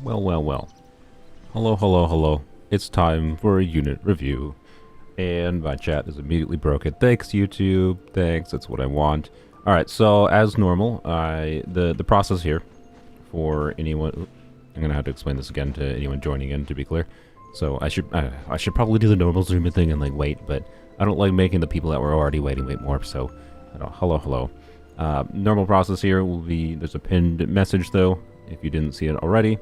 Well, well, well. Hello, hello, hello. It's time for a unit review. And my chat is immediately broken. Thanks, YouTube. Thanks, that's what I want. Alright, so as normal, the process here for anyone... I'm gonna have to explain this again to anyone joining in, to be clear. So I should probably do the normal Zoom thing and like wait, but I don't like making the people that were already waiting wait more, so... hello, hello. Normal process here will be... There's a pinned message, though, if you didn't see it already.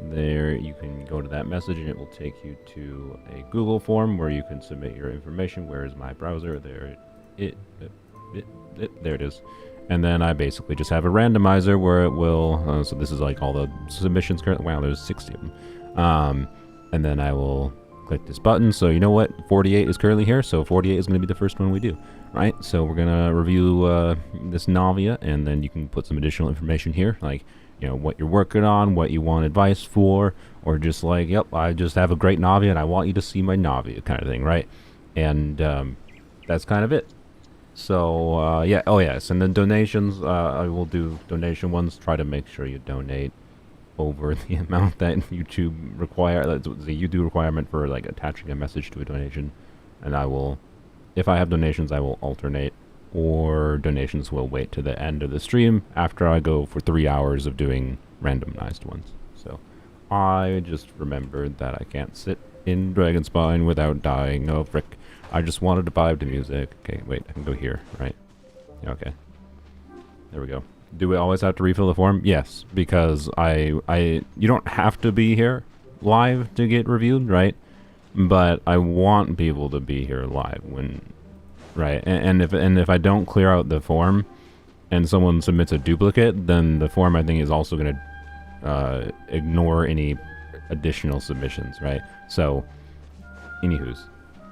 There, you can go to that message and it will take you to a Google form where you can submit your information. Where is my browser? There there it is. And then I basically just have a randomizer where it will, so this is like all the submissions currently. Wow, there's 60 of them. And then I will click this button. So you know what? 48 is currently here, so 48 is going to be the first one we do, right? So we're going to review this Navia, and then you can put some additional information here, like, you know, what you're working on, what you want advice for, or just like, yep, I just have a great Navia and I want you to see my Navia kind of thing, right? And that's kind of it. So, yeah, oh yes, and then donations, I will do donation ones, try to make sure you donate over the amount that YouTube require, that's the YouTube requirement for like attaching a message to a donation. And I will, if I have donations, I will alternate, or donations will wait to the end of the stream after I go for 3 hours of doing randomized ones. So I just remembered that I can't sit in Dragon Spine without dying. Oh frick, I just wanted to vibe to music. Okay, wait, I can go here, right? Okay, there we go. Do we always have to refill the form? Yes, because you don't have to be here live to get reviewed, right? But I want people to be here live when... Right, and if I don't clear out the form, and someone submits a duplicate, then the form I think is also going to ignore any additional submissions, right? So, anywho's,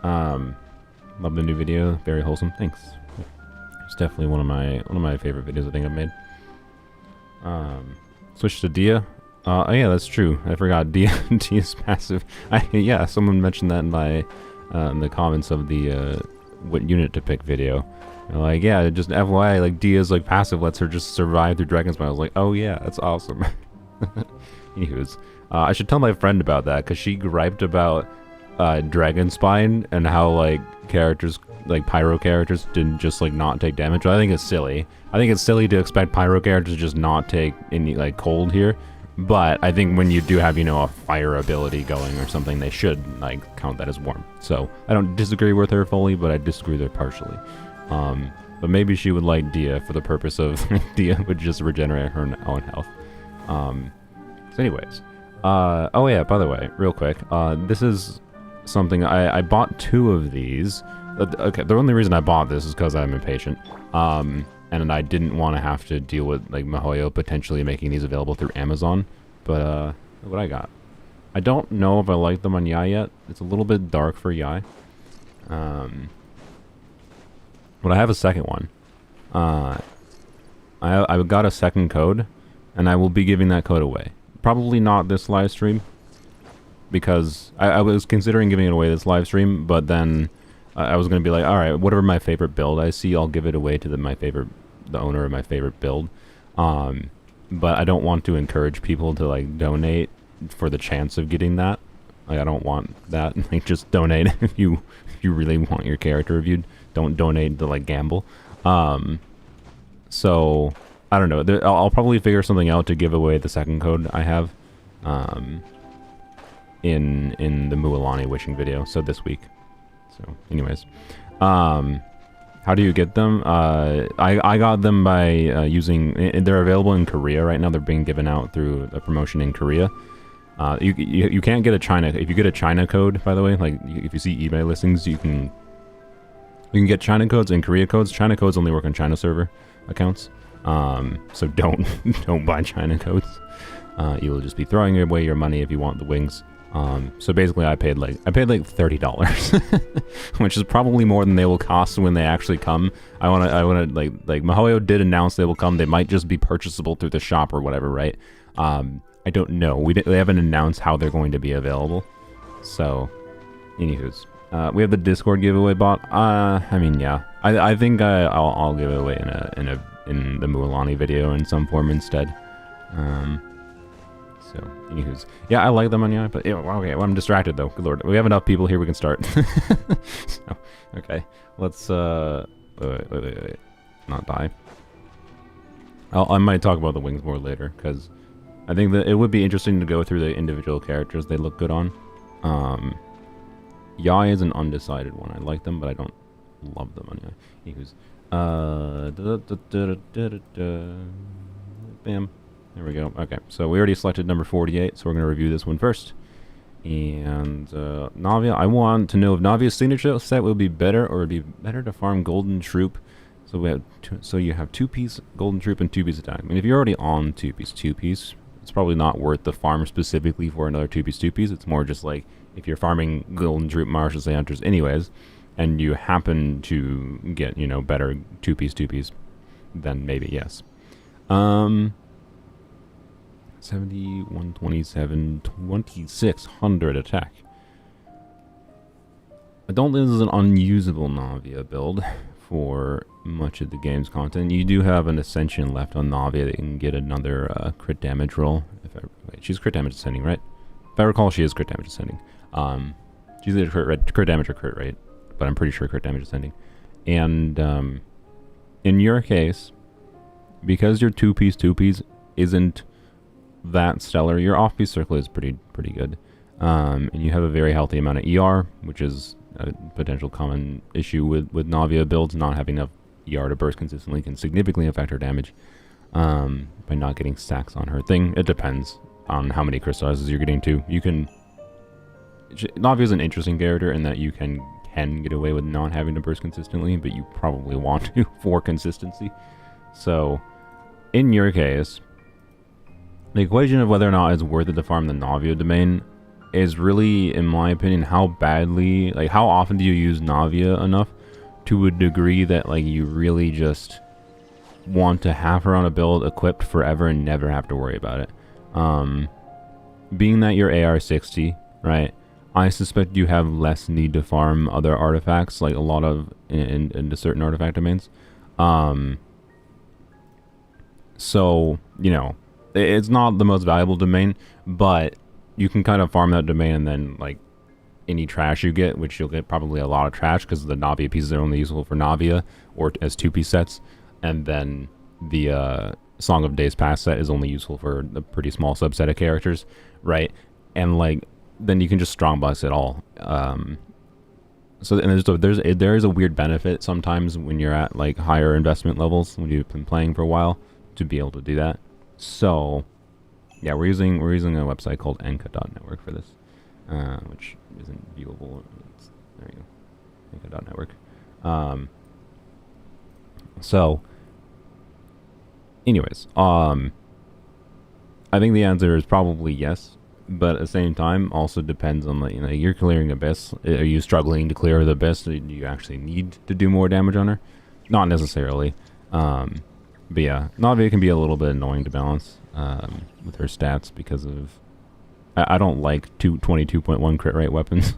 love the new video, very wholesome. Thanks. It's definitely one of my favorite videos I think I've made. Switch to Dia. Oh yeah, that's true. I forgot Dia. Dia's passive. Yeah, someone mentioned that in my in the comments of the what unit to pick video. And like, yeah, just FYI, like Dia's like passive lets her just survive through Dragon's Spine. I was like, oh yeah, that's awesome. Anyways, I should tell my friend about that because she griped about Dragon Spine and how like characters, like pyro characters, didn't just like not take damage. I think it's silly. I think it's silly to expect pyro characters to just not take any like cold here. But I think when you do have, you know, a fire ability going or something, they should, like, count that as warm. So, I don't disagree with her fully, but I disagree with her partially. But maybe she would like Dia for the purpose of Dia would just regenerate her own health. So anyways. Oh yeah, by the way, real quick. This is something, I bought 2 of these. Okay, the only reason I bought this is because I'm impatient. And I didn't want to have to deal with like MiHoYo potentially making these available through Amazon. But what I got. I don't know if I like them on Yai yet. It's a little bit dark for Yai. But I have a second one. I got a second code, and I will be giving that code away. Probably not this live stream, because I was considering giving it away this live stream, but then I was going to be like, alright, whatever my favorite build I see, I'll give it away to the owner of my favorite build. But I don't want to encourage people to like donate for the chance of getting that. Like, I don't want that. Like, just donate if you really want your character reviewed. Don't donate to like gamble. So I don't know. I'll probably figure something out to give away the second code I have in the Mualani wishing video. So this week. So, anyways, how do you get them? I got them by using. They're available in Korea right now. They're being given out through a promotion in Korea. You can't get a China. If you get a China code, by the way, like if you see eBay listings, you can get China codes and Korea codes. China codes only work on China server accounts. So don't buy China codes. You will just be throwing away your money if you want the wings. So basically I paid like $30, which is probably more than they will cost when they actually come. I wanna like MiHoYo did announce they will come. They might just be purchasable through the shop or whatever, right? I don't know. They haven't announced how they're going to be available. So, anywho's, we have the Discord giveaway bot. I mean, yeah, I think I'll give it away in the Mualani video in some form instead. So, anywho's, yeah, I like them on but okay, well, I'm distracted though. Good lord, we have enough people here. We can start. So, okay, let's wait, not die. I might talk about the wings more later because I think that it would be interesting to go through the individual characters they look good on. Yai is an undecided one. I like them, but I don't love them on Yai. Anywho's, bam. There we go. Okay, so we already selected number 48, so we're going to review this one first. And Navia, I want to know if Navia's signature set will be better, or it'd be better to farm Golden Troop. So we have so you have 2-piece Golden Troop and 2-piece attack. I mean, if you're already on 2-piece, it's probably not worth the farm specifically for another 2-piece. It's more just like if you're farming Golden Troop, Martial Say Hunters anyways, and you happen to get, you know, better 2-piece, then maybe yes. 70, 127, 2600 attack. I don't think this is an unusable Navia build for much of the game's content. You do have an Ascension left on Navia that can get another crit damage roll. Wait, she's crit damage ascending, right? If I recall, she is crit damage ascending. She's either crit damage or crit rate, but I'm pretty sure crit damage ascending. And in your case, because your 2-piece isn't that stellar, your off-piece circlet is pretty good. And you have a very healthy amount of ER, which is a potential common issue with Navia builds. Not having enough ER to burst consistently can significantly affect her damage by not getting stacks on her thing. It depends on how many crystallizes you're getting to. Navia is an interesting character in that you can get away with not having to burst consistently, but you probably want to for consistency. So in your case, the equation of whether or not it's worth it to farm the Navia domain is really, in my opinion, how often do you use Navia enough to a degree that like you really just want to have her on a build equipped forever and never have to worry about it. Being that you're AR60, right, I suspect you have less need to farm other artifacts, like a lot of into certain artifact domains. So, you know, it's not the most valuable domain, but you can kind of farm that domain, and then like any trash you get, which you'll get probably a lot of trash because the Navia pieces are only useful for Navia or as 2-piece sets, and then the Song of Days Past set is only useful for a pretty small subset of characters, right? And like then you can just strong box it all. So and there is a weird benefit sometimes when you're at like higher investment levels, when you've been playing for a while, to be able to do that. So yeah, we're using a website called enka.network for this, which isn't viewable. There you go, enka.network. So anyways, I think the answer is probably yes, but at the same time also depends on the, you know, you're clearing Abyss. Are you struggling to clear the Abyss? Do you actually need to do more damage on her? Not necessarily. But yeah, Navia can be a little bit annoying to balance with her stats because of... I don't like 22.1 crit rate weapons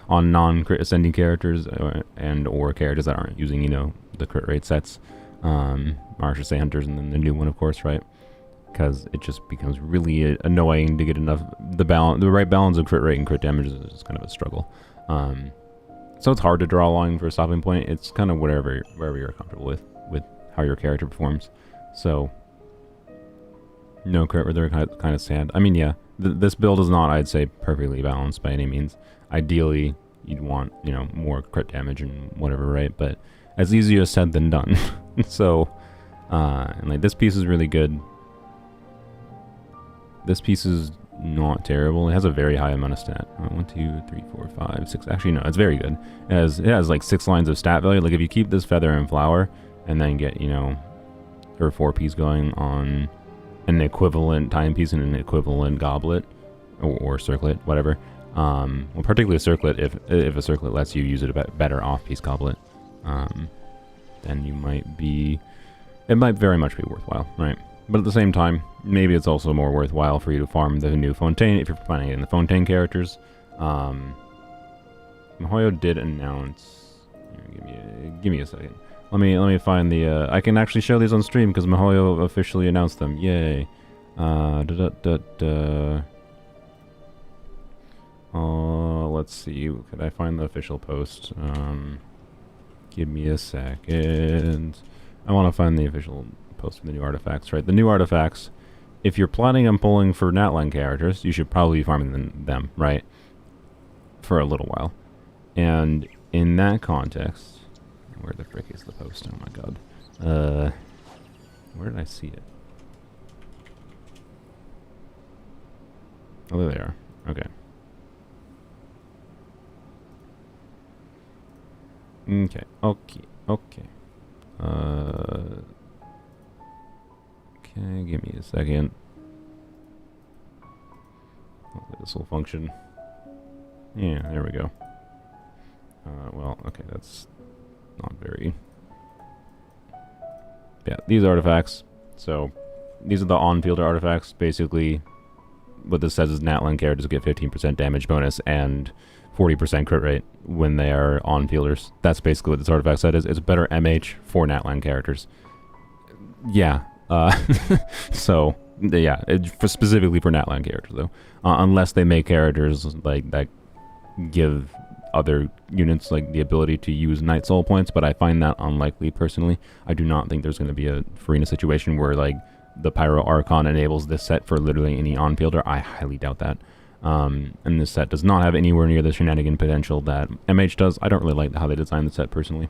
on non-crit ascending characters or characters that aren't using, you know, the crit rate sets. Martial Say Hunters and then the new one, of course, right? Because it just becomes really annoying to get enough... The right balance of crit rate and crit damage is kind of a struggle. So it's hard to draw a line for a stopping point. It's kind of wherever you're comfortable with how your character performs. So no crit rate, they're kind of sad. I mean, yeah, this build is not, I'd say, perfectly balanced by any means. Ideally, you'd want, you know, more crit damage and whatever, right? But it's easier said than done. So, and like this piece is really good. This piece is not terrible. It has a very high amount of stat. 1, 2, 3, 4, 5, 6. Actually, no, it's very good. It has like 6 lines of stat value. Like if you keep this feather and flower, and then get, you know, her 4-piece going on an equivalent timepiece and an equivalent goblet or circlet, whatever. Well, particularly a circlet, if a circlet lets you use it a better off-piece goblet, then it might very much be worthwhile, right? But at the same time, maybe it's also more worthwhile for you to farm the new Fontaine if you're planning in the Fontaine characters. miHoYo did announce. Give me a second. Let me find the. I can actually show these on stream because miHoYo officially announced them. Yay! Let's see. Could I find the official post? Give me a second. I want to find the official post for the new artifacts, right? The new artifacts, if you're planning on pulling for Natlan characters, you should probably be farming them, right? For a little while. And in that context, where the frick is the post? Oh my god. Where did I see it? Oh, there they are. Okay. Okay. Okay, give me a second. Hopefully this will function. Yeah, there we go. Well, okay, that's not very... Yeah, these artifacts. So, these are the on-fielder artifacts. Basically, what this says is Natlan characters get 15% damage bonus and 40% crit rate when they are on-fielders. That's basically what this artifact set is. It's better MH for Natlan characters. Yeah. So, yeah, specifically for Natlan characters, though. Unless they make characters like that give other units like the ability to use Night Soul points, but I find that unlikely personally. I do not think there's going to be a Furina situation where like the Pyro Archon enables this set for literally any on-fielder. I highly doubt that. And this set does not have anywhere near the shenanigan potential that MH does. I don't really like how they designed the set personally.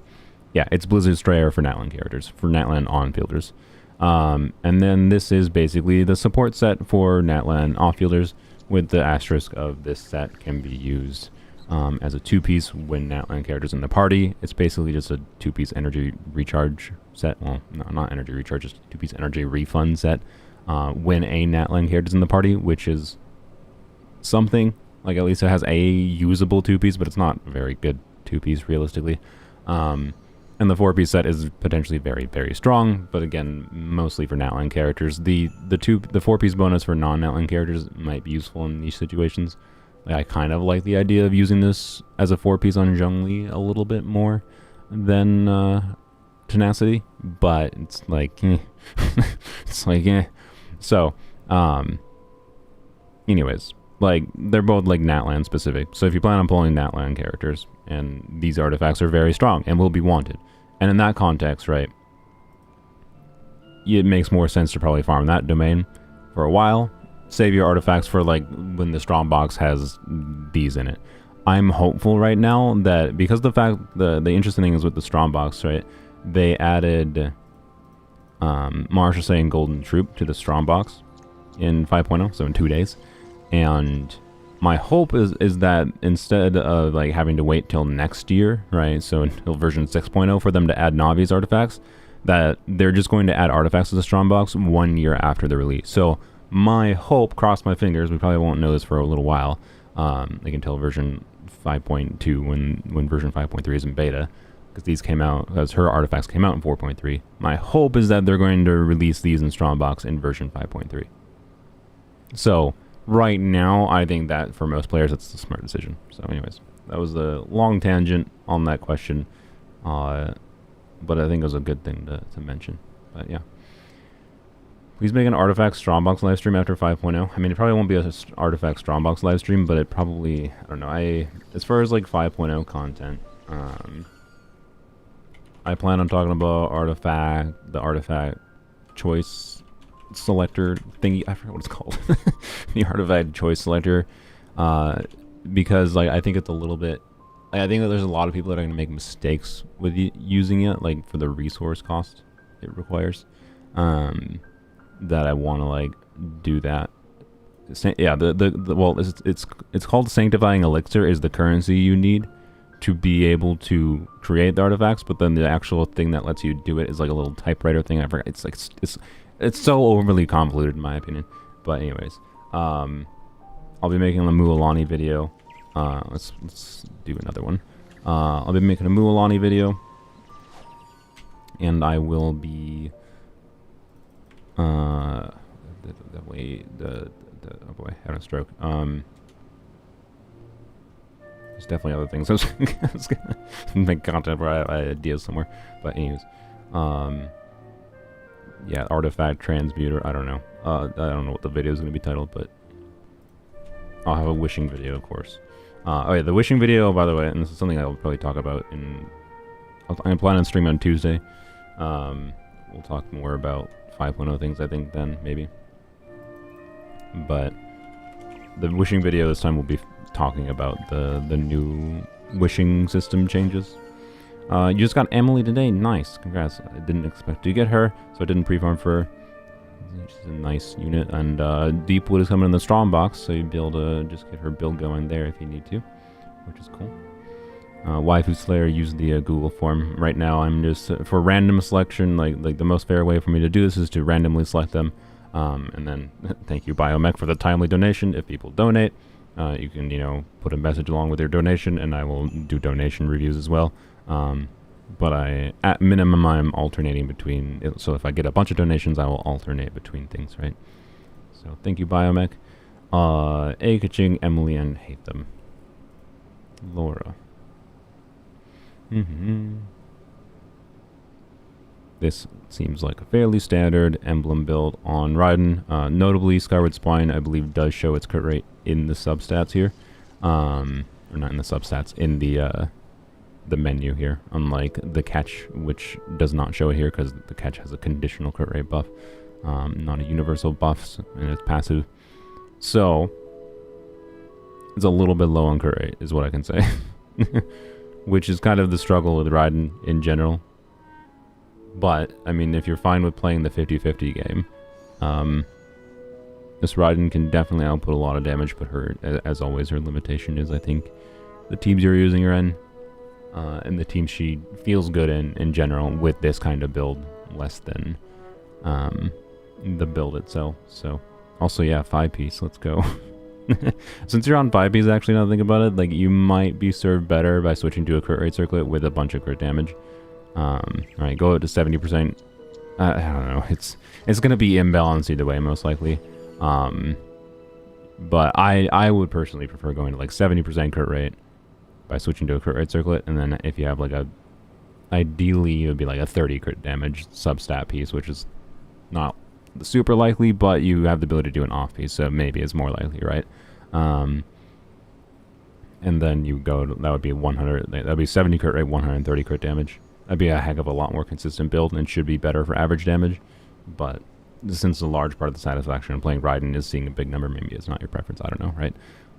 Yeah, it's Blizzard Strayer for Natlan characters, for Natlan on-fielders. And then this is basically the support set for Natlan off-fielders, with the asterisk of this set can be used as a 2-piece when Natlan characters in the party. It's basically just a 2-piece energy recharge set. Well, no, not energy recharge, just a 2-piece energy refund set when a Natlan character's in the party, which is something. Like, at least it has a usable 2-piece, but it's not a very good 2-piece realistically. And the 4-piece set is potentially very, very strong, but again, mostly for Natlan characters. The 4-piece bonus for non-Natlan characters might be useful in these situations. Like, I kind of like the idea of using this as a 4-piece on Zhongli a little bit more than Tenacity, but it's like, eh. It's like, eh. So, anyways, like, they're both like Natlan specific. So if you plan on pulling Natlan characters, and these artifacts are very strong and will be wanted, and in that context, right, it makes more sense to probably farm that domain for a while. Save your artifacts for like when the strong box has these in it. I'm hopeful right now that because the interesting thing is with the strong box, right, they added Marshal saying Golden Troop to the strong box in 5.0, so in 2 days. And my hope is that instead of like having to wait till next year, right, so until version 6.0 for them to add Navi's artifacts, that they're just going to add artifacts to the strong box 1 year after the release. So my hope, cross my fingers, we probably won't know this for a little while, like until version 5.2 when version 5.3 is in beta, because these came out, because her artifacts came out in 4.3. My hope is that they're going to release these in Strongbox in version 5.3. So right now, I think that for most players, that's the smart decision. So anyways, that was a long tangent on that question, but I think it was a good thing to mention. But yeah. Please make an Artifact Strongbox livestream after 5.0. I mean, it probably won't be an Artifact Strongbox livestream, but it probably, I don't know, as far as like 5.0 content, I plan on talking about the Artifact Choice Selector thingy, I forget what it's called, the Artifact Choice Selector, because like I think it's a little bit, I think that there's a lot of people that are going to make mistakes with using it, like for the resource cost it requires. That I want to like do that. Yeah, well, it's called Sanctifying Elixir is the currency you need to be able to create the artifacts, but then the actual thing that lets you do it is like a little typewriter thing. I forgot. It's like it's so overly convoluted in my opinion. But anyways, I'll be making a Mualani video. Let's do another one. I'll be making a Mualani video, and I will be oh boy, having a stroke. There's definitely other things. I was gonna make content where I had ideas somewhere, but anyways, yeah, artifact transmuter. I don't know. I don't know what the video is going to be titled, but I'll have a wishing video, of course. Oh yeah, the wishing video, by the way, and this is something I'll probably talk about in... I'm planning on streaming on Tuesday. We'll talk more about 5.0 things, I think, then, maybe. But the wishing video this time will be talking about the new wishing system changes. You just got Emilie today. Nice. Congrats. I didn't expect to get her, so I didn't pre-farm for her. She's a nice unit. And Deepwood is coming in the strong box, so you'll be able to just get her build going there if you need to, which is cool. Waifu Slayer, use the Google form. Right now I'm just, for random selection, like the most fair way for me to do this is to randomly select them. And then, thank you Biomech for the timely donation. If people donate, you can, you know, put a message along with your donation, and I will do donation reviews as well. But at minimum, I'm alternating between, so if I get a bunch of donations, I will alternate between things, right? So, thank you Biomech. Keqing, Emilie, and Alhaitham. Laura. This seems like a fairly standard emblem build on Raiden. Notably, Skyward Spine, I believe, does show its crit rate in the substats here. Or not in the substats, in the menu here. Unlike the catch, which does not show it here because the catch has a conditional crit rate buff, not a universal buff, and it's passive. So, it's a little bit low on crit rate, is what I can say. Which is kind of the struggle with Raiden in general. But, I mean, if you're fine with playing the 50-50 game, this Raiden can definitely output a lot of damage, but her, as always, her limitation is, I think, the teams you're using her in, and the team she feels good in general with this kind of build, less than the build itself. So, also, yeah, 5-piece, let's go. Since you're on 5-piece, actually, now that I think about it, like, you might be served better by switching to a crit rate circlet with a bunch of crit damage. Alright, go up to 70%. I don't know, it's gonna be imbalanced either way, most likely. But I would personally prefer going to like 70% crit rate by switching to a crit rate circlet, and then if you have like ideally it would be like a 30 crit damage substat piece, which is not super likely, but you have the ability to do an off piece, so maybe it's more likely, right? And then you go to, that would be 100, that would be 70 crit rate, 130 crit damage. That'd be a heck of a lot more consistent build, and should be better for average damage. But since a large part of the satisfaction of playing Raiden is seeing a big number, maybe it's not your preference, I don't know, right?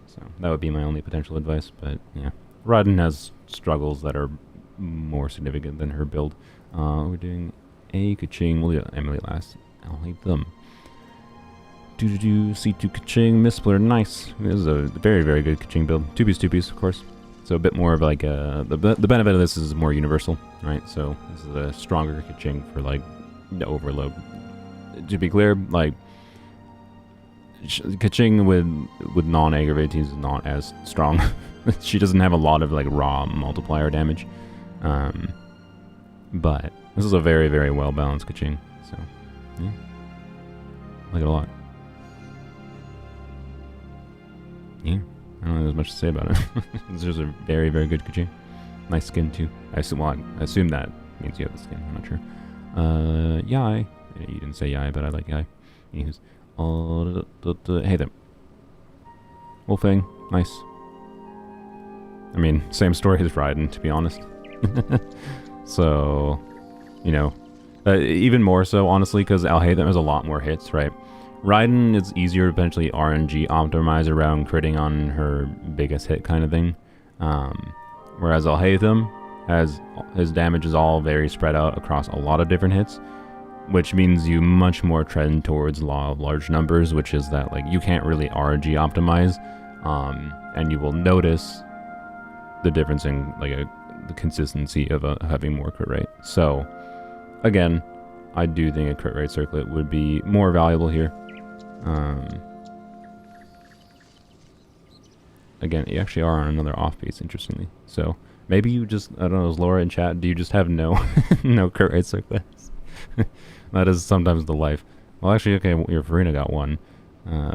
So that would be my only potential advice, but yeah. Raiden has struggles that are more significant than her build. We're doing a Keqing, we'll do Emilie last. Alhaitham. C2 Keqing, Mispler, nice. This is a very, very good Keqing build. 2-piece, of course. So a bit more of like a... The benefit of this is more universal, right? So this is a stronger Keqing for like the overload. To be clear, like... Keqing with non-aggravated teams is not as strong. She doesn't have a lot of like raw multiplier damage. But this is a very, very well-balanced Keqing. So, yeah. I like it a lot. Yeah. I don't think there's much to say about it. It's just a very, very good Keqing. Nice skin, too. I assume that means you have the skin. I'm not sure. Yai. Yeah, you didn't say Yai, but I like Yai. Anyways. Hey there. Wolfang. Nice. I mean, same story as Raiden, to be honest. So, you know, even more so, honestly, because Alhaitham has a lot more hits, right? Raiden is easier to potentially RNG optimize around critting on her biggest hit kind of thing. Whereas Alhaitham his damage is all very spread out across a lot of different hits, which means you much more trend towards law of large numbers, which is that like you can't really RNG optimize, and you will notice the difference in like the consistency of having more crit rate. So again, I do think a crit rate circlet would be more valuable here. Again, you actually are on another off piece, interestingly. So maybe you just, I don't know, is Laura in chat? Do you just have no no crit rate circlets? That is sometimes the life. Well, actually, okay, your Furina got one. Yeah,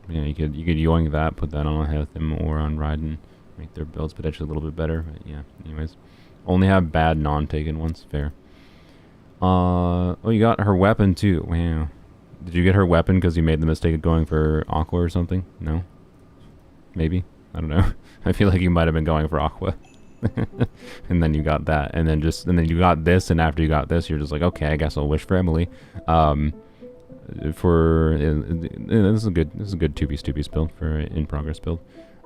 you could yoink that, put that on Alhaitham or on Raiden, make their builds potentially a little bit better. But yeah, anyways, only have bad non-taken ones. Fair. Oh, you got her weapon too. Wow. Did you get her weapon because you made the mistake of going for Aqua or something? No? Maybe? I don't know. I feel like you might have been going for Aqua. And then you got that, and then you got this, and after you got this, you're just like, okay, I guess I'll wish for Emilie. This is a good 2-piece build for in progress build.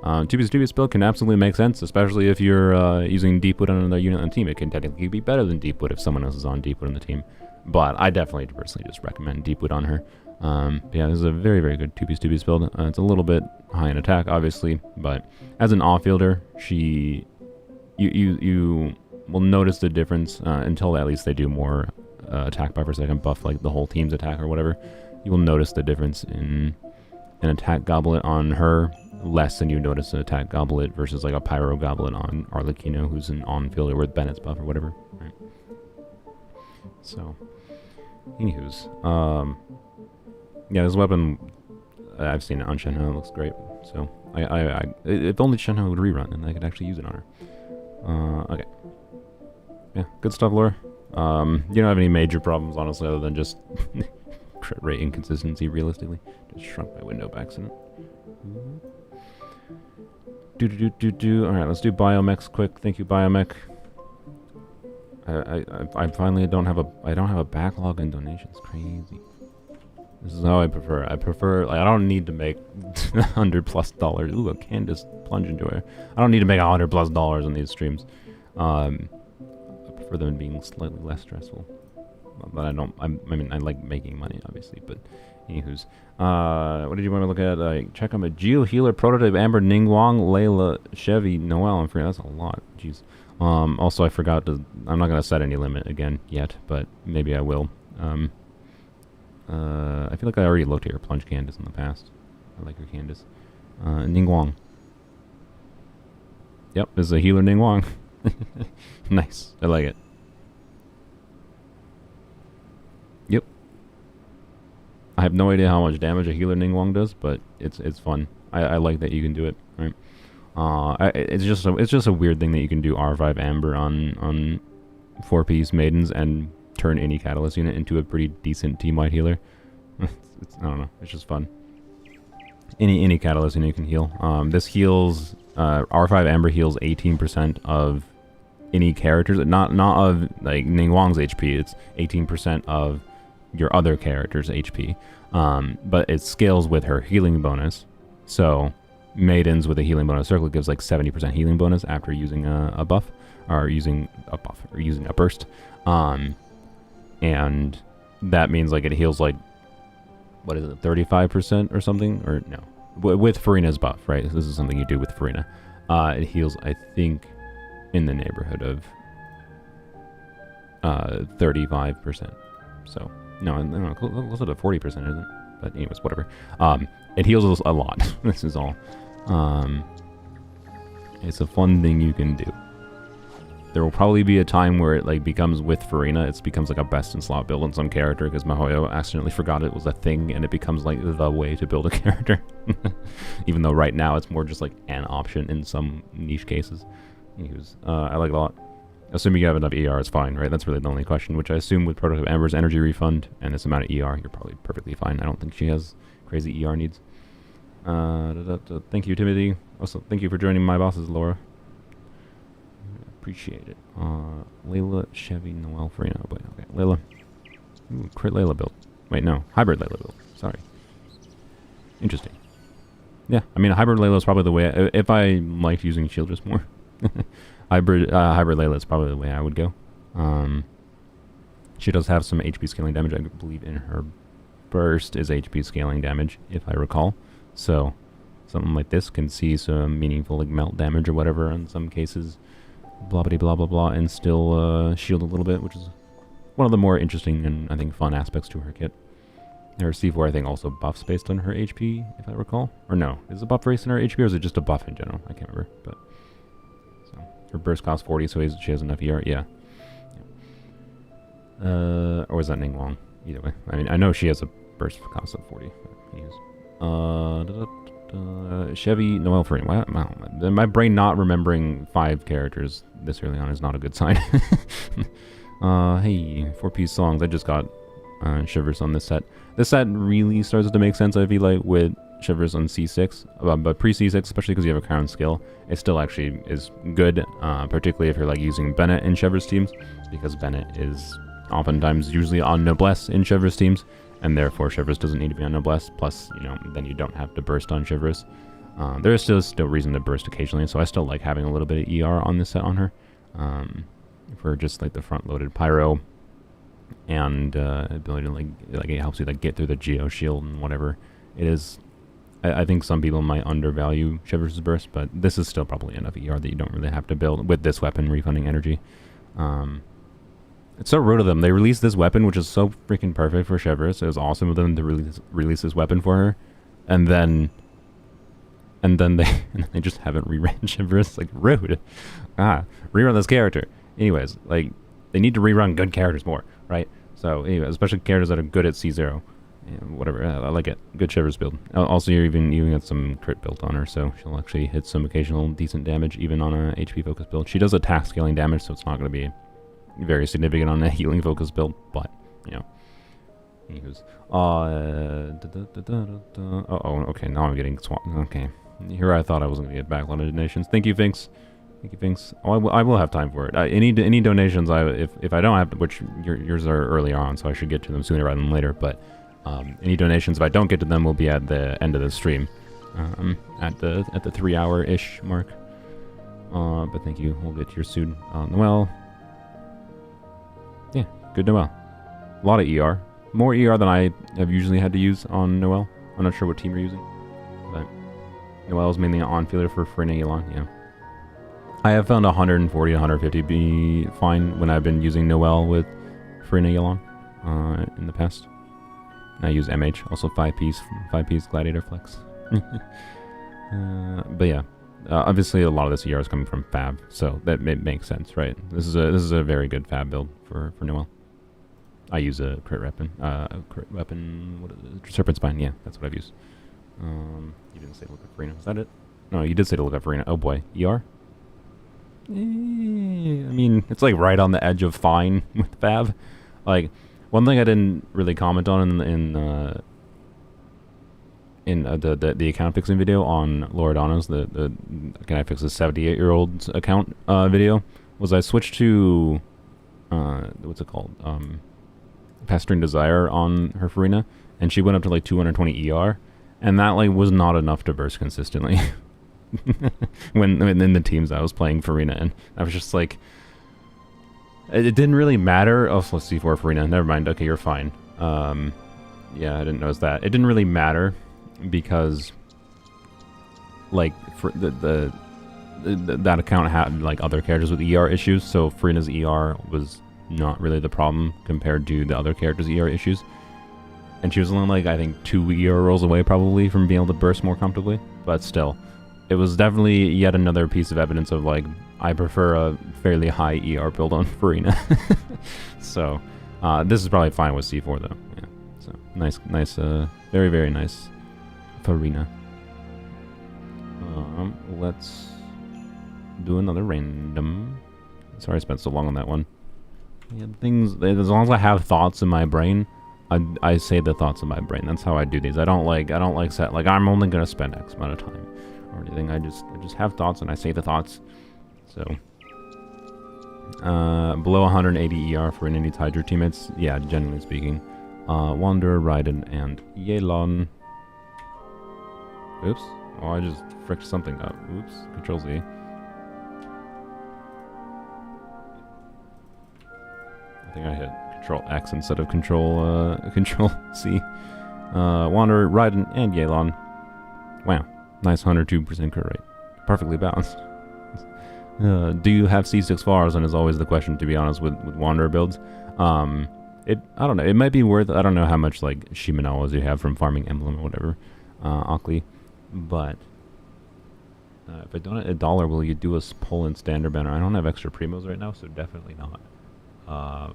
2-piece build can absolutely make sense, especially if you're using Deepwood on another unit on the team. It can technically be better than Deepwood if someone else is on Deepwood on the team. But I definitely personally just recommend Deepwood on her. But yeah, this is a very, very good 2-piece build. It's a little bit high in attack, obviously, but as an off-fielder, you will notice the difference until at least they do more attack buffers that can buff like the whole team's attack or whatever. You will notice the difference in an attack goblet on her less than you notice an attack goblet versus like a pyro goblet on Arlecchino, who's an on-fielder with Bennett's buff or whatever. Right. So, anywho's, yeah, this weapon, I've seen it on Shenhe, it looks great. So, if only Shenhe would rerun, and I could actually use it on her. Okay. Yeah, good stuff, Laura. You don't have any major problems, honestly, other than just crit rate inconsistency, realistically. Just shrunk my window by accident. Alright, let's do Biomechs quick. Thank you, Biomech. I finally don't have a backlog in donations. Crazy. This is how I prefer. Like, I don't need to make $100+ Ooh, a Candace plunge enjoyer. I don't need to make $100+ on these streams. I prefer them being slightly less stressful. But I mean, I like making money, obviously, but anywho's. What did you want to look at? Check on a Geo Healer, Prototype, Amber, Ningguang, Layla, Chevy, Noelle, and Furina. That's a lot. Jeez. Also, I forgot to... I'm not going to set any limit again yet, but maybe I will. I feel like I already looked at your plunge Candace in the past. I like your Candace. Ningguang. Yep, this is a healer Ningguang. Nice. I like it. Yep. I have no idea how much damage a healer Ningguang does, but it's fun. I like that you can do it. Right. It's just a weird thing that you can do R5 Amber on 4-piece maidens and turn any catalyst unit into a pretty decent team-wide healer. I don't know. It's just fun. Any catalyst unit you can heal. This heals R5 Amber heals 18% of any characters, not of like Ningguang's HP. It's 18% of your other character's HP. But it scales with her healing bonus. So maidens with a healing bonus circle gives like 70% healing bonus after using a buff or using a burst. And that means like it heals like, what is it, 35% or something? Or no, with Furina's buff, right? This is something you do with Furina. It heals, I think, in the neighborhood of 35%. So no, closer to 40%, isn't it? But anyways, whatever. It heals a lot. This is all. It's a fun thing you can do. There will probably be a time where it like becomes with Furina, it becomes like a best in slot build on some character because Mihoyo accidentally forgot it was a thing and it becomes like the way to build a character. Even though right now it's more just like an option in some niche cases. Anyways, I like it a lot. Assuming you have enough ER, it's fine, right? That's really the only question, which I assume with Prototype Amber's energy refund and this amount of ER, you're probably perfectly fine. I don't think she has crazy ER needs. Thank you, Timothy. Also, thank you for joining my bosses, Laura. Appreciate it. Layla, Chevy, Noelle, Furina. Oh, wait, okay. Layla. Ooh, crit Layla build. Wait, no. Hybrid Layla build. Sorry. Interesting. Yeah, I mean, hybrid Layla is probably the way... if I liked using Shieldress more. hybrid Layla is probably the way I would go. She does have some HP scaling damage. I believe in her burst is HP scaling damage, if I recall. So, something like this can see some meaningful like melt damage or whatever in some cases. Blah blah blah blah blah, and still shield a little bit, which is one of the more interesting and I think fun aspects to her kit. Her C4 I think also buffs based on her HP, if I recall. Or no, is it buff based on her HP or is it just a buff in general? I can't remember. But so her burst costs 40, so she has enough ER. Yeah. Or is that Ningguang? Either way, I mean I know she has a burst cost of 40. Chevy, Noelle, Furina. Wow, my brain not remembering 5 characters this early on is not a good sign. Hey, 4-piece songs. I just got Chevreuse on this set. This set really starts to make sense, I feel like, with Chevreuse on C6. But pre-C6, especially because you have a crown skill, it still actually is good, particularly if you're like using Bennett in Chevreuse teams, because Bennett is oftentimes usually on Noblesse in Chevreuse teams, and therefore Chevreuse doesn't need to be on Noblesse. Plus, you know, then you don't have to burst on Chevreuse. There is still reason to burst occasionally, so I still like having a little bit of ER on this set on her. For just like the front-loaded pyro and ability to like it helps you like get through the geo shield and whatever it is. I think some people might undervalue Chevreuse's burst, but this is still probably enough ER that you don't really have to build with this weapon refunding energy. It's so rude of them. They released this weapon, which is so freaking perfect for Chevreuse. It was awesome of them to release this weapon for her, and then they just haven't rerun Chevreuse. Like, rude. Rerun this character. Anyways, like, they need to rerun good characters more, right? So, anyway, especially characters that are good at C0. Yeah, whatever, I like it. Good Chevreuse build. Also, you even got some crit built on her, so she'll actually hit some occasional decent damage, even on a HP focus build. She does attack scaling damage, so it's not going to be very significant on a healing focus build, but, you know. Anywho's. Okay, now I'm getting swapped. Okay. Here I thought I wasn't going to get backlot of donations. Thank you, Finks. Thank you, Finks. Oh, I will have time for it. Any donations, if I don't have, which yours are earlier on, so I should get to them sooner rather than later, but any donations, if I don't get to them, will be at the end of the stream, at the 3-hour-ish mark. But thank you. We'll get to your soon. Noelle. Yeah, good Noelle. A lot of ER. More ER than I have usually had to use on Noelle. I'm not sure what team you're using, but Noelle's mainly an on-fielder for Furina and Yelan, yeah. I have found 140 to 150 be fine when I've been using Noelle with Furina and Yelan in the past. I use MH, also 5-piece Gladiator Flex. But yeah, obviously a lot of this ER is coming from Fab, so that makes sense, right? This is a very good Fab build for Noelle. I use a crit weapon, what is it? Serpent Spine, yeah, that's what I've used. You didn't say to look at Furina, is that it? No, you did say to look at Furina. Oh boy, ER? I mean, it's like right on the edge of fine with Fab. Like, one thing I didn't really comment on in the account fixing video on Loredano's, the Can I Fix a 78-year-old's account video, was I switched to what's it called? Pestering Desire on her Furina, and she went up to like 220 ER, and that like was not enough to burst consistently. when in the teams I was playing Furina, and I was just like, it didn't really matter. Oh, so let's see for Furina. Never mind. Okay, you're fine. Yeah, I didn't notice that. It didn't really matter because, like, for that account had like other characters with ER issues, so Furina's ER was not really the problem compared to the other characters' ER issues. And she was only like, I think, 2 ER rolls away probably from being able to burst more comfortably, but still. It was definitely yet another piece of evidence of, like, I prefer a fairly high ER build on Furina. So, this is probably fine with C4, though. Yeah. So, nice, very, very nice Furina. Let's do another random. Sorry I spent so long on that one. Yeah, things, as long as I have thoughts in my brain, I say the thoughts in my brain. That's how I do these. I don't like set, like, I'm only going to spend X amount of time or anything. I just have thoughts and I say the thoughts. So, below 180 ER for any Hydra teammates. Yeah, generally speaking. Wanderer, Raiden, and Yelan. Oops. Oh, I just fricked something up. Oops. Control Z. I think I hit Control X instead of Control C. Wanderer, Raiden, and Yelan. Wow. Nice 102% crit rate. Perfectly balanced. Do you have C6 FARs? And is always the question, to be honest, with Wanderer builds. I don't know. It might be worth, I don't know how much, like, Shimenawas you have from farming Emblem or whatever. Ockley. But, if I donate $1, will you do a pull in standard banner? I don't have extra primos right now, so definitely not. I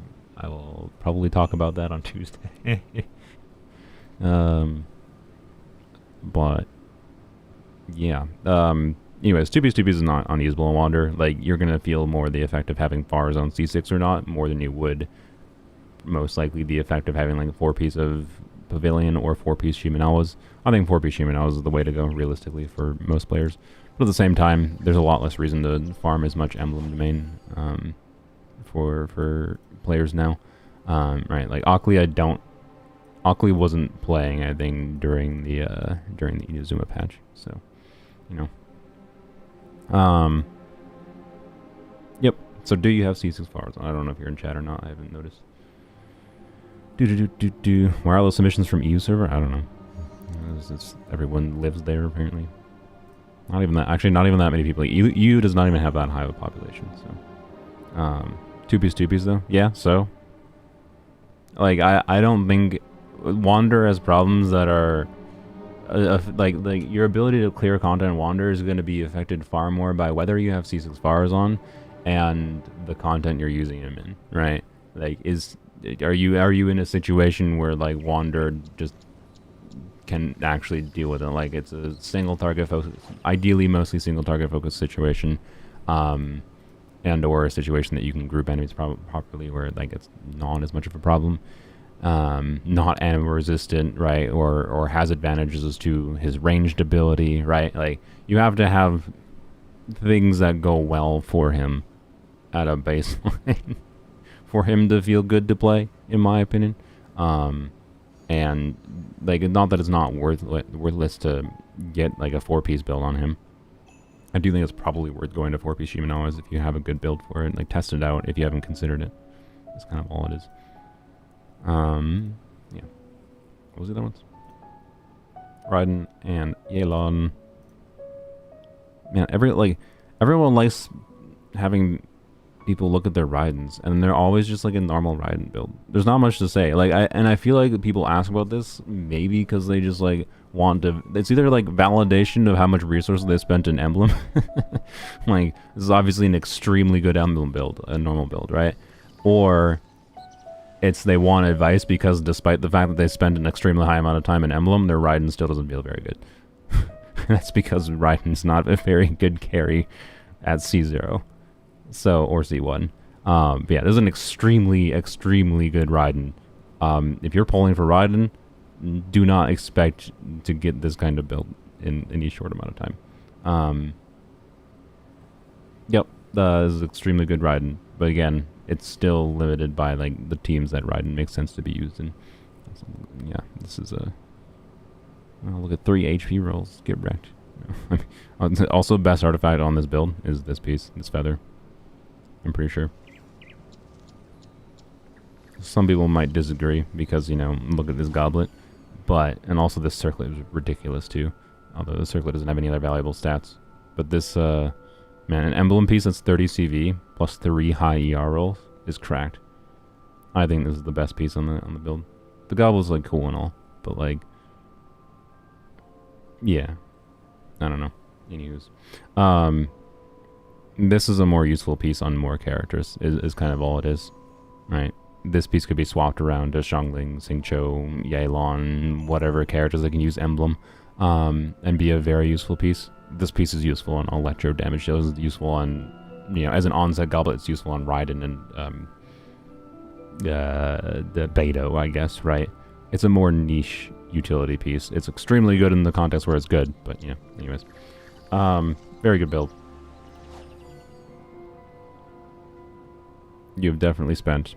will probably talk about that on Tuesday. But, yeah. Anyways, 2-piece is not unusable in Wander. Like, you're going to feel more the effect of having Fars on C6 or not, more than you would most likely the effect of having like a 4-piece of Pavilion or 4-piece Shimenawas. I think 4-piece Shimenawas is the way to go, realistically, for most players. But at the same time, there's a lot less reason to farm as much Emblem Domain for players now. Right, like Ockley wasn't playing, I think, during the Inazuma patch, so, you know. Yep. So do you have C6 Fars? I don't know if you're in chat or not. I haven't noticed. Where are those submissions from EU server? I don't know. Everyone lives there apparently. Not even that. Actually, not even that many people. EU does not even have that high of a population. So, 2-piece though. Yeah. So, like, I don't think Wander has problems that are. Like your ability to clear content in Wander is going to be affected far more by whether you have C6 Fars on and the content you're using them in, right? Like, are you in a situation where like Wander just can actually deal with it? Like, it's a single target focus, ideally mostly single target focus situation, and or a situation that you can group enemies properly where like it's not as much of a problem. Not animal resistant, right, or has advantages as to his ranged ability, right? Like, you have to have things that go well for him at a baseline for him to feel good to play, in my opinion. And like, not that it's not worthless to get like a 4-piece build on him. I do think it's probably worth going to 4-piece Shimenawas if you have a good build for it. Like, test it out if you haven't considered it. That's kind of all it is. Yeah. What was the other ones? Raiden and Yelan. Man, everyone likes having people look at their Raidens, and they're always just like a normal Raiden build. There's not much to say. Like, I feel like people ask about this maybe because they just like want to. It's either like validation of how much resources they spent in Emblem. Like, this is obviously an extremely good Emblem build, a normal build, right? Or it's they want advice because despite the fact that they spend an extremely high amount of time in Emblem, their Raiden still doesn't feel very good. That's because Raiden's not a very good carry at C0. So, or C1. But yeah, this is an extremely, extremely good Raiden. If you're pulling for Raiden, do not expect to get this kind of build in any short amount of time. Yep, this is extremely good Raiden. But again, it's still limited by like the teams that Raiden makes sense to be used in. So, yeah, this is a. Oh, look at 3 HP rolls. Get wrecked. Also, best artifact on this build is this piece, this feather. I'm pretty sure. Some people might disagree because, you know, look at this goblet. But, and also this circlet is ridiculous too. Although the circlet doesn't have any other valuable stats. But this, man, an emblem piece that's 30 CV plus 3 high ER rolls is cracked. I think this is the best piece on the build. The goblet's like cool and all, but like, yeah, I don't know. Anyways, this is a more useful piece on more characters. Is kind of all it is, right? This piece could be swapped around to Xiangling, Xingqiu, Yelan, whatever characters that can use emblem, and be a very useful piece. This piece is useful on electro damage deals. It's useful on, you know, as an onset goblet. It's useful on Raiden and the Bailu, I guess, right? It's a more niche utility piece. It's extremely good in the context where it's good, but yeah. Anyways, very good build. You've definitely spent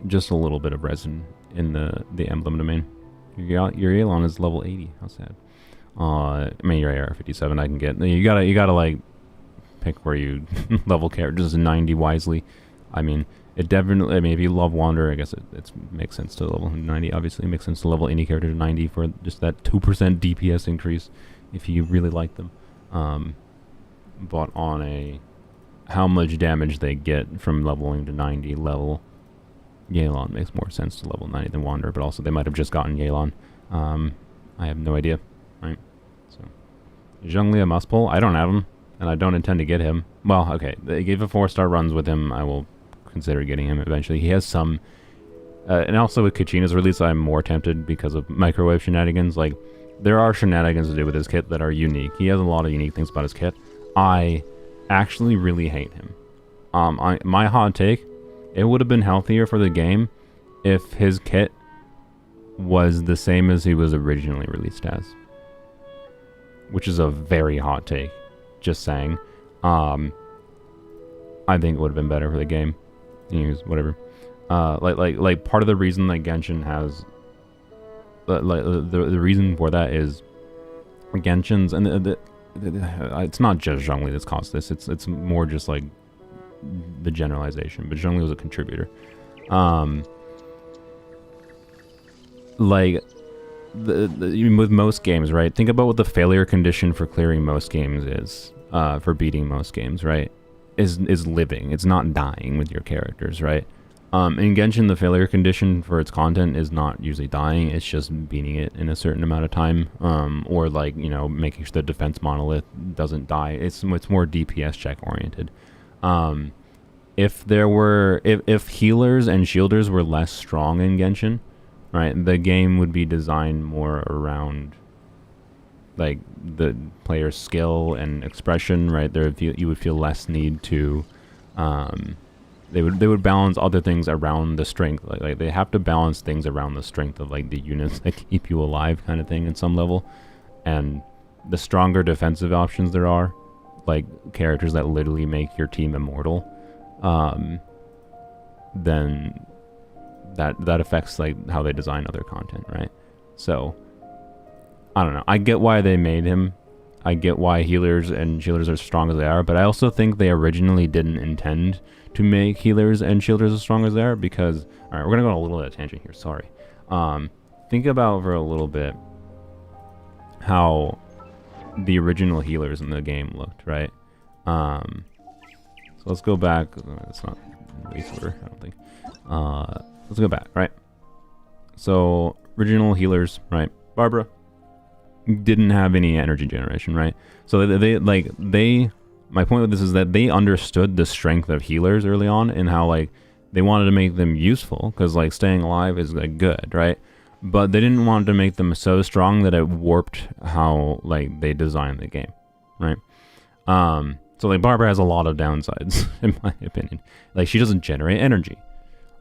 just a little bit of resin in the emblem domain. Your Yelan is level 80. How sad. I mean, your AR-57 I can get. You gotta like pick where you level characters 90 wisely. I mean, it definitely. I mean, if you love Wander, I guess it makes sense to level 90. Obviously, it makes sense to level any character to 90 for just that 2% DPS increase if you really like them. But on a how much damage they get from leveling to 90 level, Yelan makes more sense to level 90 than Wander. But also, they might have just gotten Yelan. I have no idea. Right. So, Zhongli a must pull. I don't have him, and I don't intend to get him. Well, okay. They gave a 4-star runs with him. I will consider getting him eventually. He has some, and also with Keqing's release, I'm more tempted because of microwave shenanigans. Like, there are shenanigans to do with his kit that are unique. He has a lot of unique things about his kit. I actually really hate him. My hot take, it would have been healthier for the game if his kit was the same as he was originally released as. Which is a very hot take. Just saying. I think it would have been better for the game. Whatever. Like part of the reason that Genshin has, the reason for that is Genshin's, and it's not just Zhongli that's caused this. It's more just like the generalization. But Zhongli was a contributor. Like with most games, right? Think about what the failure condition for clearing most games is. For beating most games, right? Is living. It's not dying with your characters, right? In Genshin, the failure condition for its content is not usually dying. It's just beating it in a certain amount of time, or like, you know, making sure the defense monolith doesn't die. It's more DPS check oriented. If healers and shielders were less strong in Genshin, right, the game would be designed more around like the player's skill and expression, right? You would feel less need to they would balance other things around the strength. Like they have to balance things around the strength of like the units that keep you alive, kind of thing, at some level. And the stronger defensive options there are, like characters that literally make your team immortal, then that affects like how they design other content, right? So I don't know. I get why they made him. I get why healers and shielders are as strong as they are, but I also think they originally didn't intend to make healers and shielders as strong as they are, because, all right, we're gonna go on a little bit of a tangent here. Sorry. Think about for a little bit how the original healers in the game looked, right? So let's go back. It's not race order, I don't think. Let's go back, right? So original healers, right? Barbara didn't have any energy generation, right? So my point with this is that they understood the strength of healers early on, and how like they wanted to make them useful, because like staying alive is like good, right? But they didn't want to make them so strong that it warped how like they designed the game, right? So like Barbara has a lot of downsides in my opinion. Like she doesn't generate energy.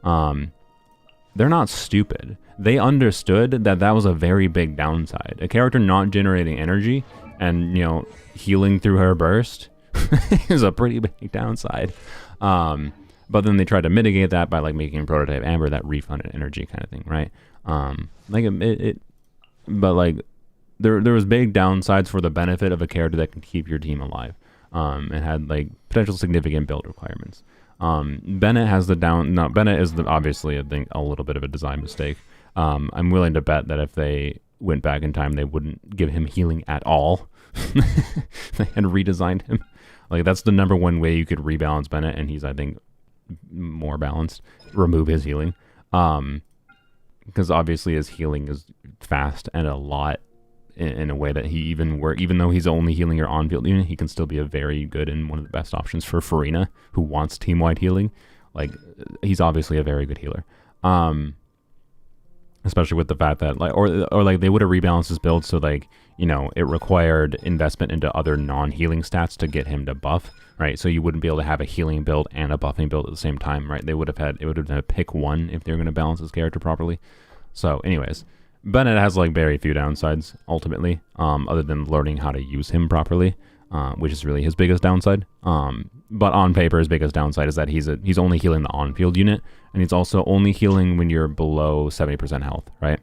They're not stupid. They understood that that was a very big downside. A character not generating energy and, you know, healing through her burst is a pretty big downside. But then they tried to mitigate that by like making Prototype Amber that refunded energy kind of thing, right? But like there was big downsides for the benefit of a character that can keep your team alive. And had like potential significant build requirements. Bennett has Bennett is obviously, I think, a little bit of a design mistake. I'm willing to bet that if they went back in time, they wouldn't give him healing at all. They had redesigned him. Like that's the number one way you could rebalance Bennett, and he's, I think, more balanced. Remove his healing. Because obviously his healing is fast and a lot in a way that he even though he's only healing your on-field unit, he can still be a very good and one of the best options for Furina, who wants team-wide healing. Like, he's obviously a very good healer. Especially with the fact that, like, or like they would have rebalanced his build so, like, you know, it required investment into other non-healing stats to get him to buff, right? So you wouldn't be able to have a healing build and a buffing build at the same time, right? It would have had to pick one if they were going to balance his character properly. So, anyways, Bennett has like very few downsides ultimately, other than learning how to use him properly, which is really his biggest downside. But on paper, his biggest downside is that he's only healing the on-field unit, and he's also only healing when you're below 70% health, right?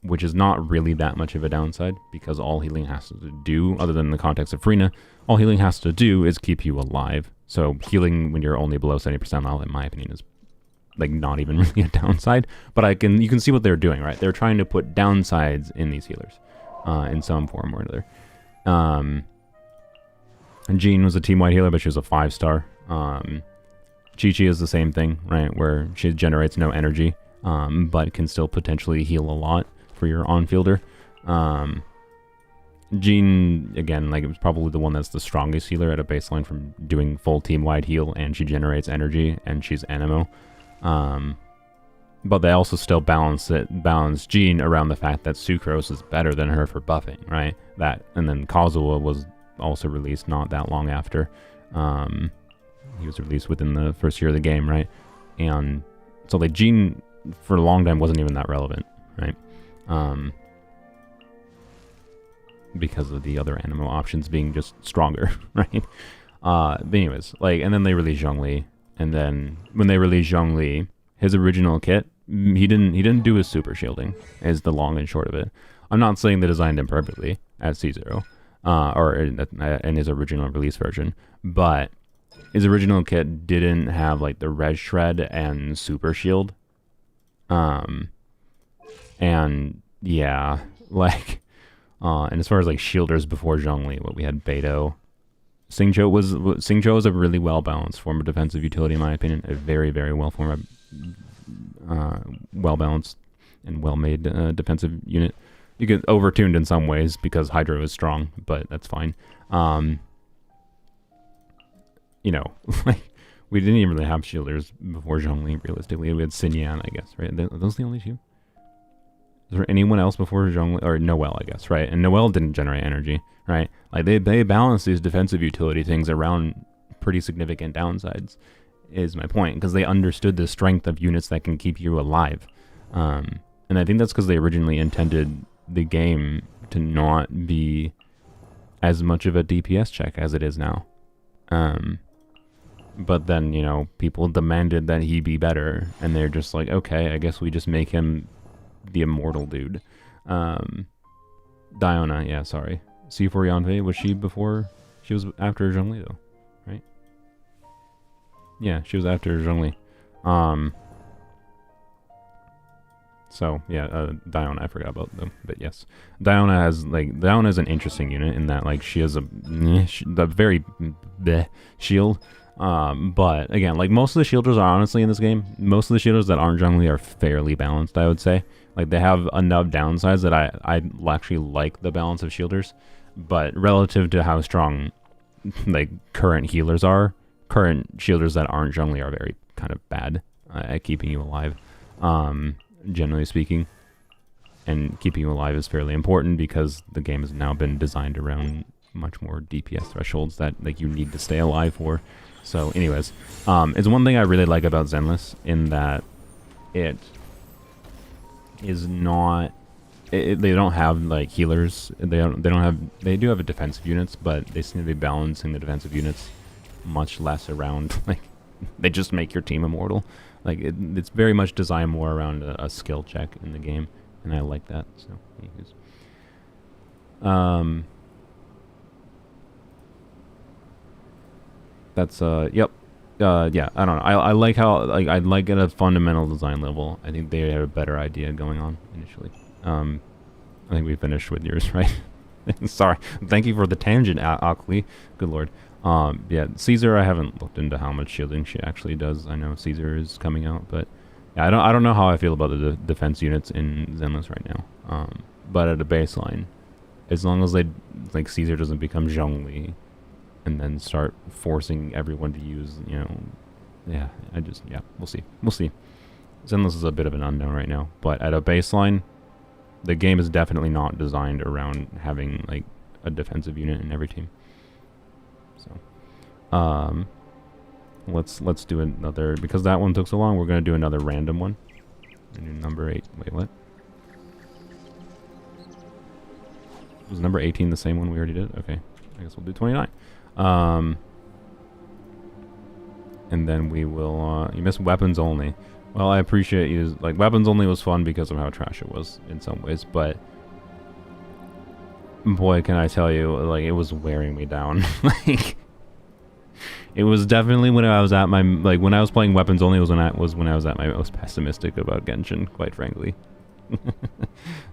Which is not really that much of a downside, because all healing has to do, other than the context of Furina, all healing has to do is keep you alive. So healing when you're only below 70% health, in my opinion, is like not even really a downside. But you can see what they're doing, right? They're trying to put downsides in these healers, in some form or another. And Jean was a team-wide healer, but she was a 5-star. Chi-Chi is the same thing, right? Where she generates no energy, but can still potentially heal a lot for your on-fielder. Jean, again, like, it was probably the one that's the strongest healer at a baseline from doing full team-wide heal, and she generates energy, and she's Anemo. But they also still balance Jean around the fact that Sucrose is better than her for buffing, right? And then Kazuha was also released not that long after. He was released within the first year of the game, right? And so like Jean for a long time wasn't even that relevant, right? Because of the other animo options being just stronger, right? But anyways, like, and then they released Zhongli, and then when they released Zhongli, his original kit, he didn't do his super shielding, is the long and short of it. I'm not saying they designed him perfectly at C0, or in his original release version, but his original kit didn't have like the res shred and super shield. And yeah, like, and as far as like shielders before Zhongli, what we had Beidou. Xingqiu was a really well balanced form of defensive utility in my opinion. A very, very well balanced and well made defensive unit. You get overtuned in some ways because Hydra is strong, but that's fine. You know, like, we didn't even really have shielders before Zhongli, realistically. We had Xinyan, I guess, right? Are those the only two? Is there anyone else before Zhongli? Or Noelle, I guess, right? And Noelle didn't generate energy, right? Like, they balance these defensive utility things around pretty significant downsides, is my point. Because they understood the strength of units that can keep you alive. And I think that's because they originally intended the game to not be as much of a DPS check as it is now. But then, you know, people demanded that he be better, and they're just like, okay, I guess we just make him the immortal dude. Diona, yeah, sorry. C4 Yanfei, was she before? She was after Zhongli, though, right? Yeah, she was after Zhongli. So, yeah, Diona, I forgot about them, but yes. Diona is an interesting unit in that, like, she has a very bleh shield. But again, like, most of the shielders are honestly in this game, most of the shielders that aren't Zhongli are fairly balanced, I would say. Like, they have enough downsides that I actually like the balance of shielders, but relative to how strong, like, current healers are, current shielders that aren't Zhongli are very kind of bad at keeping you alive, generally speaking. And keeping you alive is fairly important because the game has now been designed around much more DPS thresholds that, like, you need to stay alive for. So anyways, it's one thing I really like about Zenless in that it is not, they don't have like healers. They do have defensive units, but they seem to be balancing the defensive units much less around, like, they just make your team immortal. Like, it's very much designed more around a skill check in the game, and I like that. So anyways. That's yep. Yeah, I don't know. I like how, like, I like at a fundamental design level. I think they had a better idea going on initially. I think we finished with yours, right? Sorry. Thank you for the tangent, Akli. Good lord. Yeah, Caesar, I haven't looked into how much shielding she actually does. I know Caesar is coming out, but yeah, I don't know how I feel about the defense units in Zenless right now. But at a baseline, as long as they, like, Caesar doesn't become Zhongli and then start forcing everyone to use, you know, yeah, we'll see. Zenless is a bit of an unknown right now, but at a baseline, the game is definitely not designed around having, like, a defensive unit in every team. So, let's do another, because that one took so long, we're going to do another random one. Do number 8. Wait, what? Was number 18 the same one we already did? Okay, I guess we'll do 29. And then we will, you missed weapons only. Well, I appreciate you. Like, weapons only was fun because of how trash it was in some ways, but boy, can I tell you, like, it was wearing me down. Like, it was definitely when I was at my, like, when I was playing weapons only was when I was at my most pessimistic about Genshin, quite frankly.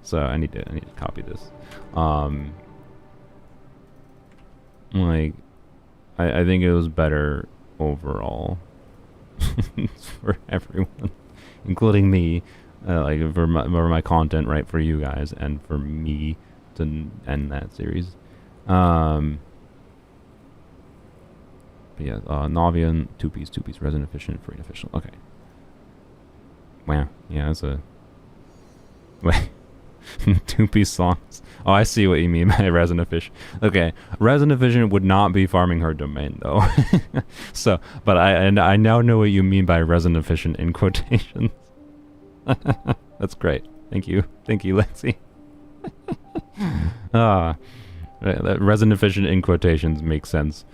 So I need to copy this. Like, I think it was better overall for everyone, including me, like, for my content, right, for you guys and for me to end that series. But yeah, Navia and two piece resin efficient, free and efficient. Okay. Wow. Yeah, that's a. Wait. Two-piece songs. Oh, I see what you mean by resin efficient. Okay, resin efficient would not be farming her domain though. So, but I now know what you mean by resin efficient in quotations. That's great. Thank you, Lexi. That resin efficient in quotations makes sense.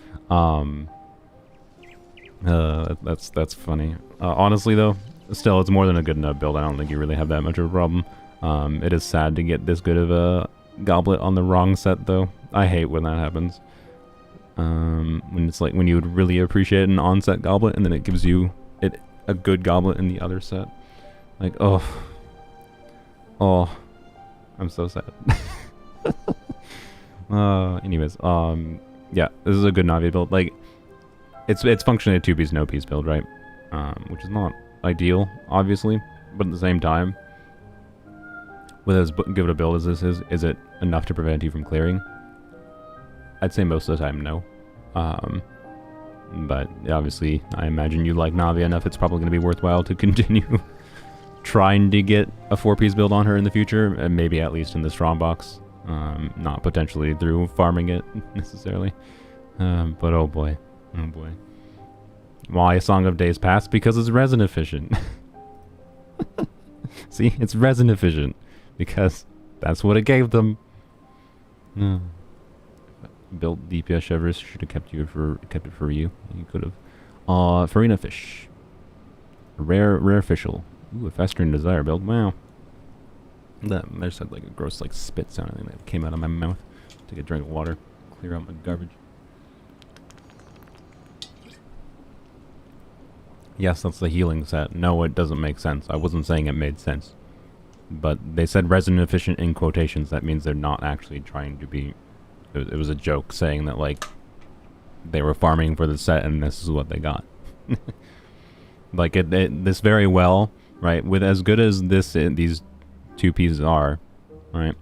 That's funny. Honestly though, still it's more than a good enough build. I don't think you really have that much of a problem. It is sad to get this good of a goblet on the wrong set though. I hate when that happens. When it's like when you would really appreciate an on-set goblet and then it gives you a good goblet in the other set. Like, oh, I'm so sad. Anyways, yeah, this is a good Navia build. Like, it's functionally a two-piece, no-piece build, right? Which is not ideal, obviously, but at the same time, with as good a build as this is it enough to prevent you from clearing? I'd say most of the time, no. But obviously, I imagine you like Navia enough, it's probably going to be worthwhile to continue trying to get a 4-piece build on her in the future, and maybe at least in the strong box. Not potentially through farming it, necessarily. But oh boy. Oh boy. Why a Song of Days Past? Because it's resin efficient. See? It's resin efficient. Because that's what it gave them. Built DPS Chevreuse should have kept it for you. You could have. Furina fish. Rare official. Ooh, a Festering Desire build. Wow. That I just had like a gross like spit sound that came out of my mouth. Take a drink of water. Clear out my garbage. Yes, that's the healing set. No, it doesn't make sense. I wasn't saying it made sense. But they said resin efficient in quotations. That means they're not actually trying to be... It was a joke saying that, like, they were farming for the set and this is what they got. Like, this very well, right, with as good as these two pieces are, right,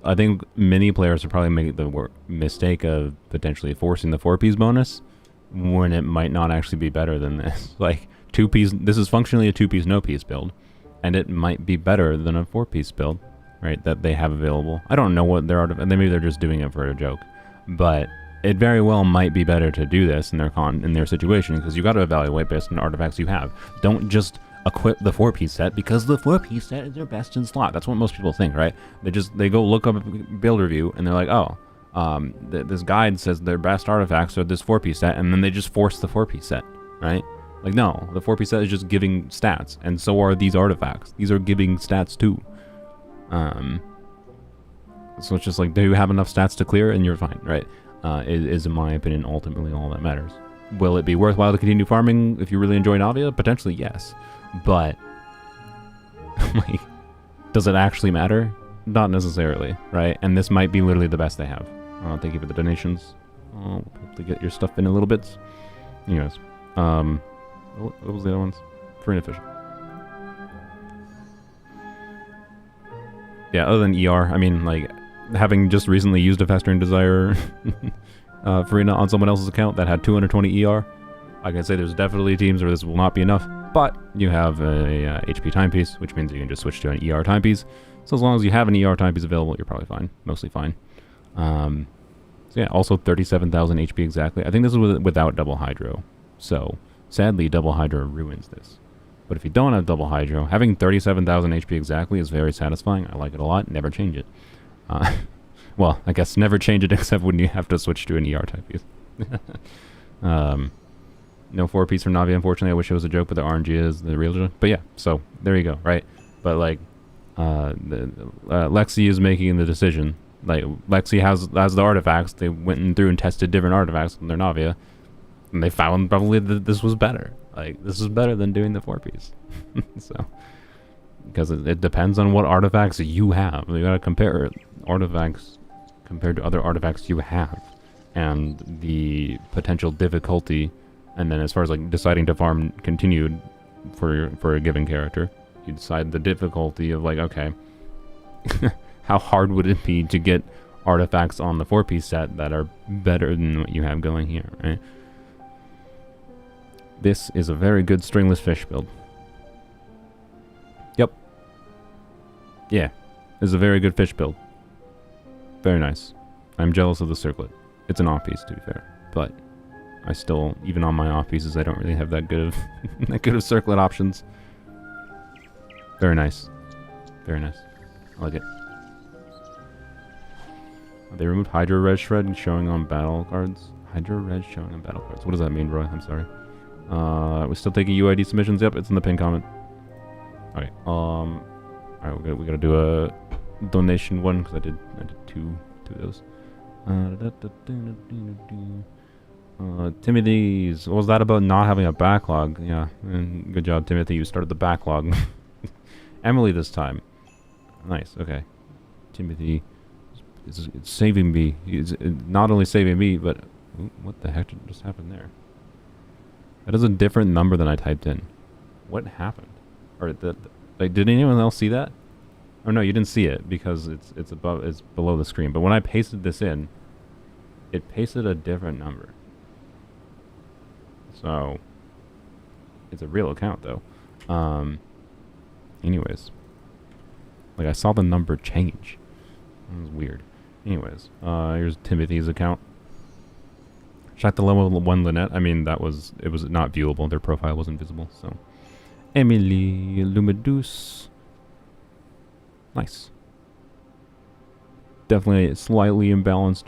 I think many players would probably make the mistake of potentially forcing the 4-piece bonus when it might not actually be better than this. Like, 2-piece, this is functionally a 2-piece, no-piece build, and it might be better than a 4-piece build, right, that they have available. I don't know what they're, maybe they're just doing it for a joke, but it very well might be better to do this in their situation, because you got to evaluate based on artifacts you have. Don't just equip the 4-piece set because the 4-piece set is their best in slot. That's what most people think, right? They go look up a build review and they're like, oh, this guide says their best artifacts are this 4-piece set, and then they just force the 4-piece set, right? Like, no, the 4-piece set is just giving stats, and so are these artifacts. These are giving stats too. So it's just like, do you have enough stats to clear, and you're fine, right? Is in my opinion ultimately all that matters. Will it be worthwhile to continue farming if you really enjoy Navia? Potentially, yes. But, like, does it actually matter? Not necessarily, right? And this might be literally the best they have. Thank you for the donations. I'll hopefully get your stuff in a little bit. Anyways, what was the other ones? For inefficient. Yeah, other than ER, I mean, like, having just recently used a Festering Desire Furina on someone else's account that had 220 ER, I can say there's definitely teams where this will not be enough, but you have a HP timepiece, which means you can just switch to an ER timepiece. So as long as you have an ER timepiece available, you're probably fine, mostly fine. So yeah, also 37,000 HP exactly. I think this is without double hydro. So sadly, double hydro ruins this. But if you don't have double hydro, having 37,000 HP exactly is very satisfying. I like it a lot. Never change it. Well, I guess never change it except when you have to switch to an ER timepiece. No 4-piece from Navia, unfortunately. I wish it was a joke, but the RNG is the real joke. But yeah, so there you go, right? But like, Lexi is making the decision. Like, Lexi has the artifacts. They went through and tested different artifacts in their Navia, and they found probably that this was better. Like, this is better than doing the 4-piece. So, because it depends on what artifacts you have. You gotta compare artifacts compared to other artifacts you have, and the potential difficulty. And then as far as like deciding to farm continued for a given character, you decide the difficulty of like, okay, how hard would it be to get artifacts on the 4-piece set that are better than what you have going here, right? This is a very good stringless fish build. Yep. Yeah. is a very good fish build. Very nice. I'm jealous of the circlet. It's an off piece, to be fair, but I still, even on my off pieces, I don't really have that good of that good of circlet options. Very nice. Very nice. I like it. They removed Hydro Res Shred showing on battle cards. Hydro Res showing on battle cards. What does that mean, Roy? I'm sorry. We're still taking UID submissions. Yep, it's in the pin comment. Okay. Alright, we gotta do a donation one because I did two of those. Timothy's. What was that about not having a backlog? Yeah, and good job, Timothy. You started the backlog. Emilie this time. Nice. Okay. Timothy is saving me. He's not only saving me, but ooh, what the heck just happened there? That is a different number than I typed in. What happened? Or like, did anyone else see that? Oh no, you didn't see it because it's below the screen. But when I pasted this in, it pasted a different number. So it's a real account though. Anyways, like I saw the number change. That was weird. Anyways, here's Timothy's account. Check the level 1 Lynette. I mean, it was not viewable. Their profile wasn't visible. So, Emilie, Lumideus. Nice. Definitely slightly imbalanced.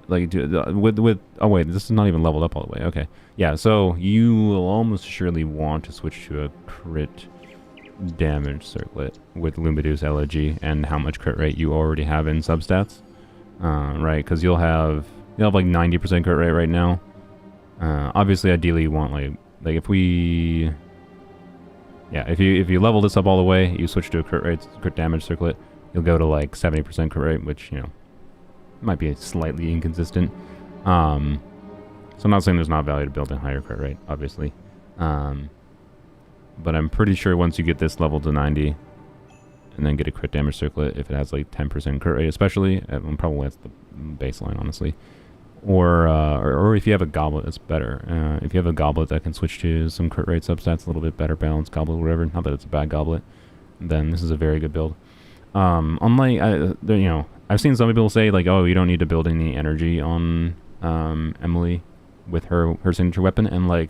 Like with oh wait, this is not even leveled up all the way. Okay, yeah. So you will almost surely want to switch to a crit damage circlet with Lumideus LOG and how much crit rate you already have in substats, right? Because you'll have like 90% crit rate right now. Obviously, ideally, you want like if we, yeah, if you level this up all the way, you switch to a crit damage circlet, you'll go to like 70% crit rate, which might be slightly inconsistent. So I'm not saying there's not value to building higher crit rate, obviously. But I'm pretty sure once you get this level to 90, and then get a crit damage circlet, if it has like 10% crit rate, especially, probably that's the baseline, honestly. Or if you have a goblet, that's better. If you have a goblet that can switch to some crit rate substats, a little bit better balanced goblet, whatever. Not that it's a bad goblet, then this is a very good build. Unlike I've seen some people say like, oh, you don't need to build any energy on Emilie with her signature weapon, and like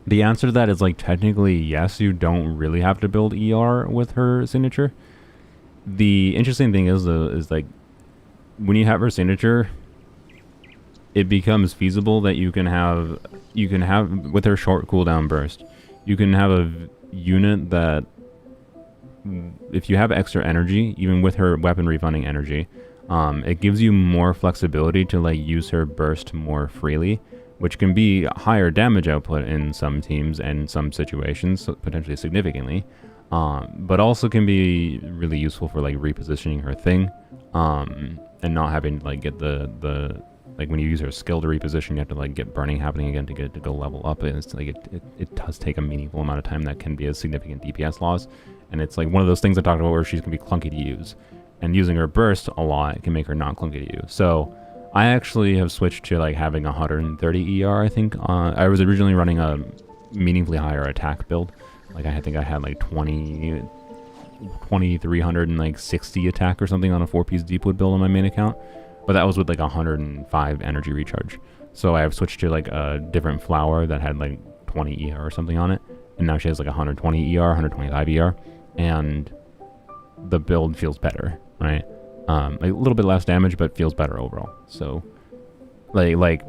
the answer to that is like technically yes, you don't really have to build ER with her signature. The interesting thing is like when you have her signature, it becomes feasible that you can have with her short cooldown burst, you can have a unit that if you have extra energy, even with her weapon refunding energy, it gives you more flexibility to like use her burst more freely, which can be higher damage output in some teams and some situations, so potentially significantly, but also can be really useful for like repositioning her thing, and not having to like get the like when you use her skill to reposition, you have to like get burning happening again to get it to go level up, and it's like it does take a meaningful amount of time that can be a significant DPS loss, and it's like one of those things I talked about where she's gonna be clunky to use, and using her burst a lot can make her not clunky to use. So I actually have switched to like having 130 ER, I think. I was originally running a meaningfully higher attack build. Like I think I had like 2360 attack or something on a 4-piece Deepwood build on my main account. But that was with like 105 energy recharge. So I have switched to like a different flower that had like 20 ER or something on it. And now she has like 120 ER, 125 ER. And the build feels better, right? A little bit less damage, but feels better overall. So, like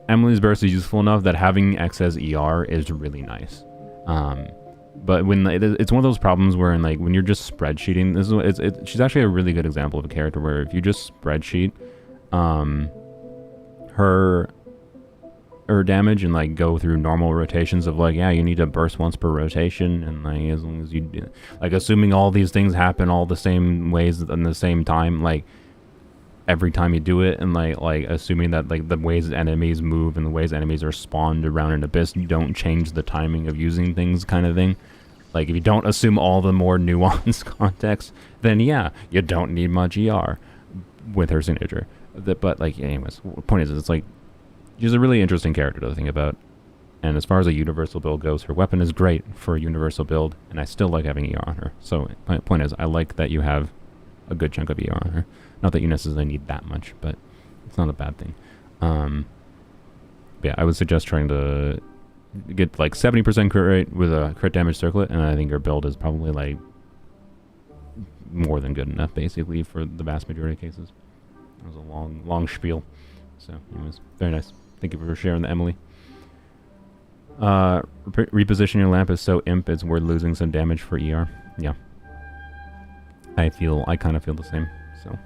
Emilie's burst is useful enough that having excess ER is really nice. But when it's one of those problems where when you're just spreadsheeting, she's actually a really good example of a character where if you just spreadsheet, her damage and like go through normal rotations of like, yeah, you need to burst once per rotation, and like as long as you like assuming all these things happen all the same ways in the same time, like every time you do it, and like assuming that like the ways enemies move and the ways enemies are spawned around an abyss don't change the timing of using things, kind of thing. Like if you don't assume all the more nuanced context, then yeah, you don't need much ER with her signature. But like anyways, the point is it's like she's a really interesting character to think about, And as far as a universal build goes, her weapon is great for a universal build, and I still like having ER on her. So my point is, I like that you have a good chunk of ER on her. Not that you necessarily need that much, but it's not a bad thing. Yeah, I would suggest trying to get like 70% crit rate with a crit damage circlet, and I think your build is probably like more than good enough, basically, for the vast majority of cases. That was a long spiel. So, anyways, very nice. Thank you for sharing the Emilie. Reposition your lamp is so imp it's worth losing some damage for ER. Yeah. I kind of feel the same. So,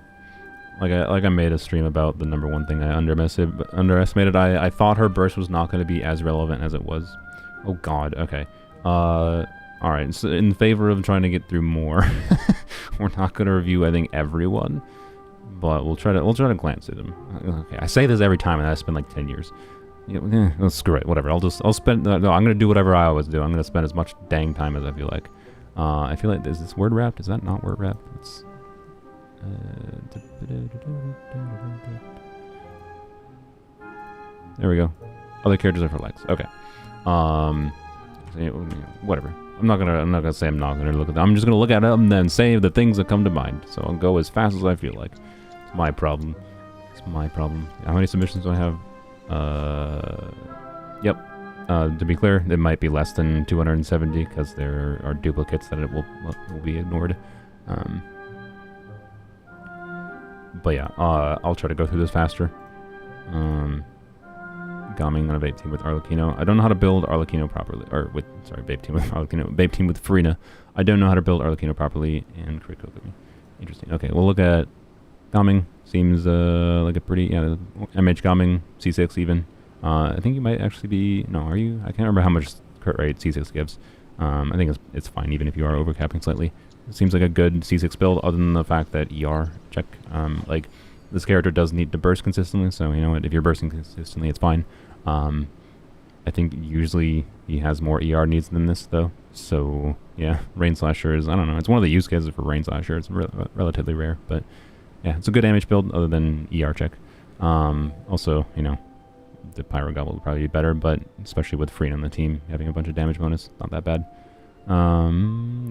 like I made a stream about the #1 thing I underestimated. I thought her burst was not going to be as relevant as it was. Oh God. Okay. Alright, so in favor of trying to get through more, we're not going to review, I think, everyone, but we'll try to glance at them. Okay, I say this every time, and I spend like 10 years. Well, screw it, whatever. I'll spend. No, I'm going to do whatever I always do. I'm going to spend as much dang time as I feel like. Is this word wrapped? Is that not word wrapped? It's. There we go. Other characters are for likes. Okay. Whatever. I'm not gonna say I'm not gonna look at them. I'm just gonna look at them and then say the things that come to mind. So I'll go as fast as I feel like. It's my problem. It's my problem. How many submissions do I have? Yep. To be clear, it might be less than 270 because there are duplicates that it will be ignored. But yeah, I'll try to go through this faster. Gaming on a vape team with Arlecchino. I don't know how to build Arlecchino properly, vape team with Arlecchino. Vape team with Furina. I don't know how to build Arlecchino properly and crit Kokomi. Interesting. Okay, we'll look at Gaming. Seems like a pretty MH Gaming C6 even. I think you might actually be. No, are you? I can't remember how much crit rate C6 gives. I think it's fine even if you are overcapping slightly. It seems like a good C6 build, other than the fact that ER check. Like this character does need to burst consistently, so you know what? If you're bursting consistently, it's fine. I think usually he has more ER needs than this though. So yeah, Rain Slasher is, I don't know, it's one of the use cases for Rain Slasher. It's relatively rare, but yeah, it's a good damage build other than ER check. Also, you know, the Pyro Gobble would probably be better, but especially with Furina on the team, having a bunch of damage bonus, not that bad.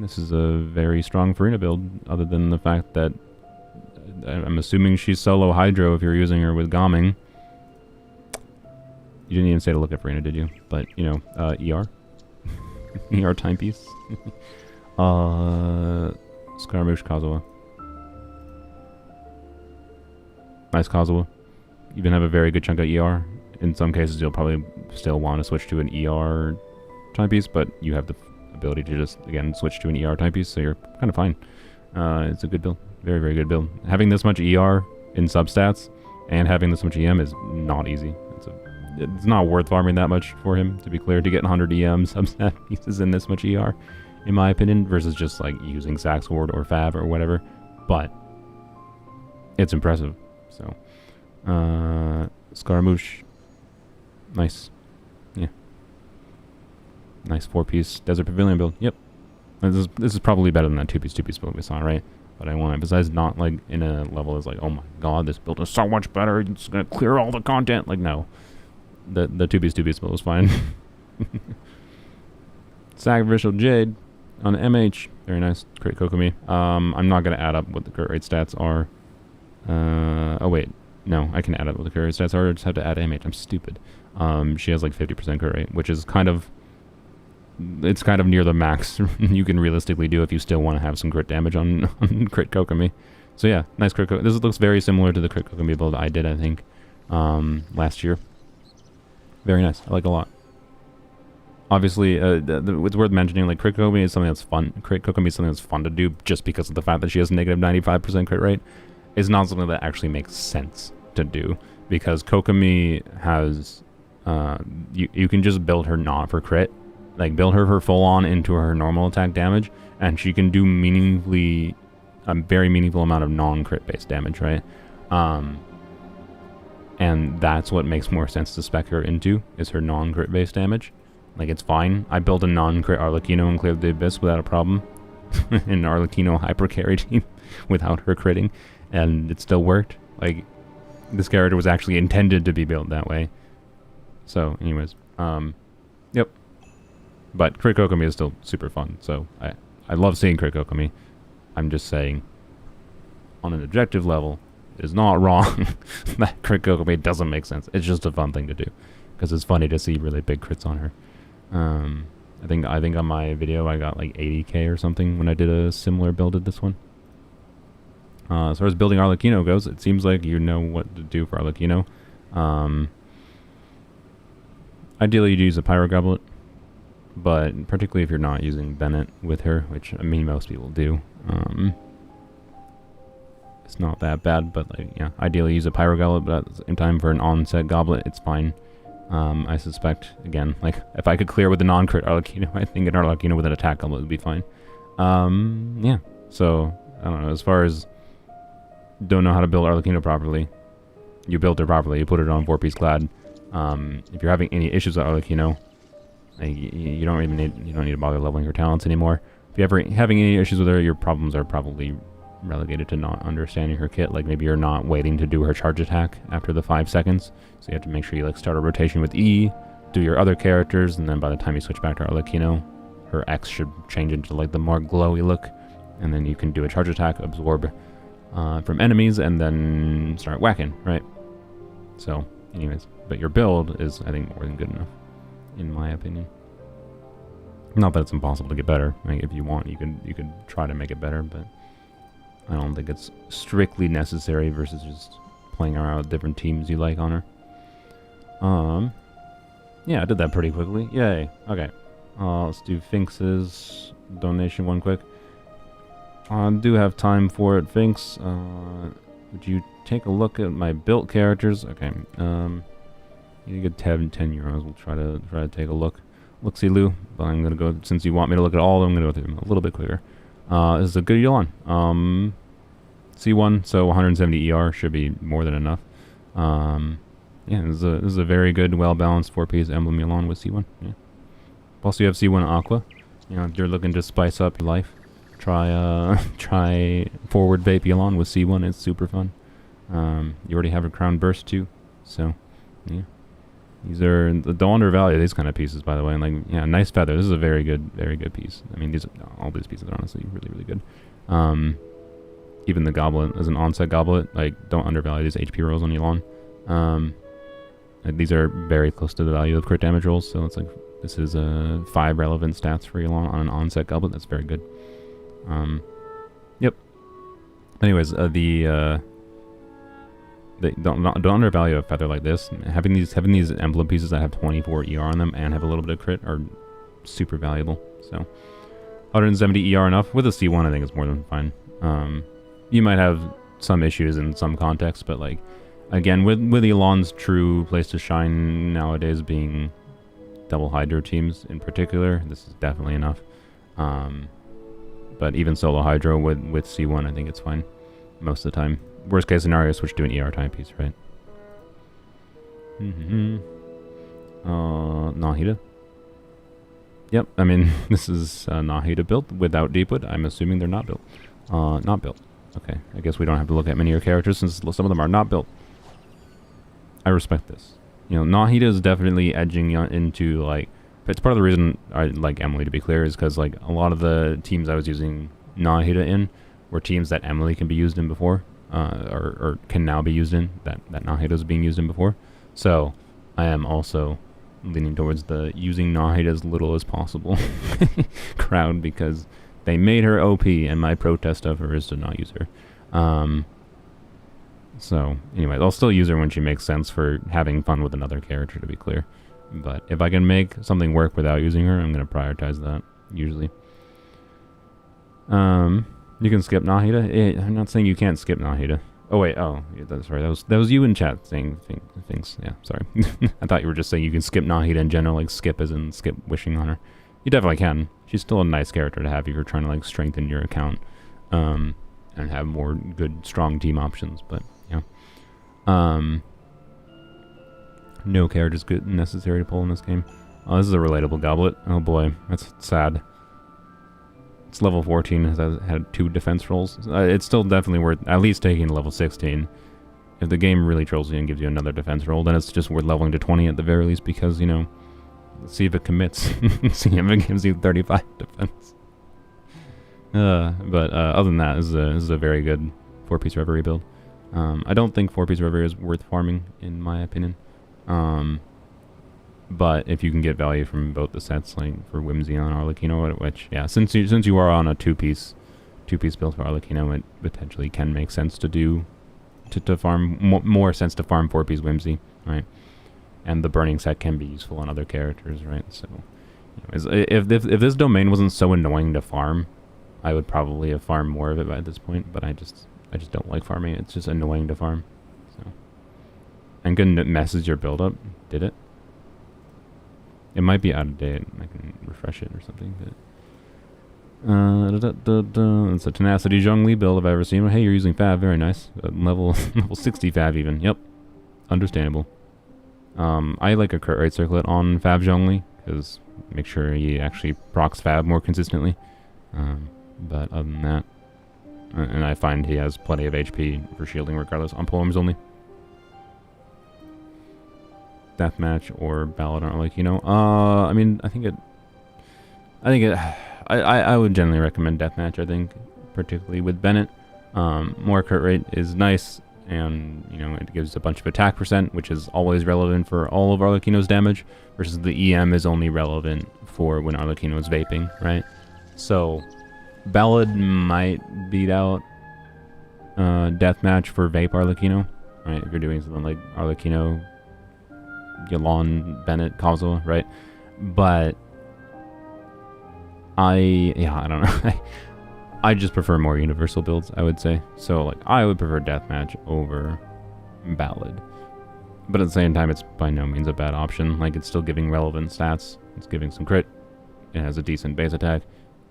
This is a very strong Furina build, other than the fact that I'm assuming she's solo Hydro if you're using her with Gaming. You didn't even say to look at Furina, did you? But, you know, ER. ER timepiece. Scaramouche Kazuha. Nice Kazuha. You even have a very good chunk of ER. In some cases, you'll probably still want to switch to an ER timepiece, but you have the ability to just, again, switch to an ER timepiece, so you're kind of fine. It's a good build. Very, very good build. Having this much ER in substats and having this much EM is not easy. It's not worth farming that much for him, to be clear, to get 100 EM substat pieces in this much ER, in my opinion, versus just like using Sax Ward or Fab or whatever. But it's impressive. So, Scaramouche, nice, yeah, nice 4-piece Desert Pavilion build. Yep, this is probably better than that 2-piece build we saw, right? But I want to emphasize, not like in a level that's like, oh my god, this build is so much better, it's gonna clear all the content. Like, no. The 2-piece build was fine. Sacrificial Jade on MH. Very nice. Crit Kokomi. I'm not gonna add up what the crit rate stats are. Oh wait. No, I can add up what the crit rate stats are. I just have to add MH. I'm stupid. She has like 50% crit rate, which is kind of near the max you can realistically do if you still want to have some crit damage on crit Kokomi. So yeah, nice crit Kokomi. This looks very similar to the crit Kokomi build I did, I think, last year. Very nice. I like it a lot. Obviously, it's worth mentioning, like, crit Kokomi is something that's fun. Crit Kokomi is something that's fun to do just because of the fact that she has negative 95% crit rate. It's not something that actually makes sense to do, because Kokomi has, you can just build her not for crit. Like, build her for full-on into her normal attack damage, and she can do a very meaningful amount of non-crit based damage, right? And that's what makes more sense to spec her into, is her non-crit based damage. Like, it's fine. I built a non-crit Arlecchino and cleared the Abyss without a problem. An Arlecchino hyper carry team without her critting, and it still worked. Like, this character was actually intended to be built that way. So, anyways, Yep. But crit Kokomi is still super fun, so I love seeing crit Kokomi. I'm just saying, on an objective level, it is not wrong that crit Kokomi doesn't make sense. It's just a fun thing to do, because it's funny to see really big crits on her. I think on my video I got like 80k or something when I did a similar build to this one. As far as building Arlecchino goes, it seems like you know what to do for Arlecchino. Ideally you'd use a Pyro Goblet, but particularly if you're not using Bennett with her, which I mean most people do. It's not that bad, but like, yeah, ideally use a Pyro Goblet, but at the same time for an on-set Goblet, it's fine. I suspect, again, like, if I could clear with a non-crit Arlecchino, I think an Arlecchino with an attack Goblet would be fine. Yeah, so, I don't know, as far as don't know how to build Arlecchino properly, you build her properly, you put it on 4-piece clad. If you're having any issues with Arlecchino, like, you don't need to bother leveling her talents anymore. If you're ever having any issues with her, your problems are probably relegated to not understanding her kit. Like maybe you're not waiting to do her charge attack after the 5 seconds, so you have to make sure you like start a rotation with E, do your other characters, and then by the time you switch back to Arlecchino, her X should change into like the more glowy look, and then you can do a charge attack, absorb from enemies, and then start whacking, right? So anyways, but your build is, I think, more than good enough, in my opinion. Not that it's impossible to get better. Like if you want, you could try to make it better, but I don't think it's strictly necessary versus just playing around with different teams you like on her. Yeah, I did that pretty quickly. Yay. Okay. Let's do Finks's donation one quick. I do have time for it, Finks. Would you take a look at my built characters? Okay. You get 10 euros. We'll try to take a look. Look-see Lou. But I'm gonna go, since you want me to look at all, I'm gonna go through them a little bit quicker. This is a good Yelan. C1, so 170 ER should be more than enough. Yeah, this is a very good, well-balanced 4-piece emblem Yelan with C1. Yeah. Plus you have C1 Aqua. You know, if you're looking to spice up your life, try forward vape Yelan with C1. It's super fun. You already have a Crown Burst too, so yeah. These are, don't undervalue these kind of pieces, by the way. And like, yeah, nice feather. This is a very good piece. I mean, all these pieces are honestly really good. Even the goblet as an onset goblet, like, don't undervalue these HP rolls on Yelan. These are very close to the value of crit damage rolls, so it's like, this is 5 relevant stats for Yelan on an onset goblet. That's very good. Yep. Anyways, don't undervalue a feather like this. Having these emblem pieces that have 24 ER on them and have a little bit of crit are super valuable. So 170 ER enough. With a C1, I think it's more than fine. You might have some issues in some contexts, but like, again, with Yelan's true place to shine nowadays being double Hydro teams in particular, this is definitely enough. But even solo Hydro with C1, I think it's fine most of the time. Worst case scenario, switch to an ER timepiece, right? Nahida. Yep, I mean, this is Nahida built without Deepwood. I'm assuming they're not built. Not built. Okay, I guess we don't have to look at many of your characters since some of them are not built. I respect this. You know, Nahida is definitely edging into, like, it's part of the reason I like Emilie, to be clear, is because, like, a lot of the teams I was using Nahida in were teams that Emilie can be used in before. Or can now be used in, that Nahida is being used in before. So I am also leaning towards the using Nahida as little as possible crowd, because they made her OP and my protest of her is to not use her. So anyway, I'll still use her when she makes sense for having fun with another character, to be clear. But if I can make something work without using her, I'm going to prioritize that, usually. You can skip Nahida. I'm not saying you can't skip Nahida. Oh wait, oh, yeah, that's right. That was you in chat saying things. Yeah, sorry. I thought you were just saying you can skip Nahida in general, like skip as in skip wishing on her. You definitely can. She's still a nice character to have if you're trying to like strengthen your account, and have more good, strong team options. But yeah, no characters good necessary to pull in this game. Oh, this is a relatable goblet. Oh boy, that's sad. It's level 14, has had 2 defense rolls. It's still definitely worth at least taking level 16. If the game really trolls you and gives you another defense roll, then it's just worth leveling to 20 at the very least, because, you know, Let's see if it commits. See if it gives you 35 defense. But other than that, this is a very good 4-piece Reverie build. I don't think 4-piece Reverie is worth farming, in my opinion. But if you can get value from both the sets, like for Whimsy and Arlecchino, which, yeah, since you are on a two-piece build for Arlecchino, it potentially can make sense to farm, more sense to farm 4-piece Whimsy, right? And the Burning set can be useful on other characters, right? So, anyways, if this domain wasn't so annoying to farm, I would probably have farmed more of it by this point, but I just don't like farming. It's just annoying to farm. So, and can it message your build up? Did it? It might be out of date. I can refresh it or something. But it's a Tenacity Zhongli build if I've ever seen one. Hey, you're using Fav. Very nice. Level 60 Fav even. Yep. Understandable. I like a crit rate circlet on Fav Zhongli because make sure he actually procs Fav more consistently. But other than that, and I find he has plenty of HP for shielding regardless on poems only. Deathmatch or Ballad on Arlecchino. I mean, I would generally recommend Deathmatch. I think, particularly with Bennett, more crit rate is nice, and it gives a bunch of attack percent, which is always relevant for all of Arlecchino's damage. Versus the EM is only relevant for when Arlecchino is vaping, right? So, Ballad might beat out Deathmatch for vape Arlecchino, right? If you're doing something like Arlecchino, Yelan, Bennett, Kazuha, right? But I don't know. I just prefer more universal builds, I would say. So, like, I would prefer Deathmatch over Ballad. But at the same time, it's by no means a bad option. Like, it's still giving relevant stats. It's giving some crit. It has a decent base attack.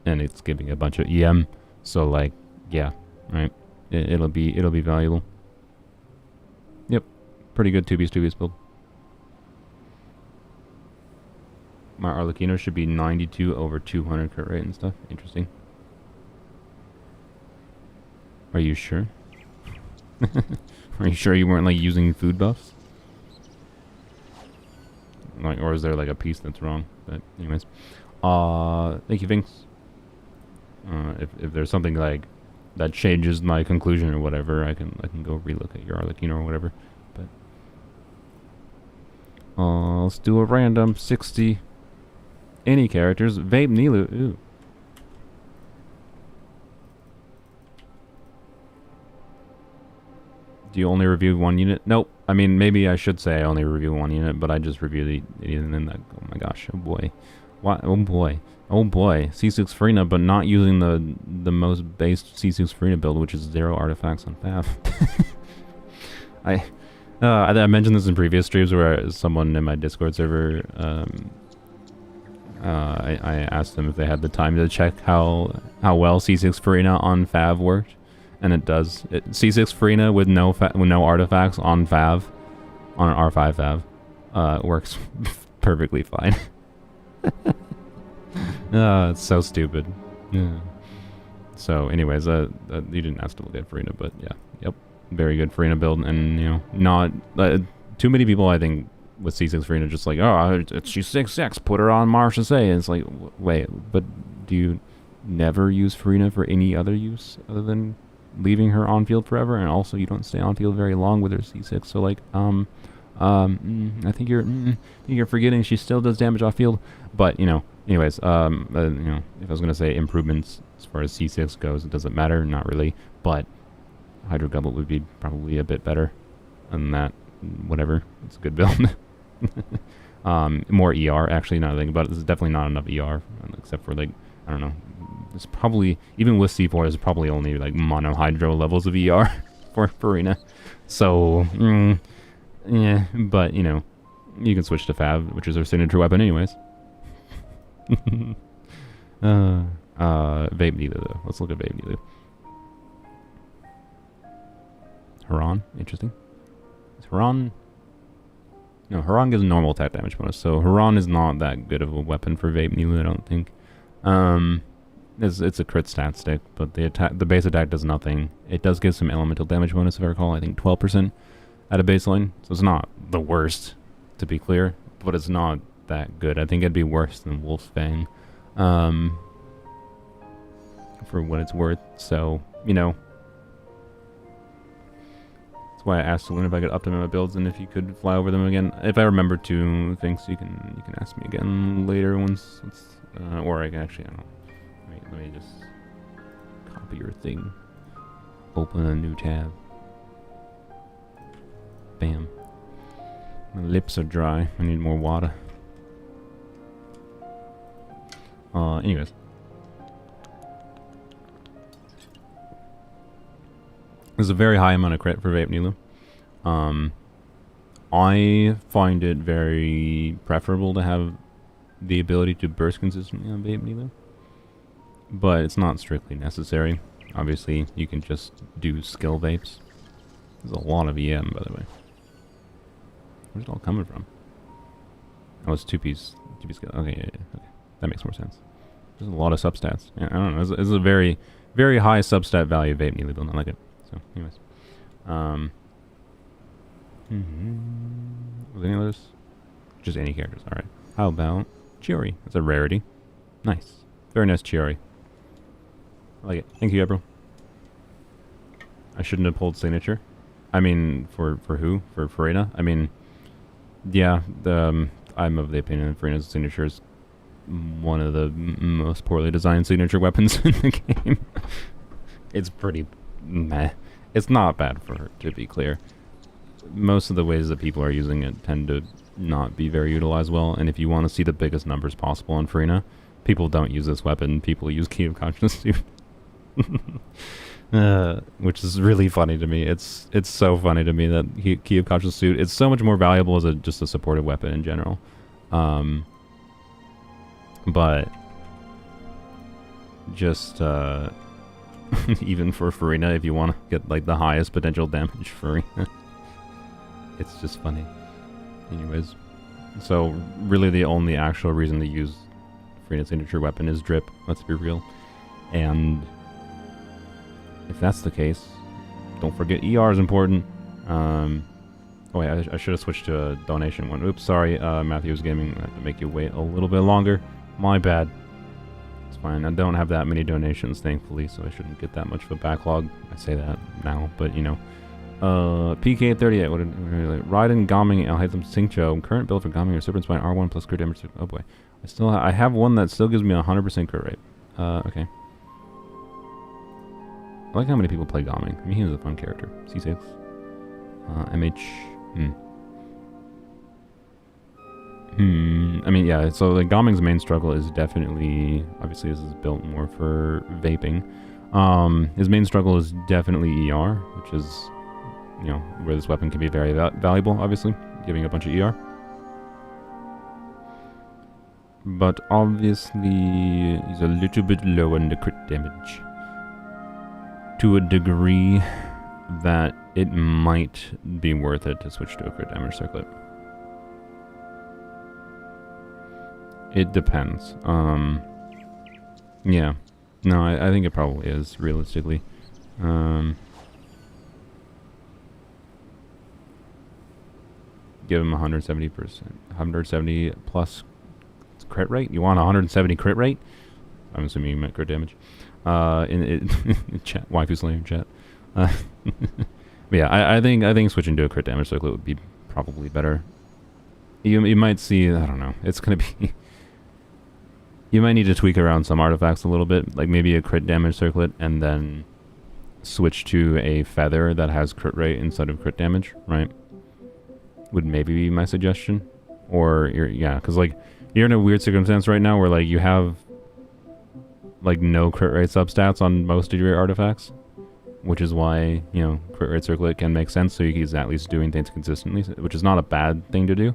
And it's giving a bunch of EM. So, like, yeah, right? It'll be valuable. Yep. Pretty good 2-piece build. My Arlecchino should be 92 over 200 crit rate and stuff. Interesting. Are you sure? Are you sure you weren't, like, using food buffs? Like, or is there, like, a piece that's wrong? But, anyways. Thank you, Vinx. If there's something, like, that changes my conclusion or whatever, I can go relook at your Arlecchino or whatever. But let's do a random 60 any characters. Vape Nilu. Ooh. Do you only review one unit? Nope. I mean, maybe I should say I only review one unit, but I just review the and then that. Oh my gosh. Oh boy. What? Oh boy. Oh boy. C6 Furina, but not using the most based C6 Furina build, which is 0 artifacts on Fav. I mentioned this in previous streams where someone in my Discord server, I asked them if they had the time to check how well C6 Furina on Fav worked, and it does. C6 Furina with no artifacts on Fav, on an R5 Fav, works perfectly fine. It's so stupid. Yeah. So, anyways, you didn't ask to look at Furina, but yeah, yep, very good Furina build, and not too many people I think with C6 Furina just like, oh, she's 6-6, put her on Marsh and say, and it's like, wait, but do you never use Furina for any other use other than leaving her on field forever, and also you don't stay on field very long with her C6, so like, I think you're forgetting she still does damage off field, but anyways, if I was gonna say improvements as far as C6 goes, it doesn't matter, not really, but Hydro Goblet would be probably a bit better than that. Whatever, it's a good build. More ER, actually, now that I think about it, there's definitely not enough ER, except for, like, I don't know, it's probably, even with C4, there's probably only, like, mono Hydro levels of ER for Furina, so, yeah, but, you can switch to Fav, which is her signature weapon anyways. Vape Nilu, though. Let's look at Vape Nilu. Haran, interesting. Haran... No, Haran gives normal attack damage bonus, so Haran is not that good of a weapon for Vape Nilu, I don't think. It's a crit stat stick, but the base attack does nothing. It does give some elemental damage bonus, if I recall, I think 12% at a baseline, so it's not the worst, to be clear, but it's not that good. I think it'd be worse than Wolf's Fang, for what it's worth. So, you know, that's why I asked Saloon if I could optimize my builds and if you could fly over them again. If I remember two things, you can ask me again later once it's, or I can actually, I don't know. Let me just copy your thing. Open a new tab. Bam. My lips are dry. I need more water. Anyways. There's a very high amount of crit for Vape Nilu. I find it very preferable to have the ability to burst consistently on Vape Nilu. But it's not strictly necessary. Obviously, you can just do skill vapes. There's a lot of EM, by the way. Where's it all coming from? Oh, it's two-piece skill. Okay, yeah, okay. That makes more sense. There's a lot of substats. Yeah, I don't know. It's a very, very high substat value Vape Nilu build. I like it. So, anyways. Was any others? Just any characters. Alright. How about Chiori? That's a rarity. Nice. Very nice Chiori. I like it. Thank you, April. I shouldn't have pulled signature. I mean, for who? For Furina? I mean, yeah, I'm of the opinion that Furina's signature is one of the most poorly designed signature weapons in the game. It's pretty meh. It's not bad for her, to be clear. Most of the ways that people are using it tend to not be very utilized well, and if you want to see the biggest numbers possible on Furina, people don't use this weapon. People use Key of Conscience too. Which is really funny to me. It's so funny to me that Key of Conscious Suit, it's so much more valuable as just a supportive weapon in general. But just even for Furina, if you want to get like the highest potential damage Furina, it's just funny. Anyways, so really the only actual reason to use Furina's signature weapon is drip. Let's be real. And if that's the case, don't forget ER is important. Oh wait, I should have switched to a donation one. Oops, sorry, Matthew's Gaming. I have to make you wait a little bit longer. My bad. It's fine. I don't have that many donations, thankfully, so I shouldn't get that much of a backlog. I say that now, but you know. PK38. What did Raiden, Gaming, Alhaitham, Singcho. Current build for Gaming or Serpent Spine R1 plus crit damage. Oh boy, I have one that still gives me 100% crit rate. Okay. I like how many people play Gaming. I mean, he was a fun character. C6. MH. I mean, yeah, so like Gaming's main struggle is definitely, obviously this is built more for vaping. His main struggle is definitely ER, which is, you know, where this weapon can be very valuable, obviously, giving a bunch of ER. But obviously, he's a little bit low on the crit damage. To a degree that it might be worth it to switch to a crit damage circlet. It depends. Yeah. No, I think it probably is, realistically. Give him 170%. 170 plus crit rate? You want 170 crit rate? I'm assuming you meant crit damage. In chat, waifu slayer chat. But yeah, I think switching to a crit damage circlet would be probably better. You might see, I don't know, it's gonna be... You might need to tweak around some artifacts a little bit, like maybe a crit damage circlet, and then switch to a feather that has crit rate instead of crit damage, right? Would maybe be my suggestion. Or, yeah, because like, you're in a weird circumstance right now where like you have like no crit rate substats on most of your artifacts, which is why, you know, crit rate circlet can make sense, so he's at least doing things consistently, which is not a bad thing to do.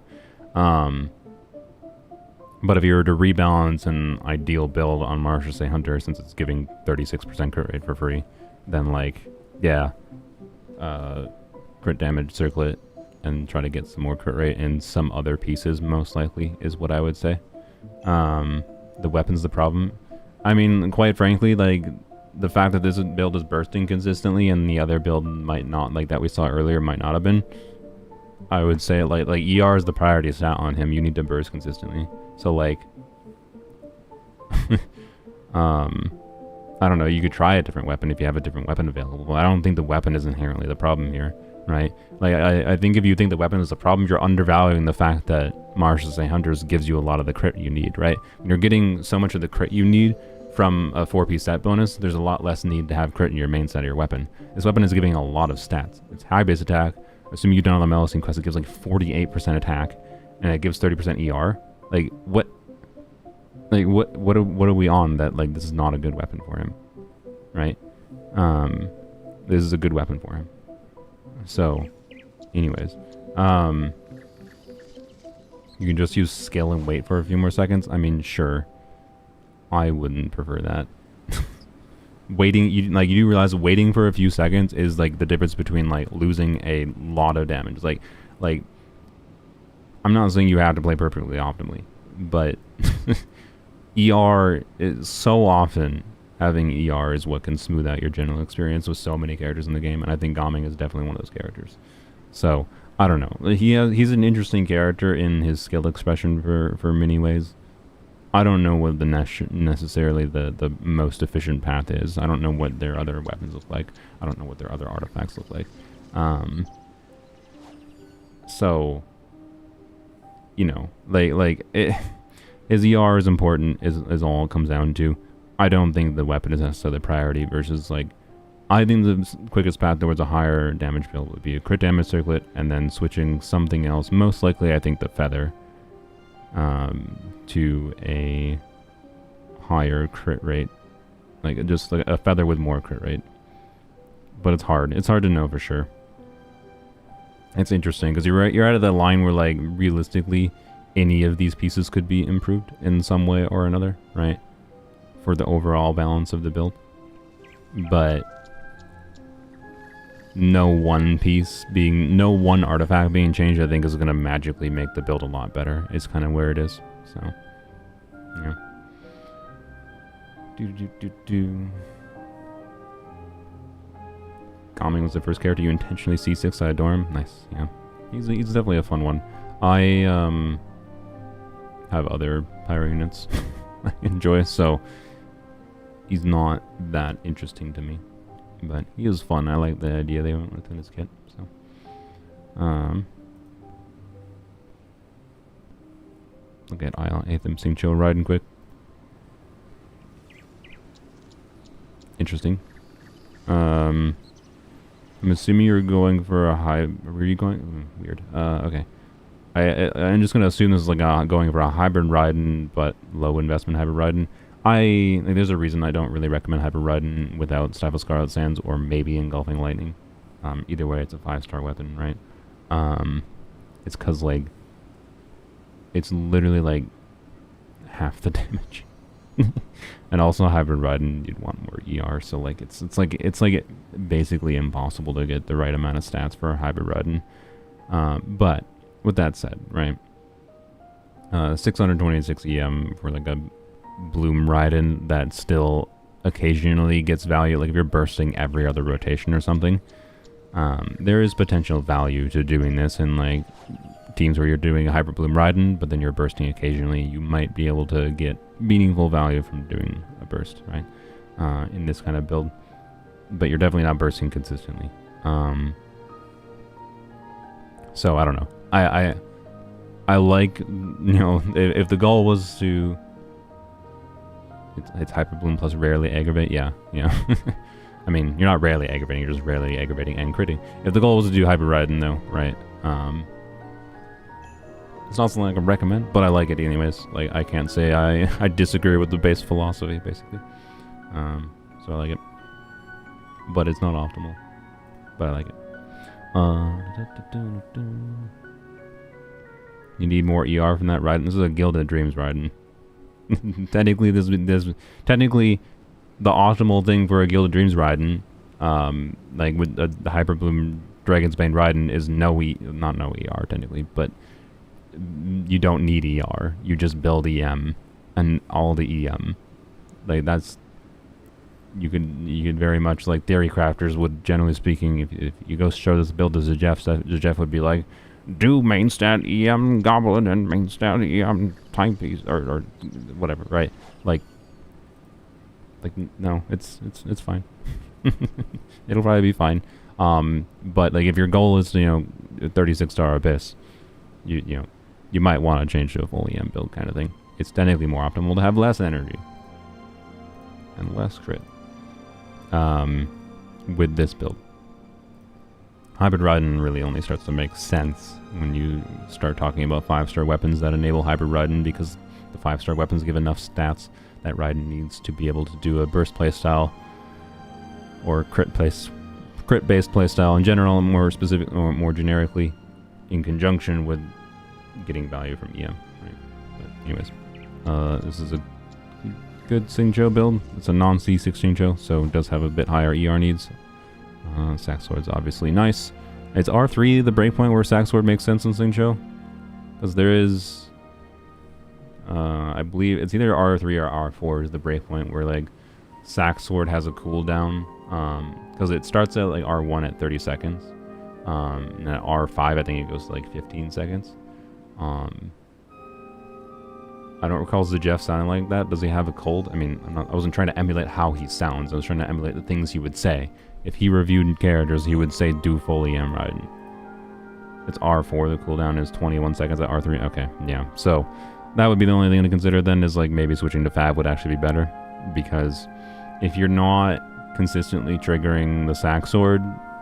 But if you were to rebalance an ideal build on Martial Say Hunter, since it's giving 36% crit rate for free, then like, yeah, crit damage circlet and try to get some more crit rate in some other pieces, most likely, is what I would say. The weapon's the problem. I mean, quite frankly, like, the fact that this build is bursting consistently and the other build might not, like that we saw earlier, might not have been, I would say like ER is the priority stat on him. You need to burst consistently. So like, I don't know. You could try a different weapon if you have a different weapon available. I don't think the weapon is inherently the problem here, right? Like I think if you think the weapon is the problem, you're undervaluing the fact that Martial Say Hunters gives you a lot of the crit you need, right? When you're getting so much of the crit you need from a 4-piece stat bonus, there's a lot less need to have crit in your main set of your weapon. This weapon is giving a lot of stats. It's high base attack. Assuming you've done on the Melusine quest, it gives like 48% attack, and it gives 30% ER. Like what? Like what are we on that like this is not a good weapon for him, right? This is a good weapon for him. So, anyways, you can just use skill and wait for a few more seconds. I mean, sure. I wouldn't prefer that. Waiting, you do realize waiting for a few seconds is like the difference between like losing a lot of damage. Like I'm not saying you have to play perfectly optimally, but ER is so often having ER is what can smooth out your general experience with so many characters in the game, and I think Gaming is definitely one of those characters. So I don't know. He's an interesting character in his skill expression for many ways. I don't know what the necessarily the most efficient path is. I don't know what their other weapons look like. I don't know what their other artifacts look like. So, you know, his ER is important, is all it comes down to. I don't think the weapon is necessarily the priority versus, like, I think the quickest path towards a higher damage build would be a crit damage circlet and then switching something else. Most likely, I think the feather. To a higher crit rate, like just like a feather with more crit rate. But it's hard. It's hard to know for sure. It's interesting because you're out of that line where like realistically, any of these pieces could be improved in some way or another, right? For the overall balance of the build, but no one artifact being changed, I think, is going to magically make the build a lot better. It's kind of where it is. So, yeah. Gaming was the first character you intentionally C6. I adore him. Nice. Yeah, he's definitely a fun one. I have other pyro units I enjoy, so he's not that interesting to me. But he was fun. I like the idea they went with in his kit. So, look at Alhaitham seeing chill riding quick. Interesting. I'm assuming you're going for a high. Where are you going? Weird. Okay. I'm just gonna assume this is like going for a hybrid Raiden, but low investment hybrid Raiden. There's a reason I don't really recommend hybrid Raiden without Stifle Scarlet Sands or maybe Engulfing Lightning. Either way, it's a 5-star weapon, right? It's cause like it's literally like half the damage. And also hybrid Raiden, you'd want more ER, so like it's basically impossible to get the right amount of stats for a hybrid Raiden. But with that said, right? 626 EM for like a Bloom Raiden that still occasionally gets value, like if you're bursting every other rotation or something, there is potential value to doing this in like teams where you're doing a Hyper Bloom Raiden, but then you're bursting occasionally. You might be able to get meaningful value from doing a burst, right? In this kind of build, but you're definitely not bursting consistently. So I don't know. I like, you know, if the goal was to it's Hyper Bloom plus rarely aggravate, yeah. I mean, you're not rarely aggravating, you're just rarely aggravating and critting. If the goal was to do Hyper Raiden though, right? It's not something I can recommend, but I like it anyways. Like, I can't say I disagree with the base philosophy, basically. So I like it. But it's not optimal. But I like it. You need more ER from that Raiden. This is a Gilded Dreams Raiden. Technically, technically, the optimal thing for a Gilded Dreams Raiden, like with the Hyper Bloom Dragon's Bane Raiden, is not no ER technically, but you don't need ER. You just build EM and all the EM. Like that's you could very much, like theory crafters would, generally speaking, if you go show this build to Zajef would be like, do main stat EM Goblin and main stat EM Timepiece or whatever, right? Like no, it's fine. It'll probably be fine. But like if your goal is, you know, 36-star Abyss, you might want to change to a full EM build kind of thing. It's technically more optimal to have less energy and less crit with this build. Hybrid Raiden really only starts to make sense when you start talking about 5-star weapons that enable Hybrid Raiden, because the 5-star weapons give enough stats that Raiden needs to be able to do a burst playstyle or crit-based playstyle in general, and more specific or more generically, in conjunction with getting value from EM. Right? But anyways, this is a good Xingqiu build. It's a non-C6 Xingqiu, so it does have a bit higher ER needs. Sack Sword's obviously nice. It's R3, the breakpoint where Sack Sword makes sense in Xingqiu, because there is, I believe it's either R3 or R4 is the breakpoint where like Sack Sword has a cooldown, because it starts at like R1 at 30 seconds, and at R5 I think it goes to like 15 seconds. I don't recall Jeff sounding like that. Does he have a cold? I mean, I wasn't trying to emulate how he sounds. I was trying to emulate the things he would say. If he reviewed characters, he would say do full EM Raiden. It's R4, the cooldown is 21 seconds at R3. Okay, yeah. So that would be the only thing to consider then, is like maybe switching to Fab would actually be better. Because if you're not consistently triggering the Sack Sword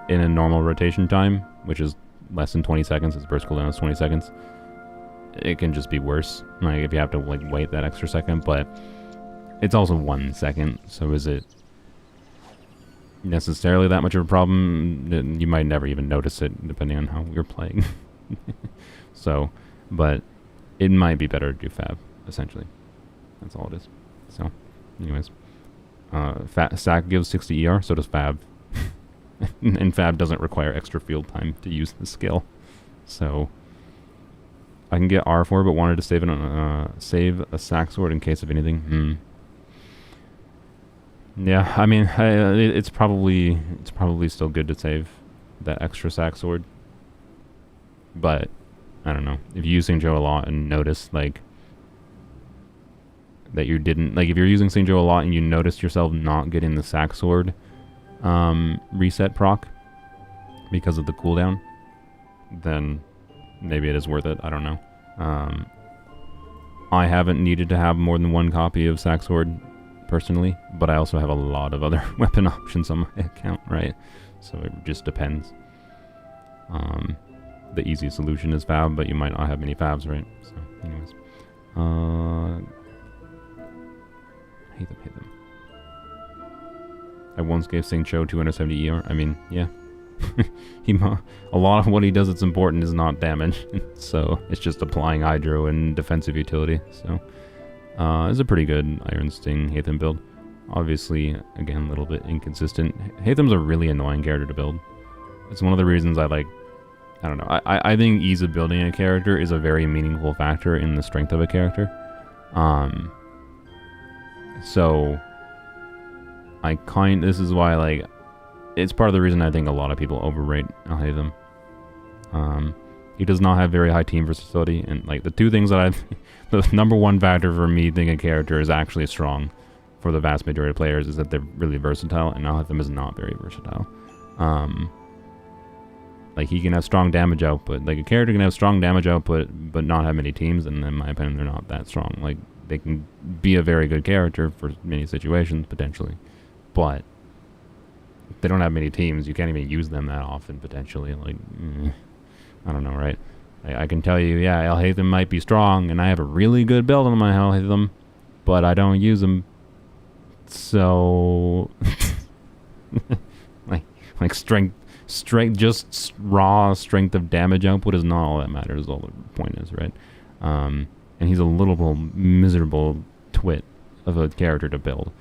in a normal rotation time, which is less than 20 seconds, its burst cooldown is 20 seconds, it can just be worse. Like if you have to like wait that extra second, but it's also 1 second, so is it necessarily that much of a problem? You might never even notice it depending on how you're playing. So, but it might be better to do Fab, essentially. That's all it is. So, anyways, Sack gives 60 ER, so does Fab. And Fab doesn't require extra field time to use the skill. So I can get R4, but wanted to save a Sack Sword in case of anything. Yeah, I mean, it's probably still good to save that extra Sack Sword. But I don't know, if you're using Xingqiu a lot and notice like that you didn't, like if you're using Xingqiu a lot and you notice yourself not getting the Sack Sword reset proc because of the cooldown, then maybe it is worth it. I don't know. I haven't needed to have more than one copy of Sack Sword personally, but I also have a lot of other weapon options on my account, right? So it just depends. The easy solution is Fab, but you might not have many Fabs, right? So anyways, hate them. I once gave Xingqiu 270 ER. I mean, yeah. A lot of what he does that's important is not damage, so it's just applying hydro and defensive utility. So it's a pretty good Iron Sting Hatham build. Obviously, again, a little bit inconsistent. Hatham's a really annoying character to build. It's one of the reasons I don't know, I think ease of building a character is a very meaningful factor in the strength of a character. So this is why, like, it's part of the reason I think a lot of people overrate Alhaitham. He does not have very high team versatility, and like the two things that the number one factor for me thinking a character is actually strong for the vast majority of players is that they're really versatile, and Alhaitham is not very versatile. Like he can have strong damage output. Like a character can have strong damage output, but not have many teams, and in my opinion, they're not that strong. Like they can be a very good character for many situations potentially, but if they don't have many teams, you can't even use them that often potentially. Like, I don't know, right? I can tell you, yeah, Alhaitham might be strong, and I have a really good build on my Alhaitham, but I don't use them. So, like strength, just raw strength of damage output is not all that matters. All the point is, right? And he's a little miserable twit of a character to build.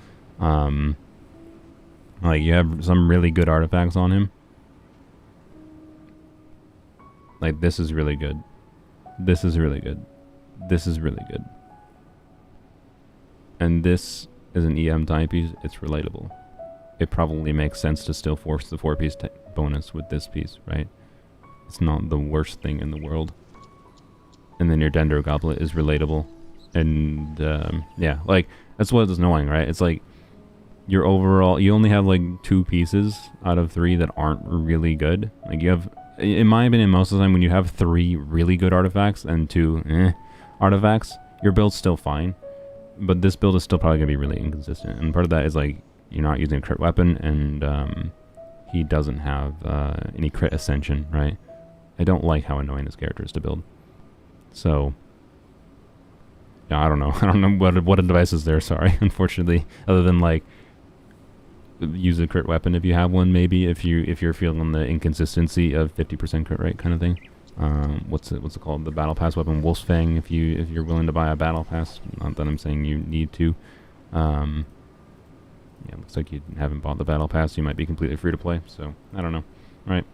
Like you have some really good artifacts on him. Like this is really good. This is really good. This is really good. And this is an EM timepiece. It's relatable. It probably makes sense to still force the 4-piece bonus with this piece, right? It's not the worst thing in the world. And then your Dendro Goblet is relatable. And, yeah, like, that's what is annoying, right? It's like, your overall, you only have, like, 2 pieces out of 3 that aren't really good. Like, you have, in my opinion, most of the time, when you have 3 really good artifacts and 2 artifacts, your build's still fine. But this build is still probably going to be really inconsistent. And part of that is, like, you're not using a crit weapon, and, he doesn't have, any crit ascension, right? I don't like how annoying this character is to build. So, yeah, I don't know. I don't know what advice is there, sorry, unfortunately. Other than, like, use a crit weapon if you have one, maybe, if you're feeling the inconsistency of 50% crit rate kind of thing. What's it called? The battle pass weapon, Wolf's Fang, if you're willing to buy a battle pass. Not that I'm saying you need to. Yeah, looks like you haven't bought the battle pass. You might be completely free to play, so I don't know. All right,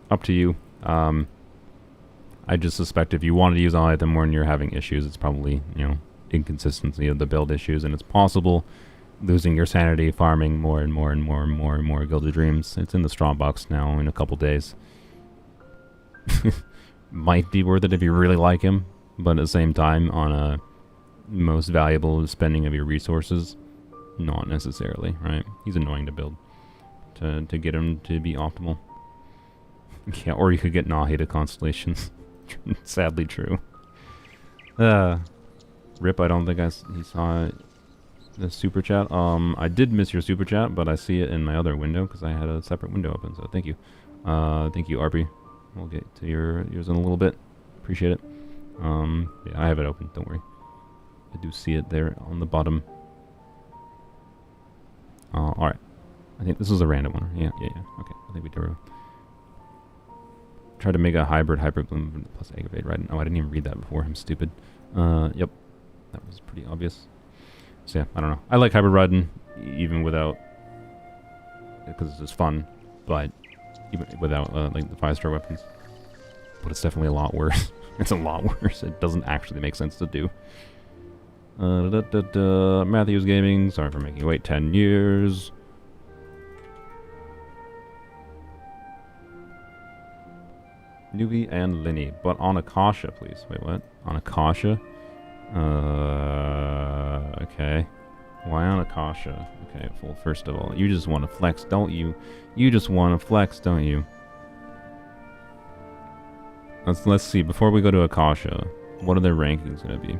up to you. I just suspect if you wanted to use Alhaitham when you're having issues, it's probably, you know, inconsistency of the build issues, and it's possible losing your sanity farming more and more and more and more and more Gilded Dreams. It's in the straw box now in a couple days. Might be worth it if you really like him, but at the same time, on a most valuable spending of your resources, not necessarily, right? He's annoying to build to get him to be optimal. Yeah, or you could get Nahida constellations. Sadly true. Rip, I don't think he saw the super chat. I did miss your super chat, but I see it in my other window because I had a separate window open, so thank you. Thank you, RP. We'll get to yours in a little bit. Appreciate it. Yeah, I have it open, don't worry. I do see it there on the bottom. Alright. I think this is a random one. Yeah. Okay, I think we do. Try to make a hybrid Hypergloom plus Aggravate, right? Oh, I didn't even read that before. I'm stupid. Yep. That was pretty obvious. So yeah, I don't know. I like Hybrid Raiden, even without... because it's just fun, but even without, like, the 5-star weapons. But it's definitely a lot worse. It's a lot worse. It doesn't actually make sense to do. Matthews Gaming, sorry for making you wait 10 years. Newbie and Linny, but on Akasha, please. Wait, what? On Akasha? Okay. Why on Akasha? Okay, well, first of all, you just want to flex, don't you? You just want to flex, don't you? Let's see, before we go to Akasha, what are their rankings going to be?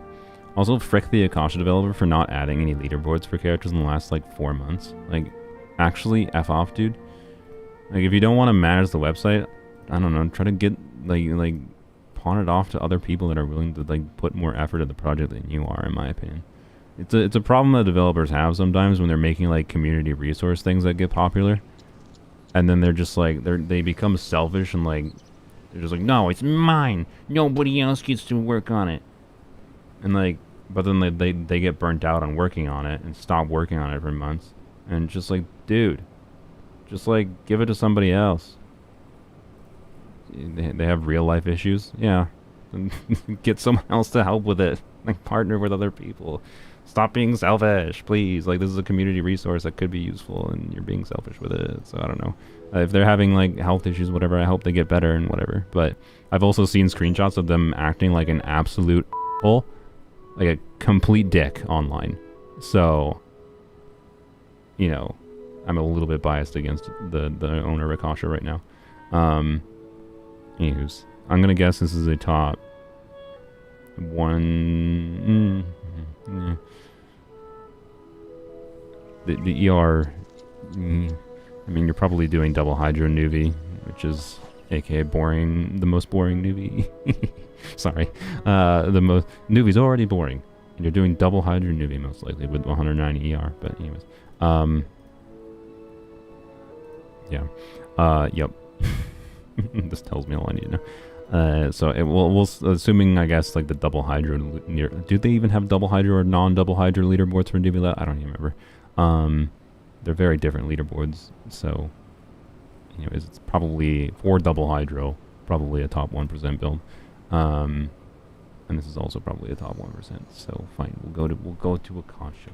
Also, frick the Akasha developer for not adding any leaderboards for characters in the last, like, 4 months. Like, actually, F off, dude. Like, if you don't want to manage the website, I don't know, try to get, like, pawn it off to other people that are willing to, like, put more effort into the project than you are, in my opinion. It's a problem that developers have sometimes when they're making, like, community resource things that get popular. And then they're just, like, they become selfish and, like, they're just like, no, it's mine. Nobody else gets to work on it. And, like, but then they get burnt out on working on it and stop working on it for months. And just like, dude, just, like, give it to somebody else. They have real life issues. Yeah. Get someone else to help with it. Like, partner with other people. Stop being selfish, please. Like, this is a community resource that could be useful, and you're being selfish with it. So I don't know. If they're having, like, health issues, whatever, I hope they get better and whatever. But I've also seen screenshots of them acting like an absolute asshole, like a complete dick online. So, you know, I'm a little bit biased against the owner of Akasha right now. Anyways, I'm gonna guess this is a top 1. The ER. I mean, you're probably doing double Hydro Nuvi, which is aka boring, the most boring Nuvi. Sorry, Nuvi's already boring, and you're doing double Hydro Nuvi most likely with 190 ER. But anyways, yeah, yep. This tells me all I need to know. So it will, assuming, I guess, like the double Hydro do they even have double Hydro or non-double Hydro leaderboards for Neuvillette? I don't even remember. They're very different leaderboards, so anyways, it's probably for double Hydro, probably a top 1% build. And this is also probably a top 1%. So fine, we'll go to Akasha.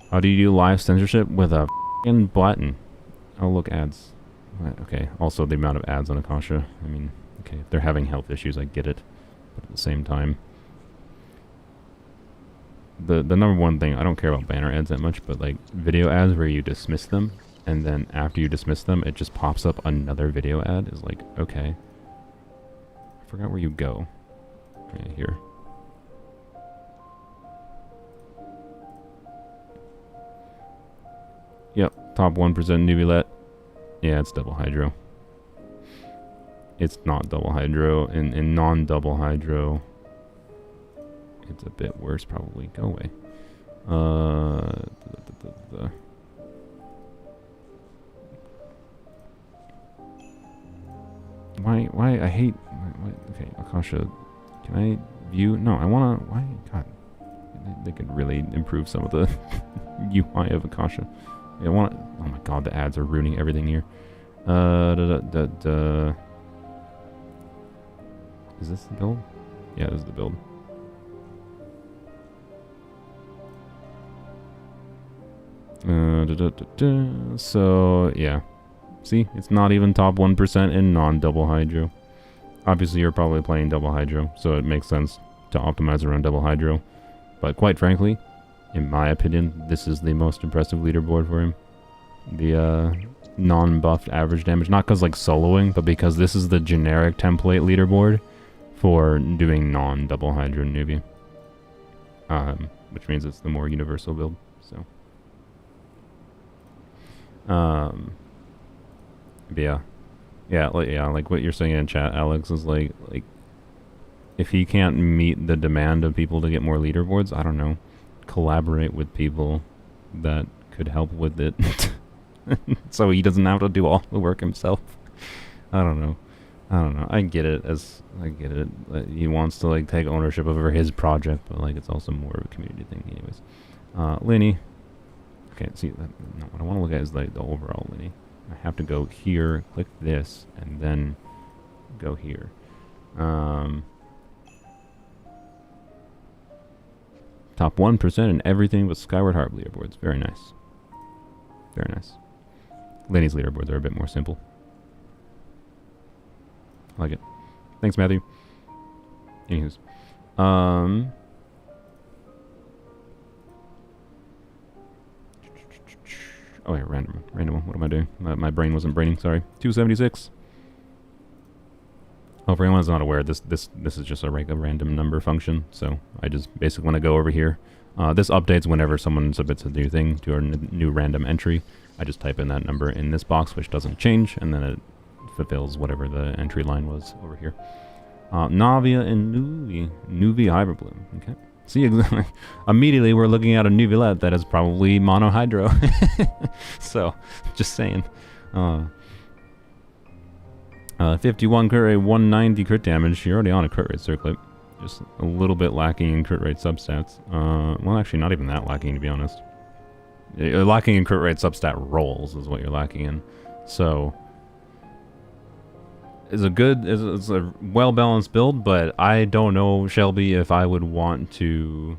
How do you do live censorship with a f***ing button? Oh, look, ads. Okay, also the amount of ads on Akasha. I mean, okay, if they're having health issues, I get it. But at the same time, the number one thing, I don't care about banner ads that much, but like video ads where you dismiss them, and then after you dismiss them, it just pops up another video ad is like, okay. I forgot where you go. Right here. Yep, top 1% Neuvillette. Yeah, it's double hydro. It's not double hydro. In non-double hydro, it's a bit worse probably. Go away. Why I hate... Okay, Akasha. Can I view? No, I wanna... Why? God. They could really improve some of the UI of Akasha. I want... Oh my god, the ads are ruining everything here. Is this the build? Yeah, this is the build. So, yeah. See, it's not even top 1% in non-double hydro. Obviously, you're probably playing double hydro, so it makes sense to optimize around double hydro. But quite frankly, in my opinion, this is the most impressive leaderboard for him. The non-buffed average damage. Not because like soloing, but because this is the generic template leaderboard for doing non-double hydro Nubia. Which means it's the more universal build. So, but yeah, like what you're saying in chat, Alex, is like if he can't meet the demand of people to get more leaderboards, I don't know, collaborate with people that could help with it, so he doesn't have to do all the work himself. I don't know. I get it. He wants to like take ownership over his project, but like it's also more of a community thing, anyways. Linny. Okay, see, no, what I want to look at is like the overall Linny. I have to go here, click this, and then go here. Top 1% in everything but Skyward Harp leaderboards. Very nice. Very nice. Lenny's leaderboards are a bit more simple. I like it. Thanks, Matthew. Anywho's. Oh yeah, random. What am I doing? My brain wasn't braining. Sorry. 276. Oh, for anyone who's not aware, this is just a regular random number function. So I just basically want to go over here. This updates whenever someone submits a new thing to our new random entry. I just type in that number in this box, which doesn't change, and then it fulfills whatever the entry line was over here. Navia and Nuvia Hyperbloom. Okay. See, immediately we're looking at a Neuvillette that is probably monohydro. So, just saying. 51 crit rate, 190 crit damage. You're already on a crit rate circlet. Just a little bit lacking in crit rate substats. Well, actually, not even that lacking, to be honest. You're lacking in crit rate substat rolls is what you're lacking in. So, it's a well-balanced build, but I don't know, Shelby, if I would want to...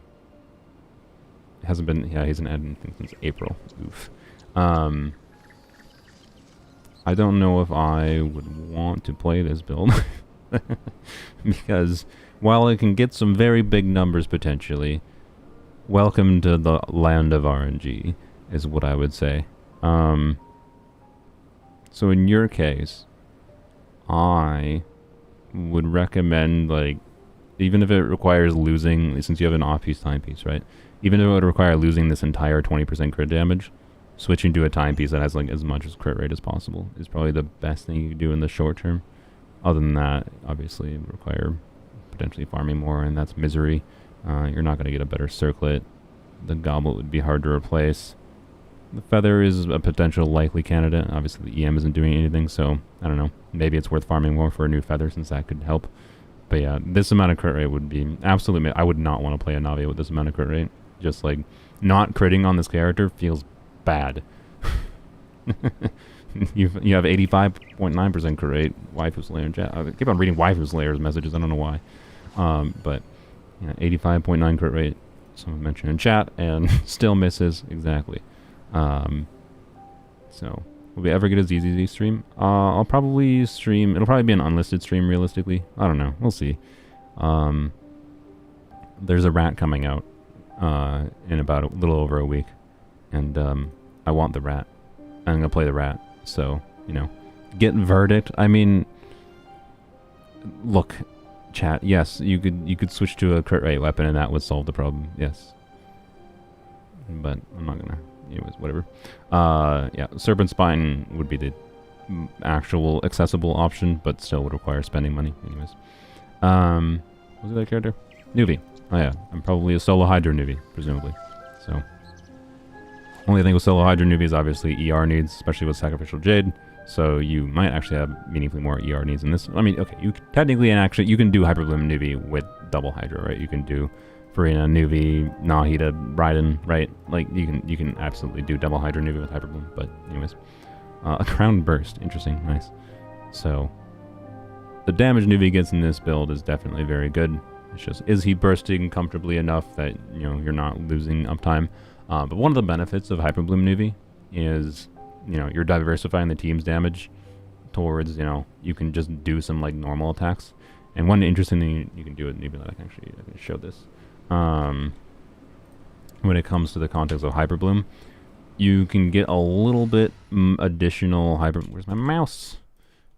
It hasn't been... Yeah, he hasn't had anything since April. Oof. I don't know if I would want to play this build. Because while it can get some very big numbers potentially, welcome to the land of RNG, is what I would say. So in your case, I would recommend, like, even if it requires losing, since you have an off-piece timepiece, right? Even if it would require losing this entire 20% crit damage, switching to a timepiece that has like as much as crit rate as possible is probably the best thing you can do in the short term. Other than that, obviously, it would require potentially farming more, and that's misery. You're not going to get a better circlet. The goblet would be hard to replace. The feather is a potential likely candidate. Obviously, the EM isn't doing anything, so I don't know. Maybe it's worth farming more for a new feather, since that could help. But yeah, this amount of crit rate would be absolutely... I would not want to play a Navia with this amount of crit rate. Just like, not critting on this character feels bad. You have 85.9% crit rate. Waifu Slayer in chat. I keep on reading Waifu Slayer's messages. I don't know why. But yeah, 85.9 crit rate. Someone mentioned in chat, and still misses exactly. So Will we ever get a ZZZ stream? I'll probably stream. It'll probably be an unlisted stream, realistically. I don't know. We'll see. There's a rat coming out in about a little over a week. And I want the rat. I'm going to play the rat. So, you know. Get verdict. I mean, look, chat. Yes, you could switch to a crit rate weapon and that would solve the problem. Yes. But I'm not going to. Anyways, whatever. Yeah, Serpent Spine would be the actual accessible option, but still would require spending money. Anyways. What's the other character? Neuvie. Oh yeah, I'm probably a solo Hydra Neuvie, presumably. So. Only thing with solo Hydra Neuvie is obviously ER needs, especially with Sacrificial Jade. So you might actually have meaningfully more ER needs in this. I mean, okay, you technically and actually you can do Hyperbloom Neuvie with double Hydra, right? You can do Furina, Neuvie, Nahida, Raiden, right? Like you can absolutely do double Hydra Neuvie with Hyperbloom. But anyways, a Crown Burst, interesting, nice. So the damage Neuvie gets in this build is definitely very good. It's just, is he bursting comfortably enough that you're not losing uptime? But one of the benefits of Hyperbloom Neuvie is you're diversifying the team's damage towards you can just do some like normal attacks. And one interesting thing you can do with Neuvie, I can show this. When it comes to the context of Hyperbloom, you can get a little bit additional Where's my mouse?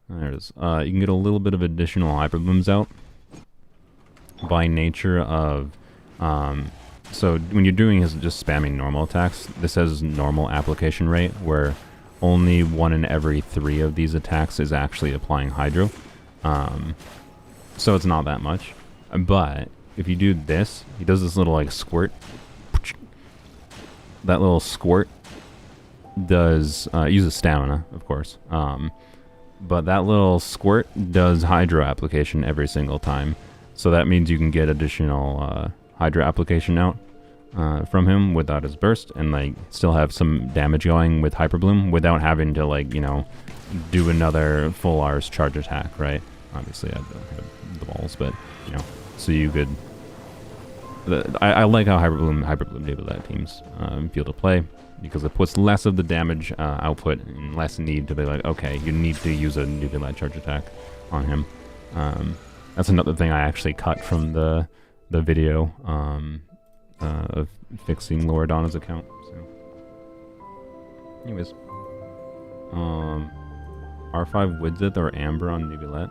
There it is. You can get a little bit of additional Hyperblooms out by nature of so when you're doing just spamming normal attacks, this has normal application rate where only 1 in every 3 of these attacks is actually applying Hydro. So it's not that much. But if you do this, he does this little like squirt. That little squirt does uses stamina, of course. But that little squirt does Hydro application every single time. So that means you can get additional Hydra application out from him without his burst, and like still have some damage going with Hyperbloom without having to like do another full Rs charge attack, right? Obviously I don't have the balls, but so you could. I like how Hyperbloom Neuvillette teams feel to play, because it puts less of the damage output and less need to be like, okay, you need to use a Neuvillette charge attack on him. That's another thing I actually cut from the video of fixing Loredana's account. So, anyways, R5 Widzith or Amber on Neuvillette.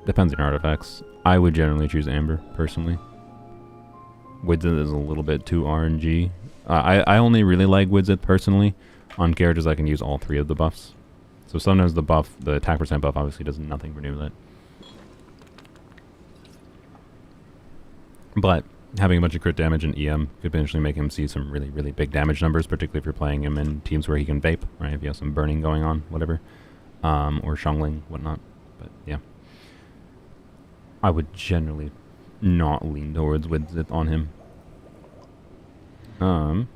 Depends on artifacts. I would generally choose Amber personally. Widzith is a little bit too RNG. I only really like Widzith personally on characters I can use all 3 of the buffs. So sometimes the attack percent buff obviously does nothing for Neuvillette. But having a bunch of crit damage and EM could potentially make him see some really, really big damage numbers, particularly if you're playing him in teams where he can vape, right? If you have some burning going on, whatever. Or Xiangling, whatnot. But yeah. I would generally not lean towards Widzith on him. That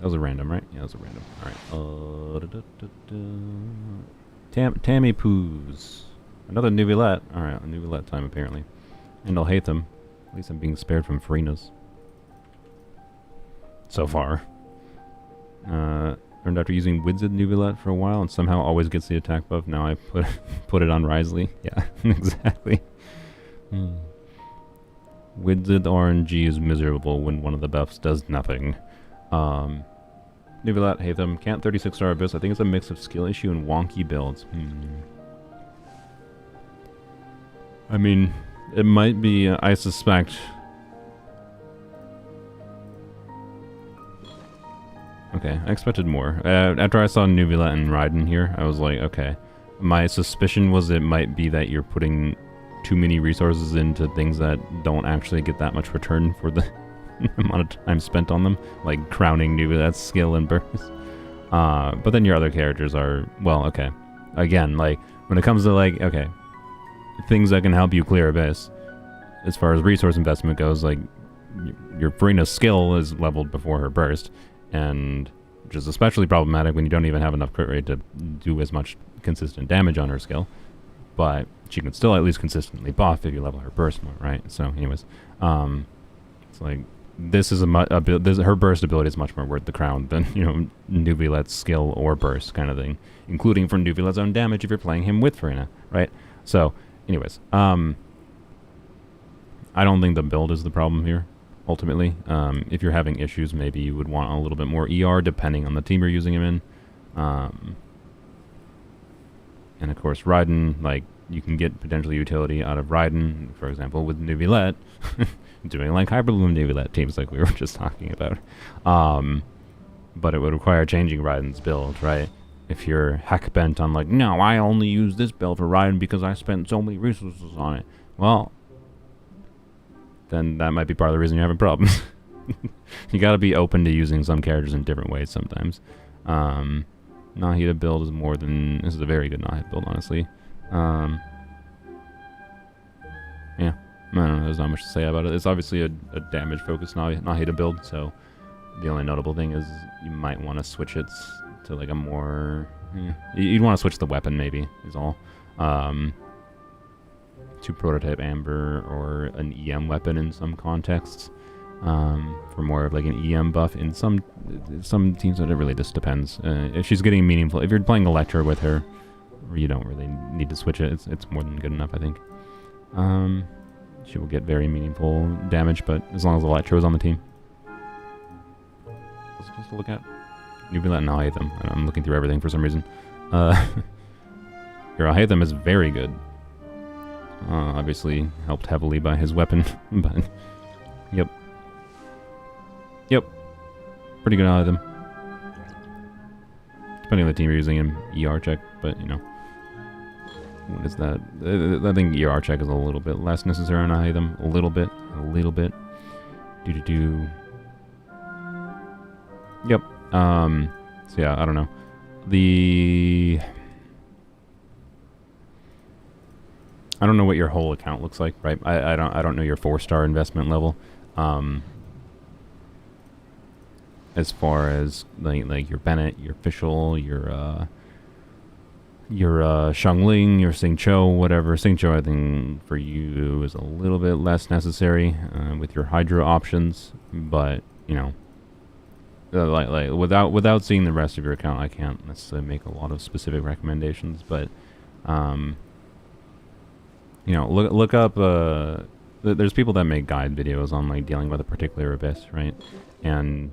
was a random, right? Yeah, that was a random. Alright. Tammy Poos. Another Neuvillette. Alright, a Neuvillette time apparently. And Alhaitham. At least I'm being spared from Furina's. So far. Learned after using Widzith Neuvillette for a while and somehow always gets the attack buff. Now I put it on Risley. Yeah, exactly. Widzith RNG is miserable when one of the buffs does nothing. Neuvillette, Hatham, can't 36-star Abyss. I think it's a mix of skill issue and wonky builds. I mean, it might be, I suspect. Okay, I expected more. After I saw Neuvillette and Raiden here, I was like, okay. My suspicion was it might be that you're putting too many resources into things that don't actually get that much return for the amount of time spent on them, like crowning Neuvillette's skill and burst. But then your other characters are, well, okay. Again, like, when it comes to, like, okay, things that can help you clear Abyss, as far as resource investment goes, like, your Furina's skill is leveled before her burst, and which is especially problematic when you don't even have enough crit rate to do as much consistent damage on her skill. But she can still at least consistently buff if you level her burst more, right? So, anyways, it's like, this is her burst ability is much more worth the crown than, you know, Neuvillette's skill or burst kind of thing, including for Neuvillette's own damage if you're playing him with Furina, right? So, anyways, I don't think the build is the problem here, ultimately. If you're having issues, maybe you would want a little bit more ER depending on the team you're using him in. And of course, Raiden, like, you can get potentially utility out of Raiden, for example, with Neuvillette, doing like Hyperloom Neuvillette teams like we were just talking about. But it would require changing Raiden's build, right? If you're heck bent on like, no, I only use this build for Raiden because I spent so many resources on it. Well, then that might be part of the reason you're having problems. You gotta be open to using some characters in different ways sometimes. Nahida build is more than... This is a very good Nahida build, honestly. Yeah. I don't know, there's not much to say about it. It's obviously a damage-focused Nahida build, so the only notable thing is you might want to switch it to like a more... You'd want to switch the weapon, maybe, is all. To Prototype Amber or an EM weapon in some contexts. For more of like an EM buff in some teams, that it really just depends. If she's getting meaningful, if you're playing Electra with her, you don't really need to switch it. It's more than good enough, I think. She will get very meaningful damage, but as long as Electra is on the team. What was I supposed to look at? Neuvillette and Alhaitham. I'm looking through everything for some reason. Your Alhaitham is very good. Obviously helped heavily by his weapon, but yep. Pretty good Alhaitham. Depending on the team you're using him, ER check, but you know. What is that? I think ER check is a little bit less necessary on Alhaitham. A little bit. Yep. So yeah, I don't know. I don't know what your whole account looks like, right? I don't know your 4-star investment level. As far as like your Bennett, your Fischl, your Xiangling, your Xingqiu, whatever. Xingqiu, I think for you is a little bit less necessary with your Hydra options, but you know, like without seeing the rest of your account, I can't necessarily make a lot of specific recommendations. But you know, look up. There's people that make guide videos on like dealing with a particular abyss, right? And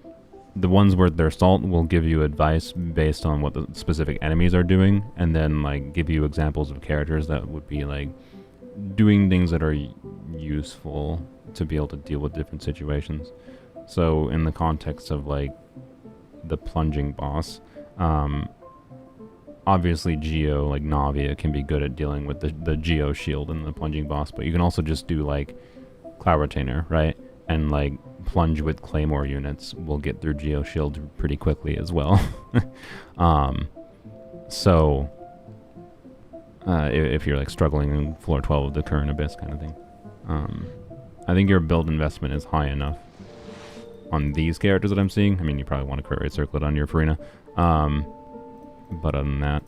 the ones worth their salt will give you advice based on what the specific enemies are doing, and then like give you examples of characters that would be like doing things that are useful to be able to deal with different situations. So in the context of like the plunging boss, obviously Geo, like Navia, can be good at dealing with the Geo shield and the plunging boss, but you can also just do like Cloud Retainer, right? And like plunge with Claymore units will get through Geo shield pretty quickly as well. So if you're like struggling in floor 12 of the current abyss kind of thing, I think your build investment is high enough on these characters that I'm seeing. I mean, you probably want to crit rate circlet on your Furina. But other than that,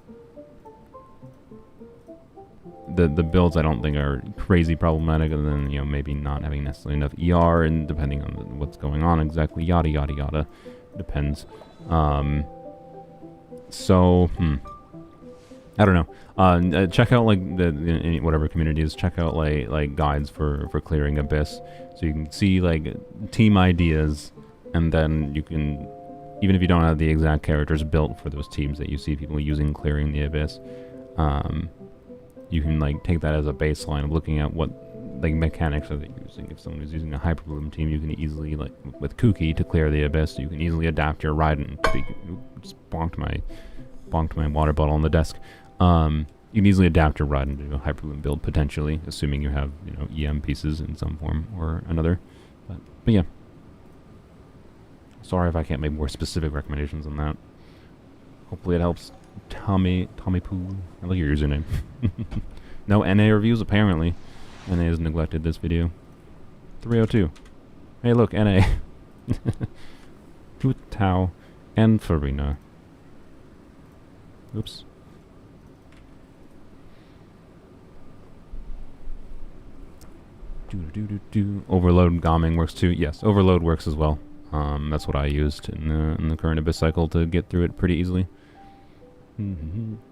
the builds I don't think are crazy problematic, other than, you know, maybe not having necessarily enough ER, and depending on what's going on exactly, yada yada yada, depends. So I don't know. Check out like in whatever communities. Check out like guides for clearing abyss, so you can see like team ideas, and then you can, even if you don't have the exact characters built for those teams that you see people using clearing the abyss, you can like take that as a baseline of looking at what like mechanics are they using. If someone is using a Hyperbloom team, you can easily, like with Kuki to clear the abyss, you can easily adapt your Raiden. Just bonked my water bottle on the desk. You can easily adapt your Raiden to a Hyperbloom build potentially, assuming you have, you know, EM pieces in some form or another. But yeah. Sorry if I can't make more specific recommendations on that. Hopefully it helps. Tommy Poo. I like your username. No NA reviews apparently. NA has neglected this video. 302. Hey look, NA. With Tao and Furina. Oops. Overload Gaming works too. Yes, Overload works as well. That's what I used in the current Abyss cycle to get through it pretty easily.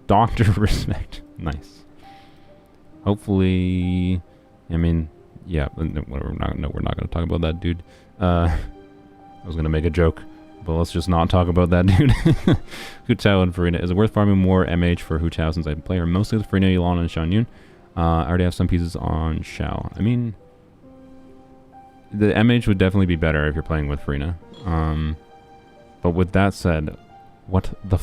Doctor Respect. Nice. Hopefully, I mean, yeah, whatever. We're not going to talk about that dude. I was going to make a joke, but let's just not talk about that dude. Hu Tao and Furina. Is it worth farming more MH for Hu Tao since I play her mostly with Furina, Yelan, and Xiangling? I already have some pieces on Xiao. I mean, the MH would definitely be better if you're playing with Furina. But with that said, what the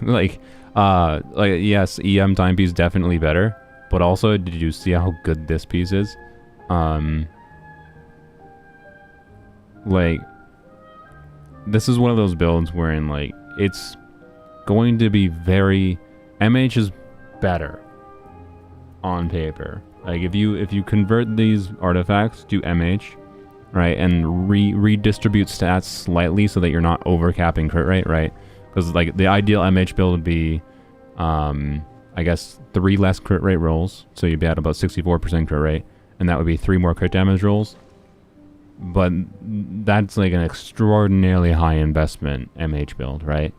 like, yes, EM timepiece definitely better, but also, did you see how good this piece is? Like, this is one of those builds wherein, like, it's going to be very... MH is better on paper. Like, if you convert these artifacts to MH, right, and redistribute stats slightly so that you're not overcapping crit rate, right? Because, like, the ideal MH build would be, I guess, 3 less crit rate rolls, so you'd be at about 64% crit rate, and that would be 3 more crit damage rolls. But that's, like, an extraordinarily high investment MH build, right?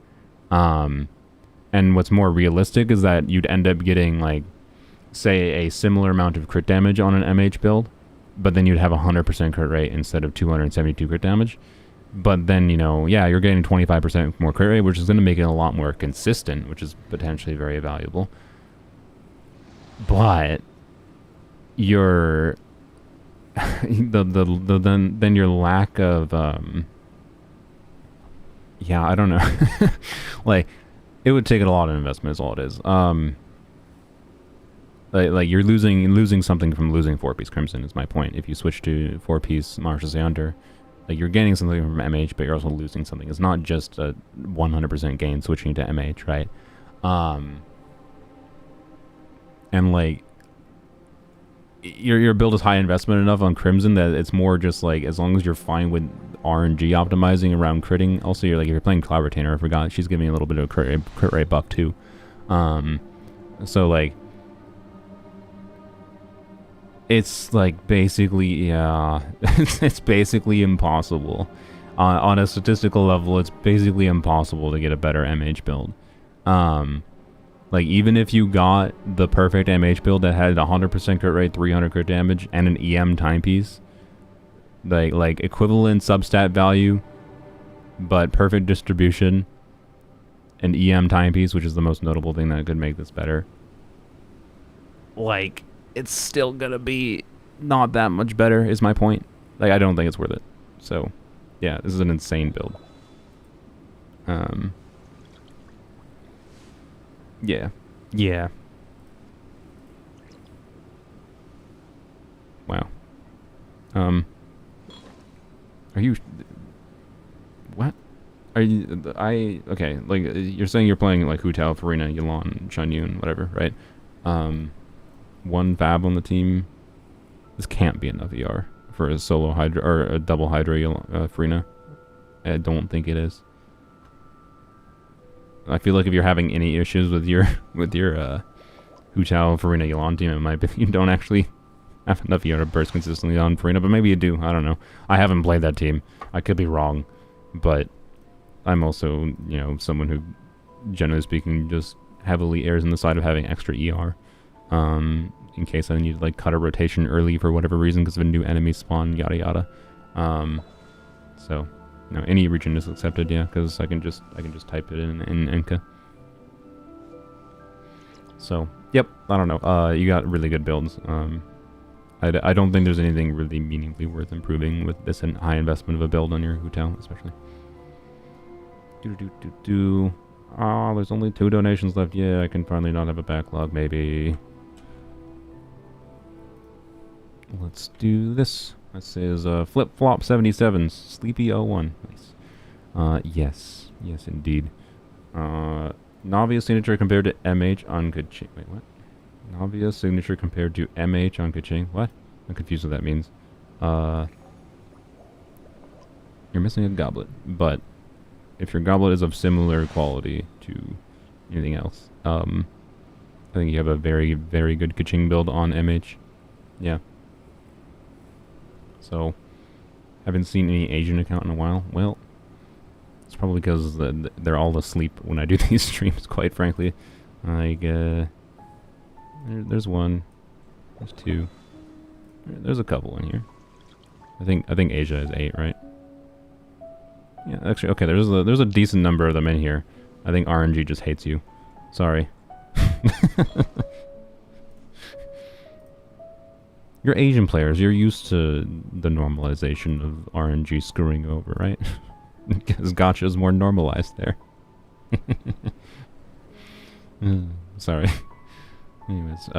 And what's more realistic is that you'd end up getting, like, say, a similar amount of crit damage on an MH build, but then you'd have 100% crit rate instead of 272 crit damage. But then, you know, yeah, you're getting 25% more crit rate, which is going to make it a lot more consistent, which is potentially very valuable. But your then your lack of yeah, I don't know. Like, it would take a lot of investment is all it is. Like you're losing something from losing 4-piece Crimson is my point. If you switch to 4-piece Marsh's Yonder, like, you're gaining something from MH, but you're also losing something. It's not just a 100% gain switching to MH, right? And, like, your build is high investment enough on Crimson that it's more just, like, as long as you're fine with RNG optimizing around critting. Also, you're, like, if you're playing Cloud Retainer, I forgot, she's giving you a little bit of crit rate buff too. So, like, it's, like, basically, yeah, it's basically impossible. On a statistical level, it's basically impossible to get a better MH build. Like, even if you got the perfect MH build that had 100% crit rate, 300 crit damage, and an EM timepiece, like equivalent substat value, but perfect distribution, and EM timepiece, which is the most notable thing that could make this better, like, it's still gonna be not that much better, is my point. Like, I don't think it's worth it. So, yeah, this is an insane build. Yeah. Yeah. Wow. Are you... What? Are you... Okay, like, you're saying you're playing, like, Hu Tao, Furina, Yelan, Xiangling, whatever, right? 1 Fab on the team. This can't be enough ER for a solo Hydra, or a double Hydra Furina. I don't think it is. I feel like if you're having any issues with your Hu Tao, Furina, Yelan team, it might be you don't actually have enough ER to burst consistently on Furina, but maybe you do. I don't know. I haven't played that team. I could be wrong, but I'm also, you know, someone who, generally speaking, just heavily errs on the side of having extra ER. In case I need to, like, cut a rotation early for whatever reason because of a new enemy spawn, yada yada. So, you know, any region is accepted, yeah, because I can just type it in Enka. So, yep, I don't know. You got really good builds. I don't think there's anything really meaningfully worth improving with this high investment of a build on your Hu Tao, especially. Oh, there's only 2 donations left. Yeah, I can finally not have a backlog, maybe. Let's do this. This is Flip Flop 77, Sleepy 01. Nice. Yes. Yes, indeed. Navia signature compared to MH on Keqing. Wait, what? Navia signature compared to MH on Keqing. What? I'm confused what that means. You're missing a goblet. But if your goblet is of similar quality to anything else, I think you have a very, very good Keqing build on MH. Yeah. So, haven't seen any Asian account in a while. Well, it's probably because they're all asleep when I do these streams, quite frankly. Like, there's one. There's two. There's a couple in here. I think Asia is 8, right? Yeah, actually, okay, there's a decent number of them in here. I think RNG just hates you. Sorry. You're Asian players. You're used to the normalization of RNG screwing over, right? Because Gotcha's more normalized there. Sorry. Anyways,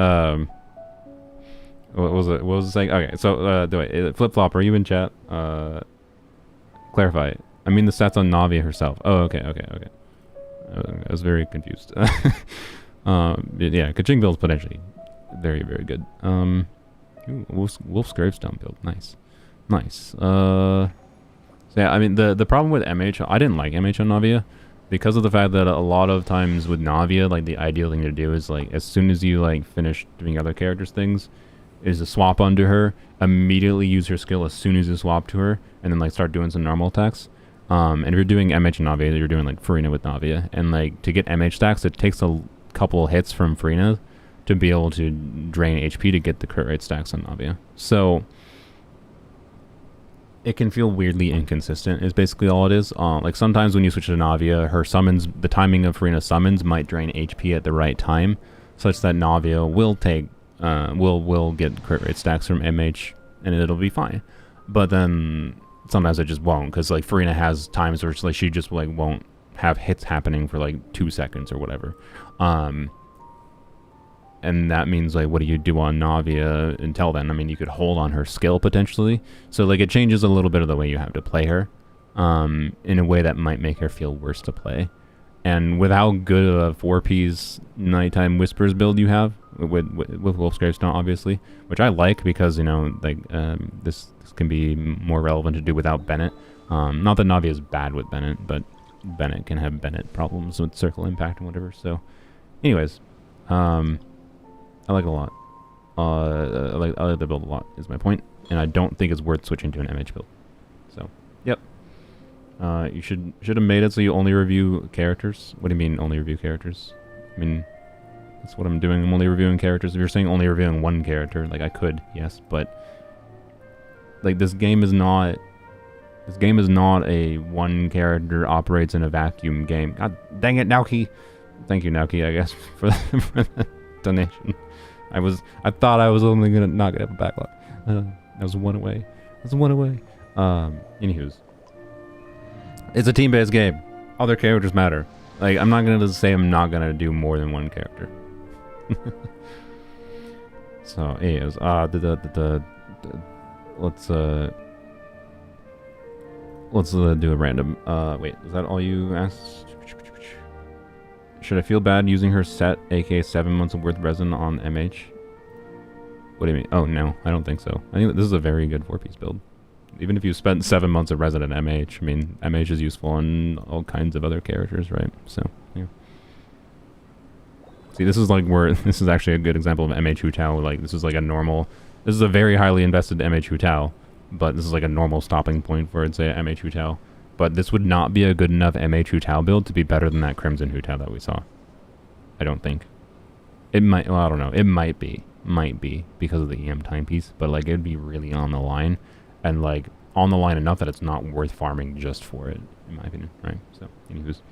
what was it? What was it saying? Okay, so Flip Flop, are you in chat? Clarify. I mean the stats on Navia herself. Oh, okay. I was very confused. Yeah, Keqing build's potentially very, very good. Ooh, Wolf's Gravestone build, nice. So yeah, I mean the problem with MH, I didn't like MH on Navia because of the fact that a lot of times with Navia, like the ideal thing to do is like as soon as you like finish doing other characters' things, is to swap onto her, immediately use her skill as soon as you swap to her, and then like start doing some normal attacks. And if you're doing MH and Navia, you're doing like Furina with Navia, and like to get MH stacks, it takes a couple hits from Furina to be able to drain HP to get the crit rate stacks on Navia. So it can feel weirdly inconsistent is basically all it is. Like sometimes when you switch to Navia, her summons, the timing of Furina's summons might drain HP at the right time, such that Navia will take will get crit rate stacks from MH and it'll be fine. But then sometimes it just won't, because like Furina has times where it's like she just like won't have hits happening for like 2 seconds or whatever. And that means like what do you do on Navia until then? I mean, you could hold on her skill potentially. So like it changes a little bit of the way you have to play her in a way that might make her feel worse to play. And with how good a 4P's Nighttime Whispers build you have with Wolf's Gravestone, obviously, which I like because, you know, like this can be more relevant to do without Bennett. Not that Navia is bad with Bennett, but Bennett can have Bennett problems with circle impact and whatever. So, anyways, I like it a lot. I like the build a lot, is my point, and I don't think it's worth switching to an MH build. So, yep. You should have made it so you only review characters. What do you mean only review characters? I mean, that's what I'm doing. I'm only reviewing characters. If you're saying only reviewing one character, like I could, yes, but like this game is not a one character operates in a vacuum game. God dang it, Naoki. Thank you, Naoki, I guess, for the donation. I thought I was only not gonna have a backlog. That was one away. Anywho's. It's a team-based game. Other characters matter. Like, I'm not gonna say I'm not gonna do more than one character. So, anyways, let's do a random. Wait, is that all you asked? Should I feel bad using her set, aka 7 months of worth resin on MH? What do you mean? Oh no, I don't think so. I think this is a very good 4-piece build. Even if you spent 7 months of resin on MH, I mean, MH is useful on all kinds of other characters, right? So, yeah. See, this is like where, this is actually a good example of MH Hu Tao. Like, this is like a normal, this is a very highly invested MH Hu Tao, but this is like a normal stopping point for, say, MH Hu Tao. But this would not be a good enough MH Hu Tao build to be better than that Crimson Hu Tao that we saw. I don't think. It might, well, I don't know. It might be. Might be, because of the EM timepiece, but like, it'd be really on the line. And like, on the line enough that it's not worth farming just for it, in my opinion, right? So, anyways.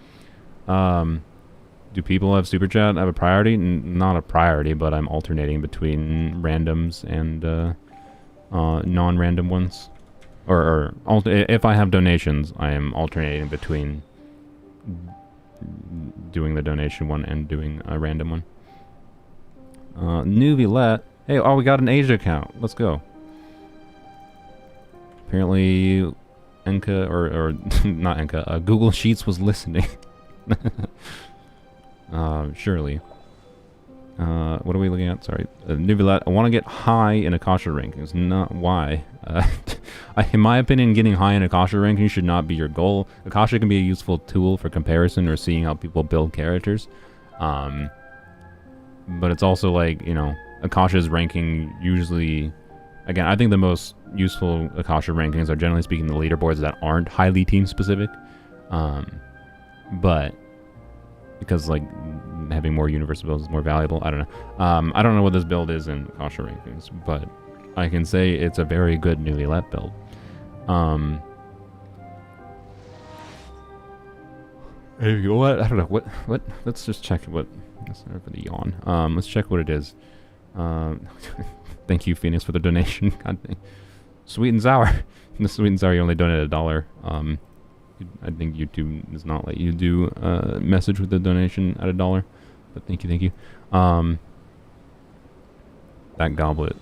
Do people have Super Chat have a priority? Not a priority, but I'm alternating between randoms and non-random ones. Or if I have donations, I am alternating between doing the donation one and doing a random one. Neuvillette. Hey, oh, we got an Asia account. Let's go. Apparently, Enka, or not Enka, Google Sheets was listening. Surely. What are we looking at? Sorry. Neuvillette, I want to get high in Akasha rankings. Not why. In my opinion, getting high in Akasha rankings should not be your goal. Akasha can be a useful tool for comparison or seeing how people build characters. but it's also like, you know, Akasha's ranking usually, again, I think the most useful Akasha rankings are generally speaking the leaderboards that aren't highly team specific. But because like having more universal builds is more valuable. I don't know. I don't know what this build is in Akasha rankings, but I can say it's a very good Neuvillette build. What? I don't know. What? Let's just check what. Sorry for the yawn. Let's check what it is. Thank you, Phoenix, for the donation. God dang. Sweet and sour. The sweet and sour, you only donated $1. I think YouTube does not let you do message with the donation at $1. But thank you. That goblet.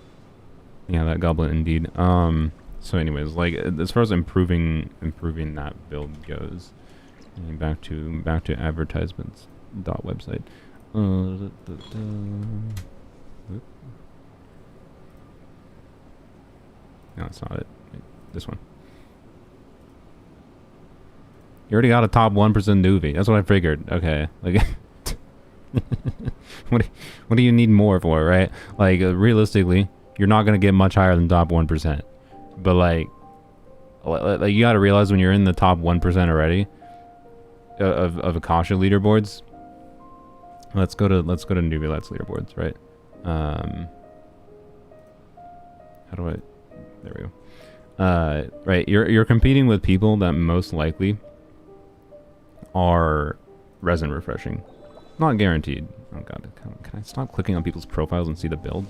Yeah, that goblet indeed. So anyways, like as far as improving that build goes, back to advertisements website. No, that's not it. Wait, this one. You already got a top 1% Neuvy. That's what I figured. Okay, like, what do you need more for, right? Like, realistically, you're not gonna get much higher than top 1%. But like you gotta realize when you're in the top 1% already of Akasha leaderboards. Let's go to Neuvillette's leaderboards, right? How do I? There we go. Right, you're competing with people that most likely are resin refreshing. Not guaranteed. Oh god, can I stop clicking on people's profiles and see the build?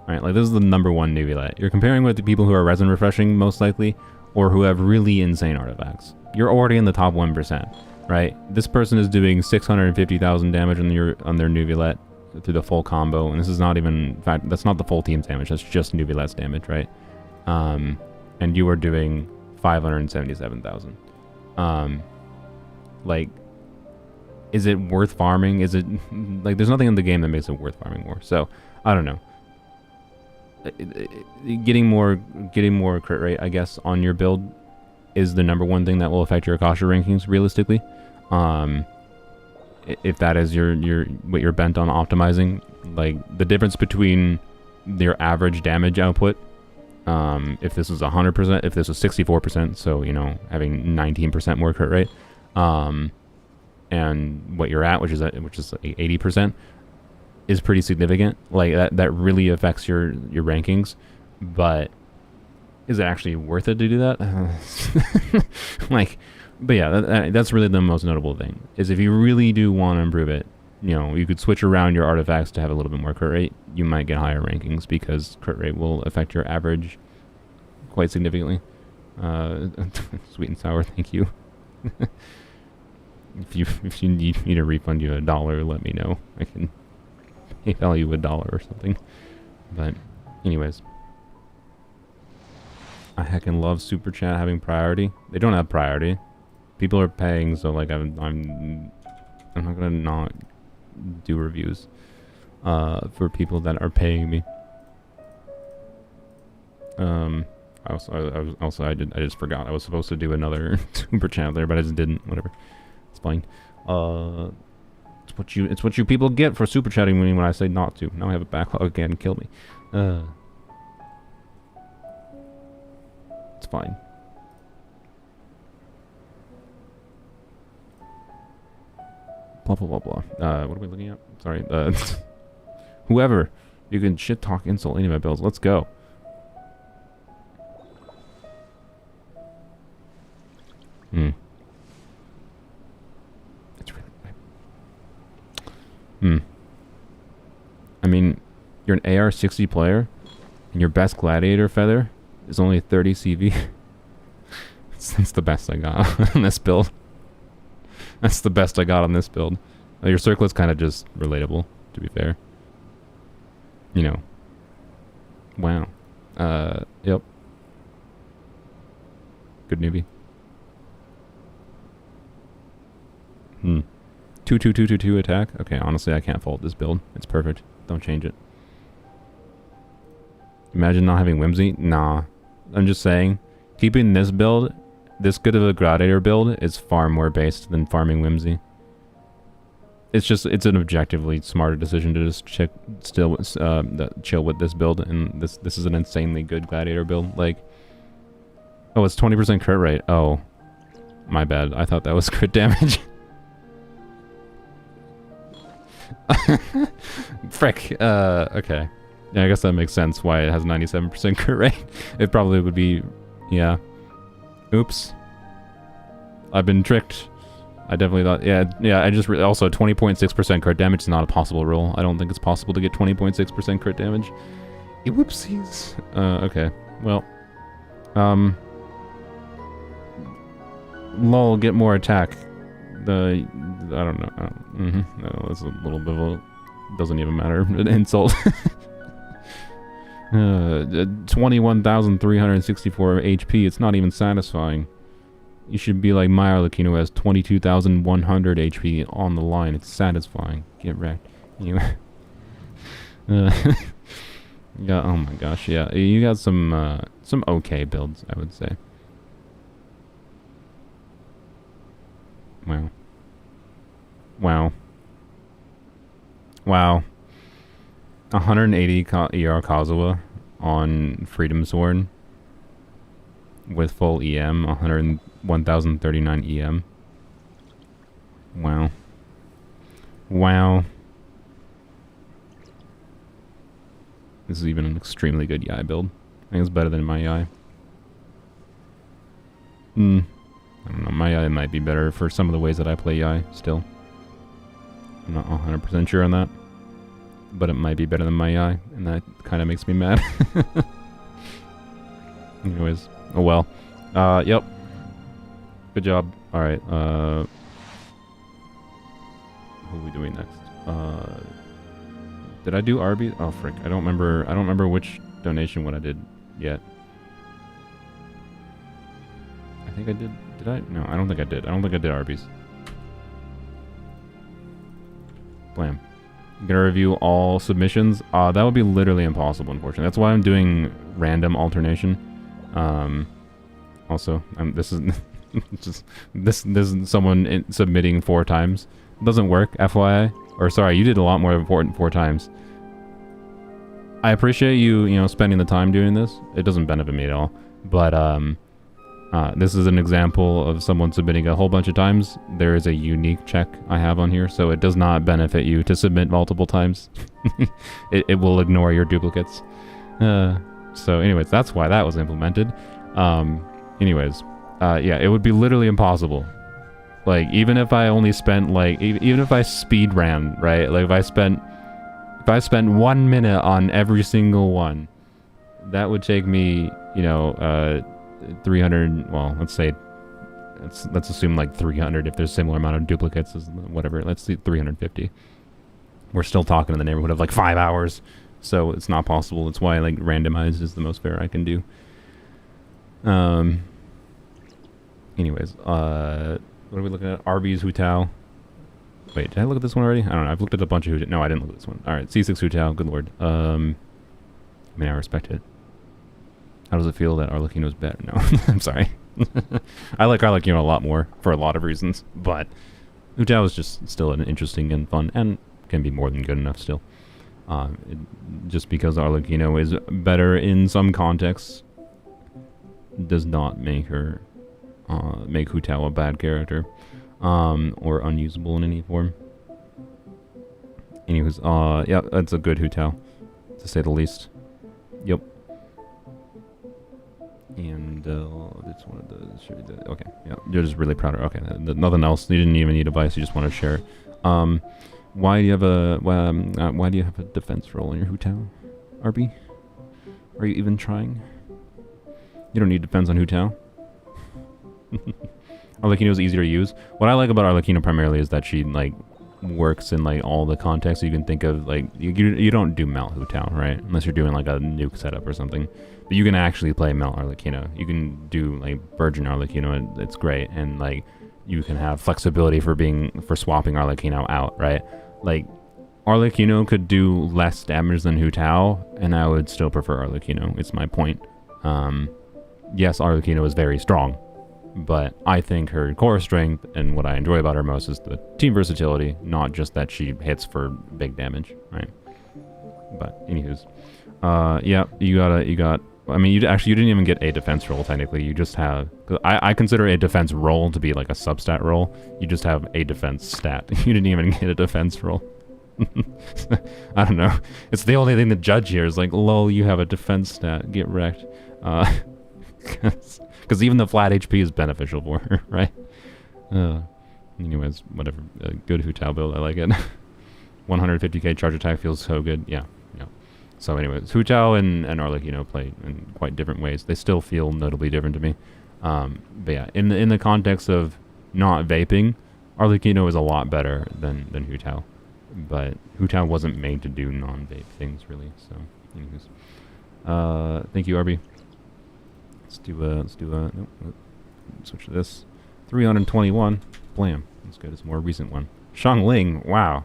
Alright, like this is the #1 Neuvillette. You're comparing with the people who are resin refreshing most likely, or who have really insane artifacts. You're already in the top 1%, right? This person is doing 650,000 damage on their Neuvillette through the full combo, and this is not even, in fact, that's not the full team's damage, that's just Neuvillette's damage, right? And you are doing 577,000. Like, is it worth farming? Is it, like, there's nothing in the game that makes it worth farming more. So, I don't know. Getting more crit rate, I guess, on your build is the #1 thing that will affect your Akasha rankings, realistically. If that is what you're bent on optimizing. Like, the difference between your average damage output, if this was 100%, if this was 64%, so, you know, having 19% more crit rate, and what you're at, which is 80%, is pretty significant. Like, that really affects your rankings. But is it actually worth it to do that? Like, but yeah, that's really the most notable thing, is if you really do want to improve it, you know, you could switch around your artifacts to have a little bit more crit rate. You might get higher rankings because crit rate will affect your average quite significantly. Sweet and sour, thank you. If you need me to refund you $1, let me know. I can PayPal you $1 or something. But anyways, I heckin' love Super Chat having priority. They don't have priority. People are paying, so like I'm not gonna not do reviews for people that are paying me. I just forgot. I was supposed to do another Super Chat there, but I just didn't. Whatever. It's fine. It's what you people get for super chatting when I say not to. Now I have a backlog again. Kill me. It's fine. Blah blah blah blah. What are we looking at? Sorry. Whoever, you can shit talk, insult any of my bills. Let's go. I mean, you're an AR-60 player, and your best gladiator feather is only 30 CV. That's the best I got on this build. That's the best I got on this build. Your circlet's kind of just relatable, to be fair. You know. Wow. Yep. Good newbie. 2-2-2-2-2 attack. Okay, honestly, I can't fault this build. It's perfect. Don't change it. Imagine not having Whimsy. Nah. I'm just saying, keeping this build, this good of a gladiator build, is far more based than farming Whimsy. it's an objectively smarter decision to just chill with this build, and this is an insanely good gladiator build. Like, oh, it's 20% crit rate. Oh, my bad. I thought that was crit damage. Frick. Okay. Yeah, I guess that makes sense why it has 97% crit rate. It probably would be, yeah. Oops. I've been tricked. I definitely thought, yeah, I just, also 20.6% crit damage is not a possible roll. I don't think it's possible to get 20.6% crit damage. Whoopsies. Okay, well, lol, get more attack. I don't know. No, that's a little bit of a, doesn't even matter, an insult. 21,364 HP, it's not even satisfying. You should be like my Arlecchino, who has 22,100 HP on the line. It's satisfying. Get wrecked. You, yeah. Oh my gosh. Yeah. You got some okay builds, I would say. Wow. Wow. Wow. 180 ER Kazuha on Freedom Sword with full EM. 1,039 EM. Wow. Wow. This is even an extremely good Yai build. I think it's better than my Yai. I don't know, my Yai might be better for some of the ways that I play Yai still. I'm not 100% sure on that. But it might be better than my Yai, and that kind of makes me mad. Anyways, oh well. Yep. Good job. Alright, who are we doing next? Did I do Arby's? Oh frick, I don't remember which donation one I did yet. I think I did. Did I? No, I don't think I did. I don't think I did Arby's. Blam. I'm gonna review all submissions. That would be literally impossible, unfortunately. That's why I'm doing random alternation. Also, this is just this is someone submitting 4 times. It doesn't work, FYI. Or sorry, you did a lot more than 4 times. I appreciate you spending the time doing this. It doesn't benefit me at all, but this is an example of someone submitting a whole bunch of times. There is a unique check I have on here, so it does not benefit you to submit multiple times. it will ignore your duplicates. So anyways, that's why that was implemented. Anyways, yeah, it would be literally impossible. Like, even if I only spent, like, even if I speed ran, right? Like, if I spent 1 minute on every single one, that would take me, 300, well, let's say, let's assume like 300 if there's similar amount of duplicates as whatever. Let's see, 350. We're still talking in the neighborhood of like 5 hours, so it's not possible. That's why like randomized is the most fair I can do. Anyways, what are we looking at? Arby's Hu Tao. Wait, did I look at this one already? I don't know. I've looked at a bunch of Hu Tao. No, I didn't look at this one. Alright, C6 Hu Tao. Good lord. I mean, I respect it. How does it feel that Arlecchino is better? No, I'm sorry. I like Arlecchino a lot more for a lot of reasons, but Hu Tao is just still an interesting and fun, and can be more than good enough still. Just because Arlecchino is better in some contexts does not make her make Hu Tao a bad character, or unusable in any form. Anyways, yeah, that's a good Hu Tao, to say the least. Yep. And it's one of the okay, yeah, you're just really proud of. Okay, nothing else. You didn't even need advice. You just want to share it. Why do you have a defense roll in your Hu Tao, RB? Are you even trying? You don't need defense on Hu Tao. Arlecchino is easier to use. What I like about Arlecchino primarily is that she like works in like all the contexts you can think of. Like you don't do Melt Hu Tao, right? Unless you're doing like a nuke setup or something. But you can actually play Melt Arlecchino. You can do like Virgin Arlecchino, and it's great. And like you can have flexibility for swapping Arlecchino out, right? Like Arlecchino could do less damage than Hu Tao, and I would still prefer Arlecchino. It's my point. Yes, Arlecchino is very strong. But I think her core strength and what I enjoy about her most is the team versatility, not just that she hits for big damage, right? But anywho's, yeah, you got. I mean, you didn't even get a defense roll technically. You just have. I consider a defense roll to be like a substat roll. You just have a defense stat. You didn't even get a defense roll. I don't know. It's the only thing to judge here is like, lol, you have a defense stat. Get wrecked. Because even the flat HP is beneficial for her, right? Anyways, whatever. Good Hu Tao build. I like it. 150k charge attack feels so good. Yeah. So anyways, Hu Tao and Arlecchino play in quite different ways. They still feel notably different to me. But yeah, in the context of not vaping, Arlecchino is a lot better than Hu Tao. But Hu Tao wasn't made to do non-vape things really. So anyways, thank you, Arby. Let's do nope, switch to this. 321. Blam. Let's go to this more recent one. Xiangling. Wow.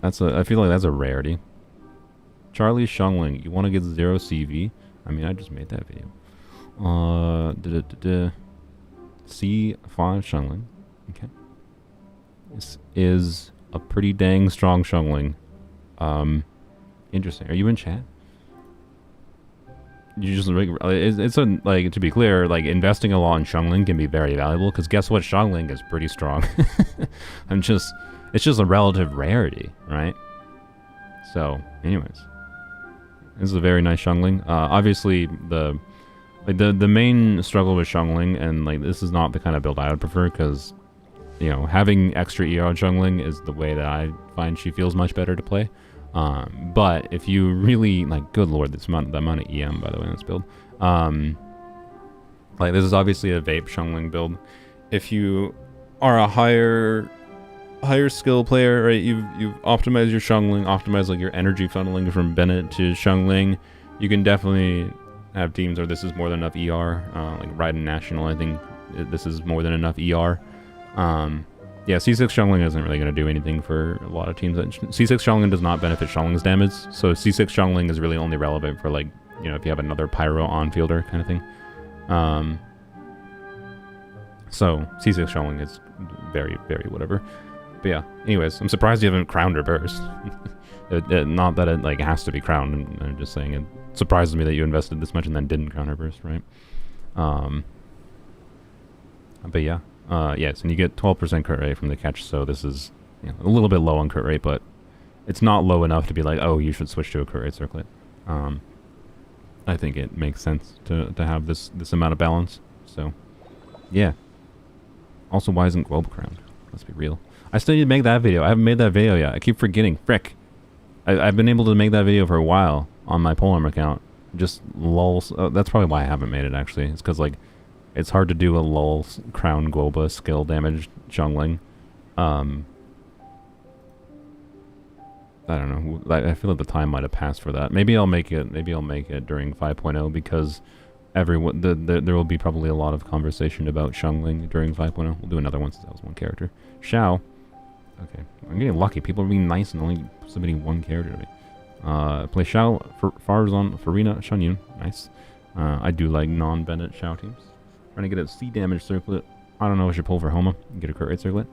I feel like that's a rarity. Charlie Xiangling, you want to get 0 CV? I mean, I just made that video. C5 Xiangling. Okay. This is a pretty dang strong Xiangling. Interesting. Are you in chat? You just it's a, like, to be clear, like investing a lot in Xiangling can be very valuable because guess what? Xiangling is pretty strong. It's just a relative rarity, right? So, anyways, this is a very nice Xiangling. Obviously, the main struggle with Xiangling, and like this is not the kind of build I would prefer, because you know having extra ER Xiangling is the way that I find she feels much better to play. But if you really like, good lord, the amount of EM by the way in this build. Like this is obviously a vape Xiangling build. If you are a higher skill player, right? You've optimized your Xiangling, optimized like your energy funneling from Bennett to Xiangling. You can definitely have teams where this is more than enough ER. Like Raiden National, I think this is more than enough ER. Yeah, C6 Xiangling isn't really going to do anything for a lot of teams. C6 Xiangling does not benefit Xiangling's damage, so C6 Xiangling is really only relevant for like, you know, if you have another Pyro on-fielder kind of thing. So C6 Xiangling is very, very whatever. But yeah, anyways, I'm surprised you haven't crowned her burst. Not that it like has to be crowned, I'm just saying it surprises me that you invested this much and then didn't crown her burst, right? But yeah. Yes, and you get 12% crit rate from the catch, so this is, you know, a little bit low on crit rate, but it's not low enough to be like, oh, you should switch to a crit rate circlet. I think it makes sense to have this amount of balance. So, yeah. Also, why isn't Globe crowned? Let's be real. I still need to make that video. I haven't made that video yet. I keep forgetting. Frick. I've been able to make that video for a while on my Polearm account. Just lol. That's probably why I haven't made it, actually. It's because, like, it's hard to do a lol crown Globa skill damage Xiangling. I don't know. I feel like the time might have passed for that. Maybe I'll make it. Maybe I'll make it during 5.0 because everyone there will be probably a lot of conversation about Xiangling during 5.0. We'll do another one since that was one character. Xiao. Okay, I'm getting lucky. People are being nice and only submitting one character to me. Play Xiao, Farzan, Furina, Shunyun. Nice. I do like non-Bennett Xiao teams. Trying to get a C damage circlet. I don't know if I should pull for Homa and get a crit rate circlet.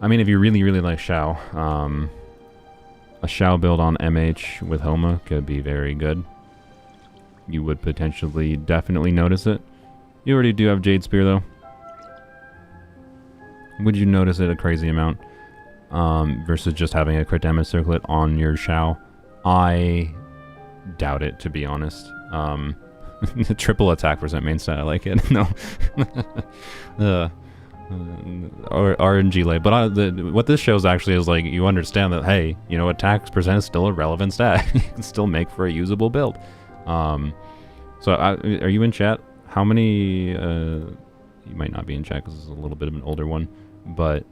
I mean, if you really, really like Xiao, a Xiao build on MH with Homa could be very good. You would potentially definitely notice it. You already do have Jade Spear though. Would you notice it a crazy amount? Versus just having a crit damage circlet on your Xiao? I doubt it, to be honest. The triple attack percent main stat, I like it. No. Or RNG late. But what this shows actually is like, you understand that, hey, you know, attack percent is still a relevant stat. You can still make for a usable build. So are you in chat? How many, you might not be in chat because this is a little bit of an older one, but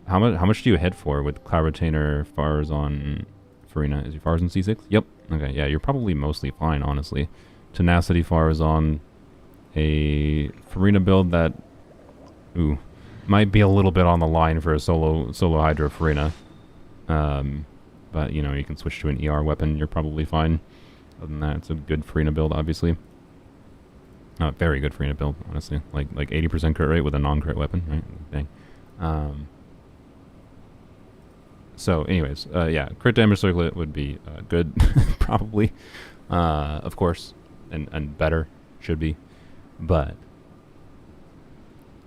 how much do you hit for with Cloud Retainer, Farzan, Furina? Is your Farzan C6? Yep. Okay, yeah, you're probably mostly fine, honestly. Tenacity Farzan, a Furina build that, ooh, might be a little bit on the line for a solo Hydra Furina. But, you know, you can switch to an ER weapon, you're probably fine. Other than that, it's a good Furina build, obviously. Very good Furina build, honestly. Like 80% crit rate with a non-crit weapon, right? Dang. So, anyways, yeah, crit damage circlet would be good, probably, of course, and better, should be, but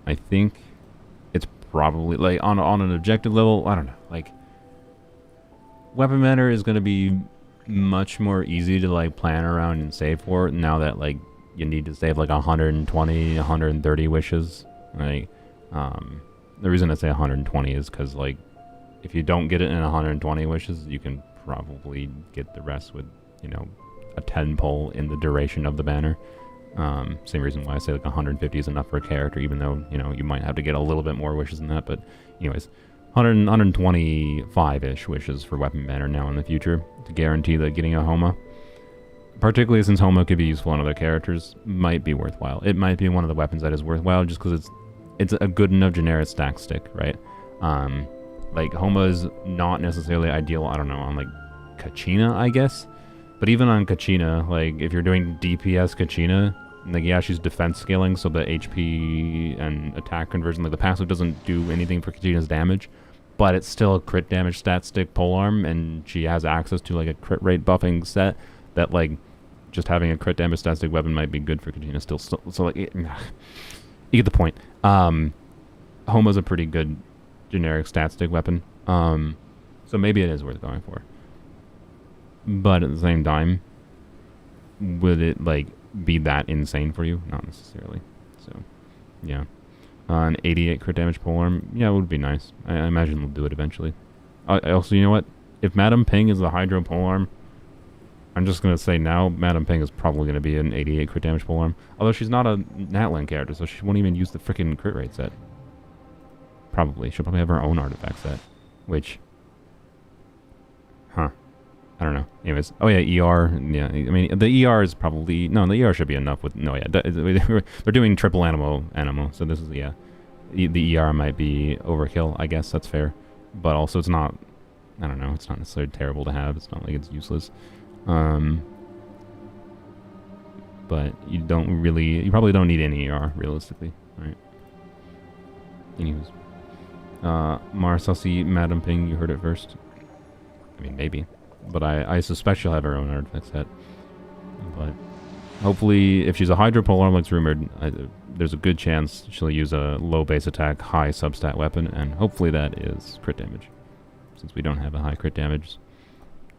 I think it's probably, like, on an objective level, I don't know, like, weapon matter is going to be much more easy to, like, plan around and save for now that, like, you need to save, like, 120, 130 wishes, like, the reason I say 120 is because, like, if you don't get it in 120 wishes, you can probably get the rest with, you know, a 10 pull in the duration of the banner. Same reason why I say like 150 is enough for a character, even though, you know, you might have to get a little bit more wishes than that. But anyways, 125-ish wishes for weapon banner now in the future to guarantee that getting a Homa, particularly since Homa could be useful on other characters, might be worthwhile. It might be one of the weapons that is worthwhile just because it's a good enough generic stack stick, right? Like, Homa is not necessarily ideal, I don't know, on, like, Kachina, I guess? But even on Kachina, like, if you're doing DPS Kachina, like, yeah, she's defense scaling, so the HP and attack conversion, like, the passive doesn't do anything for Kachina's damage, but it's still a crit damage stat stick polearm, and she has access to, like, a crit rate buffing set that, like, just having a crit damage stat stick weapon might be good for Kachina still. So like, you get the point. Homa's a pretty good generic stat stick weapon, so maybe it is worth going for, but at the same time, would it, like, be that insane for you? Not necessarily. So yeah, an 88 crit damage polearm, yeah, it would be nice. I imagine they'll do it eventually. I also, you know what, if Madame Ping is the Hydro polearm, I'm just gonna say now Madame Ping is probably gonna be an 88 crit damage polearm, although she's not a Natlan character, so she won't even use the freaking crit rate set. Probably. She'll probably have her own artifact set. Which... Huh. I don't know. Anyways. Oh yeah, ER. Yeah, I mean, the ER is probably... No, the ER should be enough with... No, yeah. They're doing triple animal. So this is, yeah. The ER might be overkill, I guess. That's fair. But also it's not... I don't know. It's not necessarily terrible to have. It's not like it's useless. But you don't really... You probably don't need any ER, realistically. Right? Anyways. Marcelsi, Madame Ping, you heard it first. I mean, maybe. But I suspect she'll have her own artifact set. But hopefully, if she's a Hydro polearm like it's rumored, there's a good chance she'll use a low base attack, high substat weapon, and hopefully that is crit damage. Since we don't have a high crit damage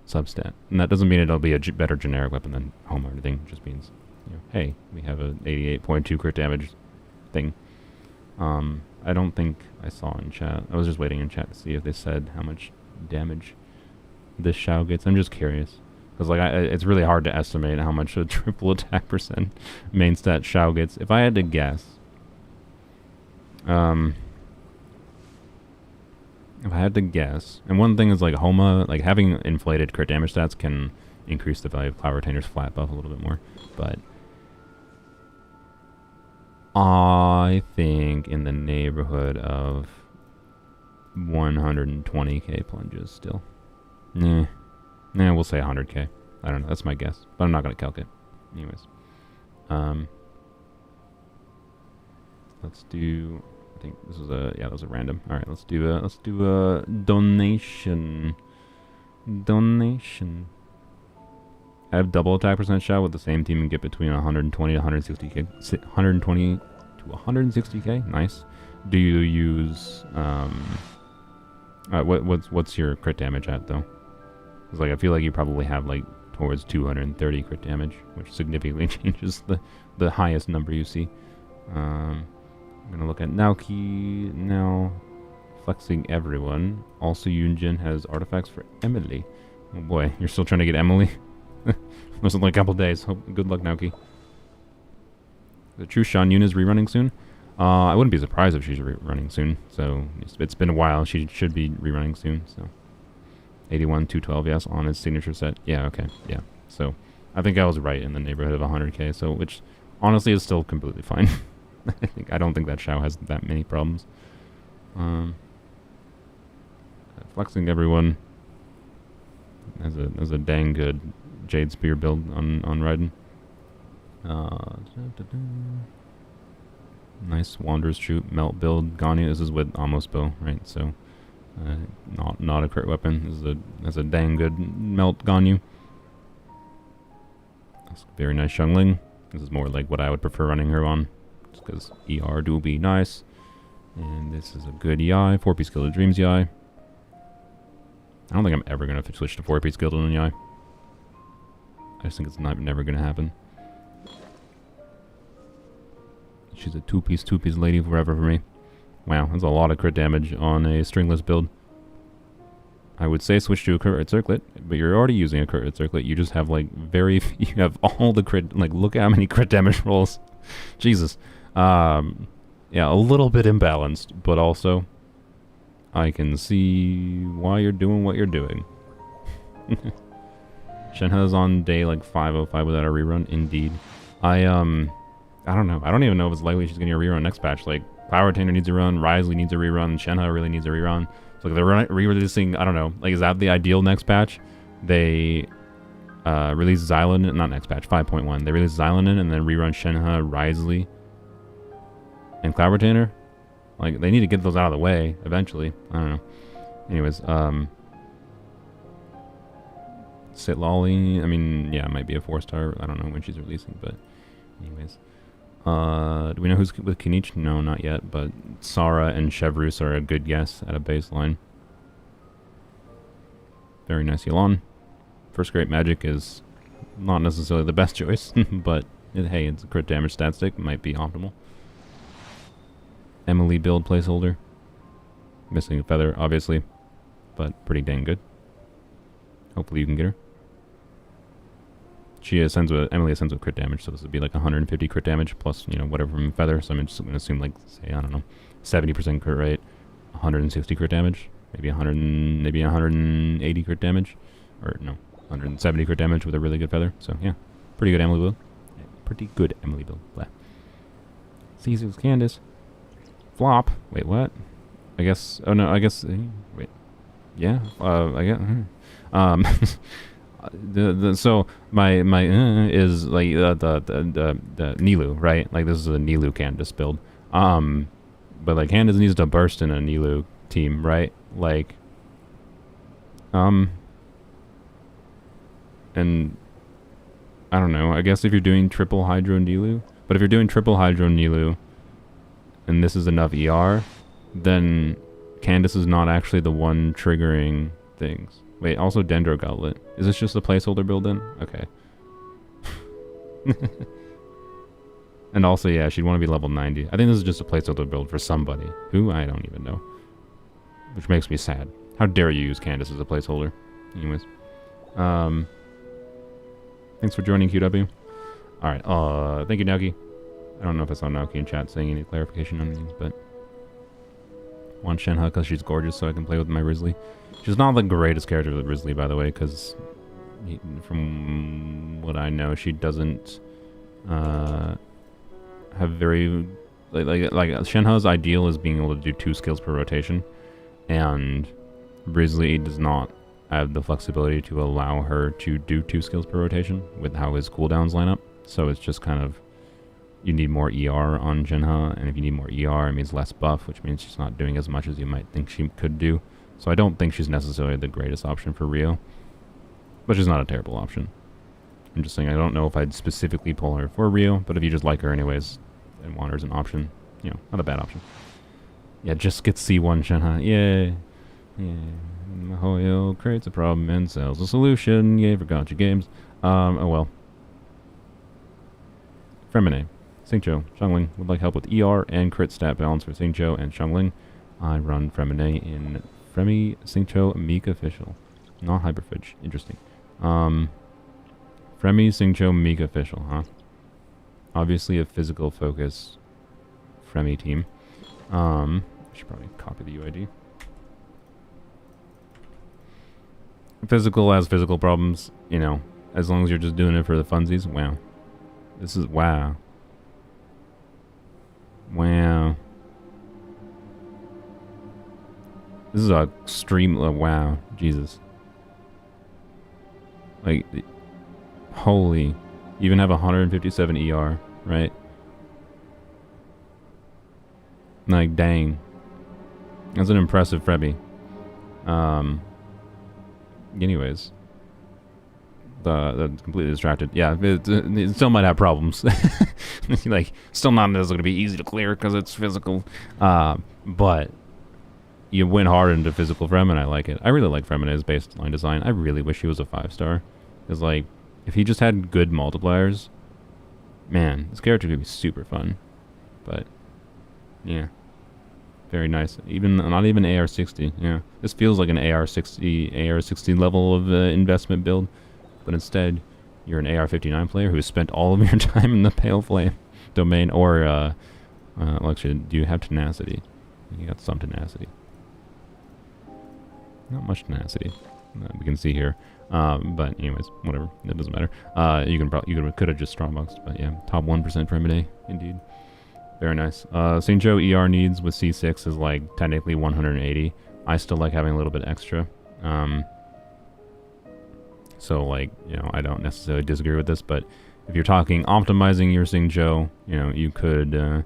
substat. And that doesn't mean it'll be a better generic weapon than Homa or anything. It just means, you know, hey, we have a 88.2 crit damage thing. I don't think I saw in chat. I was just waiting in chat to see if they said how much damage this Xiao gets. I'm just curious. Because, like, it's really hard to estimate how much a triple attack percent main stat Xiao gets. If I had to guess... if I had to guess... And one thing is, like, Homa, like, having inflated crit damage stats can increase the value of Cloud Retainer's flat buff a little bit more. But... I think in the neighborhood of 120k plunges still. Nah, we'll say 100k. I don't know. That's my guess, but I'm not gonna calc it. Anyways, let's do. I think this was a that was a random. All right, let's do a donation. Donation. I have double attack percent shot with the same team and get between 120 to 160k. 120 to 160k. Nice. Do you use what's your crit damage at though? Because like I feel like you probably have like towards 230 crit damage, which significantly changes the highest number you see. I'm gonna look at Naoki now. Flexing everyone. Also, Yunjin has artifacts for Emilie. Oh boy, you're still trying to get Emilie? Less than like a couple days. Good luck, Naoki. The True Shan Yun is rerunning soon. I wouldn't be surprised if she's rerunning soon. So it's been a while. She should be rerunning soon. So 81, 212, yes, on his signature set. Yeah, okay, yeah. So I think I was right in the neighborhood of 100k. So which honestly is still completely fine. I don't think that Xiao has that many problems. Flexing everyone. Has a dang good Jade Spear build on Raiden. Nice Wanderer's Troop melt build. Ganyu. This is with almost bow, right? So not a crit weapon. This is a dang good melt Ganyu. That's very nice Xiangling. This is more like what I would prefer running her on, just because ER do be nice. And this is a good EI, 4-piece Gilded Dreams EI. I don't think I'm ever gonna switch to 4-piece Gilded EI. I just think it's never gonna happen. She's a 2-piece lady forever for me. Wow, that's a lot of crit damage on a stringless build. I would say switch to a crit circlet, but you're already using a crit circlet. You just have like you have all the crit, like look at how many crit damage rolls. Jesus. Yeah, a little bit imbalanced, but also I can see why you're doing what you're doing. Shenhe's on day like 505 without a rerun, indeed. I don't know. I don't even know if it's likely she's getting a rerun next patch. Like, Cloud Retainer needs a run, Risley needs a rerun, Shenhe really needs a rerun. So like, they're re-releasing, I don't know, like, is that the ideal next patch? They release Xylan, not next patch, 5.1. They release Xylan and then rerun Shenhe, Risley, and Cloud Retainer? Like, they need to get those out of the way eventually. I don't know. Anyways, Sitlolly, I mean, yeah, it might be a 4-star. I don't know when she's releasing, but anyways. Do we know who's with Kinich? No, not yet, but Sara and Chevreuse are a good guess at a baseline. Very nice Yelan. First Great Magic is not necessarily the best choice, but hey, it's a crit damage stat stick, might be optimal. Emilie build placeholder. Missing a feather, obviously, but pretty dang good. Hopefully you can get her. She ascends with Emilie ascends with crit damage, so this would be like 150 crit damage plus, you know, whatever from feather. So I'm just going to assume like, say, I don't know, 70% crit rate, 160 crit damage, maybe 180 crit damage, or no, 170 crit damage with a really good feather. So yeah, pretty good Emilie build. Yeah, pretty good Emilie build. Blah. C6 Candace. Flop. Wait, what? I guess. Oh no, I guess. Wait. Yeah. I guess. So my is like the Nilou, right? Like this is a Nilou Candace build. But like Candace needs to burst in a Nilou team, right? Like and I don't know. I guess if you're doing triple Hydro Nilou, but if you're doing triple Hydro Nilou and this is enough ER, then Candace is not actually the one triggering things. Wait, also Dendro Gauntlet. Is this just a placeholder build then? Okay. And also, yeah, she'd want to be level 90. I think this is just a placeholder build for somebody. Who? I don't even know. Which makes me sad. How dare you use Candace as a placeholder? Anyways. Thanks for joining, QW. Alright, thank you, Naoki. I don't know if I saw Naoki in chat saying any clarification on these, but... want Shenhe because she's gorgeous so I can play with my Risley. She's not the greatest character with Risley, by the way, because from what I know, she doesn't have very... Like Shenhe's ideal is being able to do 2 skills per rotation, and Risley does not have the flexibility to allow her to do 2 skills per rotation with how his cooldowns line up. So it's just kind of... you need more ER on Shenhe, and if you need more ER, it means less buff, which means she's not doing as much as you might think she could do. So I don't think she's necessarily the greatest option for Rio, but she's not a terrible option. I'm just saying I don't know if I'd specifically pull her for Rio, but if you just like her anyways and want her as an option, you know, not a bad option. Yeah, just get C1 Shenhe. Yay. Yeah. Mahoyo creates a problem and sells a solution. Yay for gotcha games. Oh well. Fremine. Xingqiu, Xiangling would like help with ER and crit stat balance for Xingqiu and Xiangling. I run Fremine in Fremi Xingqiu Meek Official. Not Hyperfridge. Interesting. Fremi Xingqiu Meek Official, huh? Obviously a physical focus Fremi team. I should probably copy the UID. Physical has physical problems, you know, as long as you're just doing it for the funsies. Wow. This is... wow. Wow. This is a stream... wow. Jesus. Like... holy... You even have 157 ER, right? Like, dang. That's an impressive Frebi. Anyways. Completely distracted. Yeah, it still might have problems. Like, still not necessarily going to be easy to clear because it's physical. But you went hard into physical Fremen. I like it. I really like Fremen's baseline design. I really wish he was a 5-star. Because, like, if he just had good multipliers, man, this character could be super fun. But, yeah. Very nice. Not even AR-60. Yeah. This feels like an AR-60 level of investment build. But instead, you're an AR-59 player who has spent all of your time in the Pale Flame domain. Or, well, actually, do you have tenacity? You got some tenacity. Not much tenacity. We can see here. But anyways, whatever. It doesn't matter. You could have just strongboxed. But yeah, top 1% for Emilie, indeed. Very nice. Xingqiu ER needs with C6 is like technically 180. I still like having a little bit extra. So like, you know, I don't necessarily disagree with this, but if you're talking optimizing your Xingqiu, you know, you could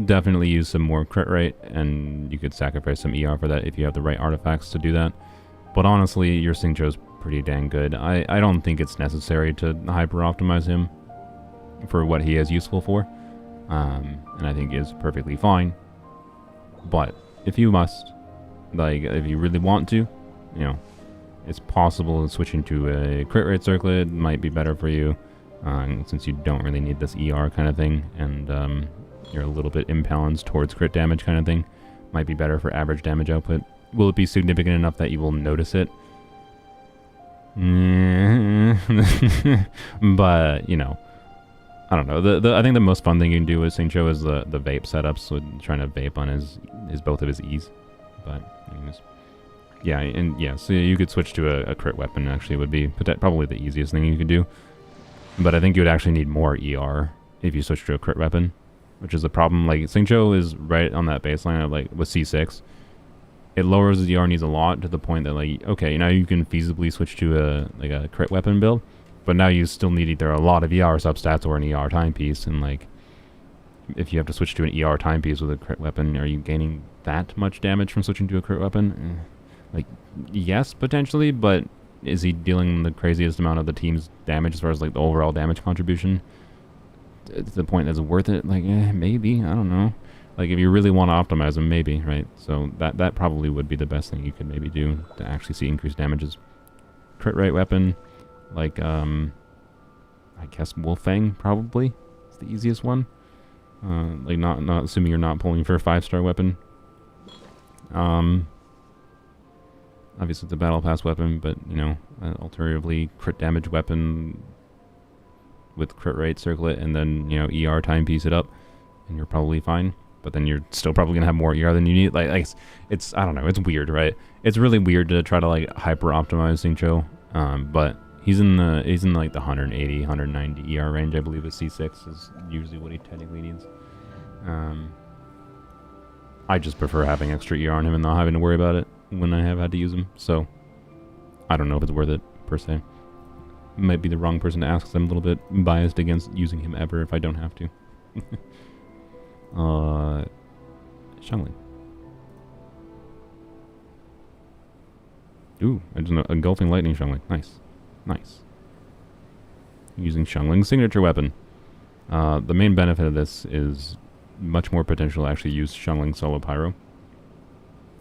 definitely use some more crit rate, and you could sacrifice some ER for that if you have the right artifacts to do that. But honestly, your Xingqiu is pretty dang good. I don't think it's necessary to hyper optimize him for what he is useful for. And I think is perfectly fine. But if you must, like, if you really want to, you know, it's possible switching to a crit rate circlet might be better for you, since you don't really need this ER kind of thing, and you're a little bit imbalanced towards crit damage kind of thing. Might be better for average damage output. Will it be significant enough that you will notice it? But, you know, I don't know. I think the most fun thing you can do with Xingqiu is the vape setups, so trying to vape on his both of his E's. But anyways, yeah, and yeah, so you could switch to a crit weapon. Actually, would be probably the easiest thing you could do. But I think you would actually need more ER if you switch to a crit weapon, which is a problem. Like, Xingqiu is right on that baseline of, like, with C6. It lowers the ER needs a lot to the point that, like, okay, now you can feasibly switch to a crit weapon build. But now you still need either a lot of ER substats or an ER timepiece, and like, if you have to switch to an ER timepiece with a crit weapon, are you gaining that much damage from switching to a crit weapon? Like, yes, potentially, but is he dealing the craziest amount of the team's damage as far as like the overall damage contribution? To the point that's worth it? Like, maybe, I don't know. Like, if you really want to optimize him, maybe, right? So that probably would be the best thing you could maybe do to actually see increased damages. Crit rate weapon. Like, I guess Wolfang probably is the easiest one. Like, not assuming you're not pulling for a 5-star weapon. Obviously it's a battle pass weapon, but, you know, alternatively, crit damage weapon with crit rate circlet, and then, you know, ER timepiece it up, and you're probably fine. But then you're still probably gonna have more ER than you need. Like it's I don't know, it's weird, right? It's really weird to try to like hyper optimize Xingqiu, but he's in like the 180, 190 ER range, I believe. With C6 is usually what he technically needs. I just prefer having extra ER on him and not having to worry about it when I have had to use him. So I don't know if it's worth it per se. Might be the wrong person to ask, 'cause I'm a little bit biased against using him ever if I don't have to. Xiangling. Ooh, I just know, engulfing lightning Xiangling. Nice. Nice. Using Xiangling's signature weapon. The main benefit of this is much more potential to actually use Xiangling solo pyro.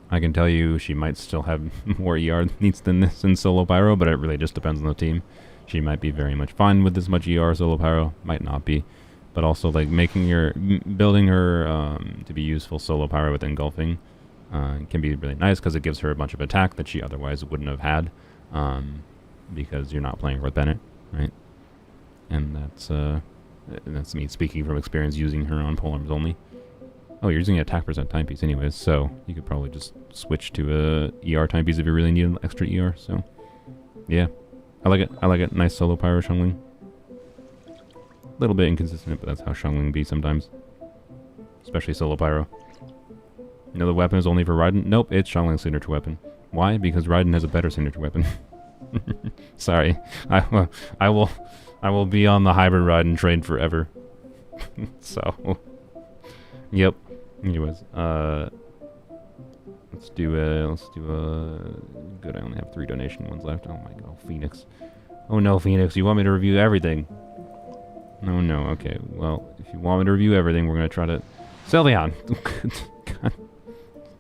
I can tell you she might still have more ER needs than this in solo pyro, but it really just depends on the team. She might be very much fine with this much ER solo pyro, might not be. But also, like, building her to be useful solo pyro with engulfing can be really nice, because it gives her a bunch of attack that she otherwise wouldn't have had, because you're not playing with Bennett, right? And that's me speaking from experience using her on polearms only. Oh, you're using an attack percent timepiece anyways, so you could probably just switch to a ER timepiece if you really need an extra ER. So yeah, I like it. I like it. Nice solo pyro Xiangling. A little bit inconsistent, but that's how Xiangling be sometimes. Especially solo pyro. You know, the weapon is only for Raiden? Nope, it's Xiangling's signature weapon. Why? Because Raiden has a better signature weapon. Sorry. I I will be on the hybrid Raiden train forever. So, yep. Anyways, let's do a, good, I only have 3 donation ones left. Oh my god, Phoenix. Oh no, Phoenix, you want me to review everything? No, no, okay. Well, if you want me to review everything, we're gonna try to... Sylveon! God.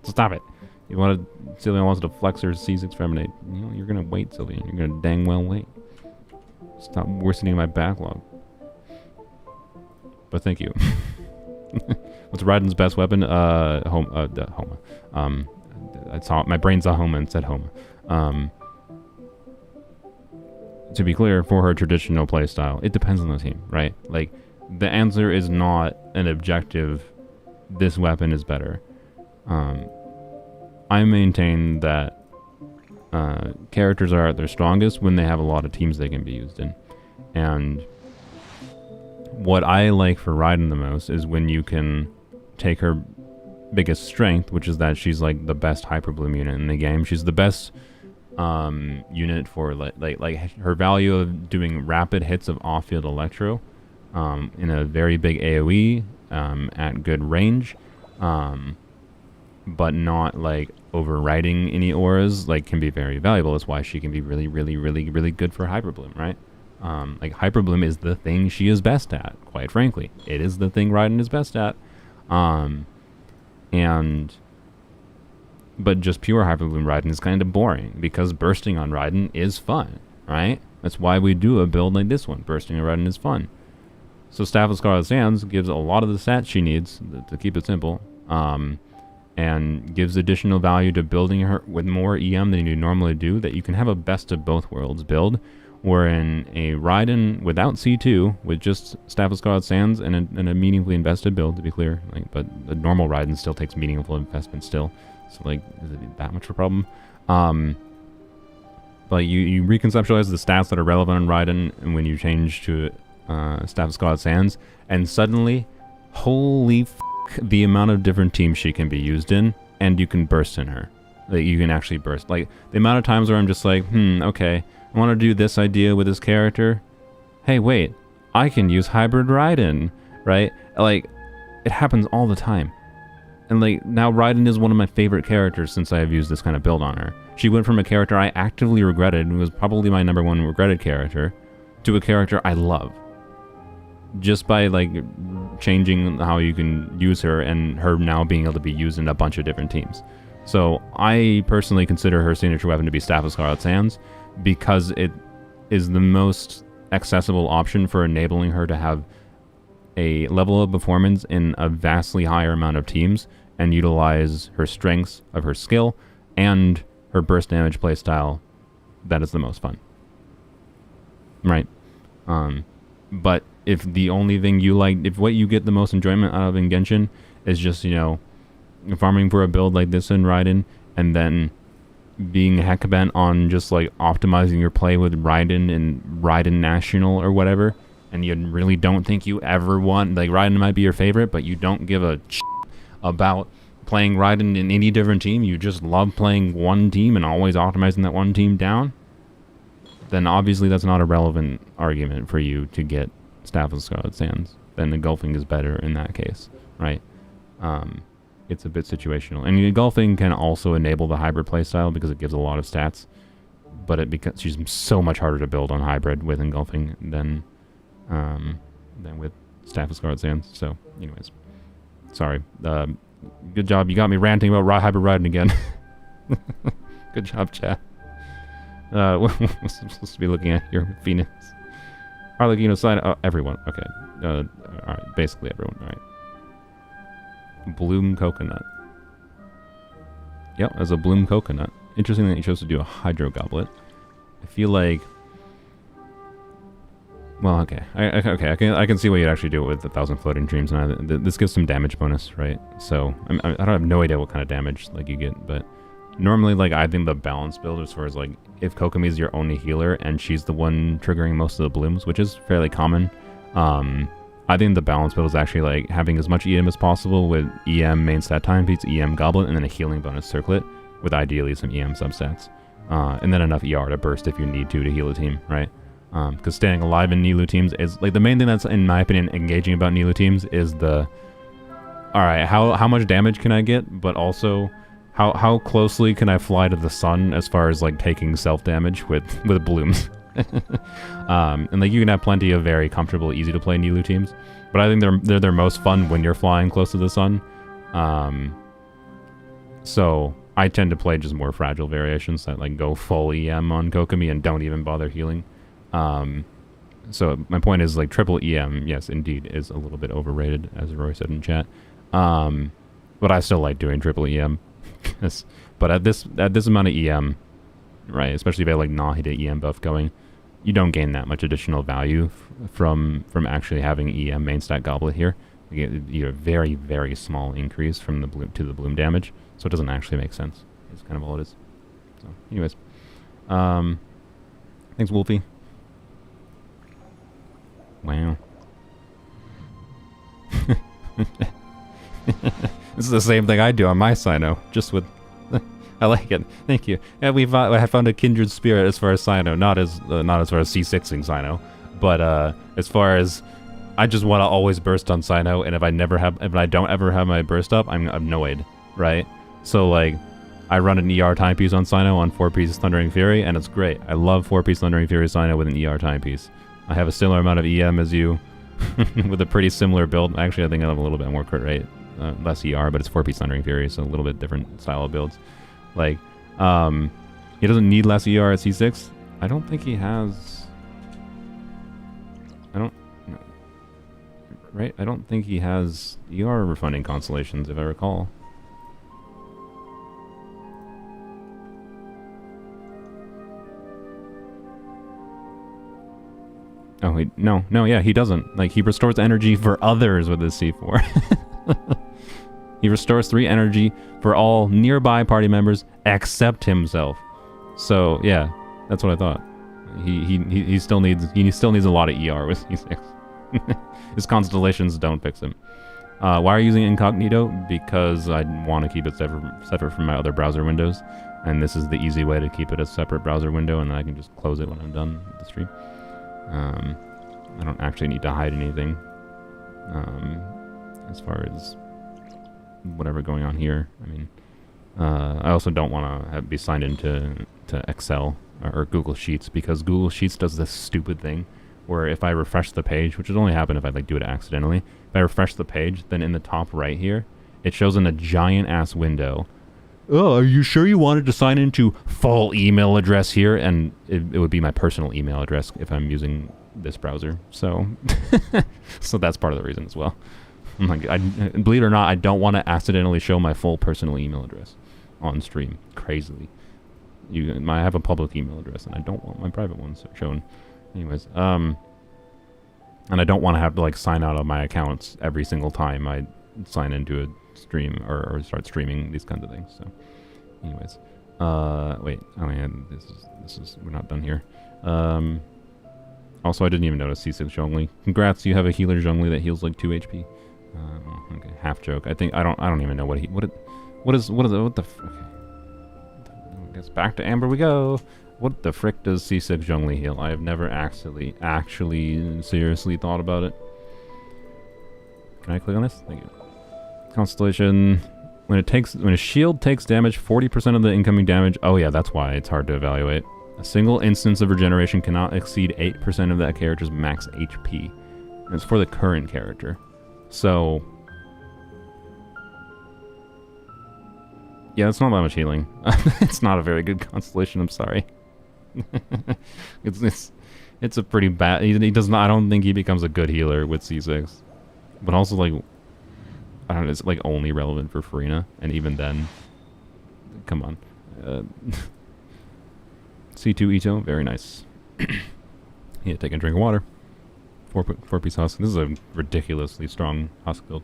Stop it. Sylveon wants to flex her C6 Feminate. You know, you're gonna wait, Sylveon. You're gonna dang well wait. Stop worsening my backlog. But thank you. What's Raiden's best weapon? Homa. I saw my brain saw Homa and said Homa. To be clear, for her traditional playstyle, it depends on the team, right? Like, the answer is not an objective, this weapon is better. I maintain that characters are at their strongest when they have a lot of teams they can be used in. And what I like for Raiden the most is when you can take her biggest strength, which is that she's like the best Hyper Bloom unit in the game. She's the best unit for like her value of doing rapid hits of off-field Electro in a very big AoE at good range, but not like overriding any auras, like, can be very valuable. That's why she can be really good for Hyper Bloom, right? Like, Hyper Bloom is the thing she is best at, quite frankly. It is the thing Raiden is best at. But just pure Hyper Bloom Raiden is kind of boring, because bursting on Raiden is fun, right? That's why we do a build like this one. Bursting on Raiden is fun. So Staff of Scarlet Sands gives a lot of the stats she needs, to keep it simple, and gives additional value to building her with more EM than you normally do, that you can have a best of both worlds build, wherein a Raiden without C2, with just Staff of Scarlet Sands and a meaningfully invested build, to be clear, like, but the normal Raiden still takes meaningful investment still, so like, is it that much of a problem? But you reconceptualize the stats that are relevant on Raiden, and when you change to Staff of Scarlet Sands, and suddenly, holy f***, the amount of different teams she can be used in, and you can burst in her. Like, you can actually burst. Like, the amount of times where I'm just like, okay, I want to do this idea with this character. Hey, wait, I can use Hybrid Raiden, right? Like, it happens all the time. And like, now Raiden is one of my favorite characters since I have used this kind of build on her. She went from a character I actively regretted, and was probably my #1 regretted character, to a character I love. Just by like changing how you can use her, and her now being able to be used in a bunch of different teams. So I personally consider her signature weapon to be Staff of Scarlet Sands, because it is the most accessible option for enabling her to have a level of performance in a vastly higher amount of teams, and utilize her strengths of her skill and her burst damage playstyle that is the most fun. Right? But if the only thing you like, if what you get the most enjoyment out of in Genshin is just, you know, farming for a build like this in Raiden, and then being heck bent on just like optimizing your play with Raiden and Raiden National or whatever, and you really don't think you ever want, like, Raiden might be your favorite, but you don't give a shit about playing Raiden in any different team, you just love playing one team and always optimizing that one team down, then obviously that's not a relevant argument for you to get Staff of Scarlet Sands. Then engulfing is better in that case, right? It's a bit situational. And engulfing can also enable the hybrid playstyle because it gives a lot of stats, but because she's so much harder to build on hybrid with engulfing than with Staff of Scarlet Sands. So, anyways, sorry. Good job. You got me ranting about hybrid Raiden again. Good job, chat. We're supposed to be looking at your Phoenix. Arlecchino, Cyno, everyone. Okay. Alright, basically everyone. Alright. Bloom Coconut. Yep, as a Bloom Coconut. Interesting that you chose to do a Hydro Goblet. I feel like... Well, okay. I can see why you'd actually do it with 1,000 Floating Dreams. And this gives some damage bonus, right? So, I don't have no idea what kind of damage like you get, but... Normally, like, I think the balance build as far as, like, if Kokomi is your only healer and she's the one triggering most of the blooms, which is fairly common, I think the balance build is actually, like, having as much EM as possible with EM main stat time beats EM Goblet, and then a healing bonus circlet with ideally some EM substats. And then enough ER to burst if you need to heal a team, right? Because staying alive in Nilou teams is like the main thing that's, in my opinion, engaging about Nilou teams is the, all right, how much damage can I get, but also how closely can I fly to the sun as far as like taking self damage with blooms. And like you can have plenty of very comfortable, easy to play Nilou teams, but I think they're their most fun when you're flying close to the sun. So I tend to play just more fragile variations that like go full EM on Kokomi and don't even bother healing. So my point is like triple EM, yes, indeed, is a little bit overrated, as Roy said in chat. But I still like doing triple EM. But at this amount of EM, right, especially if you have like Nahida EM buff going, you don't gain that much additional value from actually having EM main stat goblet here. You get a very, very small increase from the bloom to the bloom damage, so it doesn't actually make sense. It's kind of all it is. So, anyways, thanks, Wolfie. Wow. This is the same thing I do on my Cyno, just with... I like it. Thank you. Yeah, I have found a kindred spirit as far as Cyno, not as far as C6ing Cyno, but as far as I just want to always burst on Cyno, and if I don't ever have my burst up, I'm annoyed, right? So like, I run an ER timepiece on Cyno on 4-piece Thundering Fury, and it's great. I love 4-piece Thundering Fury Cyno with an ER timepiece. I have a similar amount of EM as you, with a pretty similar build. Actually, I think I have a little bit more crit rate, less ER, but it's 4-piece Thundering Fury, so a little bit different style of builds. Like, he doesn't need less ER at C6. I don't think he has... Right? I don't think he has ER refunding constellations, if I recall. Oh, no, yeah, he doesn't. Like, he restores energy for others with his C4. He restores 3 energy for all nearby party members except himself. So, yeah, that's what I thought. He still needs a lot of ER with C6. His constellations don't fix him. Why are you using incognito? Because I want to keep it separate from my other browser windows, and this is the easy way to keep it a separate browser window, and then I can just close it when I'm done with the stream. I don't actually need to hide anything as far as whatever going on here. I mean, I also don't want to be signed into Excel or Google Sheets, because Google Sheets does this stupid thing where if I refresh the page, which would only happen if I like do it accidentally, if I refresh the page, then in the top right here, it shows in a giant ass window, oh, are you sure you wanted to sign into full email address here? And it would be my personal email address if I'm using this browser. So, so that's part of the reason as well. I'm like, believe it or not, I don't want to accidentally show my full personal email address on stream. Crazily. I have a public email address, and I don't want my private ones shown. Anyways, and I don't want to have to like sign out of my accounts every single time I sign into a stream or start streaming these kinds of things. So, anyways, wait, oh man, this is we're not done here. Also, I didn't even notice C6 Zhongli. Congrats, you have a healer Zhongli that heals like 2 HP. Okay, half joke. I don't even know what the frick. I guess back to Amber we go. What the frick does C6 Zhongli heal? I have never actually seriously thought about it. Can I click on this? Thank you. Constellation. When a shield takes damage, 40% of the incoming damage. Oh yeah, that's why it's hard to evaluate. A single instance of regeneration cannot exceed 8% of that character's max HP. And it's for the current character. So, yeah, it's not that much healing. It's not a very good constellation, I'm sorry. It's a pretty bad... He does not... I don't think he becomes a good healer with C6. But also, like... I don't know, it's like only relevant for Furina. And even then... Come on. C2 Ito, very nice. Yeah, take a drink of water. 4-piece husk. This is a ridiculously strong husk build.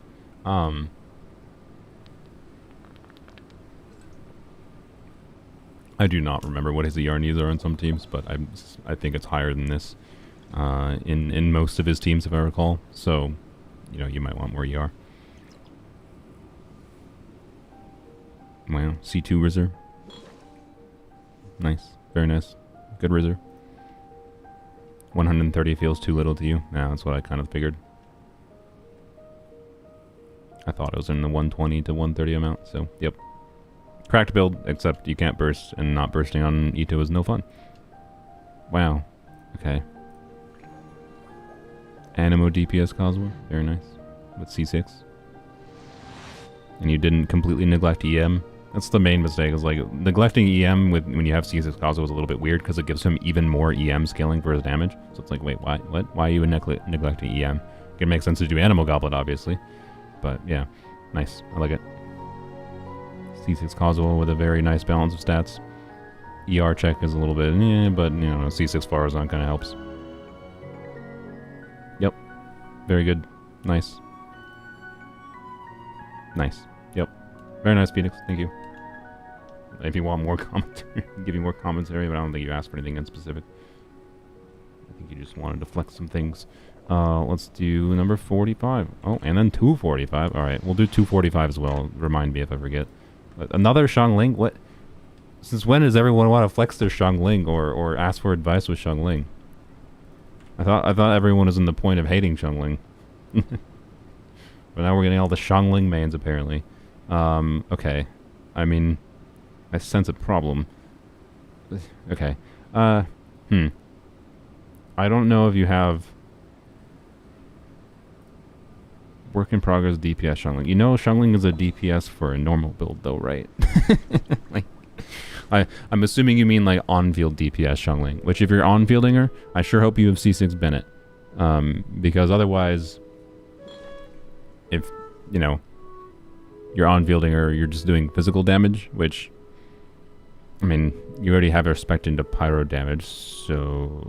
I do not remember what his ER needs are on some teams, but I think it's higher than this in most of his teams, if I recall. So, you know, you might want more ER. Wow, C2 Rizzer. Nice, very nice. Good Rizzer. 130 feels too little to you? Yeah, that's what I kind of figured. I thought it was in the 120 to 130 amount, so yep. Cracked build, except you can't burst, and not bursting on Ito is no fun. Wow. Okay. Animo DPS Kazuha, very nice. With C6. And you didn't completely neglect EM. That's the main mistake, is like neglecting EM when you have C6 Kazuha is a little bit weird because it gives him even more EM scaling for his damage. So it's like, wait, why? What? Why are you neglecting EM? It makes sense to do Animal Goblet, obviously. But yeah, nice. I like it. C6 Kazuha with a very nice balance of stats. ER check is a little bit, yeah, but you know, C6 Farazan kind of helps. Yep. Very good. Nice. Nice. Yep. Very nice, Phoenix. Thank you. If you want more commentary, give you more commentary, but I don't think you asked for anything in specific. I think you just wanted to flex some things. Let's do number 45. Oh, and then 245. Alright, we'll do 245 as well. Remind me if I forget. Another Xiangling? What? Since when does everyone want to flex their Xiangling or ask for advice with Xiangling? I thought everyone was in the point of hating Xiangling. But now we're getting all the Xiangling mains apparently. Okay. I mean, I sense a problem. Okay. I don't know if you have work in progress DPS Xiangling. You know Xiangling is a DPS for a normal build though, right? Like, I'm assuming you mean like on-field DPS Xiangling, which if you're on-fielding her, I sure hope you have C6 Bennett. Because otherwise, if, you know, you're on-fielding her, you're just doing physical damage, which, I mean, you already have her spec'd into pyro damage, so...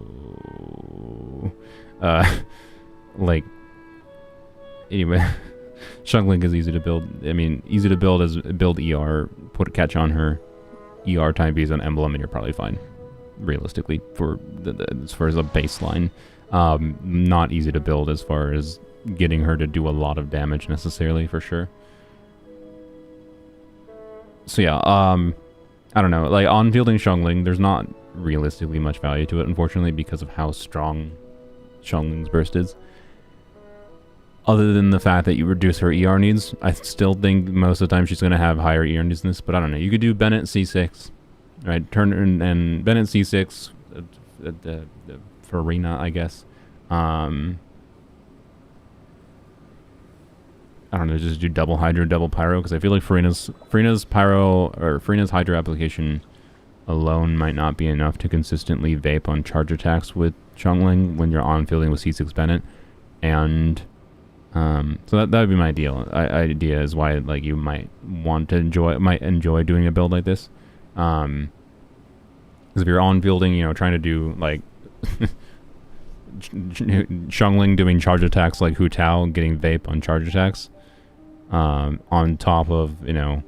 like, anyway, Xiangling is easy to build. I mean, easy to build as build ER, put a catch on her, ER time B's on emblem, and you're probably fine, realistically, for as far as a baseline. Not easy to build as far as getting her to do a lot of damage necessarily, for sure. So yeah, I don't know, like on-fielding Xiangling, there's not realistically much value to it, unfortunately, because of how strong Xiangling's burst is. Other than the fact that you reduce her ER needs, I still think most of the time she's going to have higher ER needs than this, but I don't know. You could do Bennett C6, right? Turn and Bennett C6, Furina, I guess. I don't know, just do double Hydra, double Pyro, because I feel like Furina's Pyro, or Furina's Hydra application alone might not be enough to consistently vape on charge attacks with Xiangling when you're on-fielding with C6 Bennett, and... so that would be my idea is why like you might enjoy doing a build like this, because if you're on fielding, you know, trying to do like Xiangling doing charge attacks like Hu Tao getting vape on charge attacks, on top of, you know,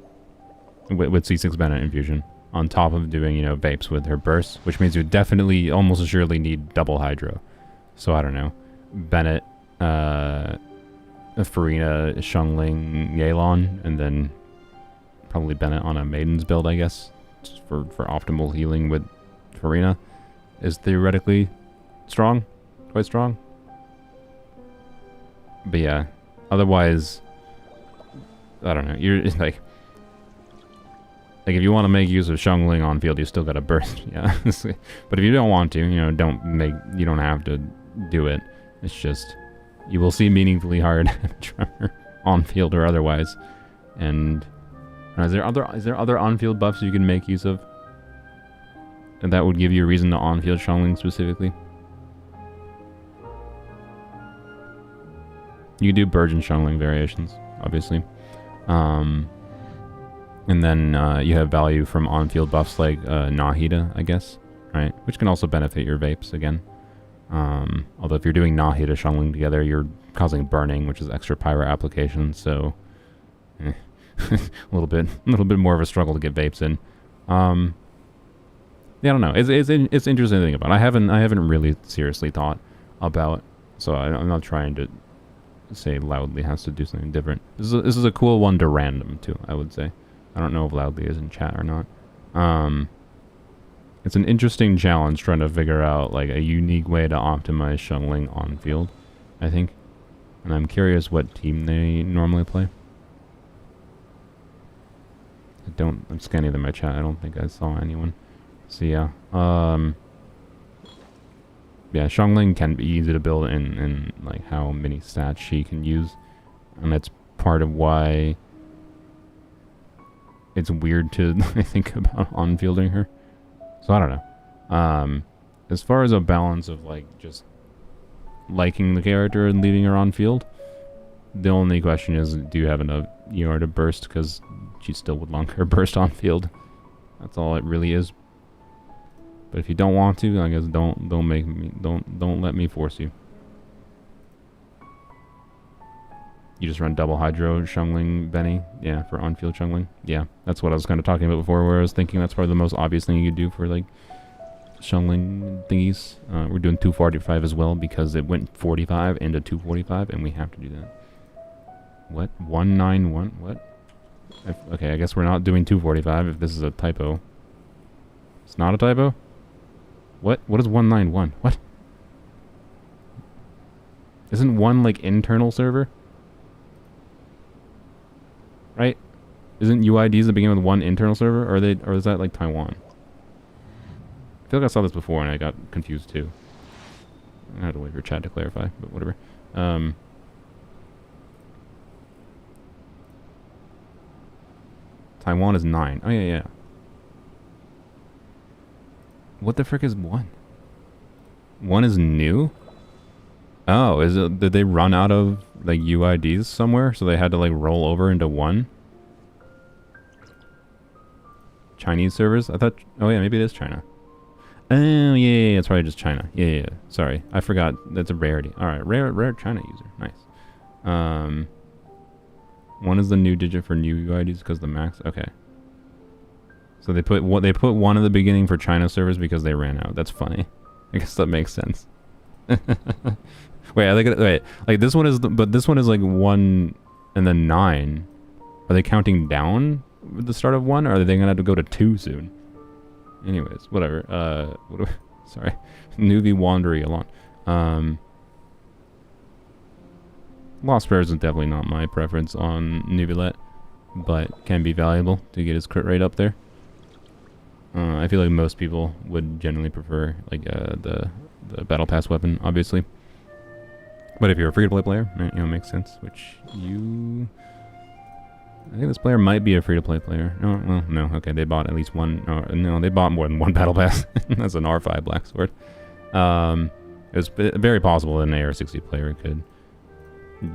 with C6 Bennett infusion, on top of doing, you know, vapes with her burst, which means you definitely almost assuredly need double Hydro. So I don't know, Bennett, Furina, Xiangling, Yelan, and then probably Bennett on a Maiden's build, I guess, just for optimal healing with Furina is theoretically strong, quite strong. But yeah, otherwise, I don't know. You're like if you want to make use of Xiangling on field, you still got to burst, yeah. But if you don't want to, you know, you don't have to do it. It's just, you will see meaningfully hard tremor on field or otherwise. And is there other on field buffs you can make use of? And that would give you a reason to on field Xiangling specifically. You can do Burgeon Xiangling variations, obviously. And then you have value from on field buffs like Nahida, I guess, right? Which can also benefit your vapes again. Although if you're doing Nahida Xiangling together, you're causing burning, which is extra pyro application, so a little bit more of a struggle to get vapes in. Yeah, I don't know. It's interesting to think about. I haven't really seriously thought about, so I'm not trying to say Loudly has to do something different. This is a cool one to random too, I would say. I don't know if Loudly is in chat or not. It's an interesting challenge trying to figure out like a unique way to optimize Xiangling on field, I think. And I'm curious what team they normally play. I'm scanning my chat. I don't think I saw anyone. So yeah. Yeah, Xiangling can be easy to build in like how many stats she can use. And that's part of why it's weird to I think about on-fielding her. So I don't know. As far as a balance of like just liking the character and leaving her on field, the only question is, do you have enough ER to burst? Because she still would longer burst on field. That's all it really is. But if you don't want to, I guess don't let me force you. You just run double hydro Xiangling Benny, yeah, for on-field Xiangling. Yeah, that's what I was kind of talking about before, where I was thinking that's probably the most obvious thing you could do for like Xiangling thingies. We're doing 245 as well because it went 45 into 245, and we have to do that. What? 191? What? Okay, I guess we're not doing 245 if this is a typo. It's not a typo? What? What is 191? What? Isn't one like internal server? Right? Isn't UIDs that begin with one internal server, or is that like Taiwan? I feel like I saw this before and I got confused too. I had to wait for chat to clarify, but whatever. Taiwan is 9. Oh yeah. What the frick is 1? 1 is new? Oh, did they run out of like UIDs somewhere, so they had to like roll over into 1? Chinese servers? I thought, oh yeah, maybe it is China. Oh yeah, it's probably just China. Yeah. Sorry, I forgot. That's a rarity. All right, rare China user. Nice. 1 is the new digit for new UIDs because the max. Okay. So they put 1 at the beginning for China servers because they ran out. That's funny. I guess that makes sense. Wait. Like this one is, but this one is like 1 and then 9. Are they counting down with the start of 1, or are they gonna have to go to 2 soon? Anyways, whatever. Sorry, Newbie Wandery along. Lost Prayers is definitely not my preference on Neuvillette, but can be valuable to get his crit rate up there. I feel like most people would generally prefer like the battle pass weapon, obviously. But if you're a free-to-play player, you know, it makes sense. Which I think this player might be a free-to-play player. No, well, no. Okay, they bought at least one. No, they bought more than one battle pass. That's an R5 black sword. It was very possible that an AR-60 player could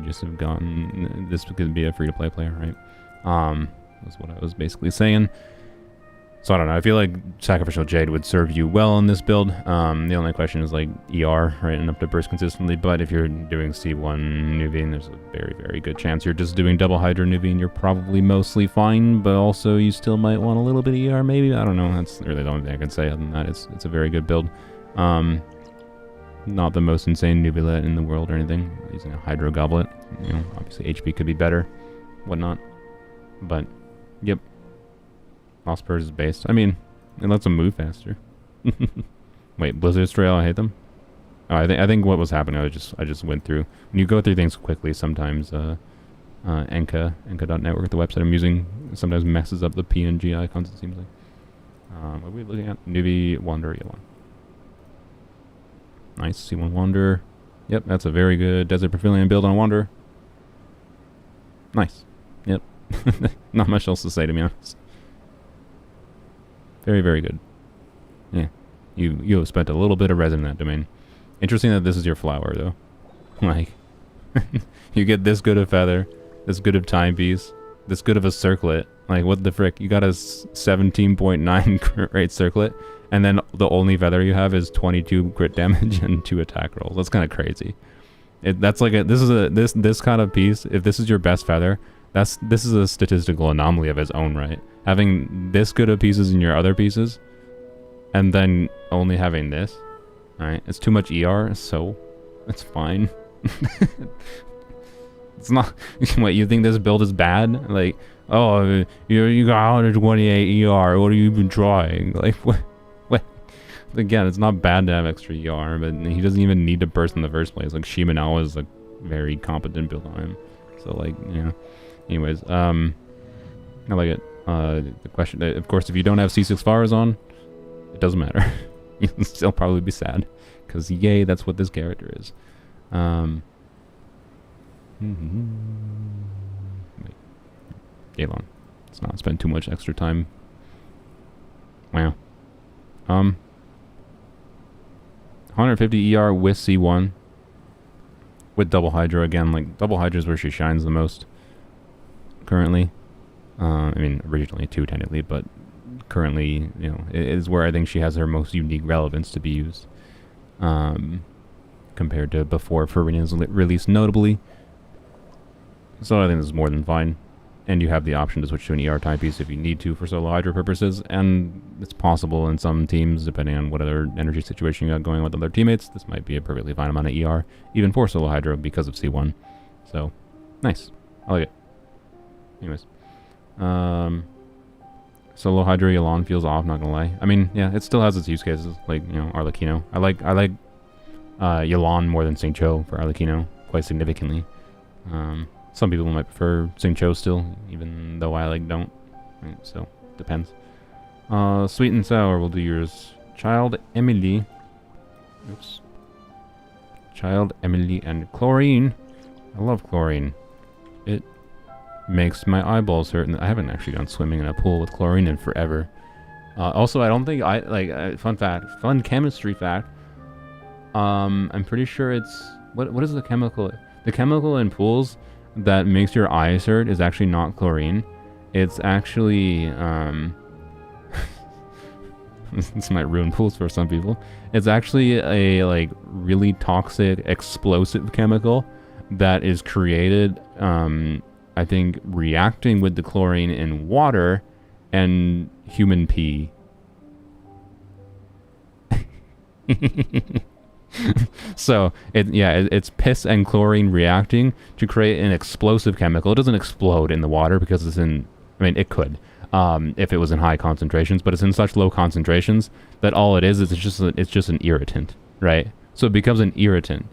just have gotten. This could be a free-to-play player, right? That's what I was basically saying. So I don't know. I feel like Sacrificial Jade would serve you well in this build. The only question is like ER, right, enough to burst consistently. But if you're doing C1 Nuvine, there's a very, very good chance you're just doing double Hydra Nuvine. You're probably mostly fine, but also you still might want a little bit of ER, maybe. I don't know. That's really the only thing I can say. Other than that, it's a very good build. Not the most insane Neuvillette in the world or anything. Using a Hydro Goblet, you know, obviously HP could be better, whatnot. But yep. Lost Purge is based. I mean, it lets them move faster. Wait, Blizzard Stray Alhaitham? Oh, I think what was happening, I just went through. When you go through things quickly, sometimes Enka.network, the website I'm using, sometimes messes up the PNG icons, it seems like. What are we looking at? Newbie Wanderer Yelan. Nice, C1 Wanderer. Yep, that's a very good Desert Pavilion build on Wanderer. Nice. Yep. Not much else to say, to be honest. Very, very good. Yeah. You have spent a little bit of resin in that domain. Interesting that this is your flower, though. Like, you get this good of feather, this good of timepiece, this good of a circlet. Like, what the frick? You got a 17.9 crit rate circlet, and then the only feather you have is 22 crit damage and 2 attack rolls. That's kind of crazy. That's like this kind of piece. If this is your best feather, this is a statistical anomaly of its own right. Having this good of pieces in your other pieces, and then only having this, alright? It's too much ER, so it's fine. It's not. What, you think this build is bad? Like, oh, you got 128 ER. What are you even trying? Like, what? Again, it's not bad to have extra ER, but he doesn't even need to burst in the first place. Like, Shimanao is a very competent build on him. So, like, yeah. Anyways, I like it. The question, of course, if you don't have C6 Faras on, it doesn't matter. You'll still probably be sad. Because, yay, that's what this character is. Wait. Yelan. Let's not spend too much extra time. Wow. 150 ER with C1. With double Hydra again. Like, double Hydra is where she shines the most. Currently. I mean, originally 2 technically, but currently, you know, it is where I think she has her most unique relevance to be used. Compared to before Furina's release, notably. So I think this is more than fine. And you have the option to switch to an ER timepiece if you need to for solo Hydra purposes, and it's possible in some teams, depending on what other energy situation you got going with other teammates, this might be a perfectly fine amount of ER, even for solo Hydra because of C1. So, nice. I like it. Anyways. Solo Hydra Yelan feels off, not gonna lie. I mean, yeah, it still has its use cases, like, you know, Arlecchino. I like Yelan more than Xingqiu for Arlecchino, quite significantly. Some people might prefer Xingqiu still, even though I, like, don't. Right, so, depends. Sweet and sour, we'll do yours. Child Emilie. Oops. Child Emilie and chlorine. I love chlorine. It makes my eyeballs hurt, and I haven't actually gone swimming in a pool with chlorine in forever. Also, I don't think fun chemistry fact. I'm pretty sure it's what is the chemical? The chemical in pools that makes your eyes hurt is actually not chlorine. It's actually this might ruin pools for some people. It's actually a like really toxic explosive chemical that is created I think reacting with the chlorine in water and human pee. So it's piss and chlorine reacting to create an explosive chemical. It doesn't explode in the water because it's in, I mean, it could if it was in high concentrations, but it's in such low concentrations that all it is it's just an irritant, right? So it becomes an irritant.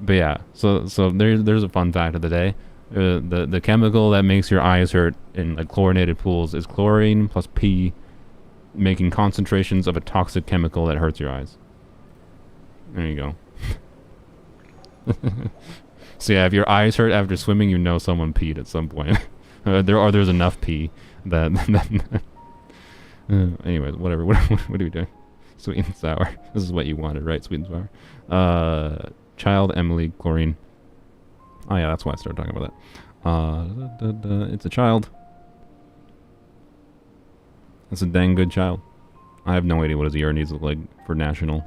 But yeah, so there's a fun fact of the day. The chemical that makes your eyes hurt in like chlorinated pools is chlorine plus pee, making concentrations of a toxic chemical that hurts your eyes. There you go. So yeah, if your eyes hurt after swimming, you know someone peed at some point. There's enough pee that anyways, whatever. What are we doing? Sweet and sour. This is what you wanted, right? Sweet and sour. Child Emilie chlorine. Oh yeah, that's why I started talking about that. It's a child. It's a dang good child. I have no idea what his ER needs look like for national.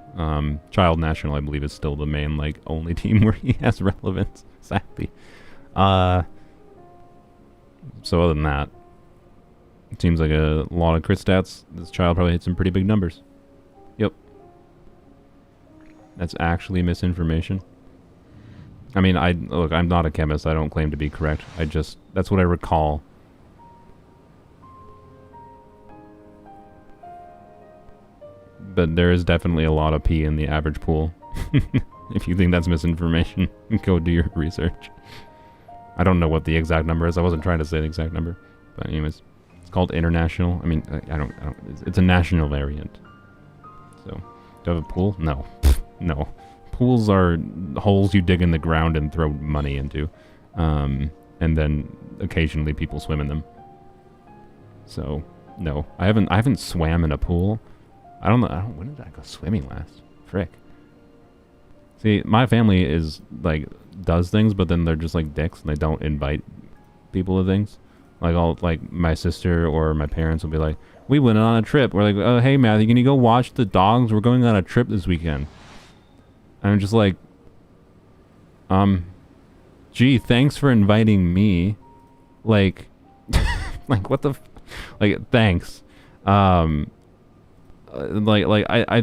Child national, I believe, is still the main, like, only team where he has relevance. Exactly. So other than that, it seems like a lot of crit stats. This child probably hit some pretty big numbers. Yep. That's actually misinformation. I mean, look, I'm not a chemist. I don't claim to be correct. That's what I recall. But there is definitely a lot of pee in the average pool. If you think that's misinformation, go do your research. I don't know what the exact number is. I wasn't trying to say the exact number. But anyways, it's called international. I mean, it's a national variant. So, do you have a pool? No. No. Pools are holes you dig in the ground and throw money into. And then occasionally people swim in them. So, no. I haven't swam in a pool. I don't know. When did I go swimming last? Frick. See, my family is, like, does things, but then they're just, like, dicks, and they don't invite people to things. Like, my sister or my parents will be like, we went on a trip. We're like, oh, hey, Matthew, can you go watch the dogs? We're going on a trip this weekend. And I'm just like, gee, thanks for inviting me. Like, like, what the, like, thanks. I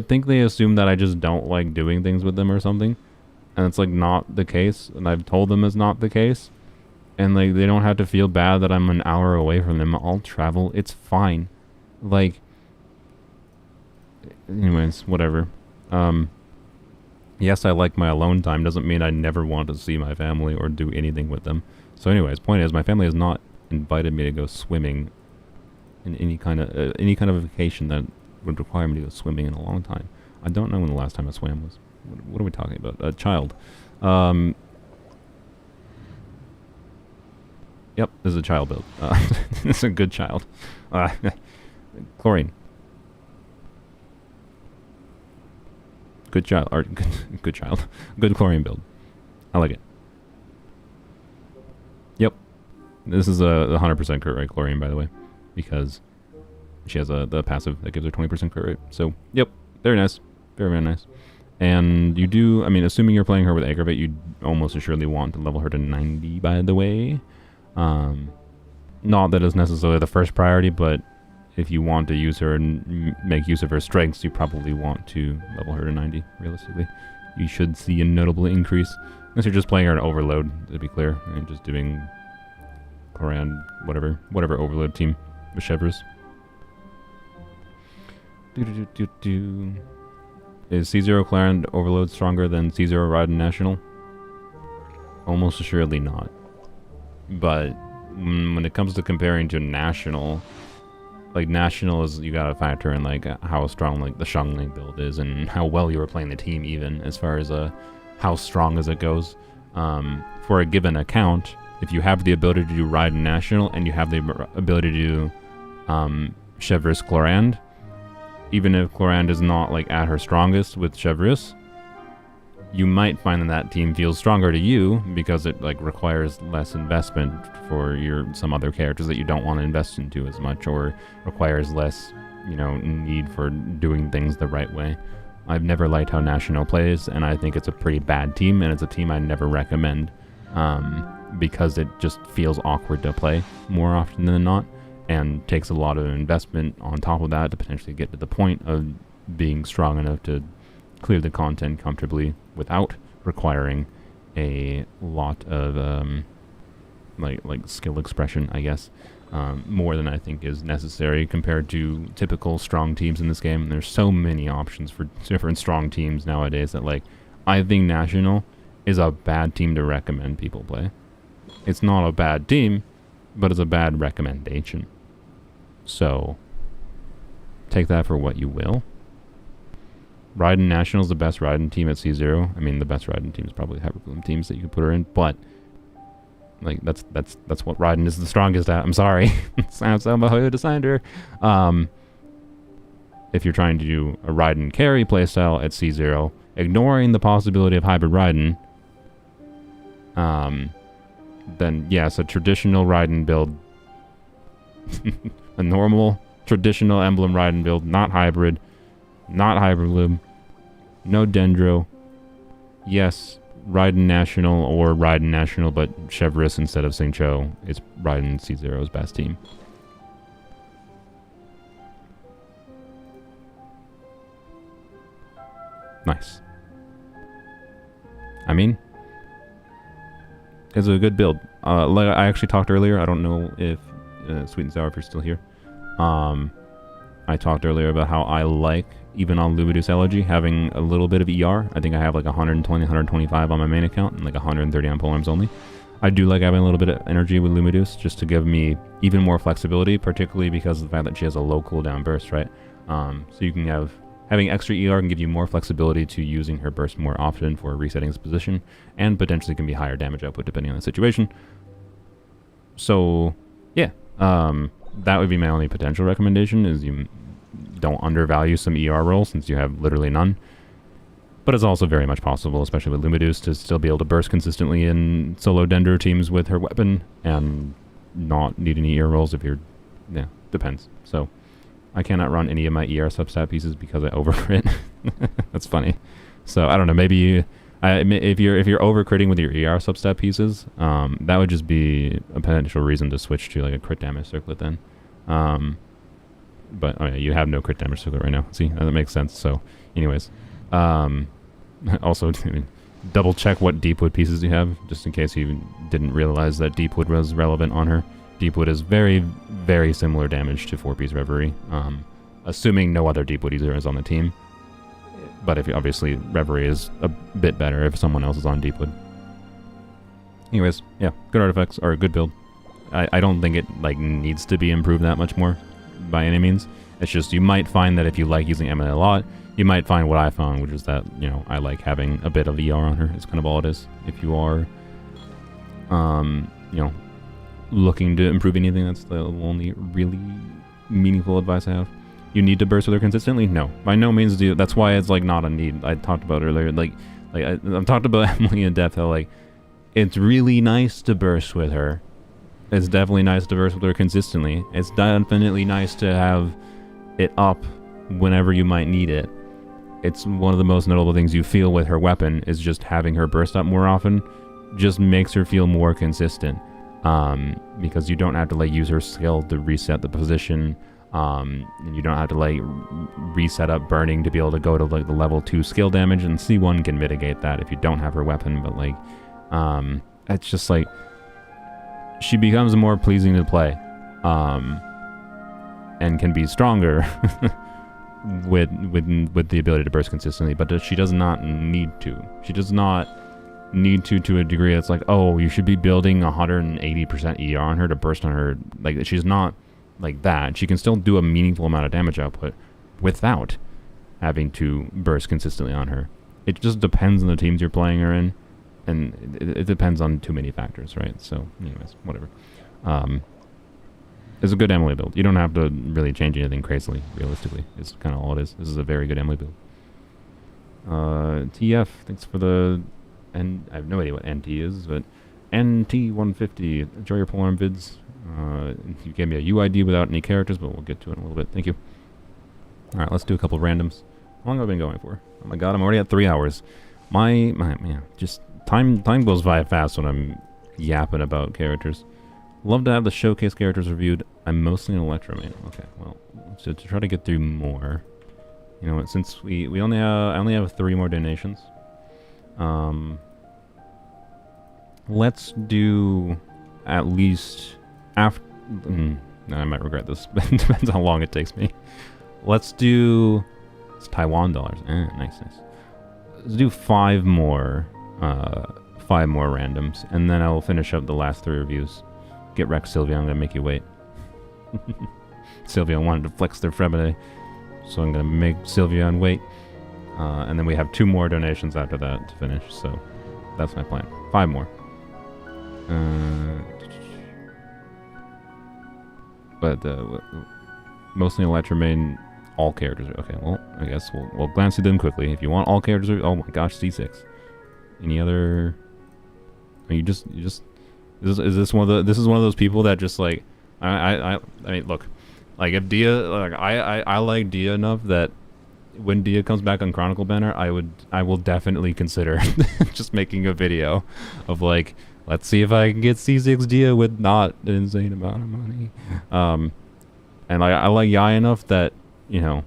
think they assume that I just don't like doing things with them or something. And it's, like, not the case. And I've told them it's not the case. And, like, they don't have to feel bad that I'm an hour away from them. I'll travel. It's fine. Like, anyways, whatever. Yes, I like my alone time. Doesn't mean I never want to see my family or do anything with them. So anyways, point is, my family has not invited me to go swimming in any kind of vacation that would require me to go swimming in a long time. I don't know when the last time I swam was. What are we talking about? A child. Yep, this is a child build. This is a good child. Chlorine. Good child. Or good child. Good chlorine build. I like it. Yep. This is a 100% crit rate chlorine, by the way, because she has the passive that gives her 20% crit rate. So, yep, very nice. Very, very nice. And you do, I mean, assuming you're playing her with aggravate, you almost assuredly want to level her to 90, by the way. Not that it's necessarily the first priority, but if you want to use her and make use of her strengths, you probably want to level her to 90, realistically. You should see a notable increase. Unless you're just playing her in overload, to be clear, and just doing Koran, whatever overload team with Chevreuse. Is C0 Clarend overload stronger than C0 Raiden National? Almost assuredly not. But when it comes to comparing to National, like National is, you gotta factor in like how strong like the Xiangling build is and how well you were playing the team, even as far as how strong as it goes. For a given account, if you have the ability to do Raiden National and you have the ability to do Chevreuse Chlorand, even if Chlorand is not like at her strongest with Chevreuse, you might find that team feels stronger to you because it like requires less investment for some other characters that you don't want to invest into as much, or requires less, need for doing things the right way. I've never liked how National plays, and I think it's a pretty bad team, and it's a team I never recommend because it just feels awkward to play more often than not, and takes a lot of investment on top of that to potentially get to the point of being strong enough to clear the content comfortably without requiring a lot of like skill expression, I guess, more than I think is necessary compared to typical strong teams in this game. There's so many options for different strong teams nowadays that like I think National is a bad team to recommend people play. It's not a bad team, but it's a bad recommendation. So take that for what you will. Raiden National is the best Raiden team at C0. I mean, the best Raiden team is probably Hyperbloom teams that you can put her in, but like that's what Raiden is the strongest at. I'm sorry. Sounds so who designed her. If you're trying to do a Raiden carry playstyle at C0, ignoring the possibility of hybrid Raiden, then yes, a traditional Raiden build, a normal traditional emblem Raiden build, not hybrid, not Hyperloom, no Dendro. Yes, Raiden National or Raiden National, but Chevreuse instead of Xingqiu is Raiden C0's best team. Nice. I mean, it's a good build. Like I actually talked earlier, I don't know if Sweet and Sour, if you're still here. I talked earlier about how I like, even on Lumidu's Elegy, having a little bit of ER. I think I have like 120, 125 on my main account and like 130 on polearms only. I do like having a little bit of energy with Lumidu's just to give me even more flexibility, particularly because of the fact that she has a low cooldown burst, right? So you can having extra ER can give you more flexibility to using her burst more often for resetting its position, and potentially can be higher damage output depending on the situation. So yeah, that would be my only potential recommendation, is you don't undervalue some ER roll since you have literally none. But it's also very much possible, especially with Lumidu's, to still be able to burst consistently in solo Dendro teams with her weapon and not need any ER rolls if you're... Yeah, depends. So I cannot run any of my ER substat pieces because I overcrit. That's funny. So I don't know, maybe if you're overcritting with your ER substat pieces, that would just be a potential reason to switch to like a crit damage circlet then. But oh yeah, you have no crit damage circlet right now. See, that makes sense. So anyways, also double check what Deepwood pieces you have, just in case you didn't realize that Deepwood was relevant on her. Deepwood is very, very similar damage to 4-piece Reverie. assuming no other Deepwood user is on the team. But if obviously Reverie is a bit better if someone else is on Deepwood. Anyways, yeah, good artifacts are a good build. I don't think it like needs to be improved that much more by any means. It's just you might find that if you like using Emilie a lot, you might find what I found, which is that, you know, I like having a bit of ER on her. It's kind of all it is. If you are, you know, looking to improve anything, that's the only really meaningful advice I have. You need to burst with her consistently? No, by no means do you. That's why it's like not a need. I talked about earlier, I've talked about Emilie in depth, how like it's really nice to burst with her. It's definitely nice to burst with her consistently. It's definitely nice to have it up whenever you might need it. It's one of the most notable things you feel with her weapon is just having her burst up more often just makes her feel more consistent. Because you don't have to like use her skill to reset the position. And you don't have to like reset up burning to be able to go to like the level 2 skill damage, and C1 can mitigate that if you don't have her weapon, but like it's just like she becomes more pleasing to play, and can be stronger with the ability to burst consistently, but she does not need to. She does not need to a degree that's like, oh, you should be building 180% ER on her to burst on her. Like, she's not like that. She can still do a meaningful amount of damage output without having to burst consistently on her. It just depends on the teams you're playing her in, and it depends on too many factors, right? So, anyways, whatever. It's a good Emilie build. You don't have to really change anything crazily, realistically. It's kind of all it is. This is a very good Emilie build. TF, thanks for the... And I have no idea what NT is, but NT150. Enjoy your polearm vids. You gave me a UID without any characters, but we'll get to it in a little bit. Thank you. Alright, let's do a couple of randoms. How long have I been going for? Oh my god, I'm already at 3 hours. Man, just time goes by fast when I'm yapping about characters. Love to have the showcase characters reviewed. I'm mostly an Electro main. Okay, well, to try to get through more. You know what, since I only have 3 more donations. Let's do at least after... I might regret this. Depends how long it takes me. Let's do... It's Taiwan dollars. Nice. Let's do 5 more randoms, and then I will finish up the last 3 reviews. Get wrecked, Sylvia. I'm gonna make you wait. Sylvia wanted to flex their Fremine, so I'm gonna make Sylvia wait. And then we have 2 more donations after that to finish, so that's my plan. 5 more. But mostly Electro main, all characters are okay. Well, I guess we'll glance through them quickly. If you want all characters, oh my gosh, C6. Any other? Are you just? Is this one of those people that just like I mean, look, like if Dia, like I like Dia enough that when Dia comes back on Chronicle banner, I will definitely consider just making a video of like, let's see if I can get C6 Dia with not an insane amount of money. And I like Yai enough that, you know,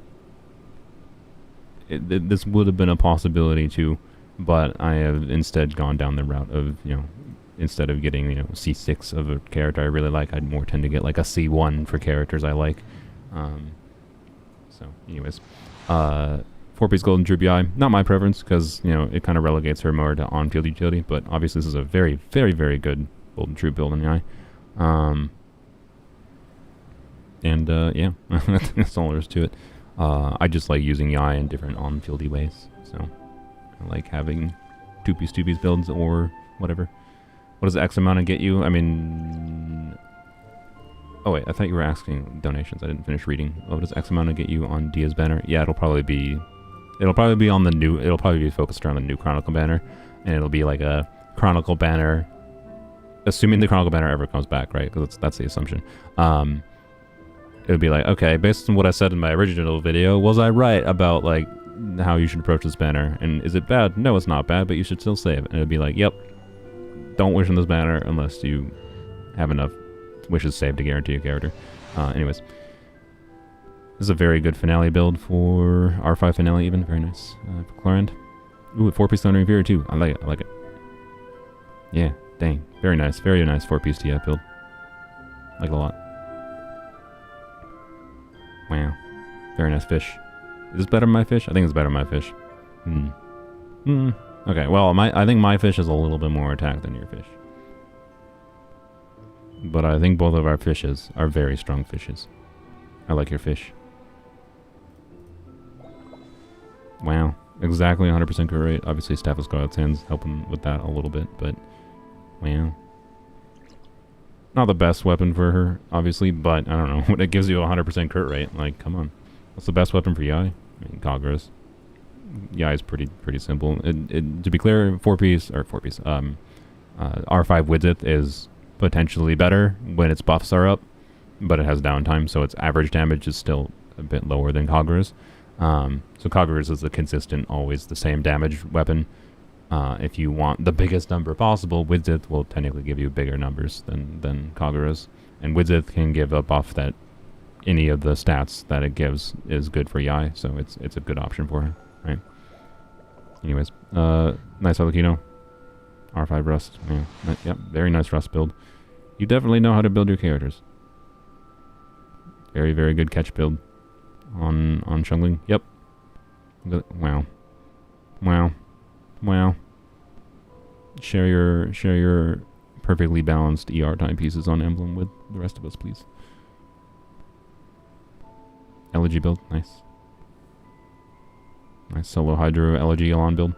this would have been a possibility too, but I have instead gone down the route of, you know, instead of getting, you know, C6 of a character I really like, I'd more tend to get like a C1 for characters I like. So anyways, 4-piece Golden Troop Yai, not my preference, because, you know, it kind of relegates her more to on-field utility, but obviously this is a very, very, very good Golden Troop build in Yai. Yeah, that's all there is to it. I just like using Yai in different on-fieldy ways, so I like having 2-piece builds or whatever. What does X amount to get you? I mean... Oh wait, I thought you were asking donations. I didn't finish reading. What does X amount to get you on Dia's banner? Yeah, it'll probably be on the new... It'll probably be focused around the new Chronicle banner. And it'll be like a Chronicle banner... Assuming the Chronicle banner ever comes back, right? Because that's the assumption. It would be like, okay, based on what I said in my original video, was I right about like how you should approach this banner? And is it bad? No, it's not bad, but you should still save. And it would be like, yep, don't wish on this banner unless you have enough wishes saved to guarantee a character. Anyways, this is a very good finale build for R5 finale even. Very nice. For Clarend. Ooh, 4-piece Thunder Inferior too. I like it. Yeah, dang. Very nice 4-piece TF build. Like it a lot. Wow. Very nice fish. Is this better than my fish? I think it's better than my fish. Okay, well, I think my fish has a little bit more attack than your fish. But I think both of our fishes are very strong fishes. I like your fish. Wow. Exactly 100% crit rate. Obviously, Staff of Scarlet's Hands helping with that a little bit, but... Wow. Not the best weapon for her, obviously, but I don't know. When it gives you a 100% crit rate, like, come on. What's the best weapon for Yai? I mean, Kagura's. Yai is pretty simple. To be clear, 4-piece, R5 Widzith is potentially better when its buffs are up, but it has downtime, so its average damage is still a bit lower than Kagura's. So Kagura's is a consistent, always the same damage weapon. If you want the biggest number possible, Widzith will technically give you bigger numbers than Kagura's. And Widzith can give a buff that any of the stats that it gives is good for Yai, so it's a good option for her, right? Anyways, nice Arlecchino. R5 Rust. Yeah, yep, very nice Rust build. You definitely know how to build your characters. Very, very good catch build on Xiangling. Yep. Wow. Wow. Wow. Share your perfectly balanced ER timepieces on Emblem with the rest of us, please. Elegy build, nice. Nice solo Hydro Elegy Yelan build.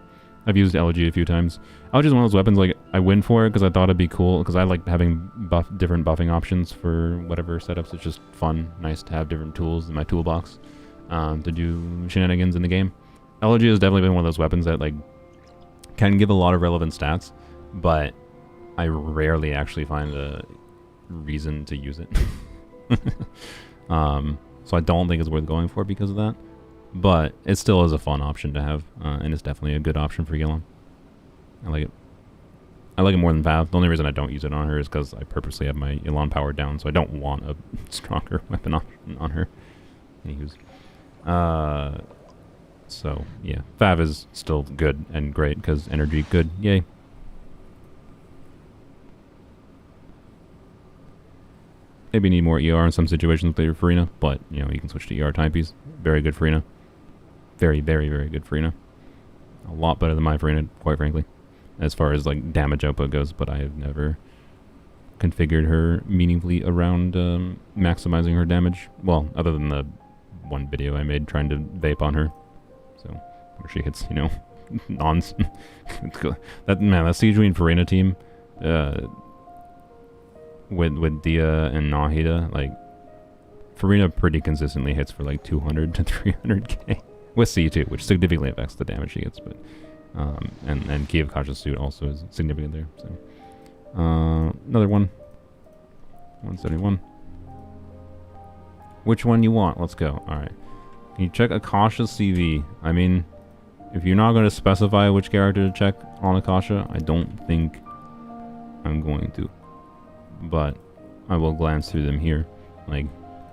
I've used Elegy a few times. Elegy is one of those weapons, like, I win for it because I thought it'd be cool, because I like having different buffing options for whatever setups. It's just fun, nice to have different tools in my toolbox to do shenanigans in the game. Elegy has definitely been one of those weapons that, like, can give a lot of relevant stats, but I rarely actually find a reason to use it. So I don't think it's worth going for because of that. But it still is a fun option to have, and it's definitely a good option for Yelan. I like it. I like it more than Vav. The only reason I don't use it on her is because I purposely have my Yelan powered down, so I don't want a stronger weapon on her. Anywho's. So, yeah. Vav is still good and great, because energy good. Yay. Maybe need more ER in some situations with your Furina, but, you know, you can switch to ER timepiece. Very good Furina. Very, very, very good Furina. A lot better than my Furina, quite frankly, as far as, like, damage output goes, but I have never configured her meaningfully around maximizing her damage. Well, other than the one video I made trying to vape on her. So, where she hits, you know, that Siegewing Furina team, with Dia and Nahida, like, Furina pretty consistently hits for like 200 to 300k with C2, which significantly affects the damage she gets. But and Key of Cautious Suit also is significant there. So another one, 171. Which one you want? Let's go. All right. Can you check Akasha's CV? I mean, if you're not going to specify which character to check on Akasha, I don't think I'm going to. But I will glance through them here. Like,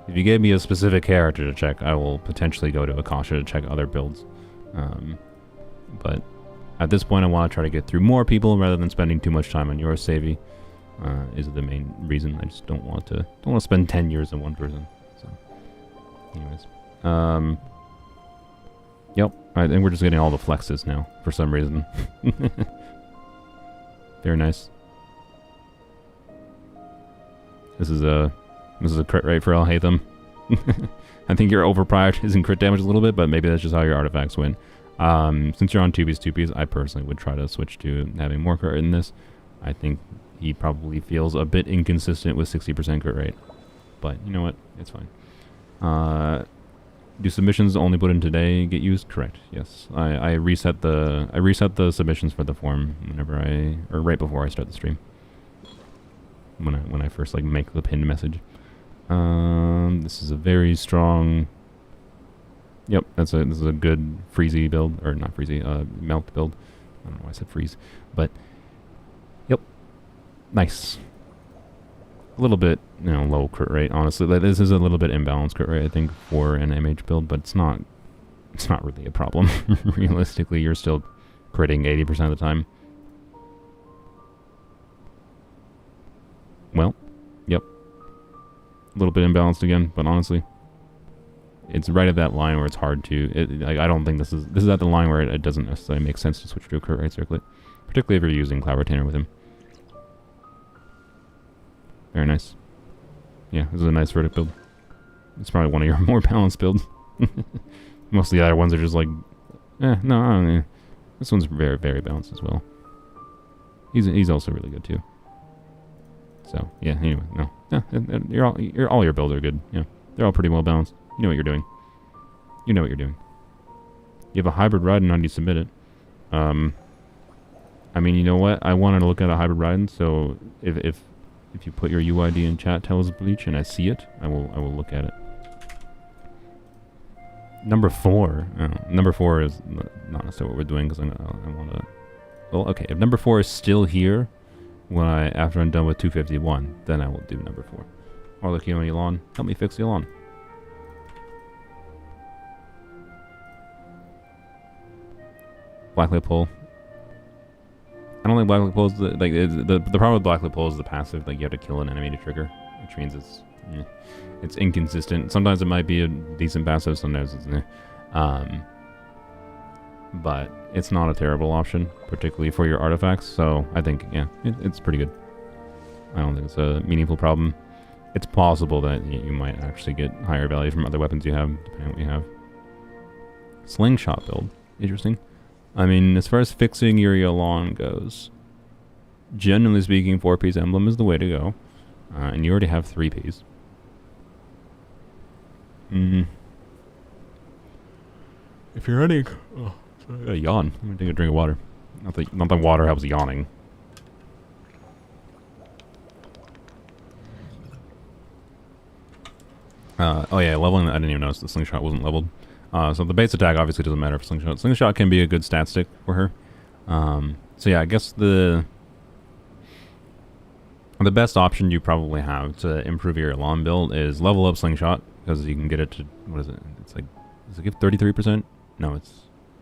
if you gave me a specific character to check, I will potentially go to Akasha to check other builds. But at this point, I want to try to get through more people rather than spending too much time on yours, Savvy. Is the main reason. I just don't want to spend 10 years on one person. So, anyways, yep. I think we're just getting all the flexes now for some reason. Very nice. This is a crit rate for Alhaitham. I think you're overprioritizing crit damage a little bit, but maybe that's just how your artifacts win. Since you're on 2Ps, I personally would try to switch to having more crit rate in this. I think he probably feels a bit inconsistent with 60% crit rate. But you know what? It's fine. Do submissions only put in today get used? Correct. Yes. I reset the submissions for the form right before I start the stream. When I first like make the pinned message. This is a very strong. Yep, this is a good freezy build, or not freezy, melt build. I don't know why I said freeze, but yep, nice. A little bit, you know, low crit rate. Honestly, this is a little bit imbalanced crit rate, I think, for an MH build, but it's not really a problem. Realistically, you're still critting 80% of the time. Well, yep. A little bit imbalanced again, but honestly, it's right at that line where it's hard to. Like, I don't think this is at the line where it doesn't necessarily make sense to switch to a crit rate circlet, particularly if you're using Cloud Retainer with him. Very nice. Yeah, this is a nice verdict build. It's probably one of your more balanced builds. Most of the other ones are just like, no, I don't know. This one's very, very balanced as well. He's also really good too. So yeah. Anyway, no, yeah, all your builds are good. Yeah, they're all pretty well balanced. You know what you're doing. You know what you're doing. You have a hybrid Raiden. How do you submit it? I mean, you know what? I wanted to look at a hybrid Raiden. So if you put your UID in chat, tell us Bleach, and I see it, I will look at it. Number 4. Number 4 is not necessarily what we're doing because I want to. Well, okay. If number 4 is still here, after I'm done with 251, then I will do number 4. Arlecchino and Yelan, help me fix Yelan. Blacklight pull. I don't think Blacklight pull is the problem with Blacklight pull is the passive. Like, you have to kill an enemy to trigger, which means it's inconsistent. Sometimes it might be a decent passive, sometimes it's but it's not a terrible option, particularly for your artifacts. So I think, yeah, it's pretty good. I don't think it's a meaningful problem. It's possible that you might actually get higher value from other weapons you have, depending on what you have. Slingshot build, interesting. I mean, as far as fixing your Yelan goes, generally speaking, 4-piece emblem is the way to go. And you already have 3-piece. If you're running... Oh, sorry, I gotta yawn. I'm gonna take a drink of water. Not that water helps yawning. Oh yeah, leveling, I didn't even notice the slingshot wasn't leveled. So the base attack obviously doesn't matter for slingshot. Slingshot can be a good stat stick for her. So yeah, I guess the best option you probably have to improve your Yelan build is level up slingshot, because you can get it to, what is it? It's like, does it give 33%? No,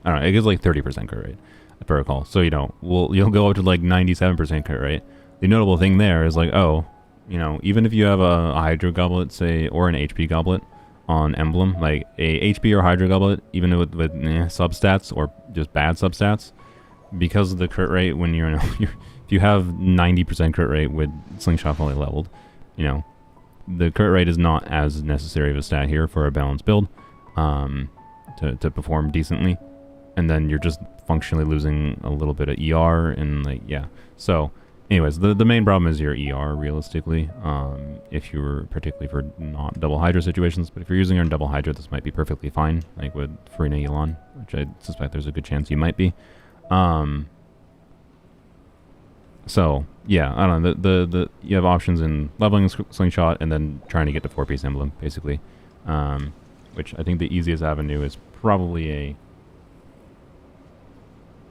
I don't know, it gives like 30% crit rate, if I recall. So, you know, you'll go up to like 97% crit rate. The notable thing there is like, oh, you know, even if you have a Hydro Goblet, say, or an HP Goblet on Emblem, like a HP or Hydro Goblet, even with substats or just bad substats, because of the crit rate when if you have 90% crit rate with Slingshot fully leveled, you know, the crit rate is not as necessary of a stat here for a balanced build to perform decently. And then you're just functionally losing a little bit of ER and like, yeah. So anyways, the main problem is your ER realistically, if you're particularly for not double Hydra situations, but if you're using her in double Hydra, this might be perfectly fine, like with Furina Yelan, which I suspect there's a good chance you might be. So yeah, I don't know, you have options in leveling Slingshot and then trying to get to 4-piece emblem, basically. Which I think the easiest avenue is probably a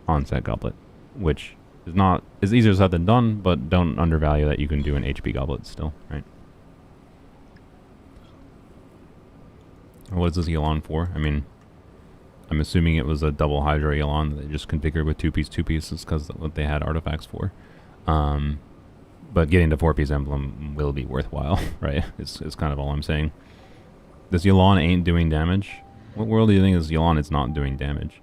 onset goblet, which is not as easier said than done, but don't undervalue that you can do an HP goblet still, right? What is this Yelan for? I mean, I'm assuming it was a double Hydra Yelan that they just configured with 2-piece, 2-pieces because that's what they had artifacts for. But getting to 4-piece emblem will be worthwhile, right? It's kind of all I'm saying. This Yelan ain't doing damage. What world do you think is Yelan is not doing damage?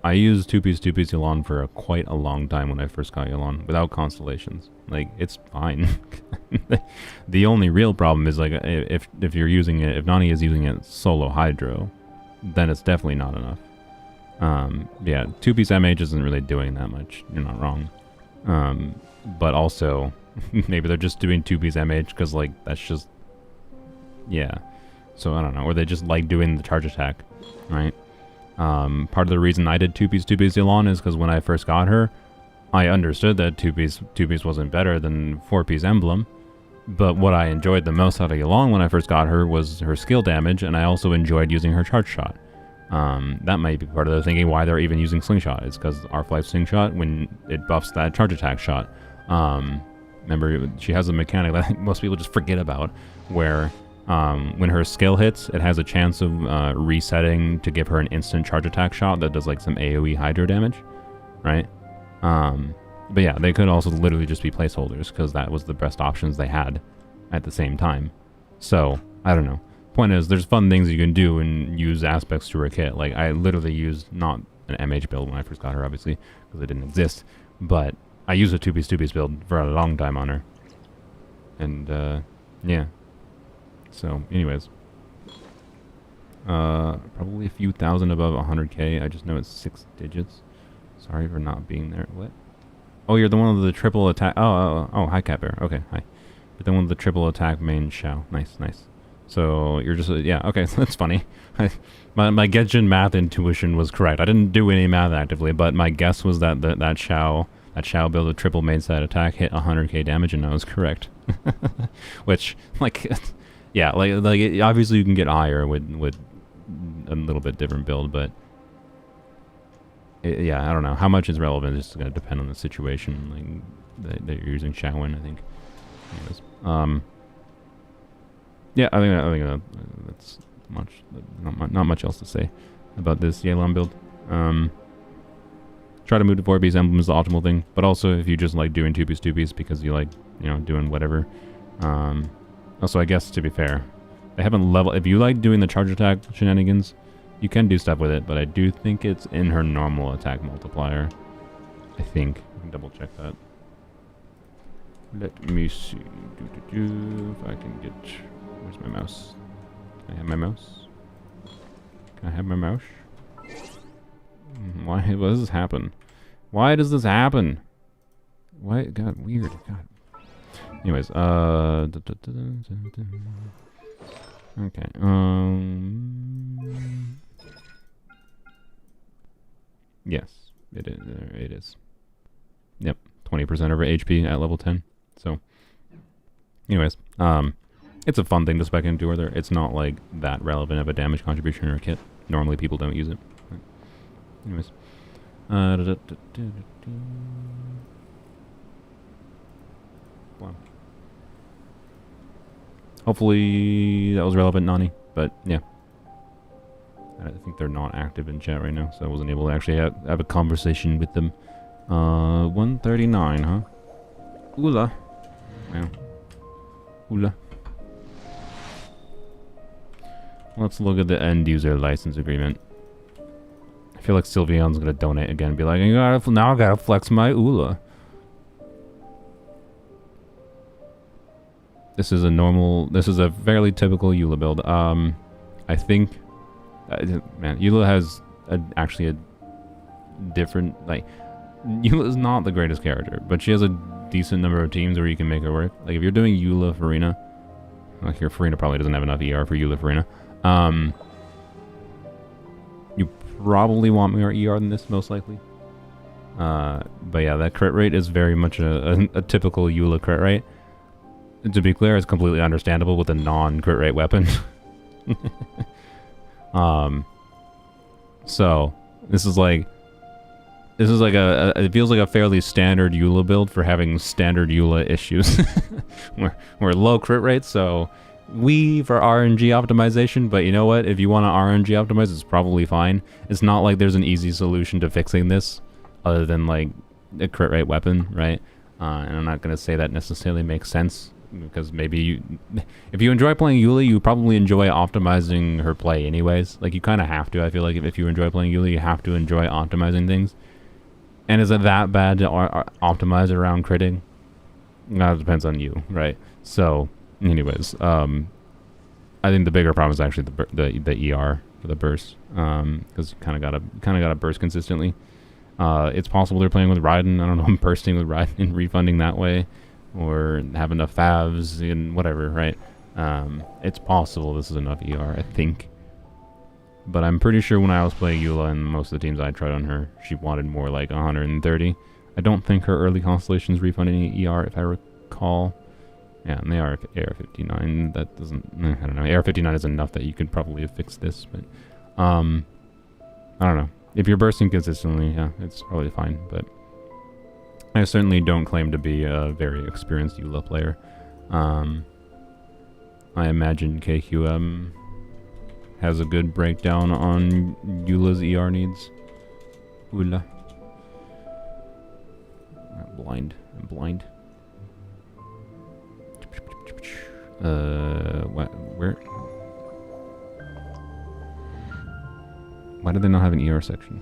I used 2-piece Yelan for quite a long time when I first got Yelan, without constellations. Like, it's fine. The only real problem is, like, if you're using it, if Nani is using it solo Hydro, then it's definitely not enough. Yeah, 2-piece MH isn't really doing that much. You're not wrong. But also, maybe they're just doing 2-piece MH because, like, that's just... Yeah. So, I don't know. Or they just like doing the charge attack, right? Part of the reason I did 2-piece Yelan is because when I first got her, I understood that 2-piece wasn't better than 4-piece emblem. But what I enjoyed the most out of Yelan when I first got her was her skill damage, and I also enjoyed using her charge shot. That might be part of the thinking why they're even using Slingshot. It's because R-Flight Slingshot, when it buffs that charge attack shot. Remember, she has a mechanic that most people just forget about, where when her skill hits, it has a chance of resetting to give her an instant charge attack shot that does like some AoE Hydro damage, right? But yeah, they could also literally just be placeholders because that was the best options they had at the same time. So, I don't know. point is, there's fun things you can do and use aspects to her kit. Like, I literally used, not an MH build when I first got her, obviously, because it didn't exist, but I used a 2-piece build for a long time on her. And, yeah. So, anyways. Probably a few thousand above 100k. I just know it's 6 digits. Sorry for not being there. What? Oh, you're the one with the triple attack. Oh, hi, Catbear. Okay, hi. You're the one with the triple attack main Shao. Nice, nice. So, you're just, yeah, okay, that's funny. My Genshin math intuition was correct. I didn't do any math actively, but my guess was that that Shao build with triple main side attack hit 100k damage, and I was correct. Which, like, yeah, like obviously you can get higher with a little bit different build, but yeah, I don't know how much is relevant. It's going to depend on the situation, like that you're using Shaolin, I think. Anyways, yeah, I think that's much. Not much else to say about this Yelan build. Try to move to 4-piece emblem is the optimal thing, but also if you just like doing 2-piece because you like, you know, doing whatever. Also, I guess to be fair, they haven't leveled. If you like doing the charge attack shenanigans, you can do stuff with it, but I do think it's in her normal attack multiplier. I think. I can double check that. Let me see. If I can get. Where's my mouse? Can I have my mouse? Can I have my mouse? Why does this happen? Why does this happen? Why? God, weird. God. Anyways, okay. Yes, it is. It is. Yep, 20% over HP at level 10. So, anyways, it's a fun thing to spec into her. It's not like that relevant of a damage contribution in her kit. Normally, people don't use it. But anyways, wow. Hopefully that was relevant, Nani. But yeah, I think they're not active in chat right now, so I wasn't able to actually have a conversation with them. 139, huh? Oola. Yeah. Oola. Let's look at the end user license agreement. I feel like Sylveon's gonna donate again and be like, now I gotta flex my Oola. This is a fairly typical Eula build. I think, man, Eula has actually a different, like, Eula is not the greatest character, but she has a decent number of teams where you can make her work. Like, if you're doing Eula Furina, like, your Furina probably doesn't have enough ER for Eula Furina. You probably want more ER than this, most likely. But yeah, that crit rate is very much a typical Eula crit rate. To be clear, it's completely understandable with a non-crit rate weapon. So this is like it feels like a fairly standard Eula build for having standard Eula issues. we're low crit rates, so for RNG optimization, but you know what? If you want to RNG optimize, it's probably fine. It's not like there's an easy solution to fixing this other than like a crit rate weapon, right? And I'm not gonna say that necessarily makes sense, because maybe if you enjoy playing Eula, you probably enjoy optimizing her play anyways. Like, you kind of have to. I feel like if you enjoy playing Eula, you have to enjoy optimizing things. And is it that bad to optimize around critting? It depends on you, right? So, anyways, I think the bigger problem is actually the ER for the burst, because you kind of gotta burst consistently. It's possible they're playing with Raiden. I don't know, bursting with Raiden and refunding that way, or have enough favs and whatever, right? It's possible this is enough ER, I think. But I'm pretty sure when I was playing Eula and most of the teams I tried on her, she wanted more like 130. I don't think her early constellations refund any ER, if I recall. Yeah, and they are AR-59. That doesn't... I don't know. AR-59 is enough that you could probably have fixed this, but... I don't know. If you're bursting consistently, yeah, it's probably fine, but... I certainly don't claim to be a very experienced Eula player. I imagine KQM has a good breakdown on Eula's ER needs. Eula. I'm blind. What? Where? Why do they not have an ER section?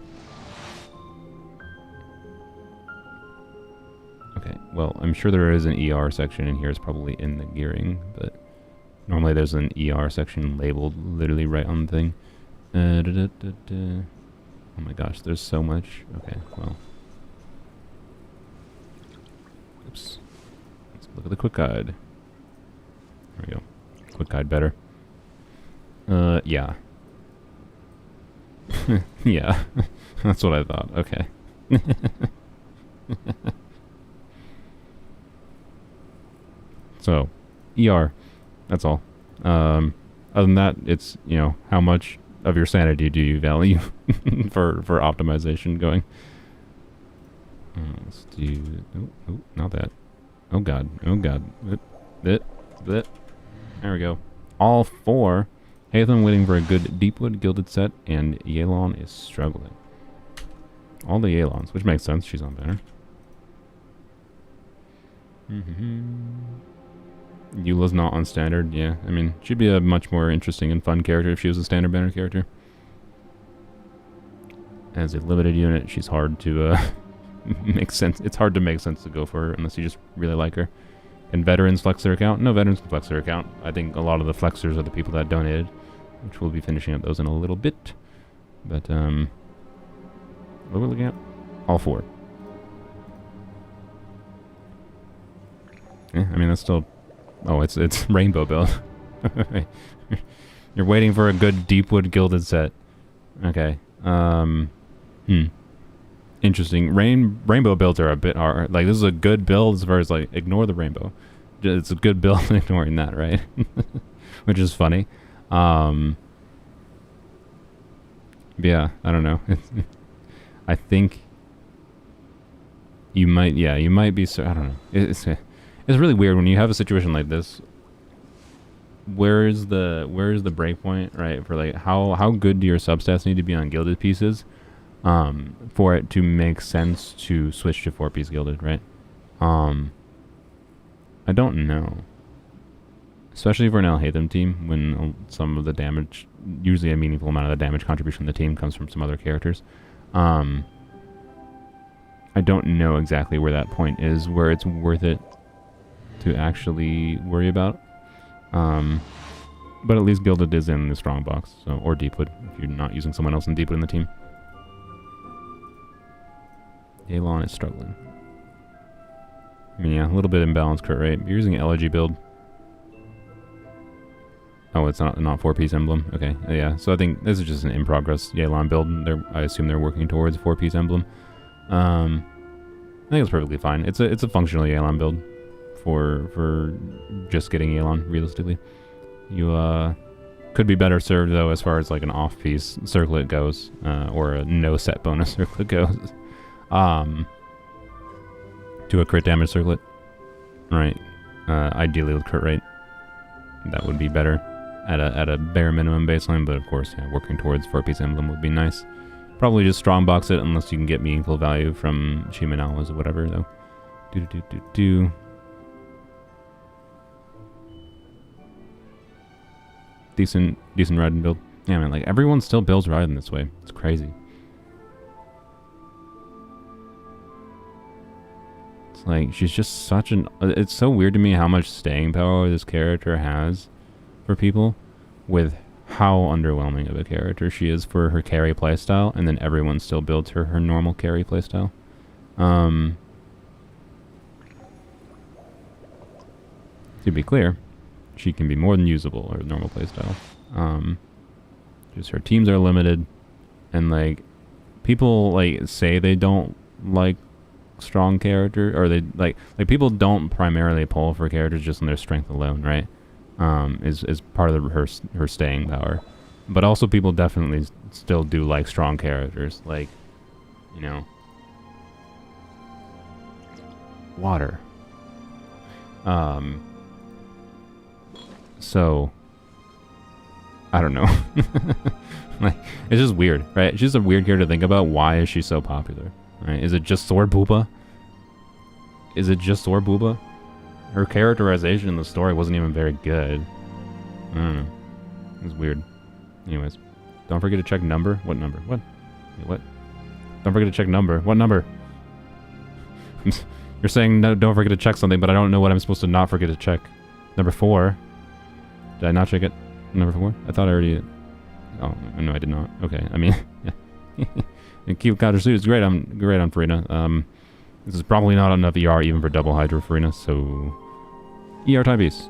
Okay, well, I'm sure there is an ER section in here. It's probably in the gearing, but normally there's an ER section labeled literally right on the thing. Oh my gosh, there's so much. Okay, well. Oops. Let's look at the quick guide. There we go. Quick guide better. Yeah. Yeah. That's what I thought. Okay. So, ER. That's all. Other than that, it's, you know, how much of your sanity do you value for optimization going? Let's do... Oh, not that. Oh god. Oh god. There we go. All 4. Haitham waiting for a good Deepwood Gilded set, and Yelan is struggling. All the Yelans, which makes sense. She's on banner. Eula's not on standard, yeah. I mean, she'd be a much more interesting and fun character if she was a standard banner character. As a limited unit, she's hard to make sense. It's hard to make sense to go for her unless you just really like her. Can veterans flex their account? No, veterans can flex their account. I think a lot of the flexers are the people that donated, which we'll be finishing up those in a little bit. But, what are we looking at? All 4. Yeah, I mean, that's still... Oh, it's rainbow build. You're waiting for a good Deepwood Gilded set. Okay. Interesting. Rainbow builds are a bit hard. Like, this is a good build as far as, like, ignore the rainbow. It's a good build ignoring that, right? Which is funny. Yeah, I don't know. I think you might, yeah, you might be, I don't know. It's really weird when you have a situation like this. Where's the break point, right? For like how good do your substats need to be on gilded pieces for it to make sense to switch to 4-piece gilded, right? I don't know. Especially for an Alhaitham team, when some of the damage, usually a meaningful amount of the damage contribution of the team comes from some other characters. I don't know exactly where that point is, where it's worth it to actually worry about. But at least Gilded is in the strong box, so, or Deepwood, if you're not using someone else in Deepwood in the team. Yelan is struggling. I mean, yeah, a little bit imbalanced crit rate. You're using an elegy build. Oh, it's not 4-piece emblem. Okay, yeah. So I think this is just an in-progress Yelan build. I assume they're working towards a 4-piece emblem. I think it's perfectly fine. It's a functional Yelan build for just getting Yelan, realistically. You could be better served, though, as far as like an off-piece circlet goes, or a no-set bonus circlet goes. To a crit damage circlet. Right. Ideally with crit rate. That would be better at a bare minimum baseline, but of course, yeah, working towards 4-piece emblem would be nice. Probably just strong box it unless you can get meaningful value from Shimenawas or whatever, though. Decent Raiden build. Yeah, man, like everyone still builds Raiden this way. It's crazy. It's like she's just such an. It's so weird to me how much staying power this character has for people, with how underwhelming of a character she is for her carry playstyle, and then everyone still builds her normal carry playstyle. To be clear, she can be more than usable her normal playstyle. Just her teams are limited, and like people like say they don't like strong character, or they like people don't primarily pull for characters just on their strength alone, right? Is part of her staying power, but also people definitely still do like strong characters, like, you know, water. So I don't know. Like, it's just weird, right? She's a weird character to think about. Why is she so popular? Right? Is it just Sword Booba? Is it just Sword Booba? Her characterization in the story wasn't even very good. I don't know. It was weird. Anyways, Don't forget to check number. What number? What? Wait, what? Don't forget to check number. What number? You're saying no, don't forget to check something, but I don't know what I'm supposed to not forget to check. Number 4. Did I not check it? Number 4? I thought I already... Oh, no, I did not. Okay, I mean... yeah. And keep counter suit is great. I'm great on Furina. This is probably not enough ER even for double Hydro Furina, so... ER timepiece.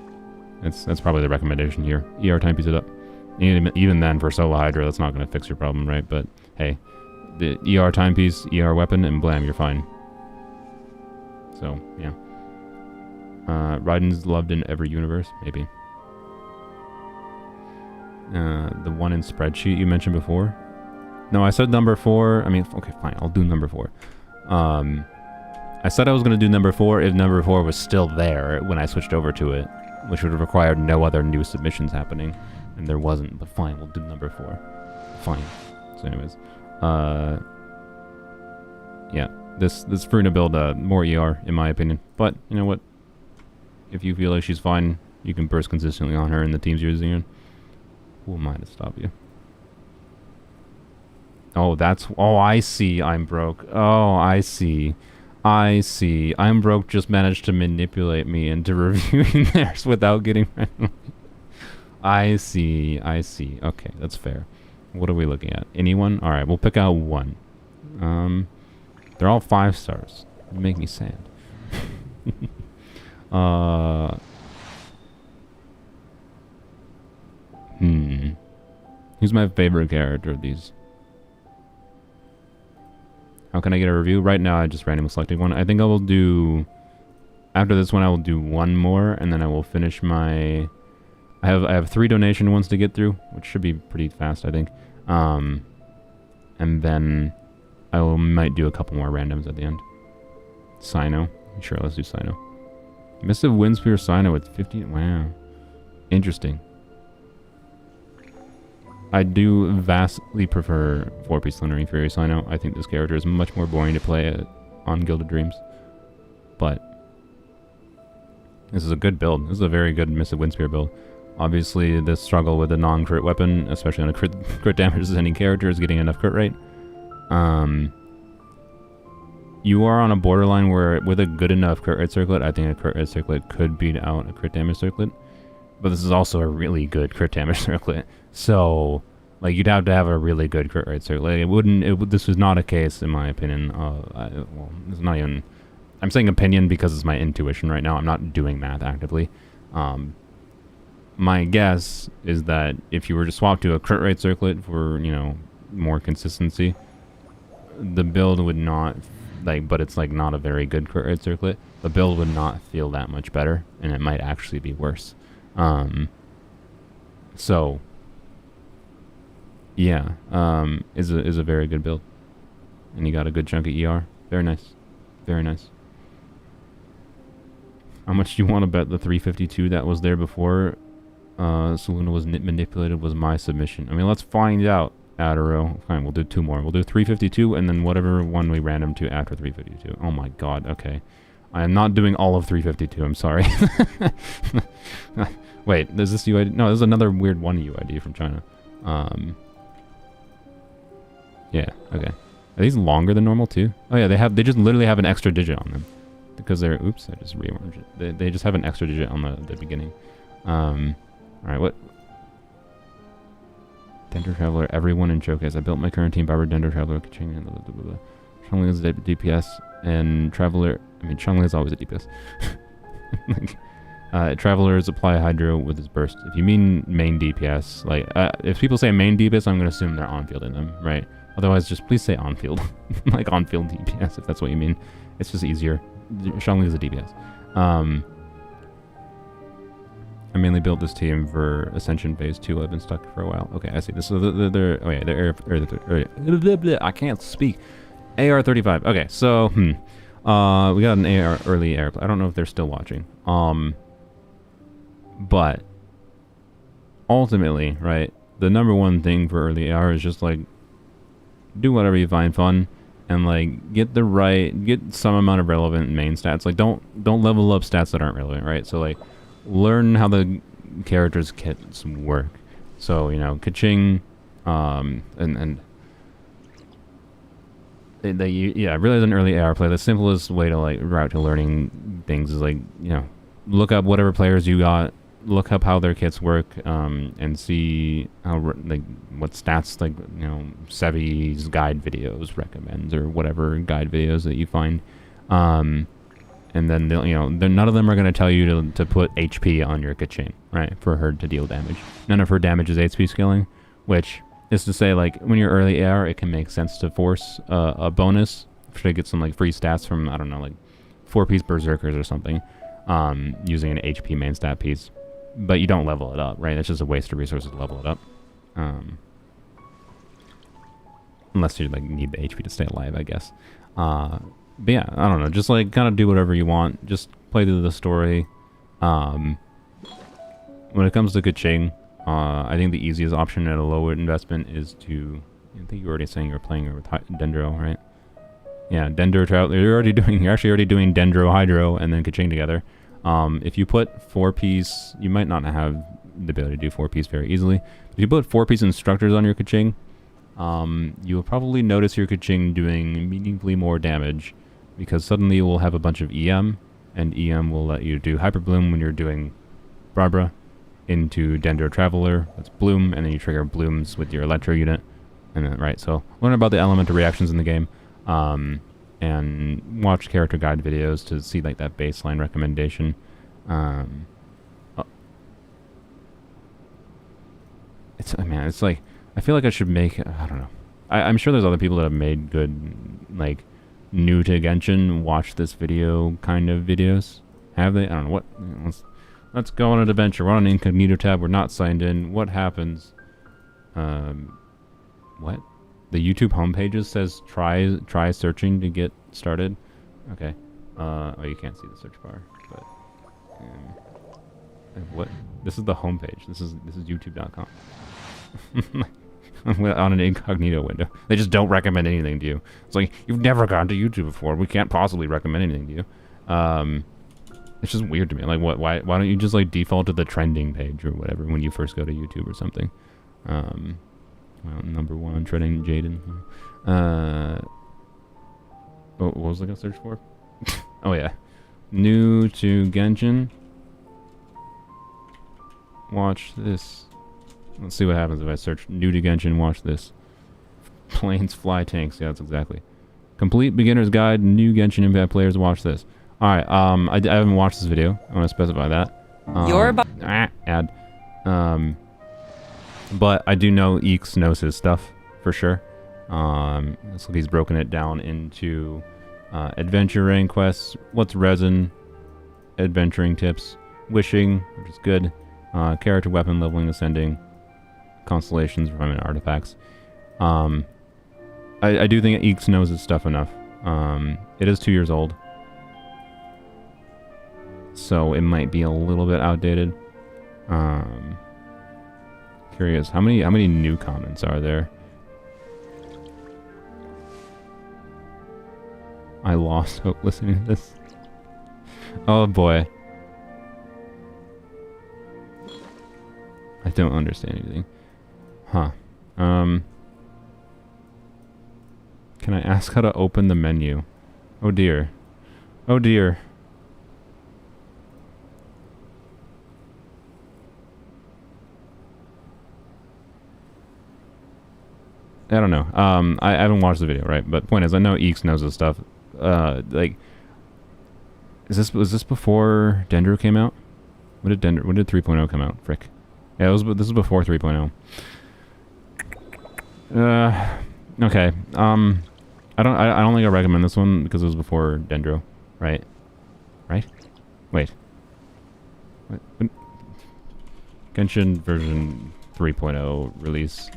That's probably the recommendation here. ER timepiece it up. Even then, for solo Hydra, that's not going to fix your problem, right? But, hey, the ER timepiece, ER weapon, and blam, you're fine. So, yeah. Raiden's loved in every universe, maybe. The one in spreadsheet you mentioned before. No, I said number 4. I mean, okay, fine, I'll do number 4. I said I was going to do number 4 if number 4 was still there when I switched over to it, which would have required no other new submissions happening. And there wasn't, but fine, we'll do number 4. Fine. So anyways, yeah, this Furina build, more ER, in my opinion. But, you know what? If you feel like she's fine, you can burst consistently on her in the teams you're using. Who am I to stop you? Oh, that's... Oh, I see. I'm broke. Oh, I see. I see. I'm broke just managed to manipulate me into reviewing theirs without getting... I see. I see. Okay, that's fair. What are we looking at? Anyone? Alright, we'll pick out one. They're all 5 stars. You make me sad. Who's my favorite character of these? How can I get a review? Right now I just randomly selected one. I think I will do... After this one I will do one more, and then I will finish my... I have 3 donation ones to get through, which should be pretty fast, I think. And then might do a couple more randoms at the end. Cyno. Sure, let's do Cyno. Missive Windspear Cyno with 50... Wow. Interesting. I do vastly prefer 4-piece Thundering Fury Cyno. I think this character is much more boring to play on Gilded Dreams. But this is a good build. This is a very good Missive Windspear build. Obviously, the struggle with a non-crit weapon, especially on a crit damage as any character, is getting enough crit rate. You are on a borderline where, with a good enough crit rate circlet, I think a crit rate circlet could beat out a crit damage circlet. But this is also a really good crit damage circlet. So, like, you'd have to have a really good crit rate circlet. This was not a case, in my opinion. Well, it's not even... I'm saying opinion because it's my intuition right now. I'm not doing math actively. My guess is that if you were to swap to a crit rate circlet for, you know, more consistency, the build would not, like, but it's like not a very good crit rate circlet, the build would not feel that much better, and it might actually be worse. So, yeah, is a very good build. And you got a good chunk of ER. Very nice. Very nice. How much do you want to bet the 352 that was there before Saluna was manipulated was my submission? I mean, let's find out, Adaro. Fine, we'll do 2 more. We'll do 352 and then whatever one we random to after 352. Oh my god, okay. I am not doing all of 352, I'm sorry. Wait, is this UID? No, there's another weird one UID from China. Yeah, okay. Are these longer than normal too? Oh yeah, they just literally have an extra digit on them. Because they're, oops, I just rearranged it. They just have an extra digit on the beginning. Alright, what? Dendro Traveler, everyone in Showcase. I built my current team, Barber, Dendro Traveler, Keqing, and Xiangling is a DPS, and Traveler, I mean, Xiangling is always a DPS. Travelers apply Hydro with his burst. If you mean main DPS, like, if people say main DPS, I'm going to assume they're on-fielding them, right? Otherwise, just please say on-field. Like, on-field DPS, if that's what you mean. It's just easier. Xiangling is a DPS. I mainly built this team for Ascension Phase 2. I've been stuck for a while. Okay, I see. This is I can't speak. AR-35. Okay, so, we got an AR early air. I don't know if they're still watching. But ultimately, right, the number one thing for early AR is just like do whatever you find fun and like get some amount of relevant main stats. Like don't level up stats that aren't relevant, right? So like learn how the characters' kits work. So, you know, Keqing And yeah, really as an early AR player, the simplest way to like route to learning things is like, you know, look up whatever players you got, look up how their kits work, and see how like what stats, like, you know, Sevi's guide videos recommends or whatever guide videos that you find, and then they'll, you know, none of them are going to tell you to put HP on your Keqing, right, for her to deal damage. None of her damage is HP scaling, which is to say, like, when you're early AR, it can make sense to force a bonus to get some like free stats from, I don't know, like 4-piece berserkers or something, using an HP main stat piece. But you don't level it up, right? It's just a waste of resources to level it up, unless you like need the HP to stay alive, I guess. But yeah, I don't know. Just like kind of do whatever you want. Just play through the story. When it comes to Keqing, I think the easiest option at a low investment is to. I think you were already saying you're playing with Dendro, right? Yeah, Dendro Trout. You're actually already doing Dendro Hydro and then Keqing together. If you put 4-piece, you might not have the ability to do 4-piece very easily. If you put 4-piece instructors on your Keqing, you will probably notice your Keqing doing meaningfully more damage, because suddenly you will have a bunch of EM, and EM will let you do Hyper Bloom when you're doing Barbara into Dendro Traveler. That's Bloom, and then you trigger Blooms with your Electro unit. And then, right, so learn about the elemental reactions in the game, and watch character guide videos to see like that baseline recommendation. It's like, I feel like I should make, I don't know. I'm sure there's other people that have made good, like, new to Genshin watch this video kind of videos. Have they? I don't know. What? Let's go on an adventure. We're on an incognito tab. We're not signed in. What happens? What? The YouTube homepage says try searching to get started. Okay. Oh, you can't see the search bar, but what? This is the homepage. This is YouTube.com. On an incognito window. They just don't recommend anything to you. It's like, you've never gone to YouTube before. We can't possibly recommend anything to you. It's just weird to me. Like, what? Why don't you just like default to the trending page or whatever when you first go to YouTube or something? Well, number 1 trending Jaden. What was I gonna search for? Oh yeah, new to Genshin. Watch this. Let's see what happens if I search new to Genshin. Watch this. Planes fly tanks. Yeah, that's exactly. Complete beginner's guide. New Genshin Impact players. Watch this. All right. I haven't watched this video. I want to specify that. Ad. But I do know Eeks knows his stuff for sure. Looks like he's broken it down into adventure rank quests, what's resin, adventuring tips, wishing, which is good, character weapon leveling, ascending, constellations, refinement artifacts. I do think Eeks knows his stuff enough. It is 2 years old, so it might be a little bit outdated. Curious, how many new comments are there? I lost hope listening to this. Oh boy. I don't understand anything. Huh. Can I ask how to open the menu? Oh dear. Oh dear. I don't know. I haven't watched the video, right? But point is, I know Eeks knows this stuff. Like, was this before Dendro came out? When did 3.0 come out? Frick. Yeah, this was before 3.0. Okay. I don't think I recommend this one because it was before Dendro, right? Right? Wait. What? Genshin version 3.0 release.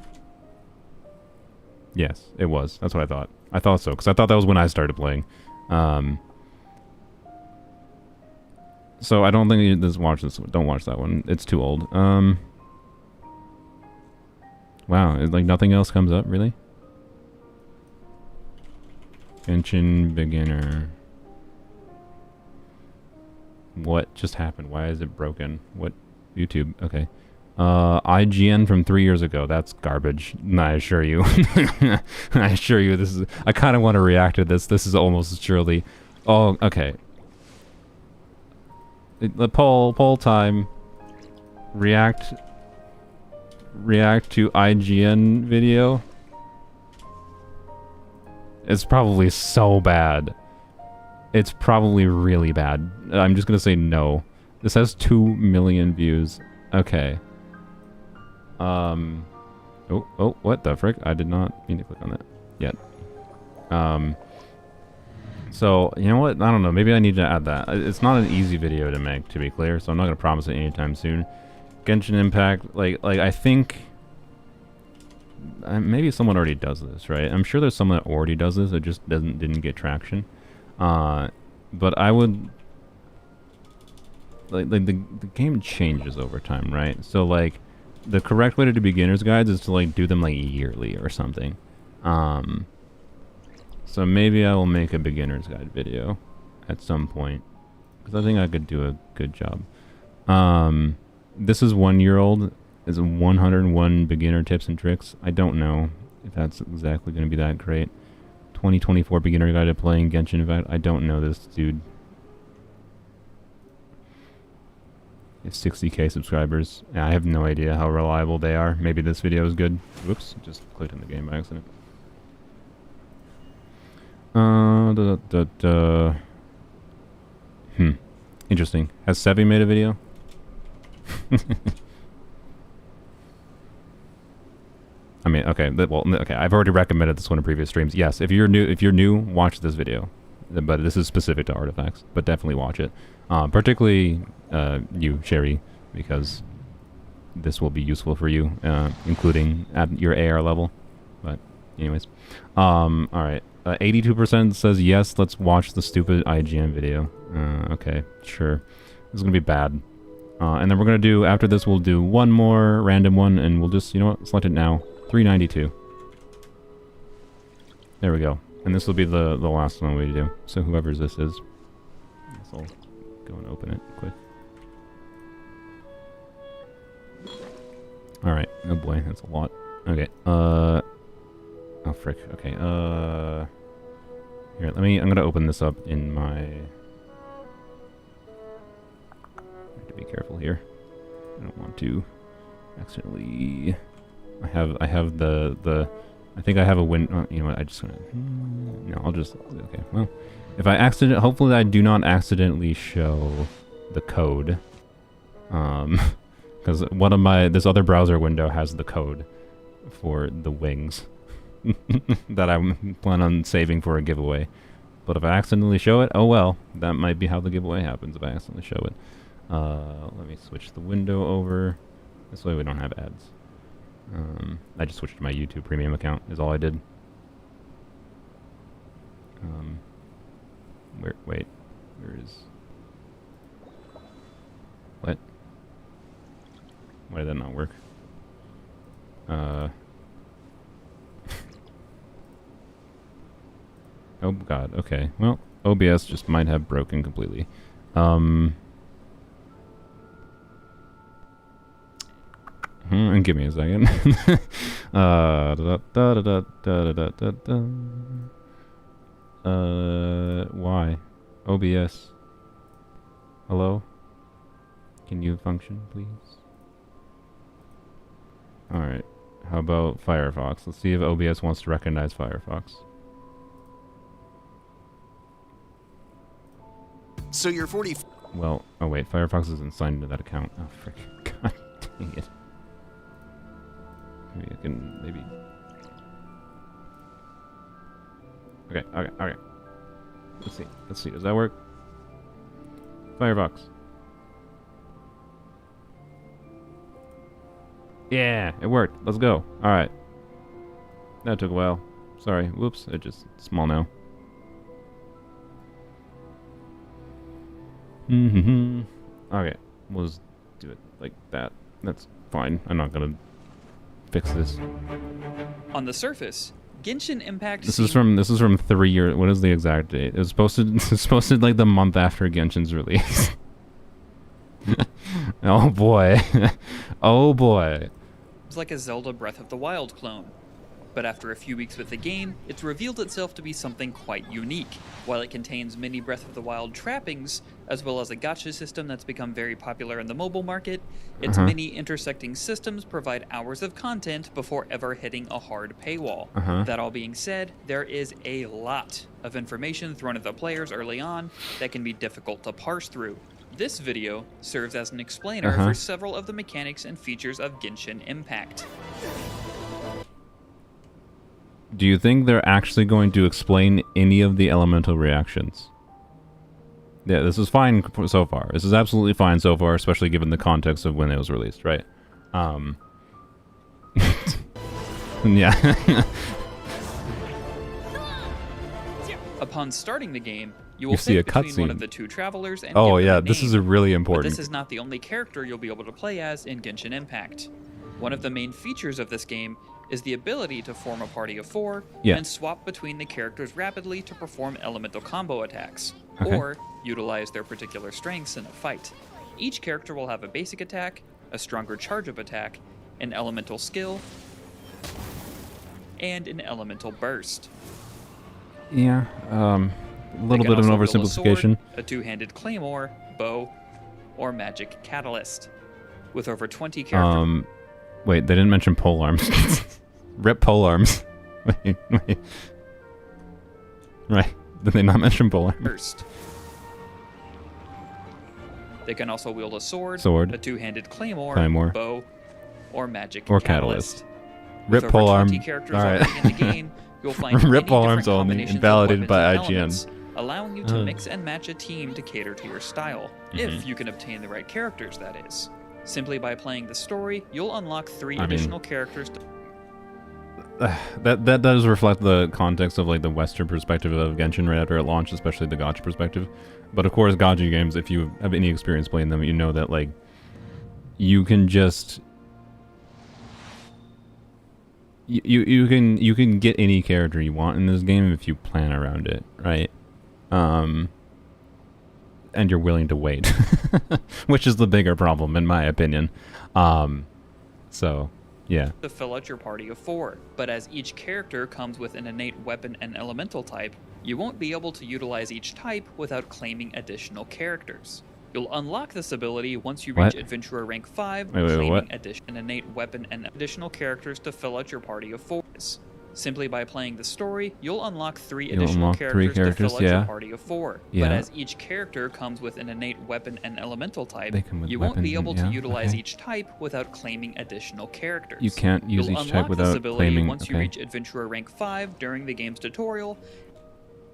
Yes, it was. That's what I thought. I thought so, because I thought that was when I started playing. So I don't think you just watch this one. Don't watch that one. It's too old. Wow, like nothing else comes up, really? Genshin beginner. What just happened? Why is it broken? What? YouTube. Okay. IGN from 3 years ago. That's garbage. I assure you. I assure you, this is. I kind of want to react to this. This is almost surely. Oh, okay. The poll time. React to IGN video. It's probably so bad. It's probably really bad. I'm just gonna say no. This has 2 million views. Okay. Oh, what the frick? I did not mean to click on that yet. So, you know what? I don't know. Maybe I need to add that. It's not an easy video to make, to be clear, so I'm not gonna promise it anytime soon. Genshin Impact, like I think maybe someone already does this, right? I'm sure there's someone that already does this. It just didn't get traction. But I would like the game changes over time, right? So like the correct way to do beginners guides is to like do them like yearly or something. So maybe I will make a beginner's guide video at some point because I think I could do a good job. This is 1 year old. Is 101 beginner tips and tricks. I don't know if that's exactly going to be that great. 2024 beginner guide to playing Genshin Impact. I don't know this dude. It's 60k subscribers. I have no idea how reliable they are. Maybe this video is good. Whoops, just clicked in the game by accident. Interesting. Has Sevi made a video? I mean, okay, okay. I've already recommended this one in previous streams. Yes, if you're new, watch this video. But this is specific to artifacts. But definitely watch it. Particularly you, Sherry, because this will be useful for you, including at your AR level. But anyways, all right. 82% says yes. Let's watch the stupid IGN video. Okay, sure. This is gonna be bad. And then we're gonna do after this. We'll do one more random one, and we'll just select it now. 392. There we go. And this will be the last one we do. So whoever's this is, I'll go and open it quick. All right. Oh boy, that's a lot. Okay. Oh frick. Okay. Here, I'm gonna open this up in my. I have to be careful here. I don't want to accidentally. I have the. I think I have a win. You know what? I just gonna. No, I'll just. Okay. Well, if I hopefully I do not accidentally show the code. Because this other browser window has the code for the wings that I plan on saving for a giveaway. But if I accidentally show it, oh well, that might be how the giveaway happens if I accidentally show it. Let me switch the window over. This way we don't have ads. I just switched to my YouTube premium account is all I did. Where is... What? Why did that not work? Oh god, okay. Well, OBS just might have broken completely. And give me a second. Why? OBS. Hello? Can you function, please? Alright. How about Firefox? Let's see if OBS wants to recognize Firefox. So you're 40. Well, oh wait, Firefox isn't signed into that account. Oh, frick. God dang it. Maybe I can, maybe... Okay. Let's see, does that work? Firefox. Yeah, it worked. Let's go. Alright. That took a while. Sorry. Whoops, it's just small now. Okay, we'll just do it like that. That's fine. I'm not gonna fix this. On the surface, Genshin Impact. This is from 3 years. What is the exact date? It was posted. It was posted like the month after Genshin's release. Oh boy. Oh boy. It's like a Zelda Breath of the Wild clone. But after a few weeks with the game, it's revealed itself to be something quite unique. While it contains many Breath of the Wild trappings, as well as a gacha system that's become very popular in the mobile market, its many intersecting systems provide hours of content before ever hitting a hard paywall. That all being said, there is a lot of information thrown at the players early on that can be difficult to parse through. This video serves as an explainer for several of the mechanics and features of Genshin Impact. Do you think they're actually going to explain any of the elemental reactions? Yeah, this is fine so far. This is absolutely fine so far, especially given the context of when it was released, right? Yeah. Upon starting the game, you will see a pick between one cutscene. of the two travelers and Oh give them yeah, a this name. is a really But important. this is not the only character you'll be able to play as in Genshin Impact. One of the main features of this game is the ability to form a party of 4 and swap between the characters rapidly to perform elemental combo attacks, or utilize their particular strengths in a fight. Each character will have a basic attack, a stronger charge-up attack, an elemental skill, and an elemental burst. Yeah, a little bit of an oversimplification. A two-handed claymore, bow, or magic catalyst. With over 20 characters. Wait, they didn't mention polearms. Rip polearms. Wait. Right. Did they not mention polearms? First. They can also wield a sword, a two-handed claymore, bow, or magic catalyst. Rip With over polearm. 20 characters All right. already in the game, you'll find Rip many polearms different only, combinations of invalidated by weapons and IGN. elements, allowing you to mix and match a team to cater to your style, if you can obtain the right characters, that is. Simply by playing the story, you'll unlock 3 additional characters. That does reflect the context of like the Western perspective of Genshin right after it launched, especially the gacha perspective. But of course, gacha games, if you have any experience playing them, you know that like you can just you can get any character you want in this game if you plan around it, right? And you're willing to wait, which is the bigger problem in my opinion. So yeah. To fill out your party of 4, but as each character comes with an innate weapon and elemental type, you won't be able to utilize each type without claiming additional characters. You'll unlock this ability once you reach Adventurer rank 5, claiming an innate weapon and additional characters to fill out your party of 4s. Simply by playing the story, you'll unlock 3 additional characters to fill out your party of 4. But as each character comes with an innate weapon and elemental type, you won't be able to utilize each type without claiming additional characters. You can't use each type without claiming. Once you reach Adventurer rank 5 during the game's tutorial.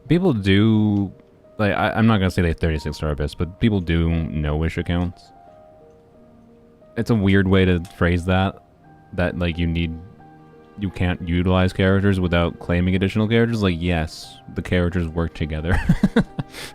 People do, like, I'm not gonna say they 36 star abyss, but people do no-wish accounts. It's a weird way to phrase that. That like you can't utilize characters without claiming additional characters. Like, yes, the characters work together.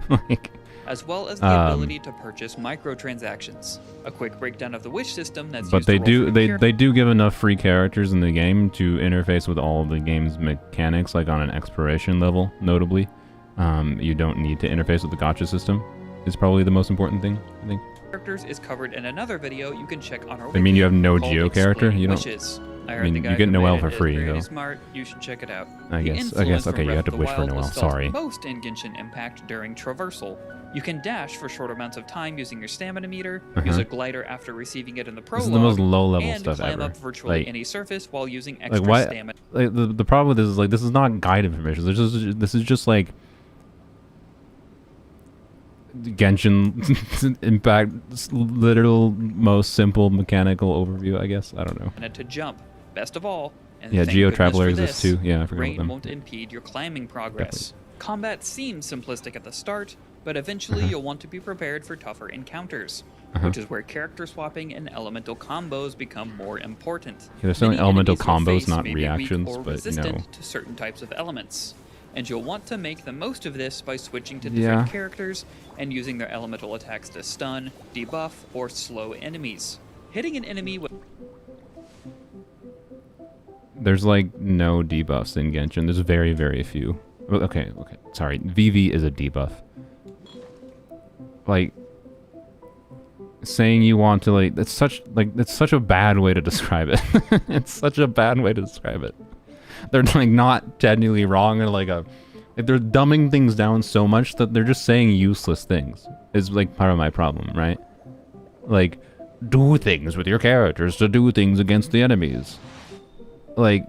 Like, as well as the ability to purchase microtransactions. A quick breakdown of the wish system that's but they do give enough free characters in the game to interface with all of the game's mechanics, like on an exploration level, notably. You don't need to interface with the gacha system. Is probably the most important thing, I think. Characters is covered in another video you can check on our I mean, you have no Geo character? You don't... Wishes. I mean, you get Noelle for free, though. Smart. You should check it out. I guess, okay, you have to wish for Noelle, sorry. Most in Genshin Impact during traversal. You can dash for short amounts of time using your stamina meter, use a glider after receiving it in the prologue, this is the most low-level and stuff climb ever. up virtually Like, any surface while using extra stamina. Like, the problem with this is, like, this is not guide information. This is just, like, Genshin Impact, literal, most simple mechanical overview, I guess. I don't know. And to jump. Best of all, and yeah, thank Geo goodness Traveler for exists too. Yeah, I forgot rain about them. won't impede your climbing progress. Combat seems simplistic at the start, but eventually you'll want to be prepared for tougher encounters, which is where character swapping and elemental combos become more important. Yeah, there's only elemental combos, not may be weak reactions, or but resistant to certain types of elements. And you'll want to make the most of this by switching to different characters and using their elemental attacks to stun, debuff, or slow enemies. Hitting an enemy with... There's like no debuffs in Genshin. There's very, very few. Okay, sorry. VV is a debuff. Like, saying you want to like, it's such a bad way to describe it. It's such a bad way to describe it. They're like not technically wrong, or like they're dumbing things down so much that they're just saying useless things. Is like part of my problem, right? Like, do things with your characters to do things against the enemies. Like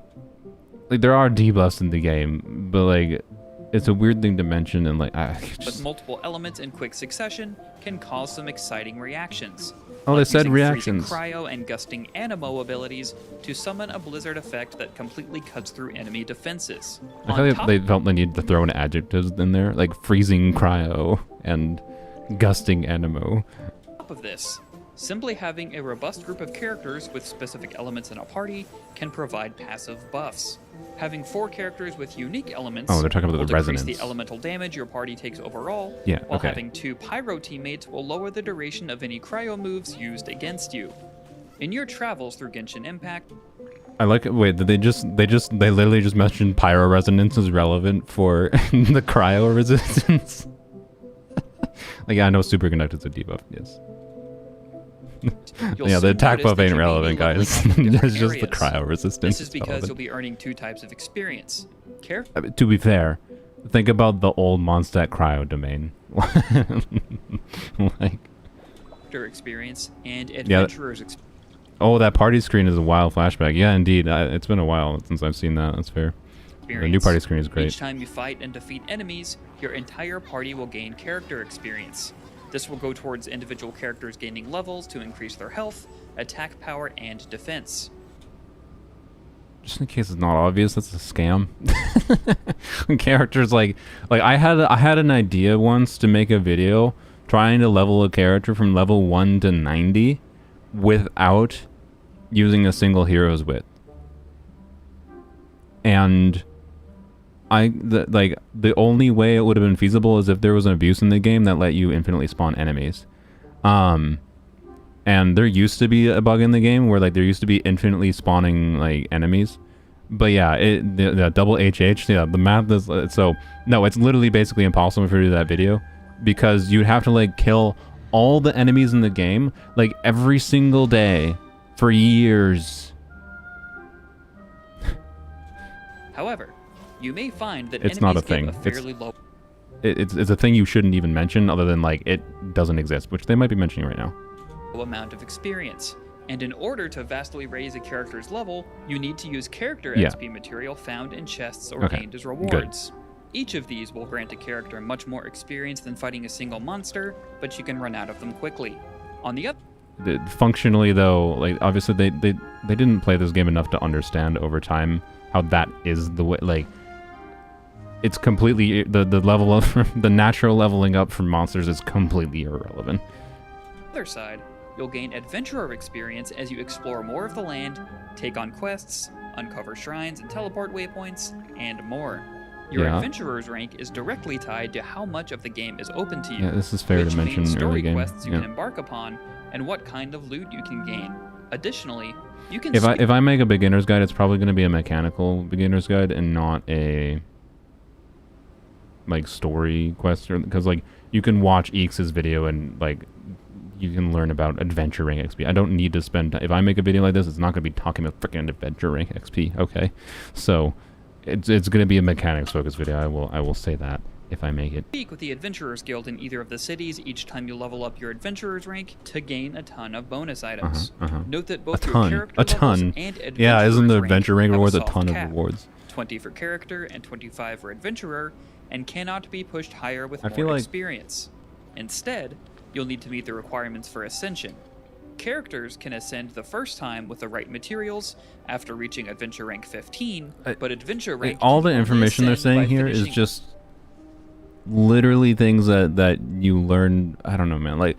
there are debuffs in the game, but like it's a weird thing to mention, and like But multiple elements in quick succession can cause some exciting reactions. Oh, like they said using reactions. freezing cryo and gusting animo abilities to summon a blizzard effect that completely cuts through enemy defenses. I feel they felt the need to throw in adjectives in there, like freezing cryo and gusting animo. On top of this, simply having a robust group of characters with specific elements in a party can provide passive buffs. Having 4 characters with unique elements they're talking about will the decrease resonance. the elemental damage your party takes overall, Yeah, while okay. having 2 pyro teammates will lower the duration of any cryo moves used against you. In your travels through Genshin Impact, I like it. Wait, did they literally just mentioned pyro resonance is relevant for the cryo resistance? Like, yeah, I know superconductors are debuff, yes. you'll Yeah, the soon attack notice buff that ain't you'll be relevant, leveling guys. up in different It's just the areas. cryo resistance. This is is because relevant. you'll be earning 2 types of experience. I mean, to be fair, think about the old Mondstadt cryo domain. Like, Character experience and adventurer's experience. oh, that party screen is a wild flashback. Yeah, indeed. It's been a while since I've seen that. That's fair. The new party screen is great. Each time you fight and defeat enemies, your entire party will gain character experience. This will go towards individual characters gaining levels to increase their health, attack power, and defense. Just in case it's not obvious, that's a scam. Characters like I had an idea once to make a video trying to level a character from level 1 to 90 without using a single hero's wit. And the only way it would have been feasible is if there was an abuse in the game that let you infinitely spawn enemies. And there used to be a bug in the game where like there used to be infinitely spawning like enemies. But yeah, the double HH, yeah, the math is so no, it's literally basically impossible for you to do that video because you'd have to like kill all the enemies in the game like every single day for years. However, you may find that It's enemies not a give thing. a fairly low It's a thing you shouldn't even mention other than like it doesn't exist, which they might be mentioning right now. amount of experience. And in order to vastly raise a character's level, you need to use character Yeah. XP material found in chests or Okay, gained as rewards. Each of these will grant a character much more experience than fighting a single monster, but you can run out of them quickly. On the other Functionally though, like obviously they didn't play this game enough to understand over time how that is the way. Like it's completely the level of the natural leveling up for monsters is completely irrelevant. side, you'll gain adventurer experience as you explore more of the land, take on quests, uncover shrines and teleport waypoints, and more. Your Yeah. adventurer's rank is directly tied to how much of the game is open to you. Yeah, this is fair which to mention main story early game. quests you Yeah. can embark upon, and what kind of loot you can gain. Additionally, you can If I make a beginner's guide, it's probably going to be a mechanical beginner's guide and not a like story quest, because like you can watch Eeks' video and like you can learn about adventure rank XP. I don't need to spend if I make a video like this, it's not going to be talking about freaking adventure rank XP. Okay, so it's going to be a mechanics focused video. I will say that if I make it. speak with the Adventurers Guild in either of the cities each time you level up your adventurer's rank to gain a ton of bonus items. Note that both your character levels and adventurer's Yeah, isn't the rank adventure rank have rewards a soft ton of cap, rewards? 20 for character and 25 for adventurer, and cannot be pushed higher with I feel more like- experience. Instead, you'll need to meet the requirements for ascension. Characters can ascend the first time with the right materials after reaching adventure rank 15, but adventure rank All the can only information they're ascend by saying here is finishing- just literally things that you learn. I don't know, man. Like,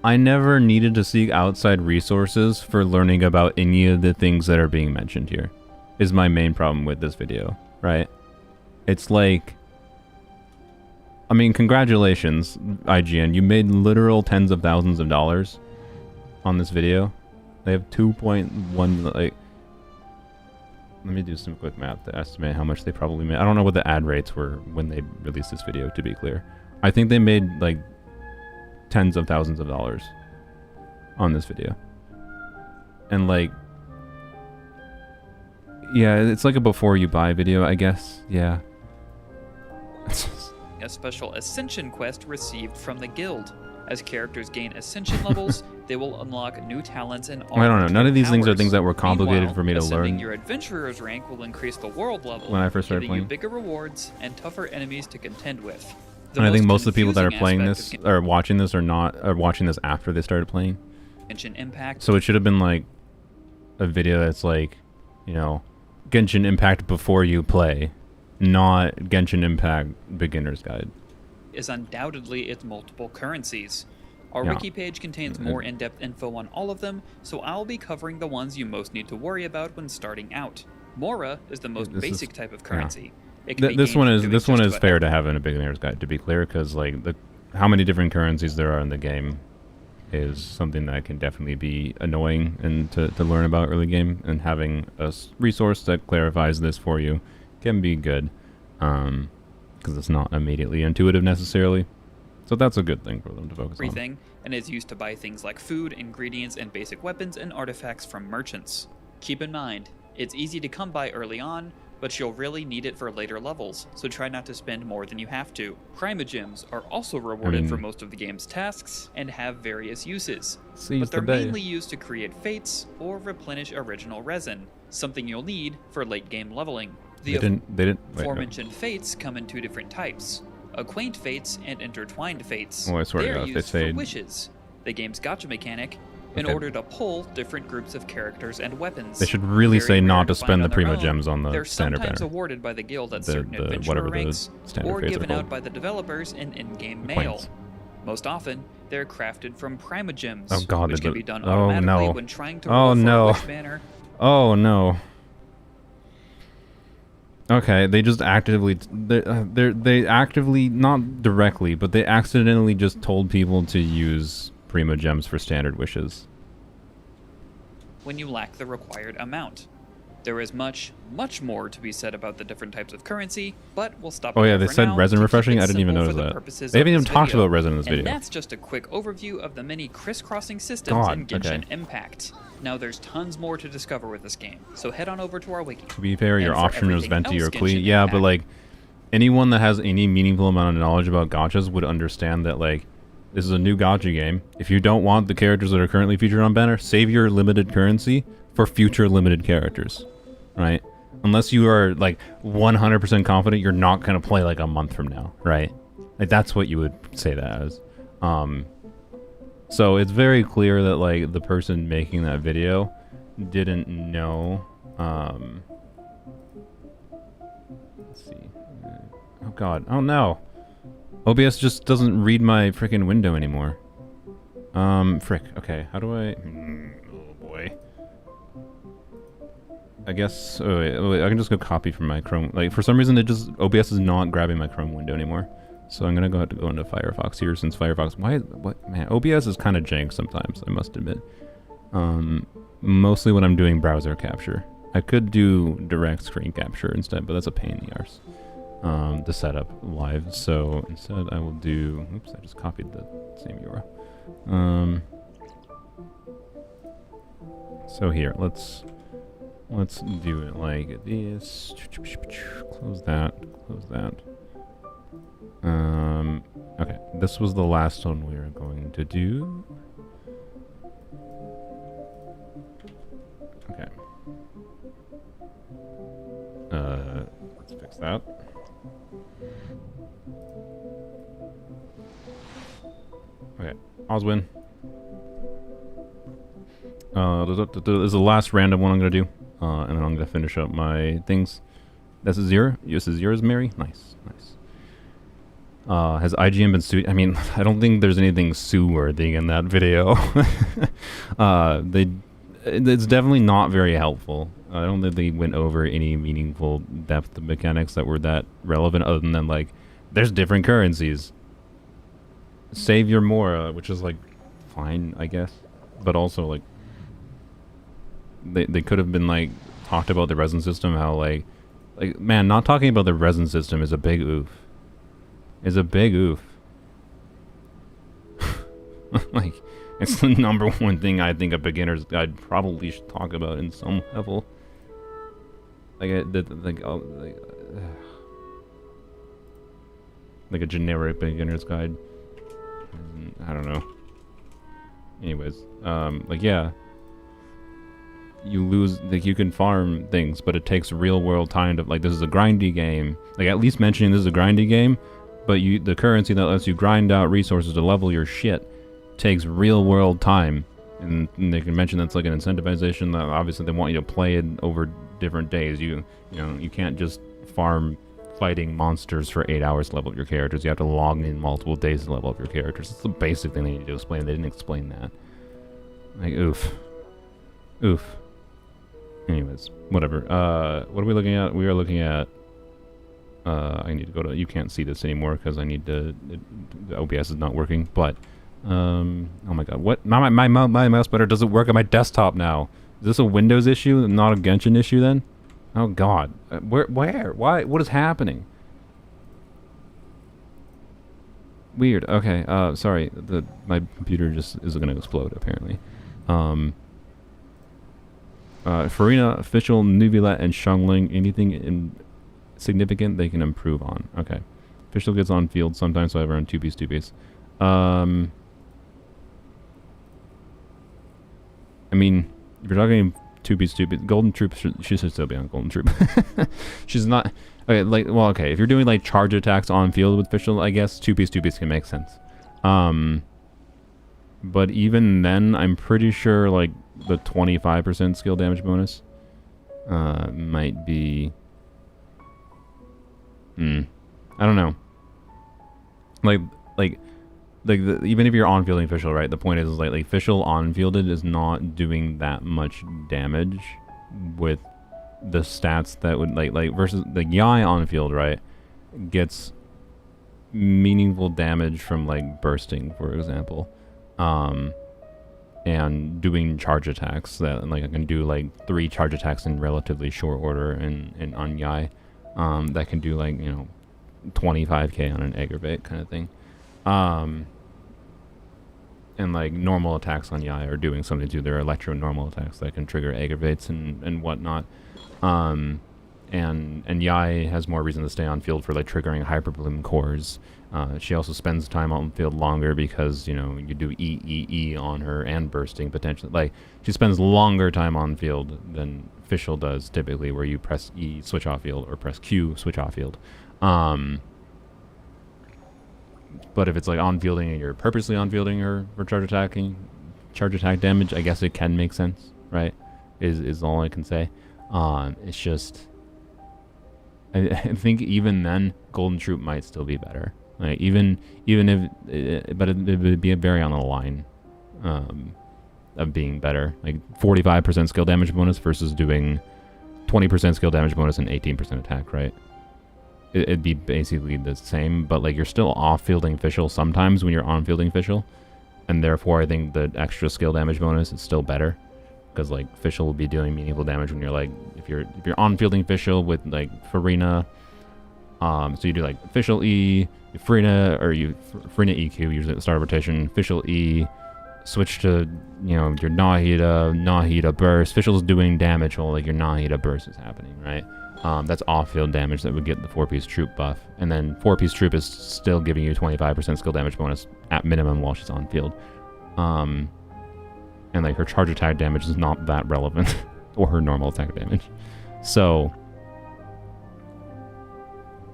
I never needed to seek outside resources for learning about any of the things that are being mentioned here, is my main problem with this video, right? It's like, I mean, congratulations, IGN. You made literal tens of thousands of dollars on this video. They have 2.1, like, let me do some quick math to estimate how much they probably made. I don't know what the ad rates were when they released this video, to be clear. I think they made like tens of thousands of dollars on this video. And like, yeah, it's like a before you buy video, I guess. Yeah. A special Ascension quest received from the guild. As characters gain Ascension levels, they will unlock new talents and I don't know. None of these things are things that were complicated Meanwhile, for me to ascending learn. your adventurer's rank will increase the world level, when I first started giving playing. you bigger rewards and tougher enemies to contend with. And I think most of the people that are confusing playing aspect this, or watching this, are watching this after they started playing. Genshin Impact. So it should have been like a video that's like, you know, Genshin Impact before you play, not Genshin Impact beginner's guide. Is undoubtedly its multiple currencies. Our Yeah. wiki page contains more in-depth info on all of them, so I'll be covering the ones you most need to worry about when starting out. Mora is the most basic type of currency. It can be This gained one from is doing this one just is about fair to have in a beginner's guide, to be clear, because like how many different currencies there are in the game is something that can definitely be annoying and to learn about early game, and having a resource that clarifies this for you can be good, because it's not immediately intuitive necessarily. So that's a good thing for them to focus on. everything, and is used to buy things like food, ingredients, and basic weapons and artifacts from merchants. Keep in mind, it's easy to come by early on, but you'll really need it for later levels, so try not to spend more than you have to. Primogems are also rewarded for most of the game's tasks and have various uses, but they're mainly used to create fates or replenish original resin, something you'll need for late game leveling. The aforementioned fates come in two different types: Acquaint Fates and Intertwined Fates. Oh, I swear they to are God, used they say for wishes, the game's gacha mechanic, in order to pull different groups of characters and weapons. They should really Very say rare not to find spend the on their Primo own. Gems on the They're standard sometimes banner. awarded by the guild at certain adventurer whatever the ranks, standard or fates are given called. out by the developers in-game mail. Acquaintance. Most often, they're crafted from Primogems, Oh God, which can be done oh, automatically no. when trying to Oh, roll for no. a wish banner. Oh no. Okay, they just actively, they actively, not directly, but they accidentally just told people to use Primo Gems for standard wishes. When you lack the required amount. There is much, much more to be said about the different types of currency, but we'll stop. Oh yeah, there they for said now resin to keep refreshing? it I didn't even simple notice for the that. purposes They haven't of even this talked video. about resin in this And video. that's just a quick overview of the many crisscrossing systems God, in Genshin okay. Impact. Now there's tons more to discover with this game, so head on over to our wiki. To be fair, your And for option is everything venti or else Klee. Genshin Yeah, but Impact, like, anyone that has any meaningful amount of knowledge about gachas would understand that like, this is a new gacha game. If you don't want the characters that are currently featured on banner, save your limited currency for future limited characters, right? Unless you are like 100% confident you're not gonna play like a month from now, right? Like that's what you would say that as. So it's very clear that like the person making that video didn't know. Let's see. Oh God! Oh no! OBS just doesn't read my freaking window anymore. Frick. Okay, how do I? Oh boy. I guess. Oh wait, I can just go copy from my Chrome. Like for some reason, it just OBS is not grabbing my Chrome window anymore. So I'm gonna go into Firefox here since Firefox. What man? OBS is kind of jank sometimes. I must admit. Mostly when I'm doing browser capture. I could do direct screen capture instead, but that's a pain in the arse. To set up live. So instead, I will do. Oops, I just copied the same URL. So here, let's do it like this. Close that. Close that. Okay, this was the last one we are going to do. Okay. Let's fix that. Okay, Oswin. This is the last random one I'm gonna do, and then I'm gonna finish up my things. This is yours, Mary. Nice, nice. Has IGN been sued? I mean, I don't think there's anything sue-worthy in that video. It's definitely not very helpful. I don't think they went over any meaningful depth of mechanics that were that relevant, other than like, there's different currencies. Save your Mora, which is like, fine, I guess, but also like, they could have been like talked about the resin system, how like man, not talking about the resin system is a big oof. Is a big oof. Like, it's the number one thing I think a beginner's guide probably should talk about in some level. Like, like a generic beginner's guide. I don't know. Anyways, like, yeah. You lose, like, you can farm things, but it takes real world time to, like, this is a grindy game. Like, at least mentioning this is a grindy game, but the currency that lets you grind out resources to level your shit takes real world time. And they can mention that's like an incentivization that obviously they want you to play it over different days. You know, you can't just farm fighting monsters for 8 hours to level up your characters. You have to log in multiple days to level up your characters. It's the basic thing they need to explain. They didn't explain that. Like, oof. Anyways, whatever. What are we looking at? We are looking at... I need to go to... You can't see this anymore because I need to... The OBS is not working, but... oh my god, what? My mouse button doesn't work on my desktop now. Is this a Windows issue, not a Genshin issue then? Oh god. Where? Why? What is happening? Weird. Okay, sorry. My computer just is gonna explode, apparently. Furina, official, Neuvillette, and Xiangling. Anything significant they can improve on. Okay. Official gets on field sometimes, so I have around 2 piece. I mean, if you're talking 2 piece, Golden Troop, she should still be on Golden Troop. She's not... Okay, like, well, okay, if you're doing, like, charge attacks on field with official, I guess 2 piece can make sense. But even then, I'm pretty sure, like, the 25% skill damage bonus might be... I don't know. Even if you're on-fielding official, right? The point is like official on-fielded is not doing that much damage with the stats that would like versus the Yai on-field, right? Gets meaningful damage from like bursting, for example, and doing charge attacks that like I can do like 3 charge attacks in relatively short order and on Yai, that can do like 25k on an aggravate kind of thing. And like normal attacks on Yai are doing something to their electro normal attacks that can trigger aggravates and whatnot. And Yai has more reason to stay on field for like triggering hyperbloom cores. She also spends time on field longer because you do E on her and bursting potentially. Like she spends longer time on field than official does typically, where you press E switch off field or press Q switch off field. But if it's like on-fielding and you're purposely on-fielding her for charge attack damage, I guess it can make sense, right? Is all I can say. It's just... I think even then, Golden Troop might still be better. Like even if... but it would be very on the line of being better. Like 45% skill damage bonus versus doing 20% skill damage bonus and 18% attack, right? It'd be basically the same, but like you're still off-fielding official sometimes when you're on-fielding official, and therefore I think the extra skill damage bonus is still better, because like official will be doing meaningful damage when you're like if you're on-fielding official with like Furina, so you do like official E, Furina Furina EQ usually at the start of rotation, official E, switch to your Nahida burst. Official's doing damage while like your Nahida burst is happening, right? That's off-field damage that would get the 4-piece troop buff. And then 4-piece troop is still giving you 25% skill damage bonus at minimum while she's on field. And like her charge attack damage is not that relevant, or her normal attack damage. So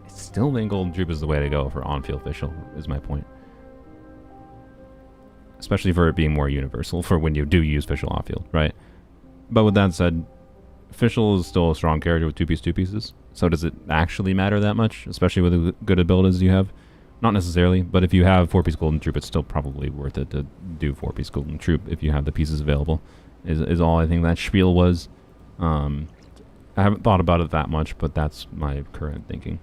I still think Golden Troop is the way to go for on-field official, is my point. Especially for it being more universal for when you do use official off-field, right? But with that said, official is still a strong character with 2 pieces. So does it actually matter that much, especially with the good abilities you have? Not necessarily, but if you have 4-piece Golden Troop, it's still probably worth it to do 4-piece Golden Troop if you have the pieces available, is all I think that spiel was. I haven't thought about it that much, but that's my current thinking.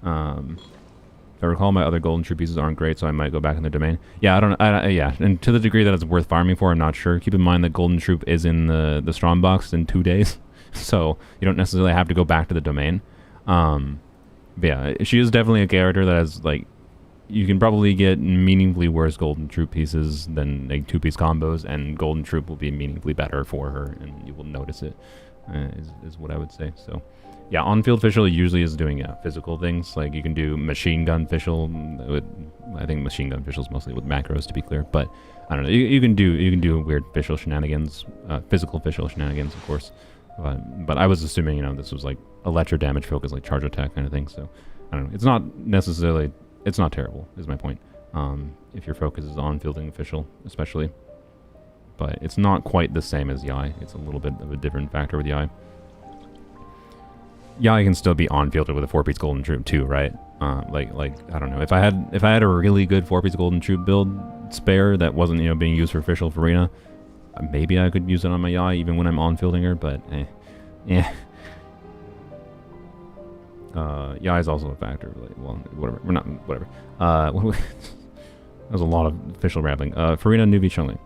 If I recall, my other Golden Troop pieces aren't great, so I might go back in the domain. Yeah, yeah, and to the degree that it's worth farming for, I'm not sure. Keep in mind that Golden Troop is in the Strong Box in 2 days. So you don't necessarily have to go back to the domain. But yeah, she is definitely a character that has like you can probably get meaningfully worse Golden Troop pieces than like 2-piece combos, and Golden Troop will be meaningfully better for her, and you will notice it, is what I would say. So, yeah, on-field Fischl usually is doing physical things. Like you can do machine gun Fischl. I think machine gun Fischl is mostly with macros, to be clear. But I don't know. You can do weird Fischl shenanigans, physical Fischl shenanigans, of course. But I was assuming this was like electro damage focus, like charge attack kind of thing. So I don't know. It's not necessarily. It's not terrible, is my point. If your focus is on fielding Fischl, especially. But it's not quite the same as Yai. It's a little bit of a different factor with Yai. Yai can still be on-fielded with a 4-piece Golden Troop too, right? Like I don't know. If I had a really good 4-piece Golden Troop build spare that wasn't being used for Fischl Furina, maybe I could use it on my Yai even when I'm on-fielding her. But yeah. Yai is also a factor. Like, well, whatever. We're not whatever. That was a lot of Fischl rambling. Furina, Nuvie, Xiangling.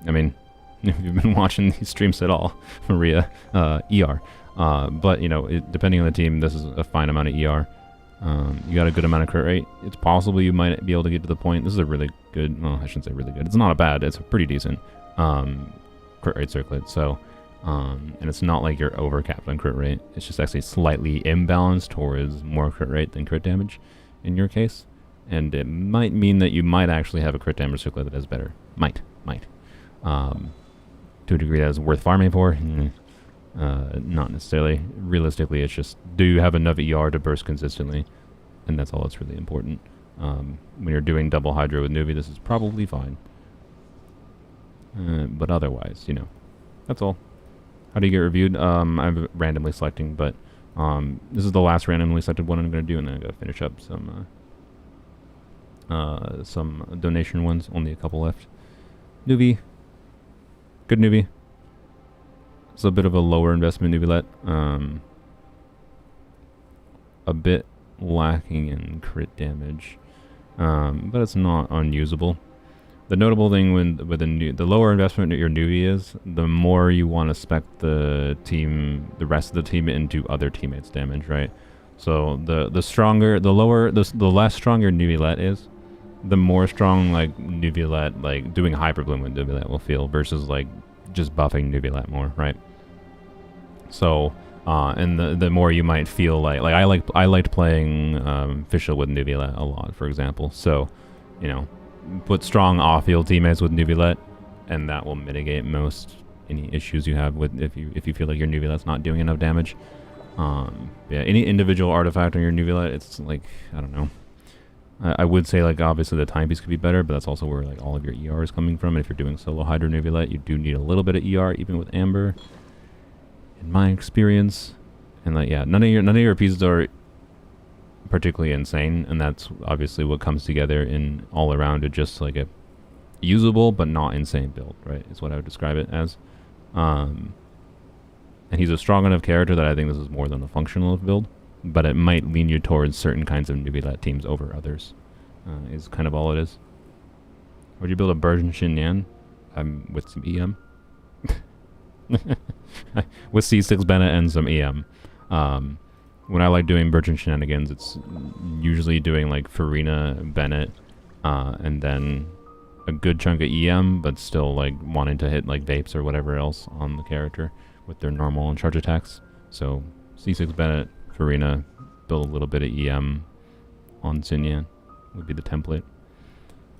I mean, if you've been watching these streams at all, Maria, ER. But, depending on the team, this is a fine amount of ER. You got a good amount of crit rate. It's possible you might be able to get to the point. This is a really good, well, I shouldn't say really good. It's not a bad, it's a pretty decent crit rate circlet. So, and it's not like you're over-capped on crit rate. It's just actually slightly imbalanced towards more crit rate than crit damage in your case. And it might mean that you might actually have a crit damage circlet that is better. Might. To a degree that is worth farming for. Not necessarily. Realistically, it's just, do you have enough ER to burst consistently? And that's all that's really important. When you're doing double Hydra with Nuvie, this is probably fine. But otherwise, that's all. How do you get reviewed? I'm randomly selecting, but this is the last randomly selected one I'm going to do, and then I'm going to finish up some donation ones. Only a couple left. Nuvie. Good Nuvie. It's a bit of a lower investment Neuvillette. A bit lacking in crit damage, but it's not unusable. The notable thing with the lower investment your Nuvie is, the more you want to spec the rest of the team into other teammates' damage, right? So the less strong your Neuvillette is, the more strong like Neuvillette, like doing Hyper Bloom with Neuvillette will feel versus like just buffing Neuvillette more, right? So, and the more you might feel like I liked playing Fischl with Neuvillette a lot, for example. So, put strong off-field teammates with Neuvillette, and that will mitigate most any issues you have with if you feel like your Neuvillette's not doing enough damage. Yeah, any individual artifact on your Neuvillette, it's like, I don't know. I would say like obviously the timepiece could be better, but that's also where like all of your ER is coming from. And if you're doing solo Hydra Neuvillette, you do need a little bit of ER, even with Amber, in my experience. And like, yeah, none of your pieces are particularly insane, and that's obviously what comes together in all around it, just like a usable but not insane build, right? Is what I would describe it as. And he's a strong enough character that I think this is more than a functional build, but it might lean you towards certain kinds of Neuvillette teams over others, is kind of all it is. Would you build a Bergen Shinyan? With some EM. With C6 Bennett and some EM. When I like doing Bergen shenanigans, it's usually doing like Furina, Bennett, and then a good chunk of EM, but still like wanting to hit like Vapes or whatever else on the character with their normal and charge attacks. So C6 Bennett, Furina, build a little bit of EM on Xinyan would be the template.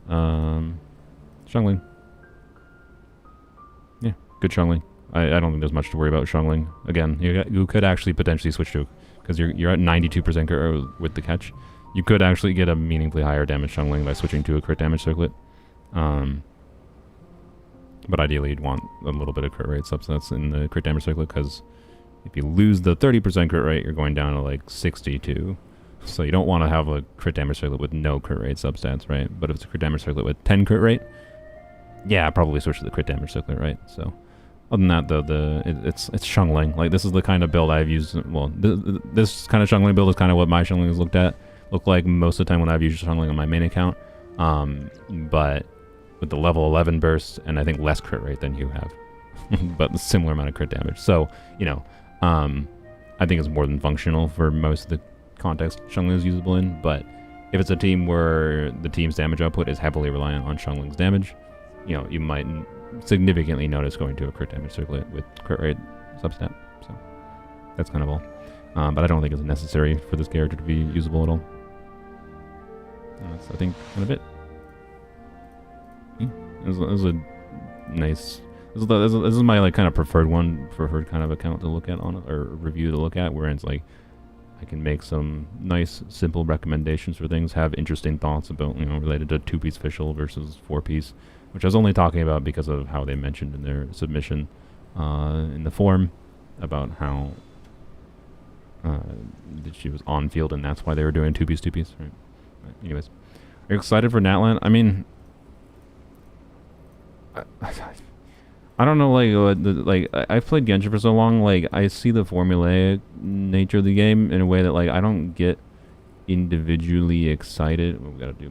Xiangling. Yeah, good Xiangling. I don't think there's much to worry about Xiangling. Again, you could actually potentially switch to, because you're at 92% with the catch. You could actually get a meaningfully higher damage Xiangling by switching to a crit damage circlet. But ideally you'd want a little bit of crit rate subsets in the crit damage circlet, because if you lose the 30% crit rate, you're going down to like 62. So you don't want to have a crit damage circlet with no crit rate substats, right? But if it's a crit damage circlet with 10 crit rate, yeah, probably switch to the crit damage circlet, right? So other than that, though, it's Xiangling. Like, this is the kind of build I've used. Well, this kind of Xiangling build is kind of what my Xiangling has looked like most of the time when I've used Xiangling on my main account. But with the level 11 burst, and I think less crit rate than you have, but a similar amount of crit damage. So, I think it's more than functional for most of the context Xiangling is usable in. But If it's a team where the team's damage output is heavily reliant on Xiangling's damage, you know, you might significantly notice going to a crit damage circlet with crit rate substat. So that's kind of all. But I don't think it's necessary for this character to be usable at all. That's, I think, kind of it. This is a nice... This is my like kind of preferred kind of account to look at on or review to look at, where it's like I can make some nice simple recommendations for things, have interesting thoughts about, you know, related to 2-piece official versus 4-piece, which I was only talking about because of how they mentioned in their submission in the forum about how that she was on field and that's why they were doing 2-piece. Right? But anyways, are you excited for Natlan? I mean, I don't know, like, I've played Genshin for so long, like, I see the formulaic nature of the game in a way that, like, I don't get individually excited. Well, we gotta do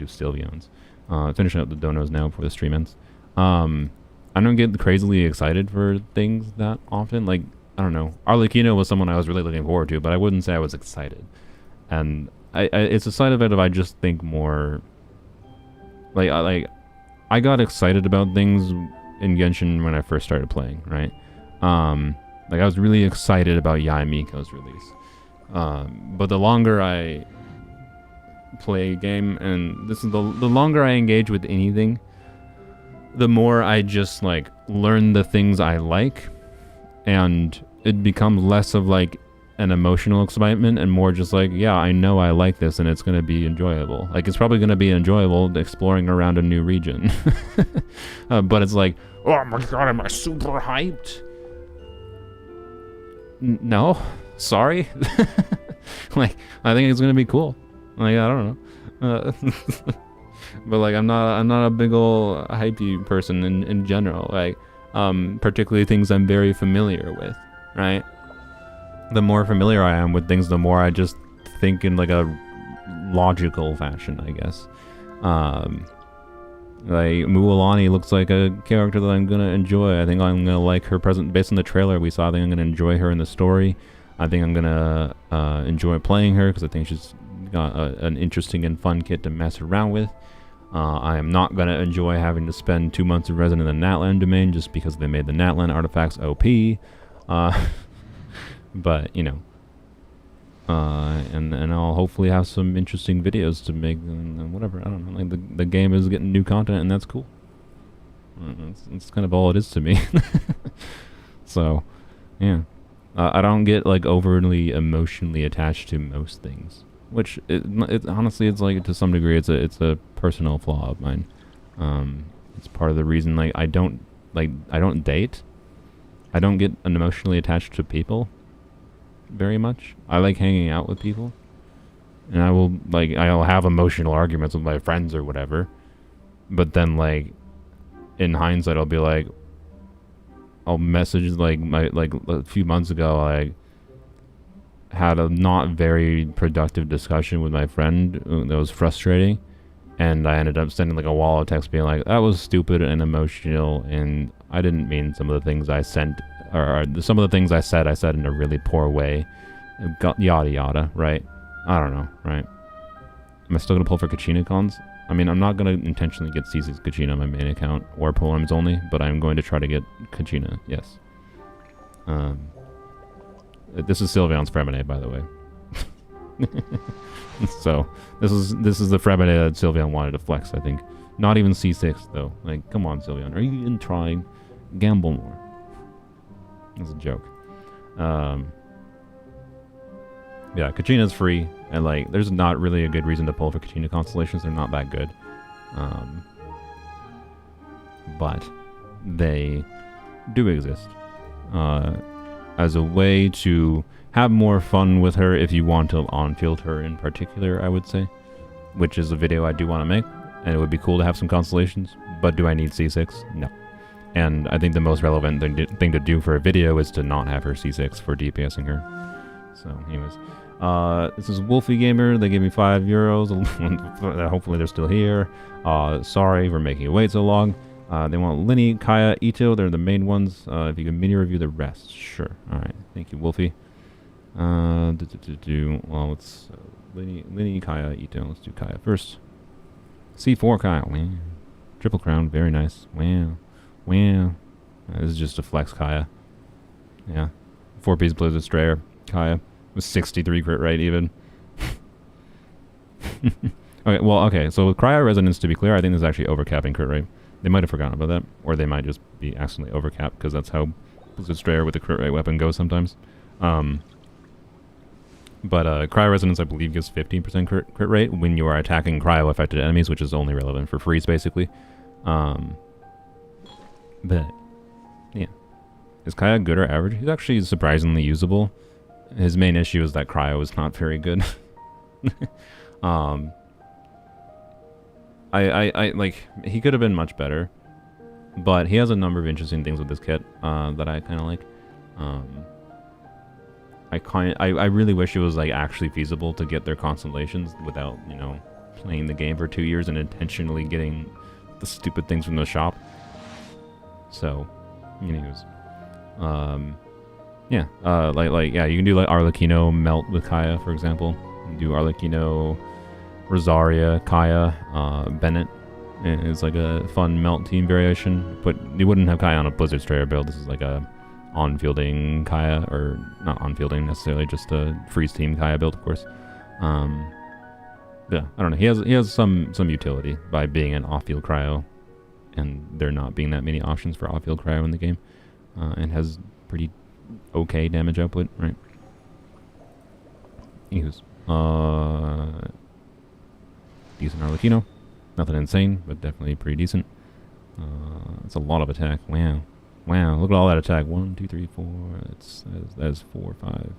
Sylveon's. Finishing up the donos now before the stream ends. I don't get crazily excited for things that often. Like, I don't know. Arlecchino was someone I was really looking forward to, but I wouldn't say I was excited. And it's a side effect of I just think more... I got excited about things in Genshin when I first started playing, right? Like, I was really excited about Yoimiya's release. But the longer I play a game, and this is the longer I engage with anything, the more I just, like, learn the things I like, and it becomes less of, like, an emotional excitement and more just like, yeah, I know I like this and it's going to be enjoyable. Like, it's probably going to be enjoyable exploring around a new region. But it's like, oh my god, am I super hyped? No, sorry. Like, I think it's going to be cool. Like, I don't know. But like, I'm not a big ol' hypey person in general. Like, particularly things I'm very familiar with, right? The more familiar I am with things, the more I just think in like a logical fashion, I guess. Like, Mualani looks like a character that I'm gonna enjoy. I think I'm gonna like her present based on the trailer we saw. I think I'm gonna enjoy her in the story. I think I'm gonna enjoy playing her because I think she's got an interesting and fun kit to mess around with. I am not gonna enjoy having to spend 2 months of resin in the Natlan domain just because they made the Natlan artifacts OP. But, you know, and I'll hopefully have some interesting videos to make, and whatever, I don't know, like, the game is getting new content, and that's cool. That's kind of all it is to me. So, yeah. I don't get, like, overly emotionally attached to most things, which, honestly, it's, like, to some degree, it's a personal flaw of mine. It's part of the reason, like, I don't date. I don't get emotionally attached to people very much. I like hanging out with people, and I'll have emotional arguments with my friends or whatever, but then, like, in hindsight, I'll be like, I'll message, like, a few months ago, I had a not very productive discussion with my friend that was frustrating, and I ended up sending, like, a wall of text being like, that was stupid and emotional, and I didn't mean some of the things I sent, or some of the things I said in a really poor way. Yada yada, right? I don't know, right? Am I still gonna pull for Kachina cons? I mean, I'm not gonna intentionally get C6 Kachina on my main account or poems only, but I'm going to try to get Kachina, yes. This is Sylveon's Fremine, by the way. So this is the Fremine that Sylveon wanted to flex, I think. Not even C6 though. Like, come on, Sylveon, are you even trying? Gamble more. That's a joke. Yeah, Kachina's free, and like, there's not really a good reason to pull for Kachina constellations. They're not that good. But they do exist. As a way to have more fun with her if you want to on-field her in particular, I would say. Which is a video I do want to make, and it would be cool to have some constellations. But do I need C6? No. And I think the most relevant thing to do for a video is to not have her C6 for DPSing her. So, anyways. This is Wolfie Gamer. They gave me €5. Hopefully they're still here. Sorry for making you wait so long. They want Linny, Kaya, Ito. They're the main ones. If you can mini review the rest. Sure. Alright. Thank you, Wolfie. Well, let's Lini, Kaya, Ito. Let's do Kaya first. C4 Kaya. Wow. Triple Crown. Very nice. Wow. Wow. This is just a flex Kaya. Yeah. 4-piece Blizzard Strayer. Kaya. With 63 crit rate even. Okay, well, okay. So with Cryo Resonance, to be clear, I think this is actually overcapping crit rate. They might have forgotten about that. Or they might just be accidentally overcapped, because that's how Blizzard Strayer with the crit rate weapon goes sometimes. But Cryo Resonance, I believe, gives 15% crit rate when you are attacking cryo-affected enemies, which is only relevant for freeze, basically. But, yeah. Is Kaya good or average? He's actually surprisingly usable. His main issue is that cryo is not very good. I like, he could have been much better. But he has a number of interesting things with this kit that I kind of like. I really wish it was like actually feasible to get their constellations without, you know, playing the game for 2 years and intentionally getting the stupid things from the shop. So, anyways, yeah, yeah, you can do like Arlecchino melt with Kaya, for example. You can do Arlecchino, Rosaria, Kaya, Bennett. It's like a fun melt team variation, but you wouldn't have Kaya on a Blizzard Strayer build. This is like a on-fielding Kaya, or not on-fielding necessarily, just a freeze team Kaya build, of course. Yeah, I don't know. He has some utility by being an off-field cryo, and there not being that many options for off-field cryo in the game, and has pretty okay damage output, right? Anywho's, decent Arlecchino. Nothing insane, but definitely pretty decent. It's a lot of attack. Wow. Wow, look at all that attack. 1, 2, 3, 4. That is 4, 5,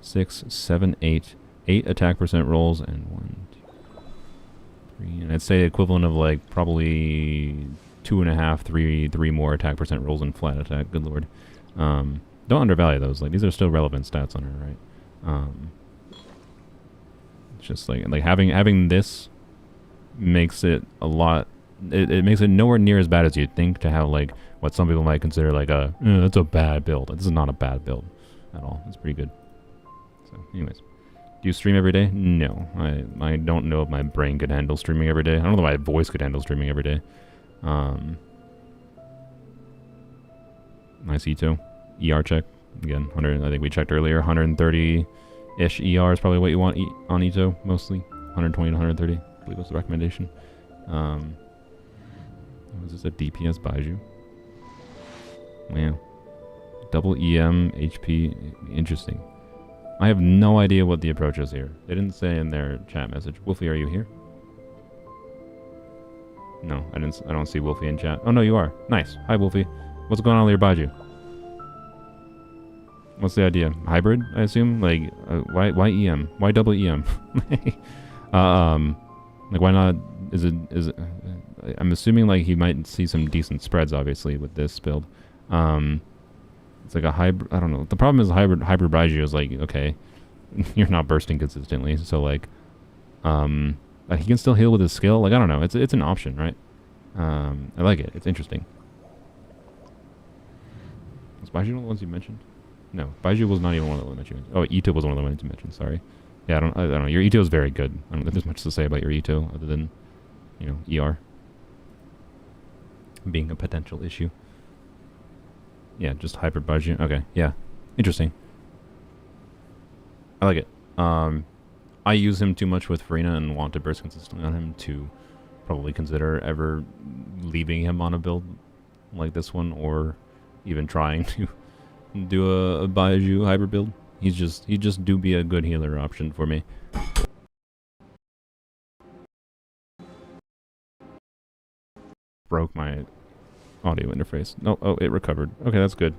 6, 7, 8. 8 attack percent rolls, and 1, 2, 3. And I'd say the equivalent of like probably 2.5, 3 more attack percent rolls in flat attack. Good lord. Don't undervalue those. Like, these are still relevant stats on her, right? It's just like having this makes it a lot. It makes it nowhere near as bad as you'd think to have like what some people might consider like a that's a bad build. This is not a bad build at all. It's pretty good. So, anyways, do you stream every day? No, I don't know if my brain could handle streaming every day. I don't know if my voice could handle streaming every day. Nice Ito. ER check again. 100. I think we checked earlier. 130-ish ER is probably what you want on Ito mostly. 120 to 130. I believe was the recommendation. Was this a DPS Bailu? Wow. Double EM, HP. Interesting. I have no idea what the approach is here. They didn't say in their chat message. Wolfie, are you here? No, I don't see Wolfie in chat. Oh, no, you are. Nice. Hi, Wolfie. What's going on with your Bailu? What's the idea? Hybrid, I assume? Like, why EM? Why double EM? Like, why not? Is it? I'm assuming like he might see some decent spreads, obviously, with this build. It's like a hybrid. I don't know. The problem is hybrid Bailu is like, okay, you're not bursting consistently, so like, he can still heal with his skill. Like, I don't know. It's an option, right? I like it. It's interesting. Was Bailu one of the ones you mentioned? No, Bailu was not even one of the ones you mentioned. Oh, Ito was one of the ones you mentioned. Sorry. Yeah, I don't know. Your Ito is very good. I don't think there's much to say about your Ito other than, you know, ER being a potential issue. Yeah, just hyper Bailu. Okay, yeah, interesting. I like it. I use him too much with Furina and want to burst consistently on him to probably consider ever leaving him on a build like this one, or even trying to do a Bailu hybrid build. He just do be a good healer option for me. Broke my audio interface. No, oh, it recovered. Okay, that's good.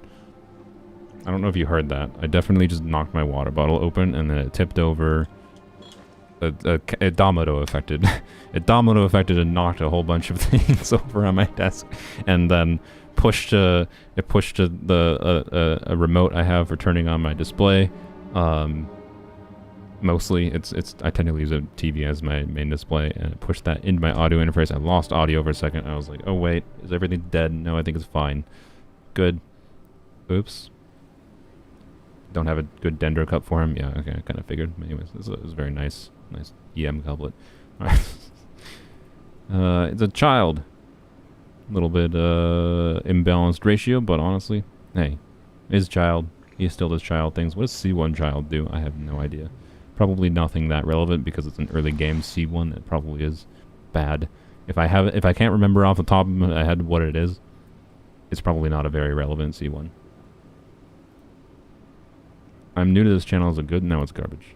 I don't know if you heard that. I definitely just knocked my water bottle open and then it tipped over. It domino affected. It domino affected and knocked a whole bunch of things over on my desk, and then pushed a remote I have for turning on my display. Mostly I technically use a TV as my main display, and it pushed that into my audio interface. I lost audio for a second. I was like, oh wait, is everything dead? No, I think it's fine. Good. Oops. don't have a good Dendro cup for him. Yeah, okay, I kind of figured. Anyways, it was very nice EM couplet. Alright. It's a child. A little bit imbalanced ratio, but honestly, hey, his child. He still does child things. What does C1 child do? I have no idea. Probably nothing that relevant because it's an early game C1. It probably is bad. If I can't remember off the top of my head what it is, it's probably not a very relevant C1. I'm new to this channel. Is it good? No, it's garbage.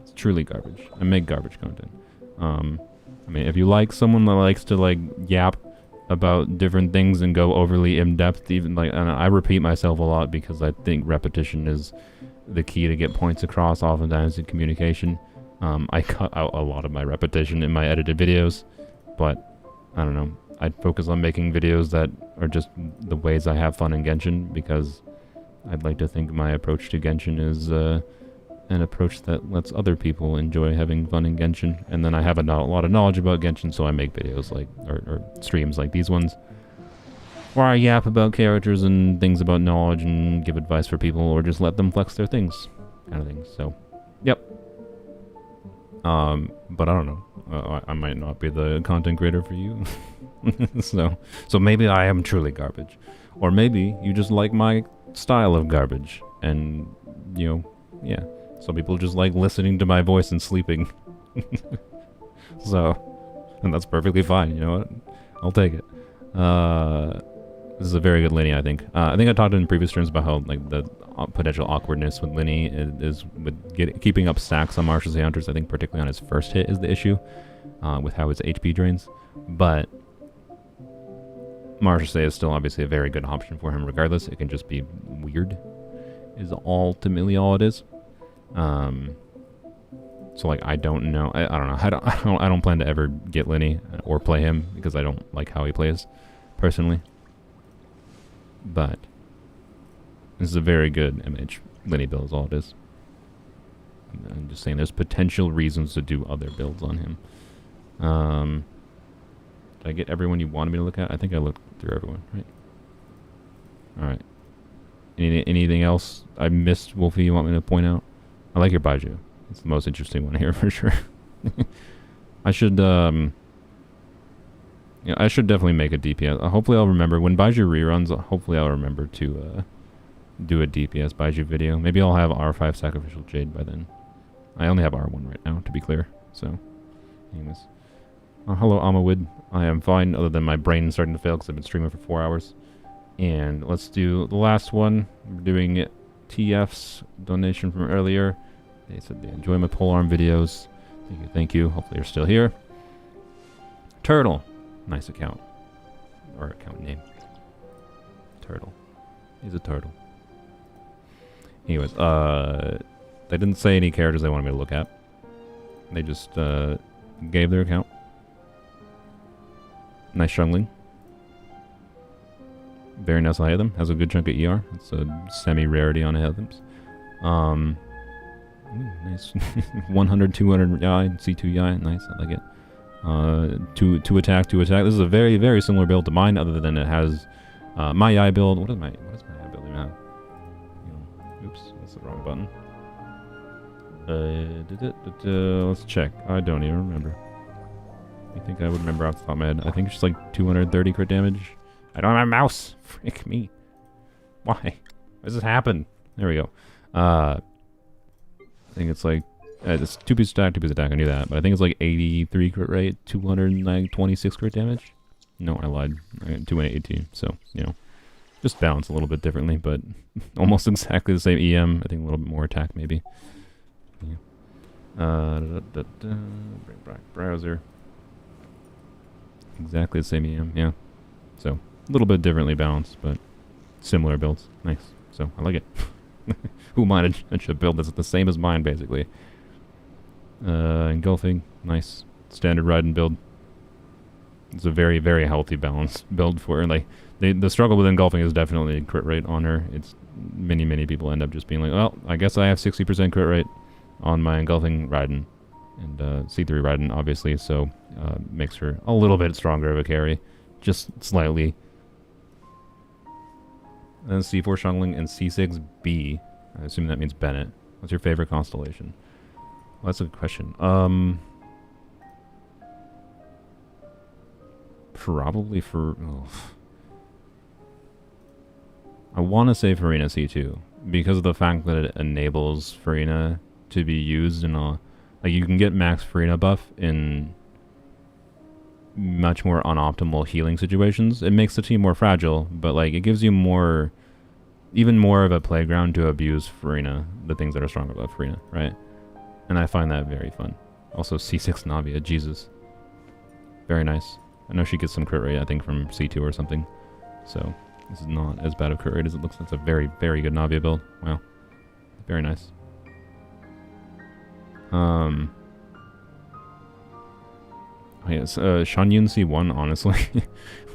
It's truly garbage. I make garbage content. I mean, if you like someone that likes to like yap about different things and go overly in-depth, even like, and I repeat myself a lot because I think repetition is the key to get points across oftentimes in communication. I cut out a lot of my repetition in my edited videos, but I don't know. I'd focus on making videos that are just the ways I have fun in Genshin, because I'd like to think my approach to Genshin is an approach that lets other people enjoy having fun in Genshin. And then I have a lot of knowledge about Genshin, so I make videos like, or streams like these ones, where I yap about characters and things about knowledge and give advice for people, or just let them flex their things, kind of things. So, yep. But I don't know. I might not be the content creator for you. so maybe I am truly garbage. Or maybe you just like my style of garbage. And, you know, yeah. Some people just like listening to my voice and sleeping. And that's perfectly fine, you know what? I'll take it. This is a very good Linny, I think. I think I talked in previous streams about how like the potential awkwardness with Linny is with keeping up stacks on Martial Hunters. I think particularly on his first hit is the issue, with how his HP drains. But Martial is still obviously a very good option for him regardless. It can just be weird, is ultimately all it is. So like I don't know. I don't know. I don't plan to ever get Linny or play him because I don't like how he plays personally. But this is a very good image. Linny build is all it is. I'm just saying there's potential reasons to do other builds on him. Did I get everyone you wanted me to look at? I think I looked through everyone, right? Alright. Anything else I missed, Wolfie, you want me to point out? I like your Baiju. It's the most interesting one here for sure. I should yeah, I should definitely make a DPS. Hopefully I'll remember when Baiju reruns. Hopefully I'll remember to do a DPS Baiju video. Maybe I'll have R5 Sacrificial Jade by then. I only have R1 right now, to be clear. So, anyways. Hello, Amawid. I am fine, other than my brain starting to fail because I've been streaming for 4 hours. And let's do the last one. We're doing TF's donation from earlier. They said they enjoy my polearm videos. Thank you, thank you. Hopefully you're still here. Turtle. Nice account. Or account name. Turtle. He's a turtle. Anyways, they didn't say any characters they wanted me to look at. They just gave their account. Nice Xiangling. Very nice Alhaitham. Has a good chunk of ER. It's a semi-rarity on Alhaithams. Nice. 100, 200 Yai, C2 Yai. Nice, I like it. Two attack. This is a very, very similar build to mine, other than it has my Yai build. What is my Yai build even have? Oops, that's the wrong button. Let's check. I don't even remember. I think I would remember off the top of my head. I think it's just like 230 crit damage. I don't have a mouse. Frick me. Why? Why does this happen? There we go. I think it's like it's 2-piece attack, 2-piece attack. I knew that, but I think it's like 83 crit rate, 226 crit damage. No, I lied. 218. So you know, just balance a little bit differently, but almost exactly the same EM. I think a little bit more attack maybe. Yeah. Bring back browser. Exactly the same EM. Yeah. So a little bit differently balanced, but similar builds. Nice. So I like it. Who am I to build that's the same as mine, basically? Engulfing. Nice. Standard Raiden build. It's a very, very healthy, balanced build for her. Like, the struggle with engulfing is definitely crit rate on her. It's many people end up just being like, well, I guess I have 60% crit rate on my engulfing Raiden. And C3 Raiden, obviously, so makes her a little bit stronger of a carry. Just slightly. And C4 Xiangling and C6 B. I assume that means Bennett. What's your favorite constellation? Well, that's a good question. Probably for... Oh. I want to say Furina C2 because of the fact that it enables Furina to be used in a... Like, you can get max Furina buff in much more unoptimal healing situations. It makes the team more fragile, but, like, it gives you more... Even more of a playground to abuse Furina, the things that are strong about Furina, right? And I find that very fun. Also, C6 Navia, Jesus. Very nice. I know she gets some crit rate, I think, from C2 or something. So, this is not as bad of crit rate as it looks. It's a very, very good Navia build. Wow. Very nice. Yes, Shanyun C1, honestly.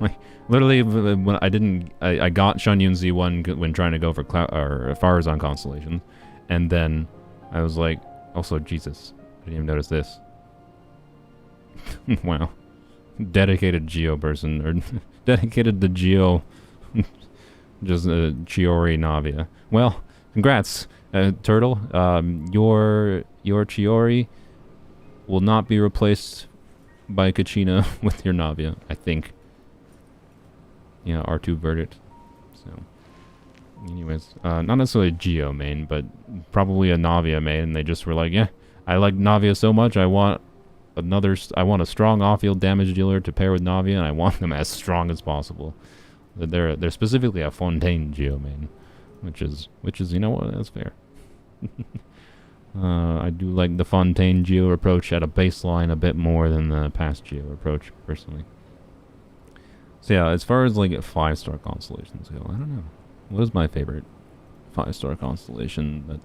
Like, literally, when I got Shanyun C1 when trying to go for Farazan constellations. And then I was like, also, Jesus, I didn't even notice this. Wow. Dedicated Geo person, or dedicated to Geo, just Chiori Navia. Well, congrats, Turtle. Your Chiori will not be replaced by Kachina with your Navia, I think. Yeah, R2 verdict. So, anyways, not necessarily a Geo main, but probably a Navia main. And they just were like, yeah, I like Navia so much, I want a strong off-field damage dealer to pair with Navia, and I want them as strong as possible. They're specifically a Fontaine Geo main, which is you know what, that's fair. I do like the Fontaine Geo approach at a baseline a bit more than the past Geo approach, personally. So yeah, as far as like 5-star constellations go, I don't know. What is my favorite 5-star constellation?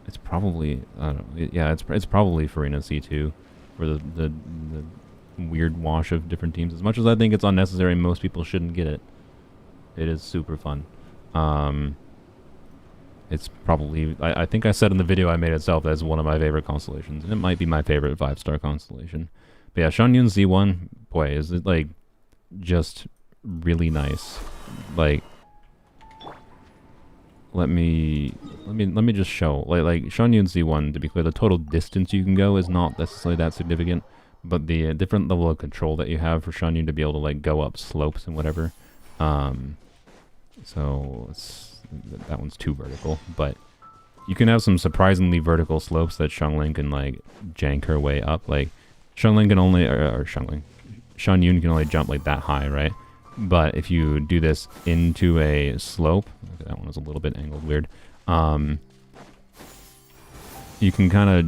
It's probably, I don't know. Yeah, it's probably Furina C2 for the weird wash of different teams. As much as I think it's unnecessary, most people shouldn't get it. It is super fun. It's probably, I think I said in the video I made itself as one of my favorite constellations, and it might be my favorite 5-star constellation. But yeah, Shanyun Z1, boy, is it like just really nice. Like, let me just show. Like Shanyun Z1, to be clear, the total distance you can go is not necessarily that significant, but the different level of control that you have for Shanyun to be able to like go up slopes and whatever. So that one's too vertical, but you can have some surprisingly vertical slopes that Xiangling can like jank her way up. Like Xiangling can only, or Shanyun can only jump like that high, right? But if you do this into a slope, okay, that one was a little bit angled weird. You can kind of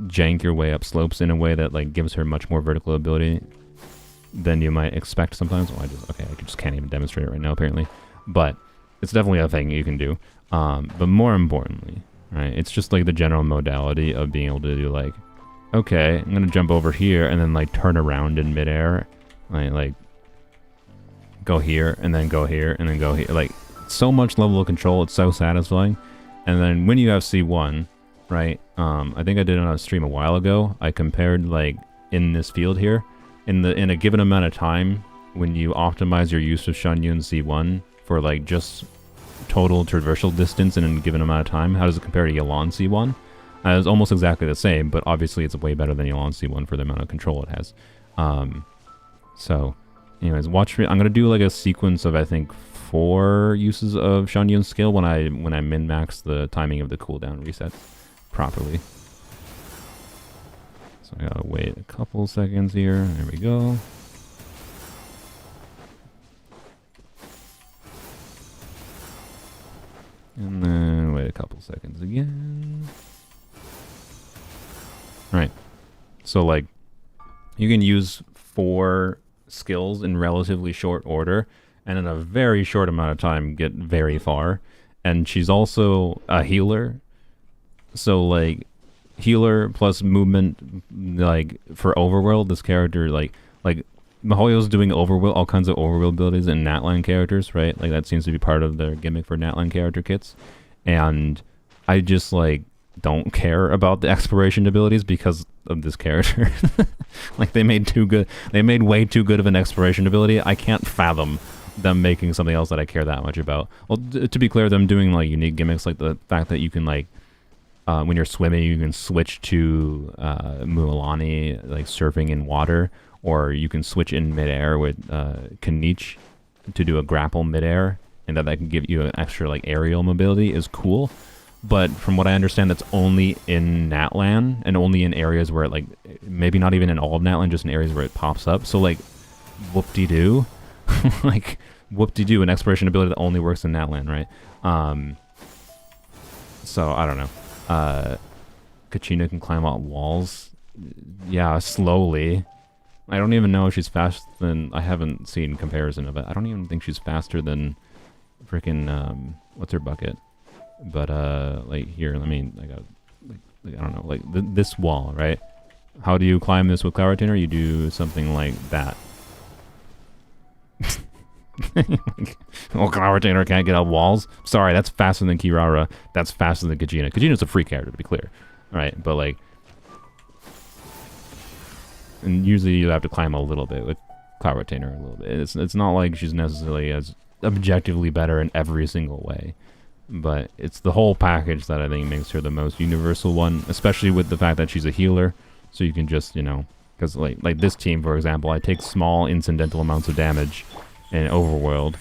jank your way up slopes in a way that like gives her much more vertical ability than you might expect sometimes. Well, I just can't even demonstrate it right now apparently, but it's definitely a thing you can do. But more importantly, right, it's just like the general modality of being able to do like, okay, I'm gonna jump over here and then like turn around in midair, like go here and then go here and then go here. Like so much level of control, it's so satisfying. And then when you have C1, right? I think I did it on a stream a while ago. I compared like in this field here, in a given amount of time, when you optimize your use of Shanyun C1 for like just total traversal distance in a given amount of time, how does it compare to Yelan C1? It's almost exactly the same, but obviously it's way better than Yelan C1 for the amount of control it has. So, anyways, watch me. I'm gonna do like a sequence of I think 4 uses of Shanyun's skill when I min-max the timing of the cooldown resets properly. So I gotta wait a couple seconds here. There we go. And then wait a couple seconds again. Right. So like you can use 4 skills in relatively short order and in a very short amount of time get very far. And she's also a healer. So like healer plus movement, like for overworld, this character like Mihoyo's doing overworld, all kinds of overworld abilities in Natline characters, right? Like that seems to be part of their gimmick for Natline character kits. And I just like don't care about the exploration abilities because of this character. Like they made way too good of an exploration ability. I can't fathom them making something else that I care that much about. Well, to be clear, them doing like unique gimmicks, like the fact that you can like when you're swimming, you can switch to Mualani, like surfing in water, or you can switch in midair with Kanichi to do a grapple midair, and that can give you an extra like aerial mobility is cool. But from what I understand, that's only in Natlan and only in areas where it like maybe not even in all of Natlan, just in areas where it pops up. So like whoop-de-doo. Like whoop-de-doo, an exploration ability that only works in Natlan, right? So I don't know. Kachina can climb out walls. Yeah, slowly. I don't even know if she's faster than... I haven't seen comparison of it. I don't even think she's faster than freaking... what's her bucket? But, like, here, I mean, I got... Like, I don't know, like, this wall, right? How do you climb this with Cloud Retainer? You do something like that. Oh, Cloud Retainer can't get up walls? Sorry, that's faster than Kirara. That's faster than Kachina. Kachina's a free character, to be clear. Right, but, like... And usually you have to climb a little bit with Cloud Retainer a little bit. It's not like she's necessarily as objectively better in every single way. But it's the whole package that I think makes her the most universal one, especially with the fact that she's a healer. So you can just, you know, because like this team, for example, I take small incidental amounts of damage in Overworld.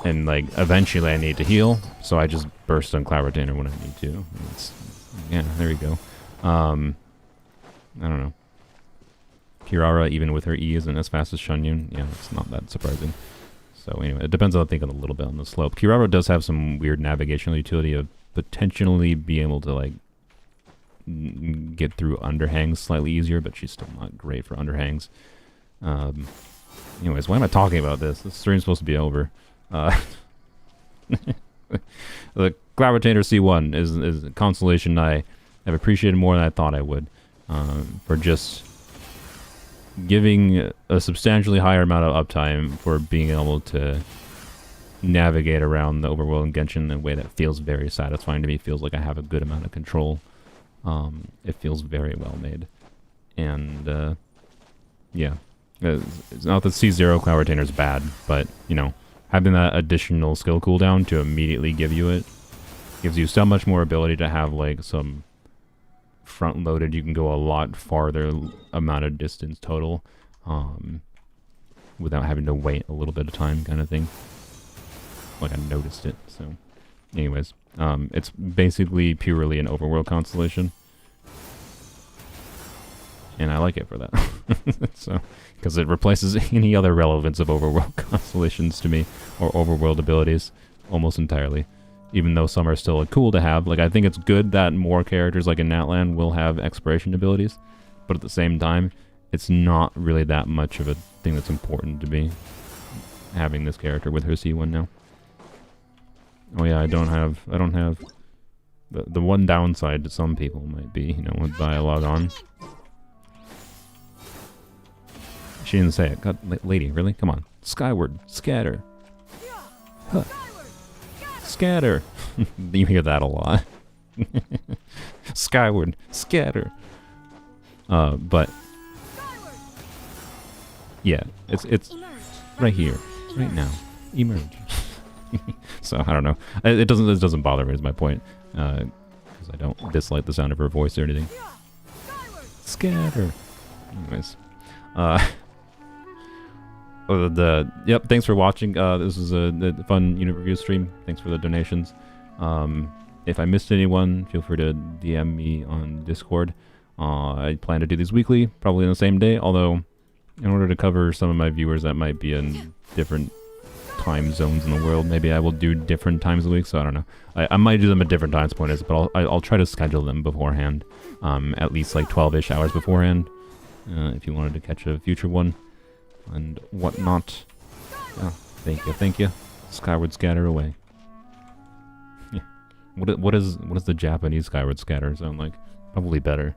And like eventually I need to heal, so I just burst on Cloud Retainer when I need to. Yeah, there we go. I don't know. Kirara, even with her E, isn't as fast as Shunyun. Yeah, it's not that surprising. So anyway, it depends, I think, a little bit on the slope. Kirara does have some weird navigational utility of potentially being able to, like, get through underhangs slightly easier, but she's still not great for underhangs. Anyways, why am I talking about this? This stream's supposed to be over. The Cloud Retainer C1 is a constellation I have appreciated more than I thought I would. For just giving a substantially higher amount of uptime for being able to navigate around the overworld in Genshin in a way that feels very satisfying to me. Feels like I have a good amount of control. It feels very well made. And, yeah. It's not that C0 Cloud Retainer is bad, but, you know, having that additional skill cooldown to immediately give you it gives you so much more ability to have, like, some front-loaded, you can go a lot farther amount of distance total without having to wait a little bit of time kind of thing. Like, I noticed it, so... Anyways, it's basically purely an overworld constellation. And I like it for that. So, because it replaces any other relevance of overworld constellations to me, or overworld abilities, almost entirely. Even though some are still cool to have. Like, I think it's good that more characters, like in Natlan, will have exploration abilities. But at the same time, it's not really that much of a thing that's important to me. Having this character with her C1 now. Oh yeah, I don't have... The one downside to some people might be, you know, with dialogue on. She didn't say it. God, lady, really? Come on. Skyward. Scatter. Huh. Scatter. You hear that a lot. Skyward. Scatter. But... Yeah, it's right here. Right now. Emerge. So, I don't know. It doesn't bother me, is my point. Because I don't dislike the sound of her voice or anything. Scatter. Anyways. Yep, thanks for watching. This was a fun unit review stream. Thanks for the donations. If I missed anyone, feel free to DM me on Discord. I plan to do these weekly, probably on the same day, although in order to cover some of my viewers that might be in different time zones in the world, maybe I will do different times a week, so I don't know. I might do them at different times points, but I'll try to schedule them beforehand, at least like 12-ish hours beforehand, if you wanted to catch a future one. And whatnot. Oh, thank you. Skyward scatter away. Yeah. What does the Japanese skyward scatter sound like? Probably better.